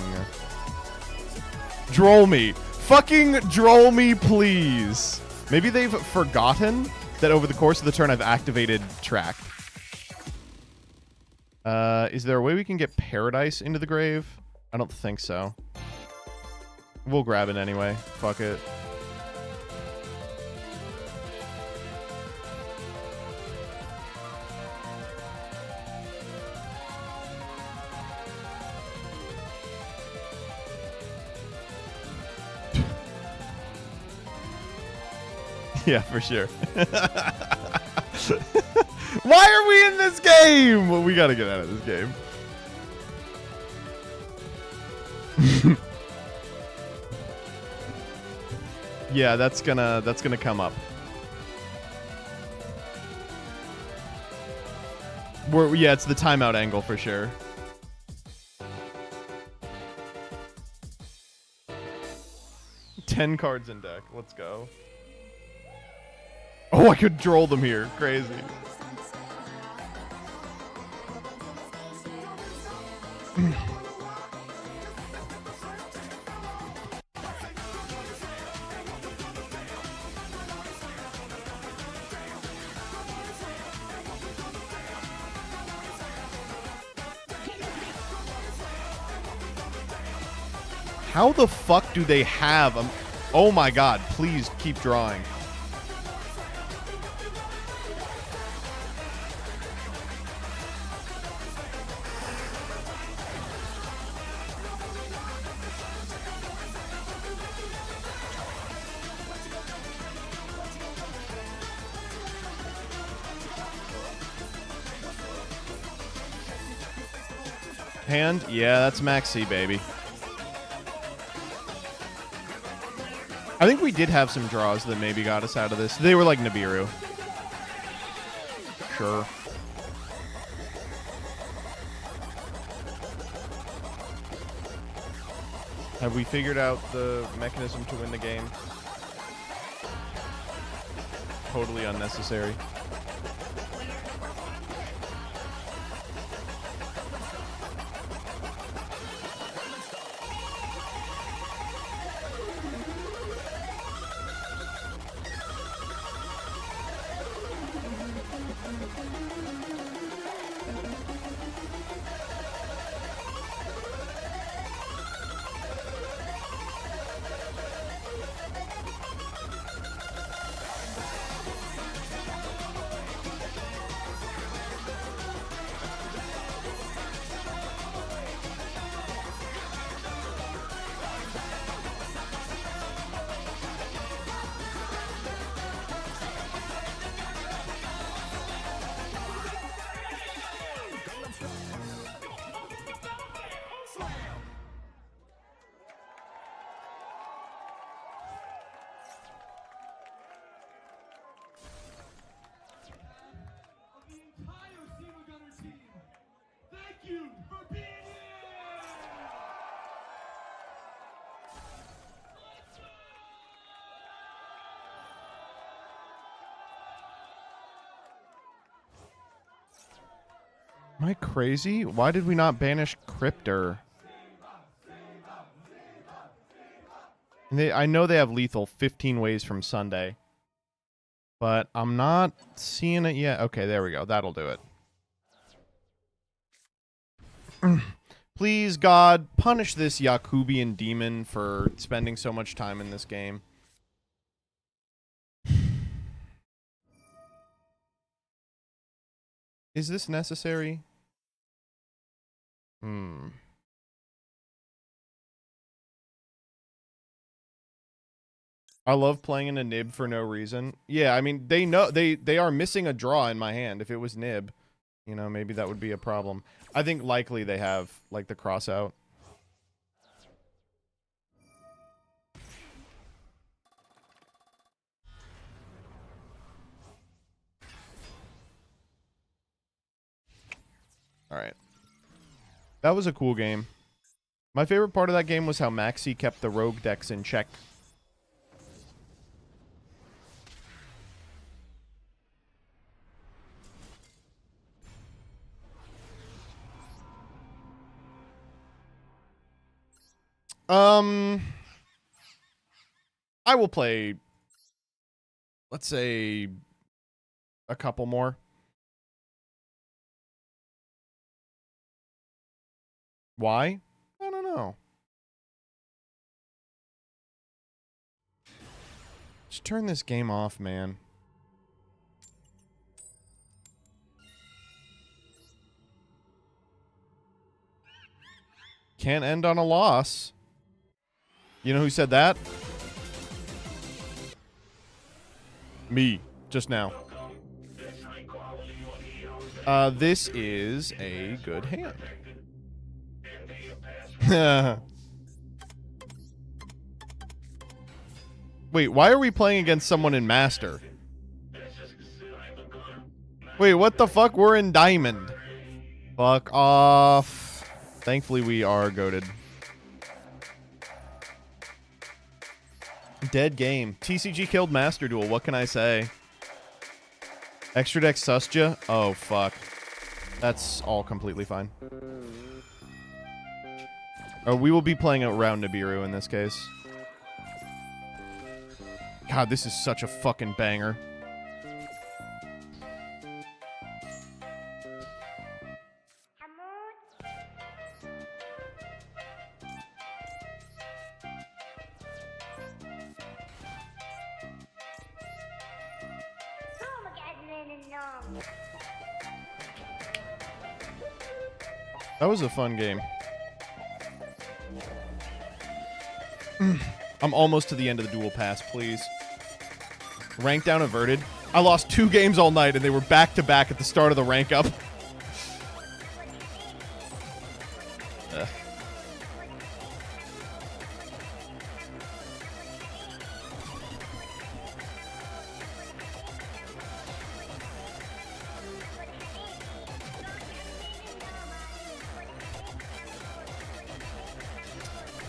Droll me. Fucking droll me, please. Maybe they've forgotten that over the course of the turn I've activated track. Is there a way we can get Paradise into the grave? I don't think so. We'll grab it anyway. Fuck it. Yeah, for sure. Why are we in this game? Well, we gotta get out of this game. Yeah, that's gonna come up. Yeah, it's the timeout angle for sure. Ten cards in deck. Let's go. Oh, I could droll them here. Crazy. How the fuck do they have them? Oh my god, please keep drawing. Hand? Yeah, that's Maxi, baby. I think we did have some draws that maybe got us out of this. They were like Nibiru. Sure. Have we figured out the mechanism to win the game? Totally unnecessary. Am I crazy? Why did we not banish Cryptor? I know they have lethal 15 ways from Sunday. But I'm not seeing it yet. Okay, there we go. That'll do it. Please, God, punish this Yakubian demon for spending so much time in this game. Is this necessary? I love playing in a nib for no reason. Yeah, I mean, they know they are missing a draw in my hand. If it was nib, you know, maybe that would be a problem. I think likely they have like the cross out. All right. That was a cool game. My favorite part of that game was how Maxi kept the rogue decks in check. I will play, let's say, a couple more. Why? I don't know. Just turn this game off, man. Can't end on a loss. You know who said that? Me, just now. This is a good hand. Wait, why are we playing against someone in Master? Wait, what the fuck? We're in Diamond. Fuck off. Thankfully, we are goated. Dead game. TCG killed Master Duel. What can I say? Extra deck Susja? Oh, fuck. That's all completely fine. Oh, we will be playing around Nibiru in this case. God, this is such a fucking banger. That was a fun game. I'm almost to the end of the duel pass, please. Rank down averted. I lost 2 games all night, and they were back-to-back at the start of the rank up.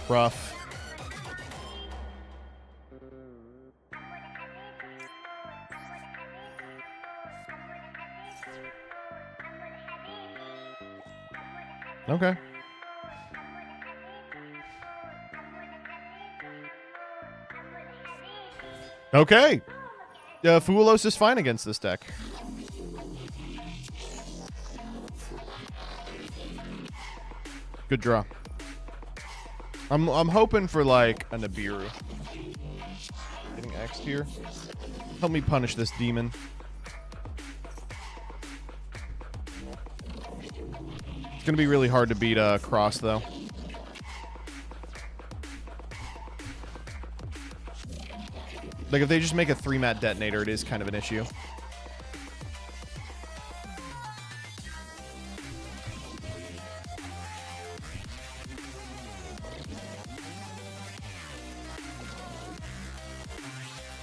Rough. Okay. Okay. Fuelos is fine against this deck. Good draw. I'm hoping for like a Nibiru. Getting X'd here. Help me punish this demon. It's gonna be really hard to beat Cross though. Like if they just make a 3-mat detonator, it is kind of an issue.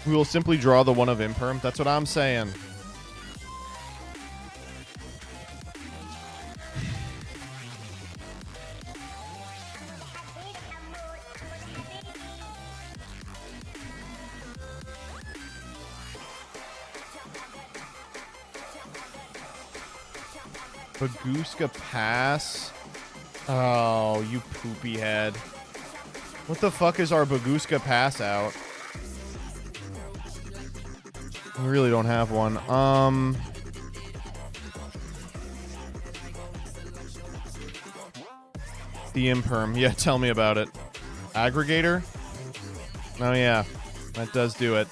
We will simply draw the one of Imperm. That's what I'm saying. Baguska Pass. Oh, you poopy head. What the fuck is our Baguska Pass out? We really don't have one. The Imperm. Yeah, tell me about it. Aggregator? Oh yeah, that does do it.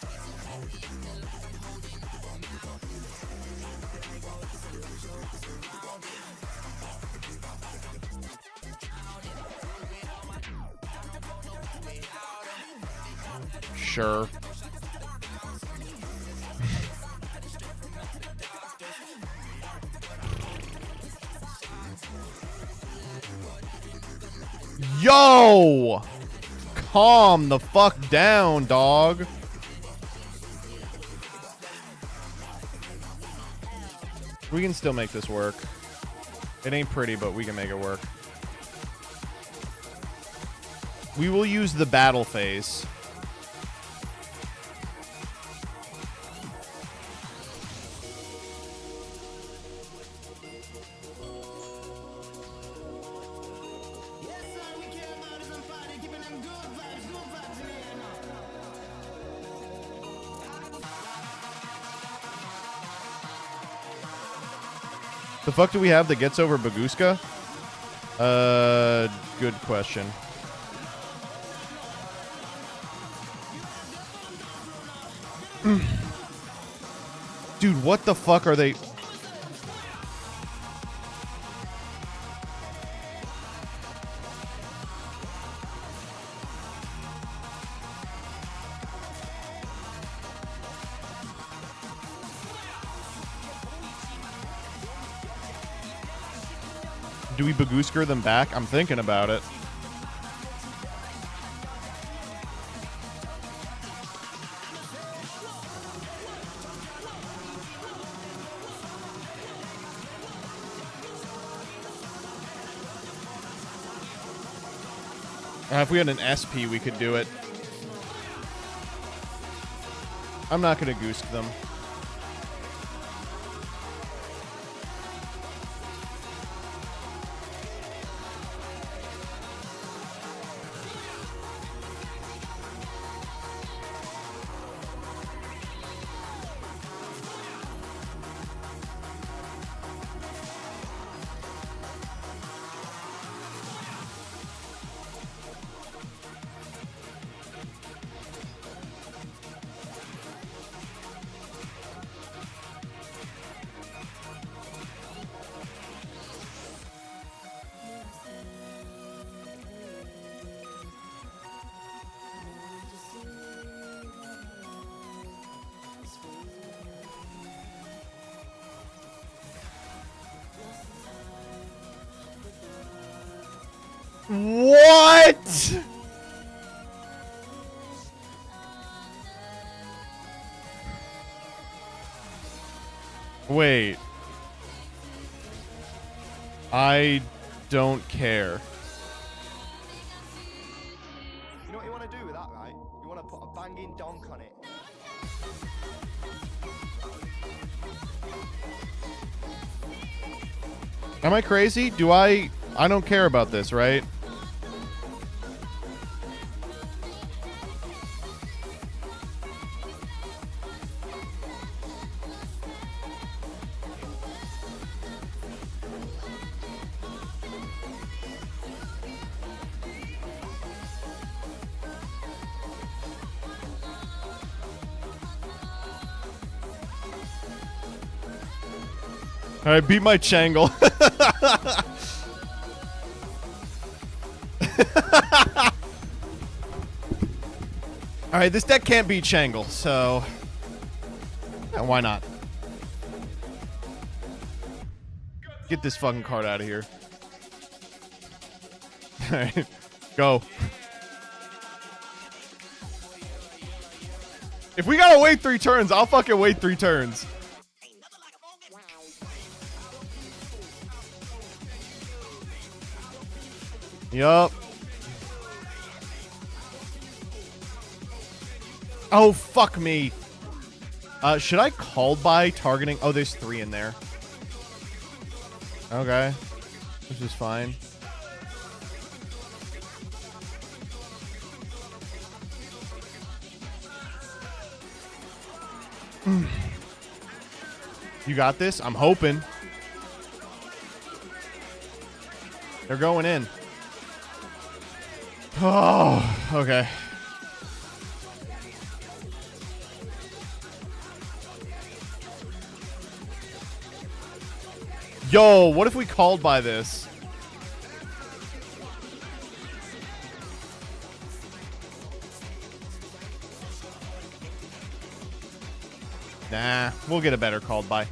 Sure. Yo! Calm the fuck down, dog. We can still make this work. It ain't pretty, but we can make it work. We will use the battle phase. The fuck do we have that gets over Baguska? Good question. Dude, what the fuck are they? Do we Bagusker them back? I'm thinking about it. If we had an SP, we could do it. I'm not going to Goosk them. What? Wait. I don't care. You know what you want to do with that, right? You want to put a banging donk on it. Am I crazy? I don't care about this, right? Alright, beat my Changle. Alright, this deck can't beat Changle, so... yeah, why not? Get this fucking card out of here. Alright, go. If we gotta wait 3 turns, I'll fucking wait 3 turns. Yup. Oh, fuck me. Should I call by targeting? Oh, there's 3 in there. Okay. This is fine. You got this? I'm hoping. They're going in. Oh, okay. Yo, what if we called by this? Nah, we'll get a better called by.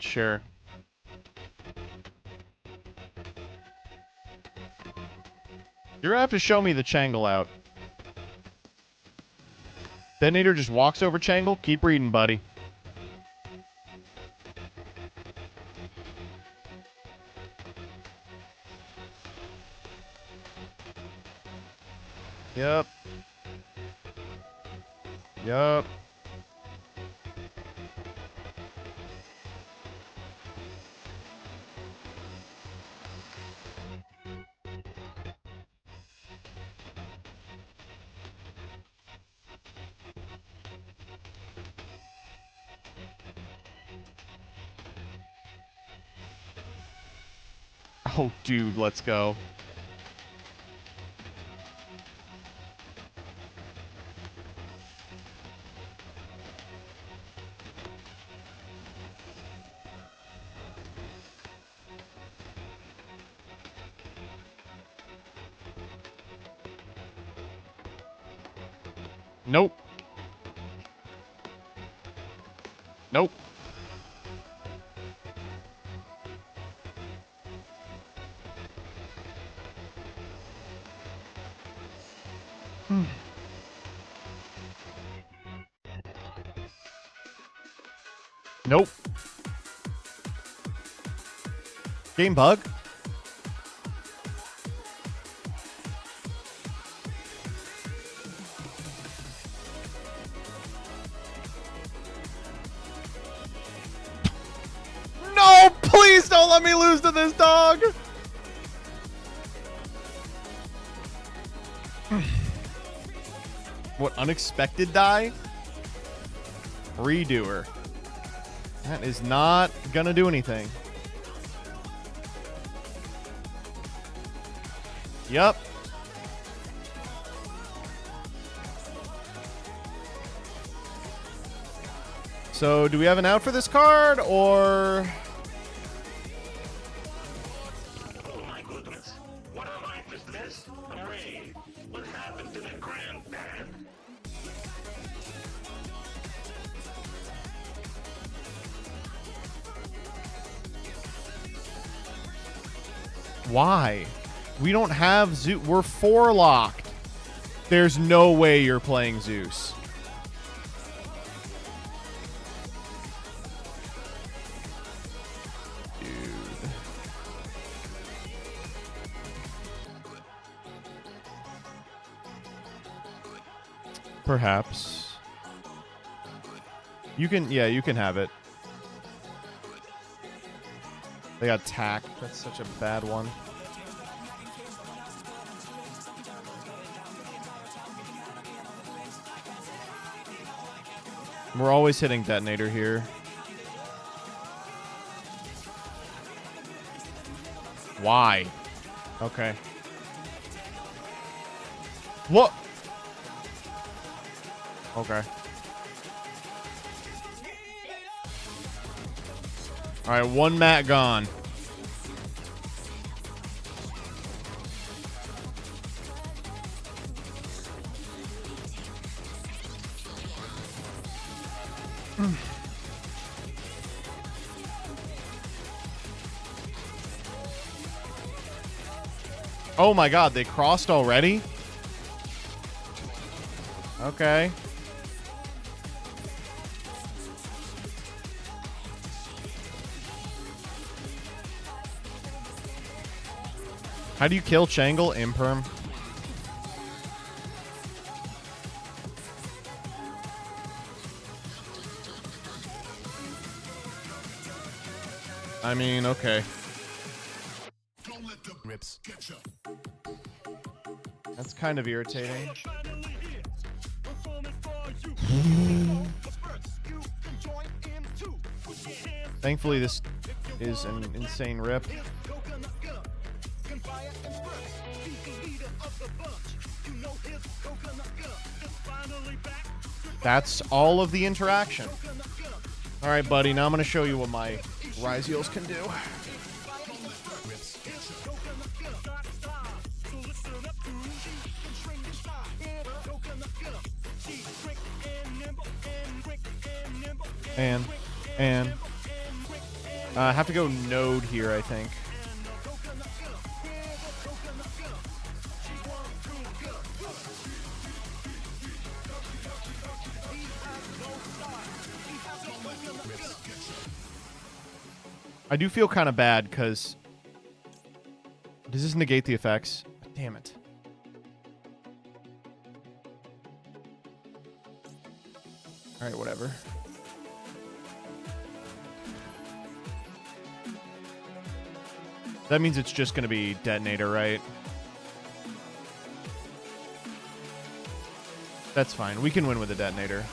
Sure. You're gonna have to show me the Changle out. Detonator just walks over Changle. Keep reading, buddy. Yep. Yep. Oh, dude, let's go. Nope. Nope. Nope. Game bug? No, please don't let me lose to this dog. What, unexpected die? Redoer. That is not gonna do anything. Yup. So, do we have an out for this card, or... Oh my goodness. What am I with this? Ray, what happened to the granddad? Why? We don't have Zeus. We're 4 locked. There's no way you're playing Zeus. Dude. Perhaps. You can, yeah, you can have it. They got tack. That's such a bad one. We're always hitting detonator here. Why? Okay. What? Okay. All right, 1 mat gone. Oh my god, they crossed already? How do you kill Changle? Imperm. I mean, okay. That's kind of irritating. Thankfully, this is an insane rip. That's all of the interaction. All right, buddy. Now I'm going to show you what my Ryziels can do. And I have to go node here, I think. I do feel kind of bad because does this negate the effects? Damn it. All right, whatever. That means it's just going to be detonator, right? That's fine. We can win with a detonator.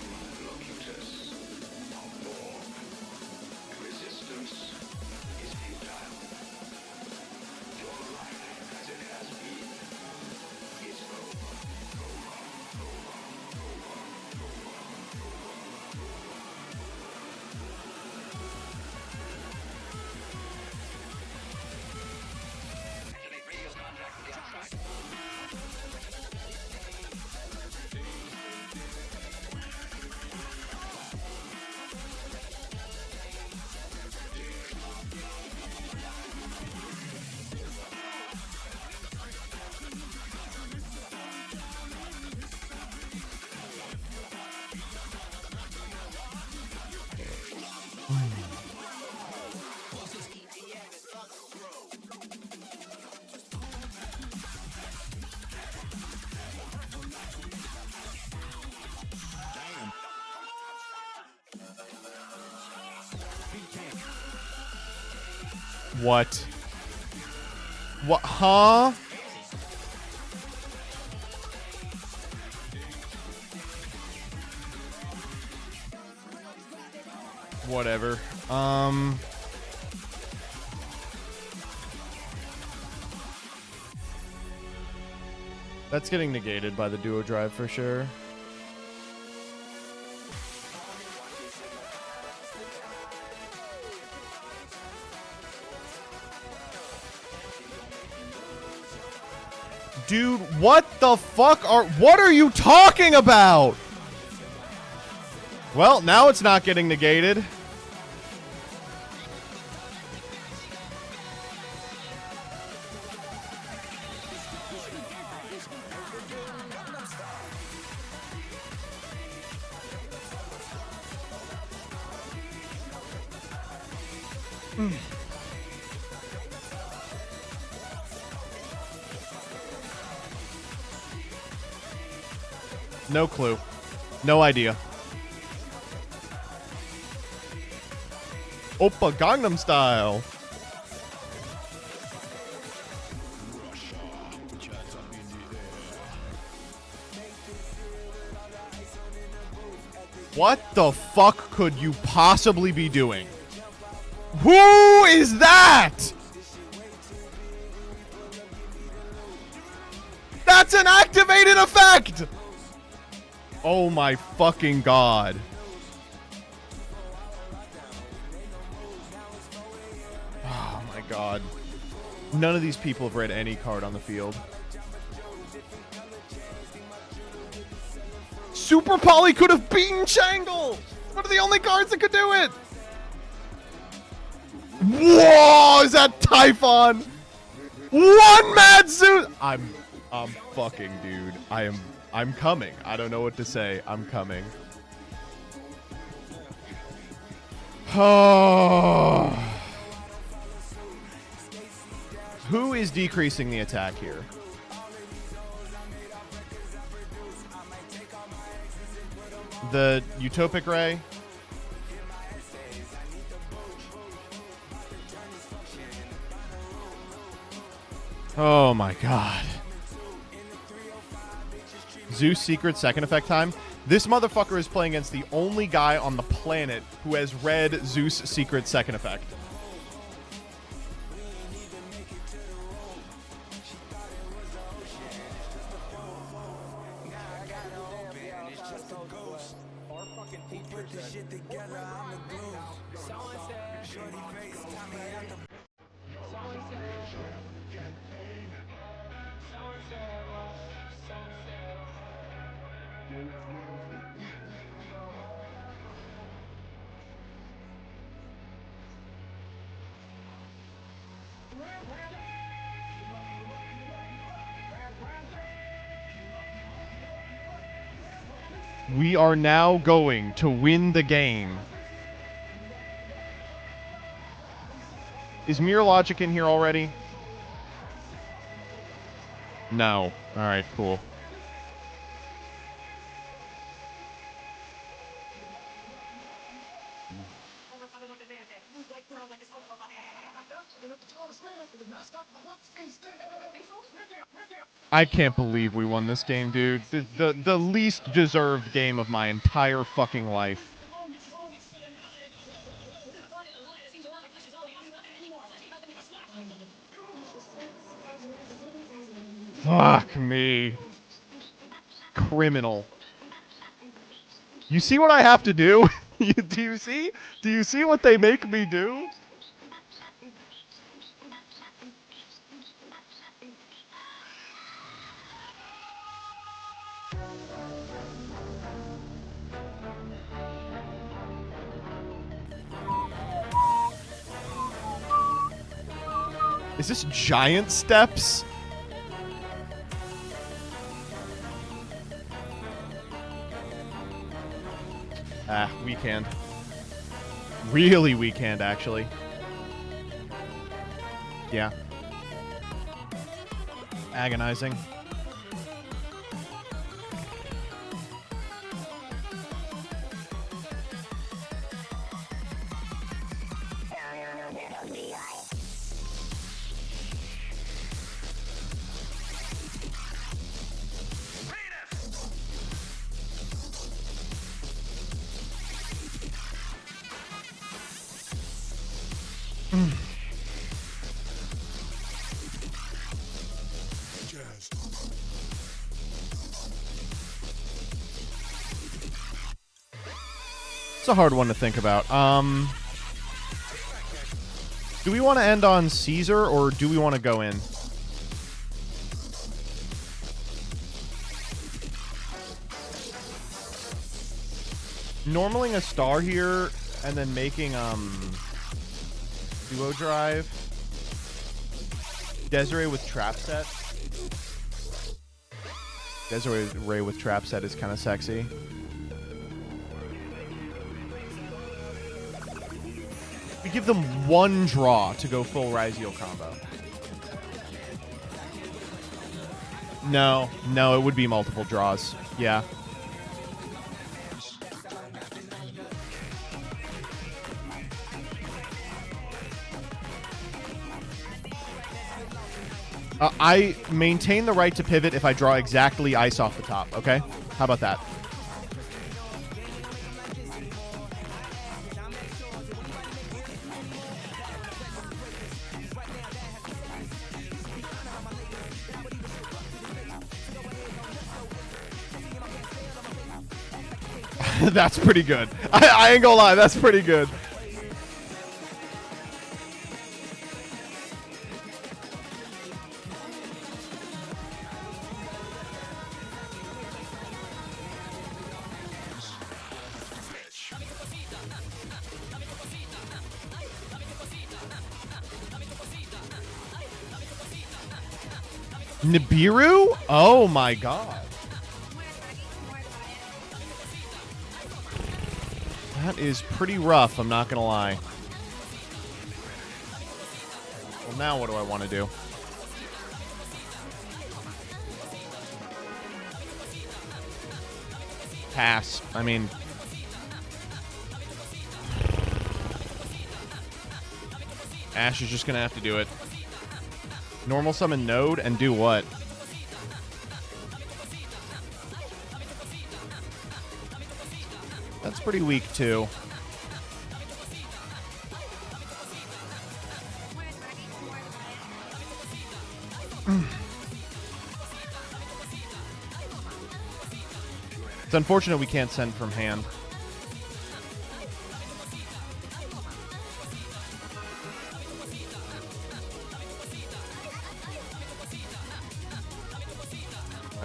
What? What? Huh? Whatever. That's getting negated by the duo drive for sure. Dude, what the fuck what are you talking about? Well, now it's not getting negated. No clue. No idea. Oppa Gangnam Style. What the fuck could you possibly be doing? Who is that? That's an activated effect! Oh my fucking god. Oh my god. None of these people have read any card on the field. Super Poly could have beaten Changle! One of the only cards that could do it! Whoa! Is that Typhon? One Mad Zeus! I'm fucking, dude. I'm coming. I don't know what to say. I'm coming. Oh. Who is decreasing the attack here? The Utopic Ray? Oh my god. Zeus Secret second effect time. This motherfucker is playing against the only guy on the planet who has read Zeus Secret second effect. We are now going to win the game. Is Mirror Logic in here already? No. Alright, cool. I can't believe we won this game, dude. The least deserved game of my entire fucking life. Fuck me. Criminal. You see what I have to do? Do you see? Do you see what they make me do? Is this giant steps? Ah, weekend. Really weekend, actually. Yeah. Agonizing. It's a hard one to think about. Do we want to end on Caesar, or do we want to go in? Normaling a star here, and then making, duo drive. Desiree with trap set. Desiree with trap set is kind of sexy. We give them one draw to go full Raziel combo. No, it would be multiple draws. Yeah. I maintain the right to pivot if I draw exactly ice off the top, okay? How about that? That's pretty good. I ain't gonna lie, that's pretty good. Nibiru? Oh my god. That is pretty rough, I'm not gonna lie. Well, now what do I want to do? Pass. I mean... Ash is just going to have to do it. Normal summon Node and do what? That's pretty weak, too. It's unfortunate we can't send from hand.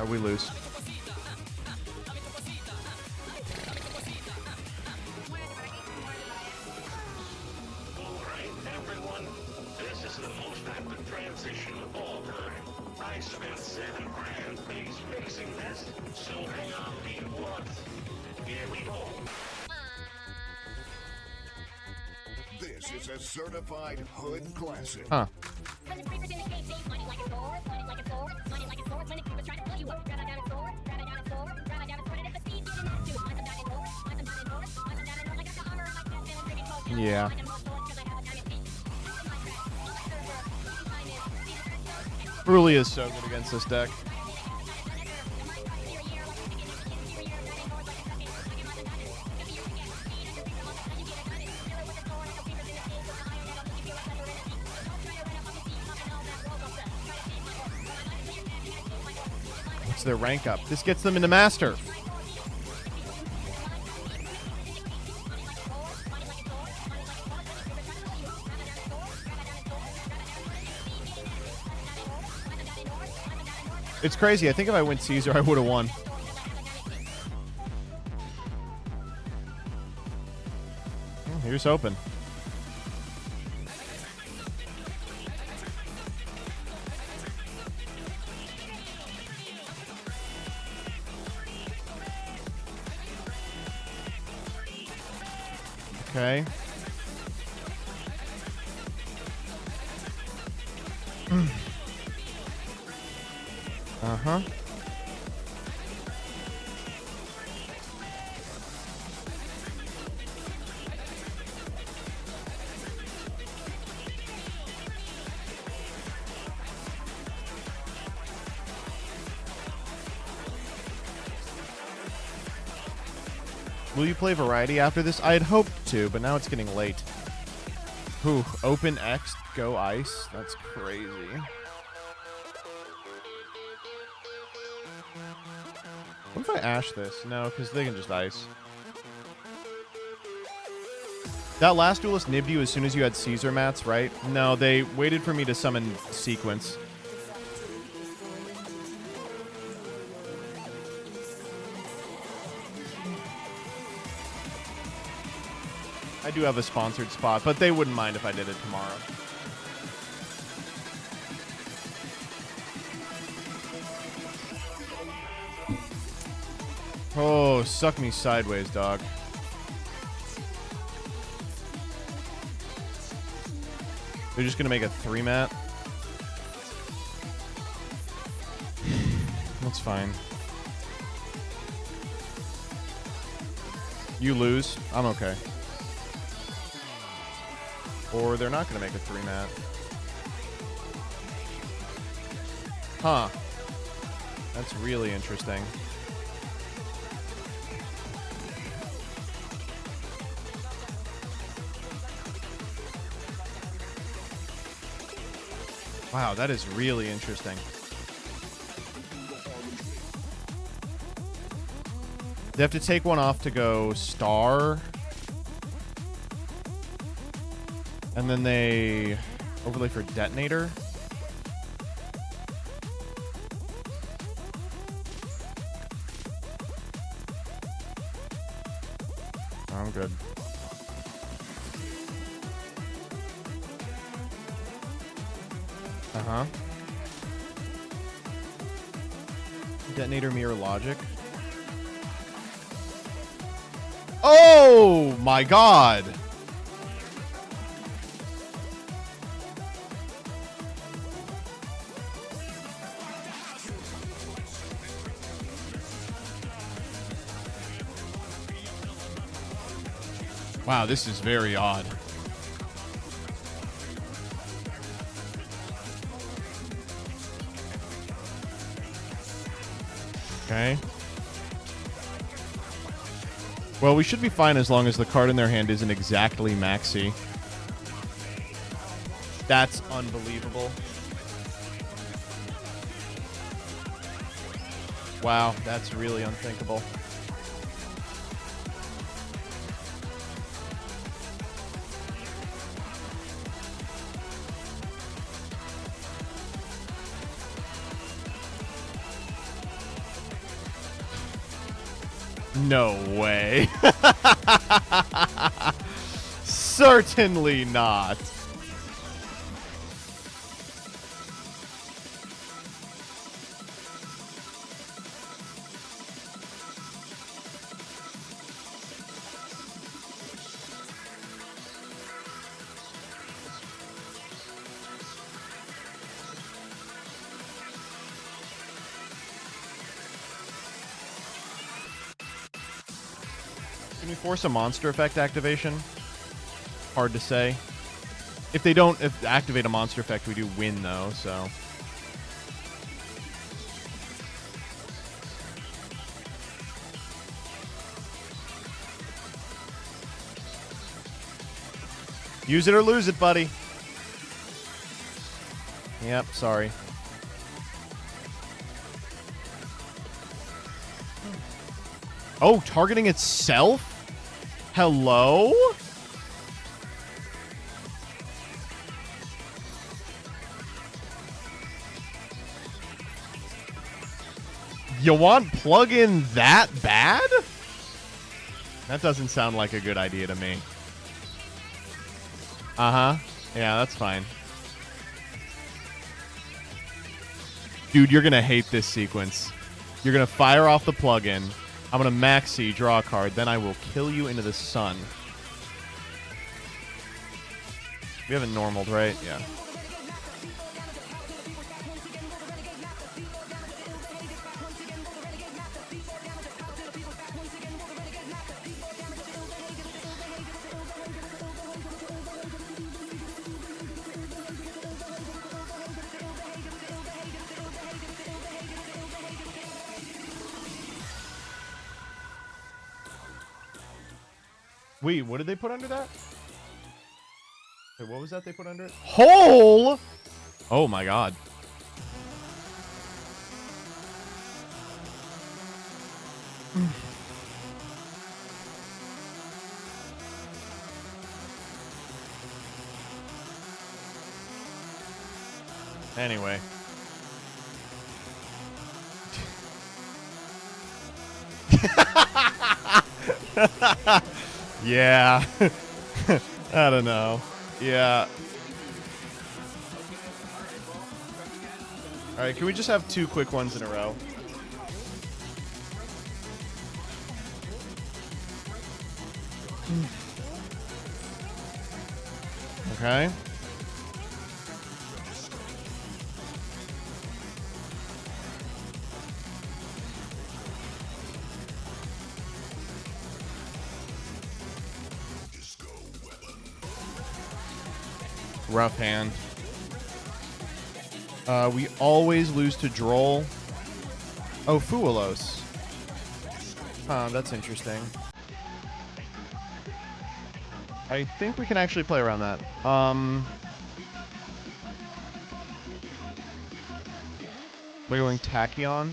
We lose. Alright, everyone. This is the most epic transition of all time. I spent $7 grand fixing this, so hang on to your butts. Here we go. This is a certified hood classic. Huh. Yeah. Bruli is so good against this deck. What's their rank up? This gets them into Master. It's crazy. I think if I went Caesar, I would have won. Well, here's hoping. Okay. Uh-huh. Will you play Variety after this? I had hoped to, but now it's getting late. Whew, open X, go ice. That's crazy. What if I ash this? No, because they can just ice. That last duelist nibbed you as soon as you had Caesar mats, right? No, they waited for me to summon Sequence. I do have a sponsored spot, but they wouldn't mind if I did it tomorrow. Oh, suck me sideways, dog. They're just gonna make a 3-mat. That's fine. You lose. I'm okay. Or they're not gonna make a 3-mat. Huh. That's really interesting. Wow, that is really interesting. They have to take one off to go star. And then they overlay for detonator. I'm good. Uh-huh. Detonator mirror logic. Oh my god! Wow, this is very odd. Okay. Well, we should be fine as long as the card in their hand isn't exactly maxi. That's unbelievable. Wow, that's really unthinkable. No way. Certainly not. Can we force a monster effect activation? Hard to say. If they don't activate a monster effect, we do win, though, so... Use it or lose it, buddy. Yep, sorry. Oh, targeting itself? Hello? You want plug-in that bad? That doesn't sound like a good idea to me. Uh-huh. Yeah, that's fine. Dude, you're gonna hate this sequence. You're gonna fire off the plug-in. I'm gonna maxi, draw a card, then I will kill you into the sun. We haven't normaled, right? Yeah. Wait, what did they put under that? Wait, what was that they put under it? Hole! Oh my god. Anyway. Yeah. I don't know. Yeah. Alright, can we just have 2 quick ones in a row? Okay. Rough hand. We always lose to Droll. Oh, Fuelos. That's interesting. I think we can actually play around that. We're going Tachyon.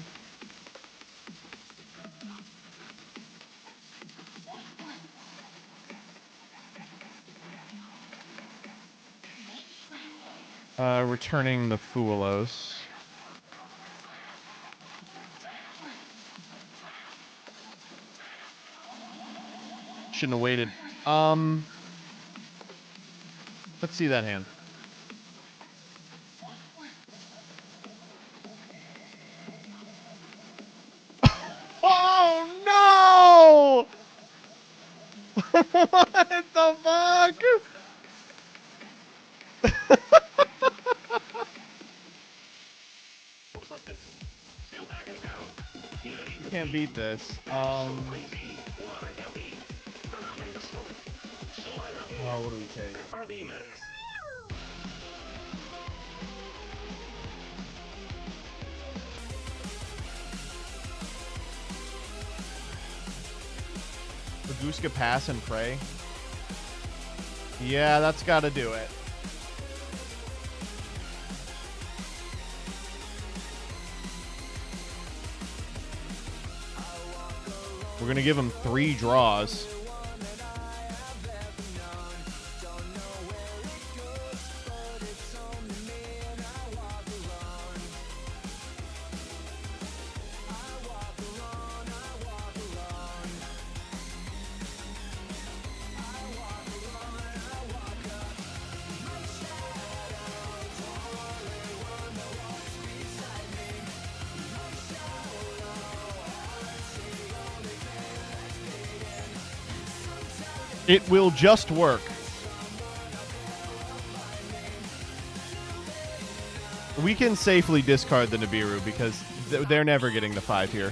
Returning the Fuelos. Shouldn't have waited. Let's see that hand. Oh no! What the fuck? You can't beat this. Oh, what do we take? Baguska pass and pray. Yeah, that's got to do it. We're going to give him 3 draws. It will just work. We can safely discard the Nibiru because they're never getting the 5 here.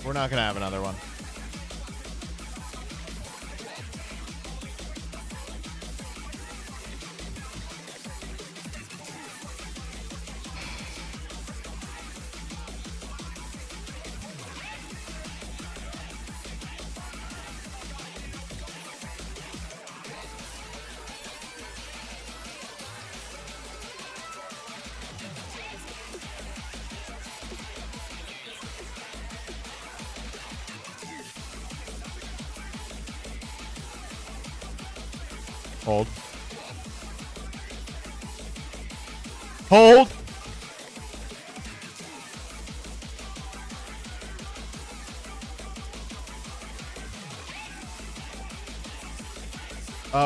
We're not going to have another one. Hold. Hold!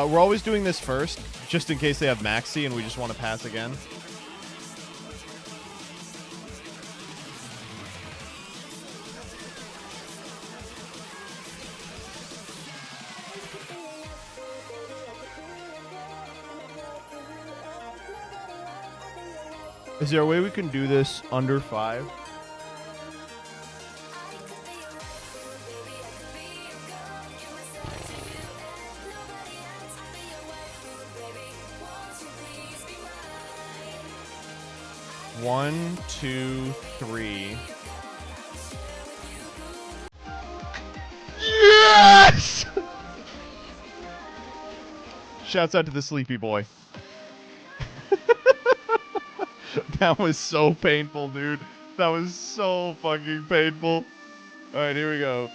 We're always doing this first, just in case they have Maxi and we just want to pass again. Is there a way we can do this under 5? One, two, three. Yes! Shouts out to the sleepy boy. That was so painful, dude. That was so fucking painful. All right, here we go.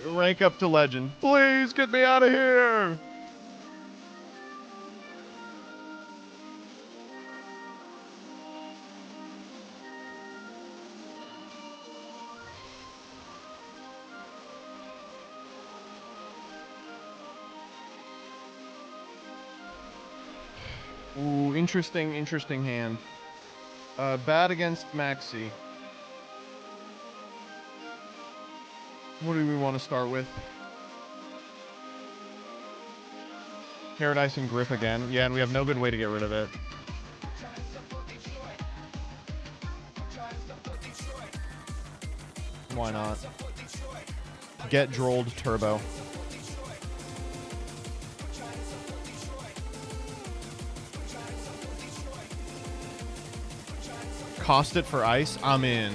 Rank up to legend. Please get me out of here. Ooh, interesting hand. Bad against Maxi. What do we want to start with? Paradise and Griff again. Yeah, and we have no good way to get rid of it. Why not? Get Drolled Turbo. Cost it for ice? I'm in.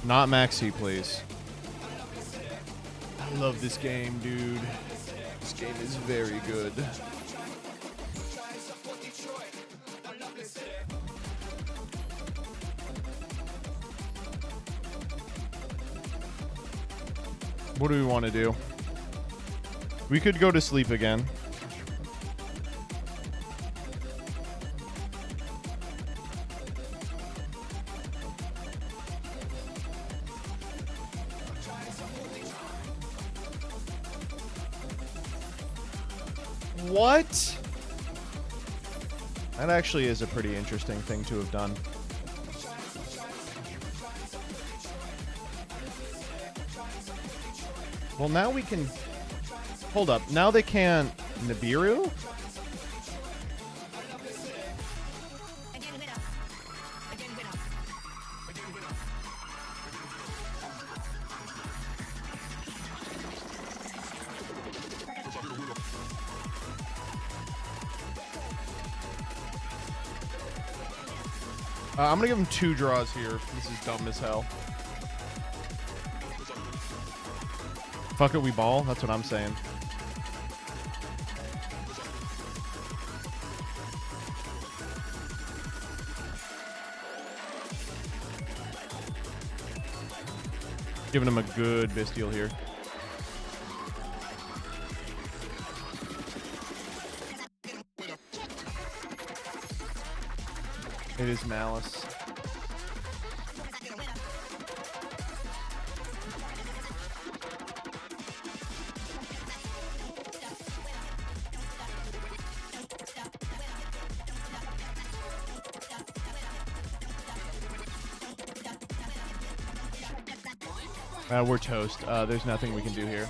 Not Maxi, please. I love this game, dude. This game is very good. What do we want to do? We could go to sleep again. What? That actually is a pretty interesting thing to have done. Well, now we can... Hold up. Now they can't... Nibiru? I'm gonna give him 2 draws here. This is dumb as hell. Fuck it, we ball. That's what I'm saying. Giving him a good bestial here. It is malice. We're toast. There's nothing we can do here.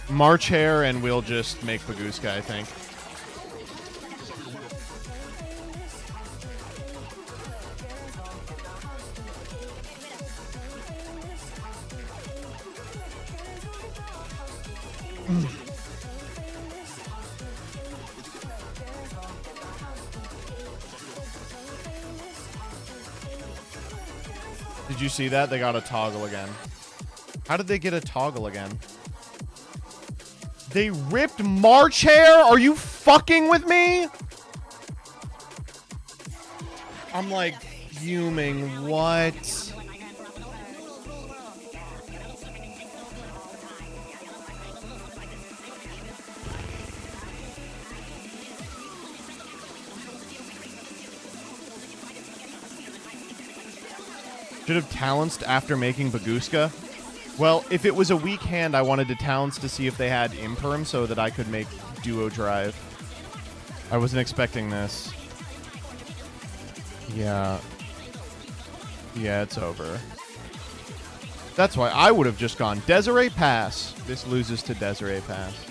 March Hare, and we'll just make Baguska, I think. Did you see that? They got a toggle again. How did they get a toggle again? They ripped March Hare? Are you fucking with me? I'm like fuming. What? Should have talenced after making Baguska. Well, if it was a weak hand, I wanted to talents to see if they had imperm so that I could make duo drive. I wasn't expecting this. Yeah. Yeah, it's over. That's why I would have just gone Desiree pass. This loses to Desiree pass.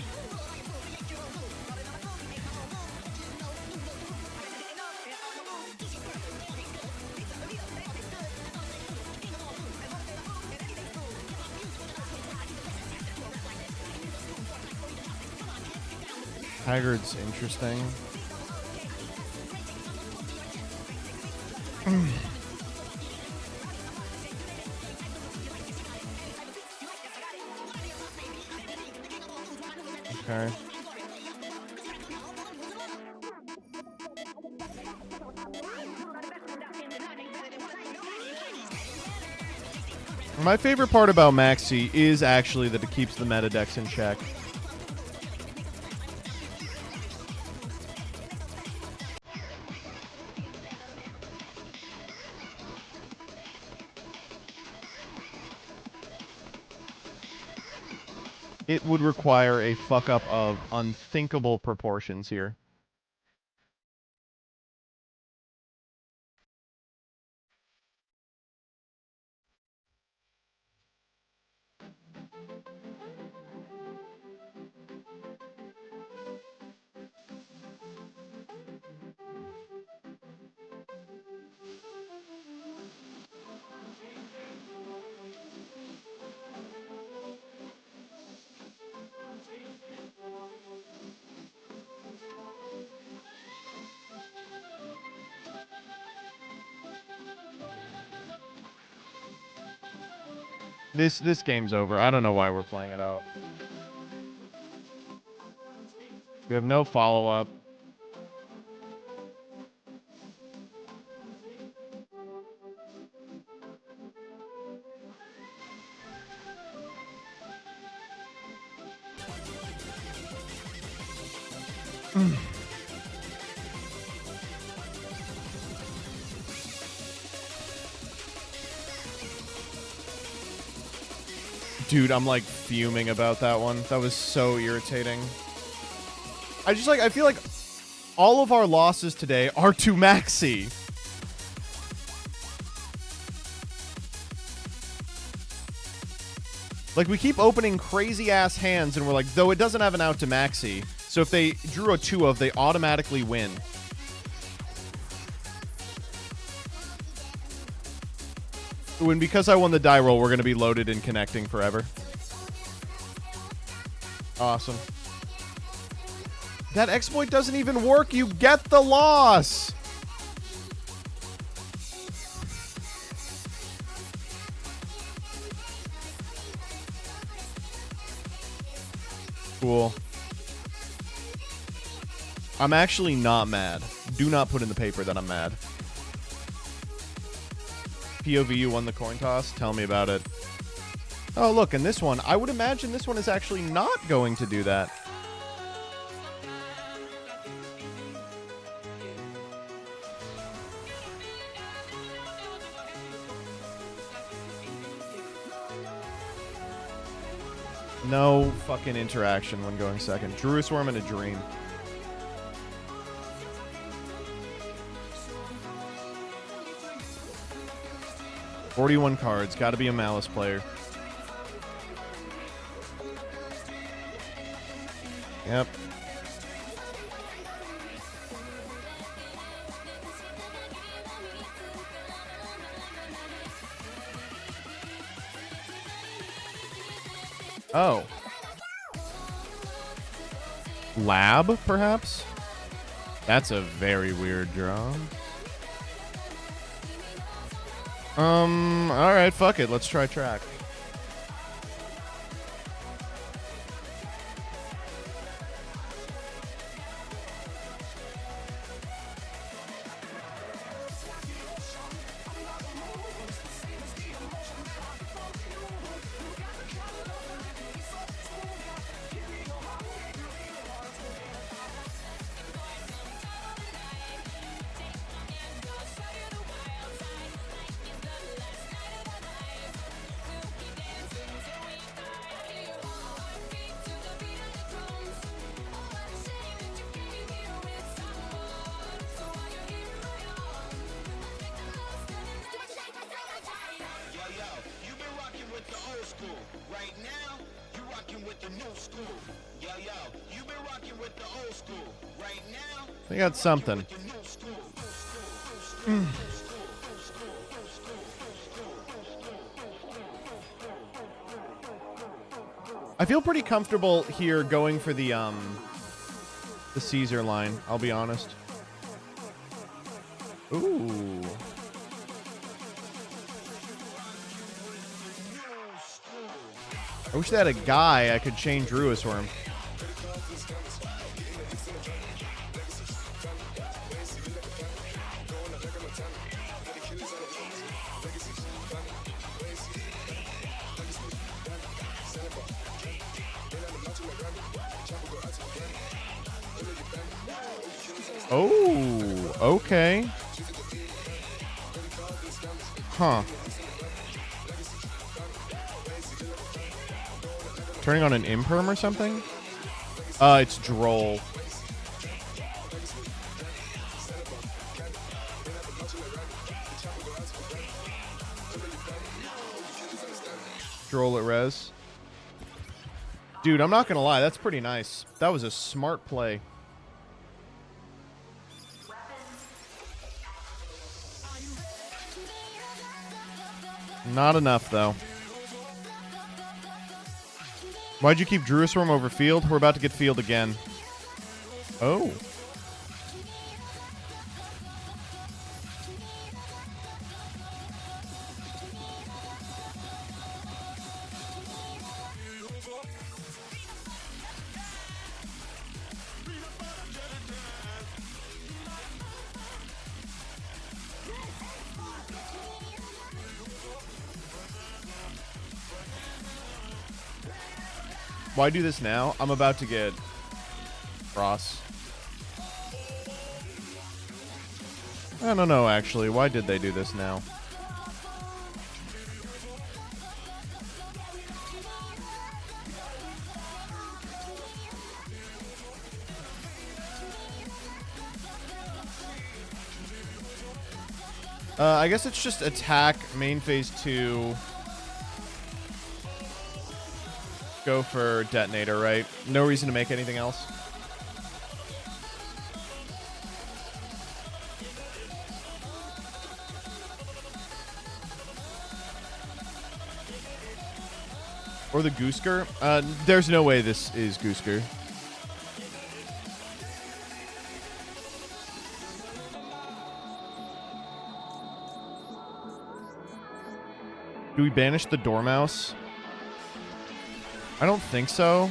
Haggard's interesting. Okay. My favorite part about Maxi is actually that it keeps the meta decks in check. It would require a fuck up of unthinkable proportions here. This game's over. I don't know why we're playing it out. We have no follow-up. Dude, I'm like fuming about that one. That was so irritating. I feel like all of our losses today are to Maxi. Like, we keep opening crazy ass hands and we're like, though it doesn't have an out to Maxi, so if they drew a 2 of, they automatically win. Ooh, and because I won the die roll, we're going to be loaded and connecting forever. Awesome. That exploit doesn't even work. You get the loss. Cool. I'm actually not mad. Do not put in the paper that I'm mad. POV, you won the coin toss? Tell me about it. Oh, look, and this one. I would imagine this one is actually not going to do that. No fucking interaction when going second. Jerusalem and a dream. $41 cards. Got to be a Malice player. Yep. Oh. Lab, perhaps? That's a very weird draw. Alright, fuck it. Let's try track. They got something. I feel pretty comfortable here going for the Caesar line, I'll be honest. Ooh. I wish they had a guy I could chain Druis Worm. Oh, okay. Huh. Turning on an imperm or something? It's droll. Droll at res. Dude, I'm not gonna lie, that's pretty nice. That was a smart play. Not enough, though. Why'd you keep Druis Worm over field? We're about to get field again. Oh. Why do this now? I'm about to get cross. I don't know, actually. Why did they do this now? I guess it's just attack, main phase 2. Go for detonator, right? No reason to make anything else. Or the Goosker. There's no way this is Goosker. Do we banish the Dormouse? I don't think so.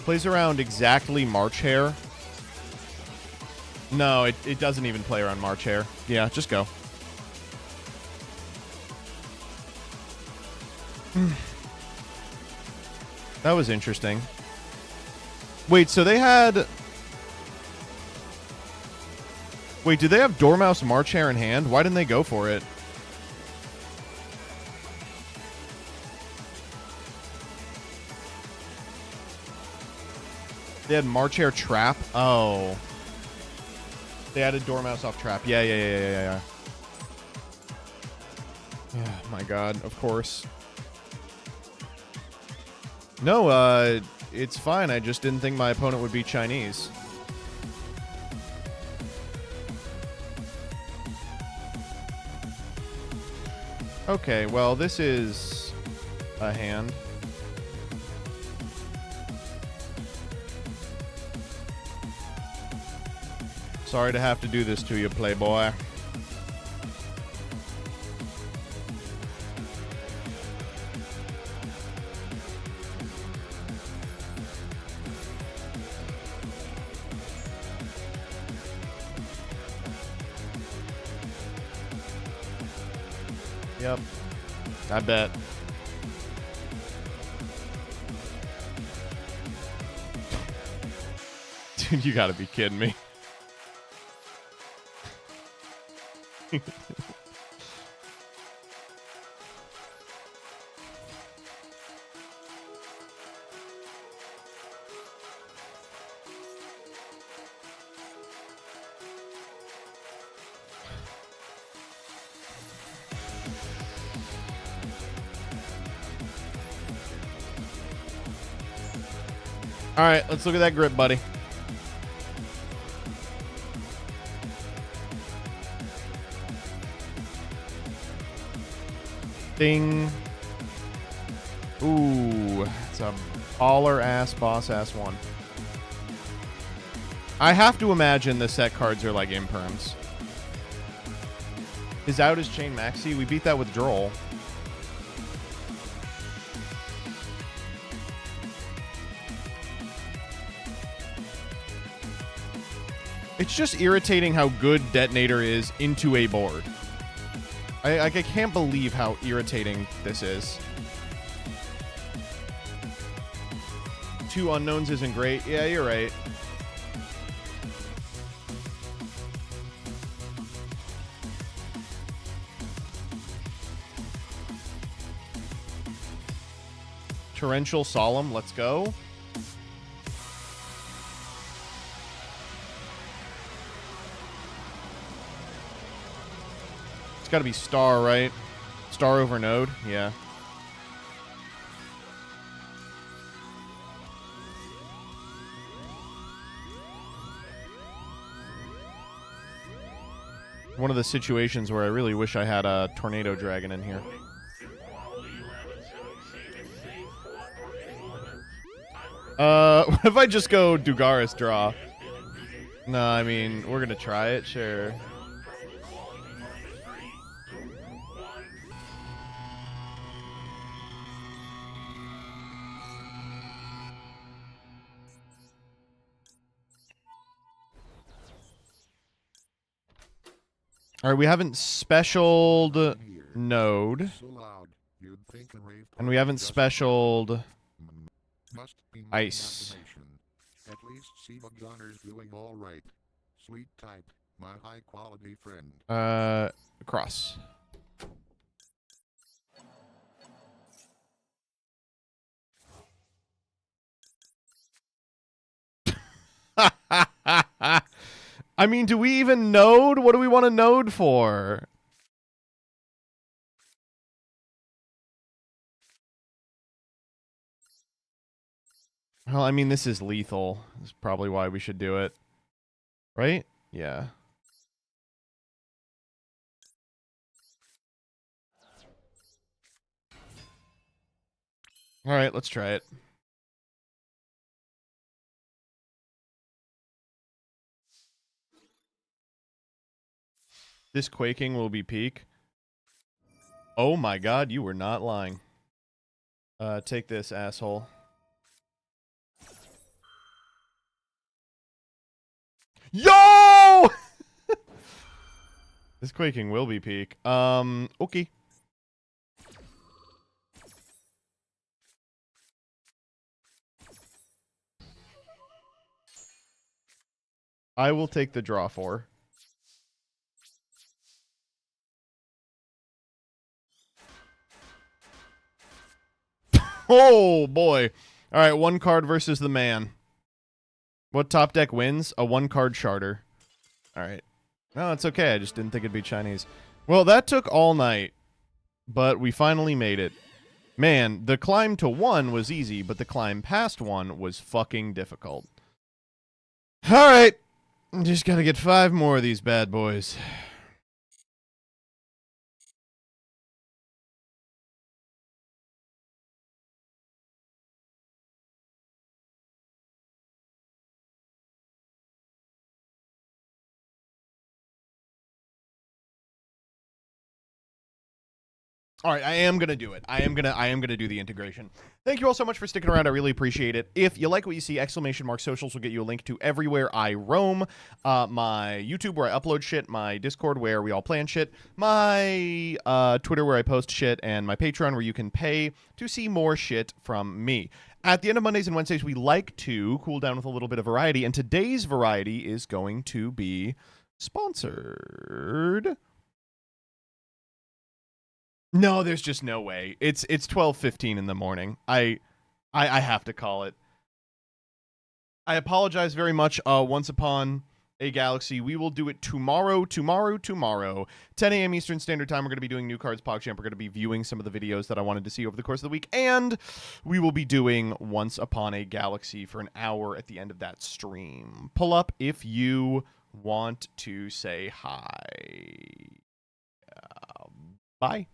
Plays around exactly March Hare. No, it doesn't even play around March Hare. Yeah, just go. That was interesting. Wait, so they had... Wait, did they have Dormouse March Hare in hand? Why didn't they go for it? They had March Hare Trap? Oh. They added Dormouse off Trap. Yeah. Yeah, my god, of course. No, it's fine. I just didn't think my opponent would be Chinese. Okay, well, this is a hand. Sorry to have to do this to you, playboy. Yep. I bet. Dude, you gotta be kidding me. All right, let's look at that grip, buddy. Ding. Ooh, it's a baller-ass, boss-ass one. I have to imagine the set cards are like imperms. His out is Chain Maxi. We beat that with Droll. It's just irritating how good Detonator is into a board. I can't believe how irritating this is. 2 unknowns isn't great. Yeah, you're right. Torrential Solemn, let's go. Got to be Star, right? Star over Node? Yeah. One of the situations where I really wish I had a Tornado Dragon in here. What if I just go Dugaris draw? No, I mean, we're gonna try it, sure. All right, we haven't specialed Node. And we haven't specialed Ice. At least Siva Gunner's doing all right. Sweet type, my high quality friend. Cross. I mean, do we even node? What do we want to node for? Well, I mean, this is lethal. That's probably why we should do it. Right? Yeah. All right, let's try it. This quaking will be peak. Oh my god, you were not lying. Take this, asshole. Yo! This quaking will be peak. Okay. I will take the draw 4. Oh, boy. All right, 1 card versus the man. What top deck wins? A 1-card charter. All right. No, it's okay. I just didn't think it'd be Chinese. Well, that took all night, but we finally made it. Man, the climb to 1 was easy, but the climb past 1 was fucking difficult. All right. Just gotta get 5 more of these bad boys. All right, I am gonna do it. I am gonna do the integration. Thank you all so much for sticking around. I really appreciate it. If you like what you see, ! Socials will get you a link to everywhere I roam. My YouTube where I upload shit, my Discord where we all plan shit, my Twitter where I post shit, and my Patreon where you can pay to see more shit from me. At the end of Mondays and Wednesdays, we like to cool down with a little bit of variety, and today's variety is going to be sponsored. No, there's just no way. It's 12:15 in the morning. I have to call it. I apologize very much. Once Upon a Galaxy, we will do it tomorrow. 10 a.m. Eastern Standard Time. We're going to be doing New Cards PogChamp. We're going to be viewing some of the videos that I wanted to see over the course of the week, and we will be doing Once Upon a Galaxy for an hour at the end of that stream. Pull up if you want to say hi. Bye.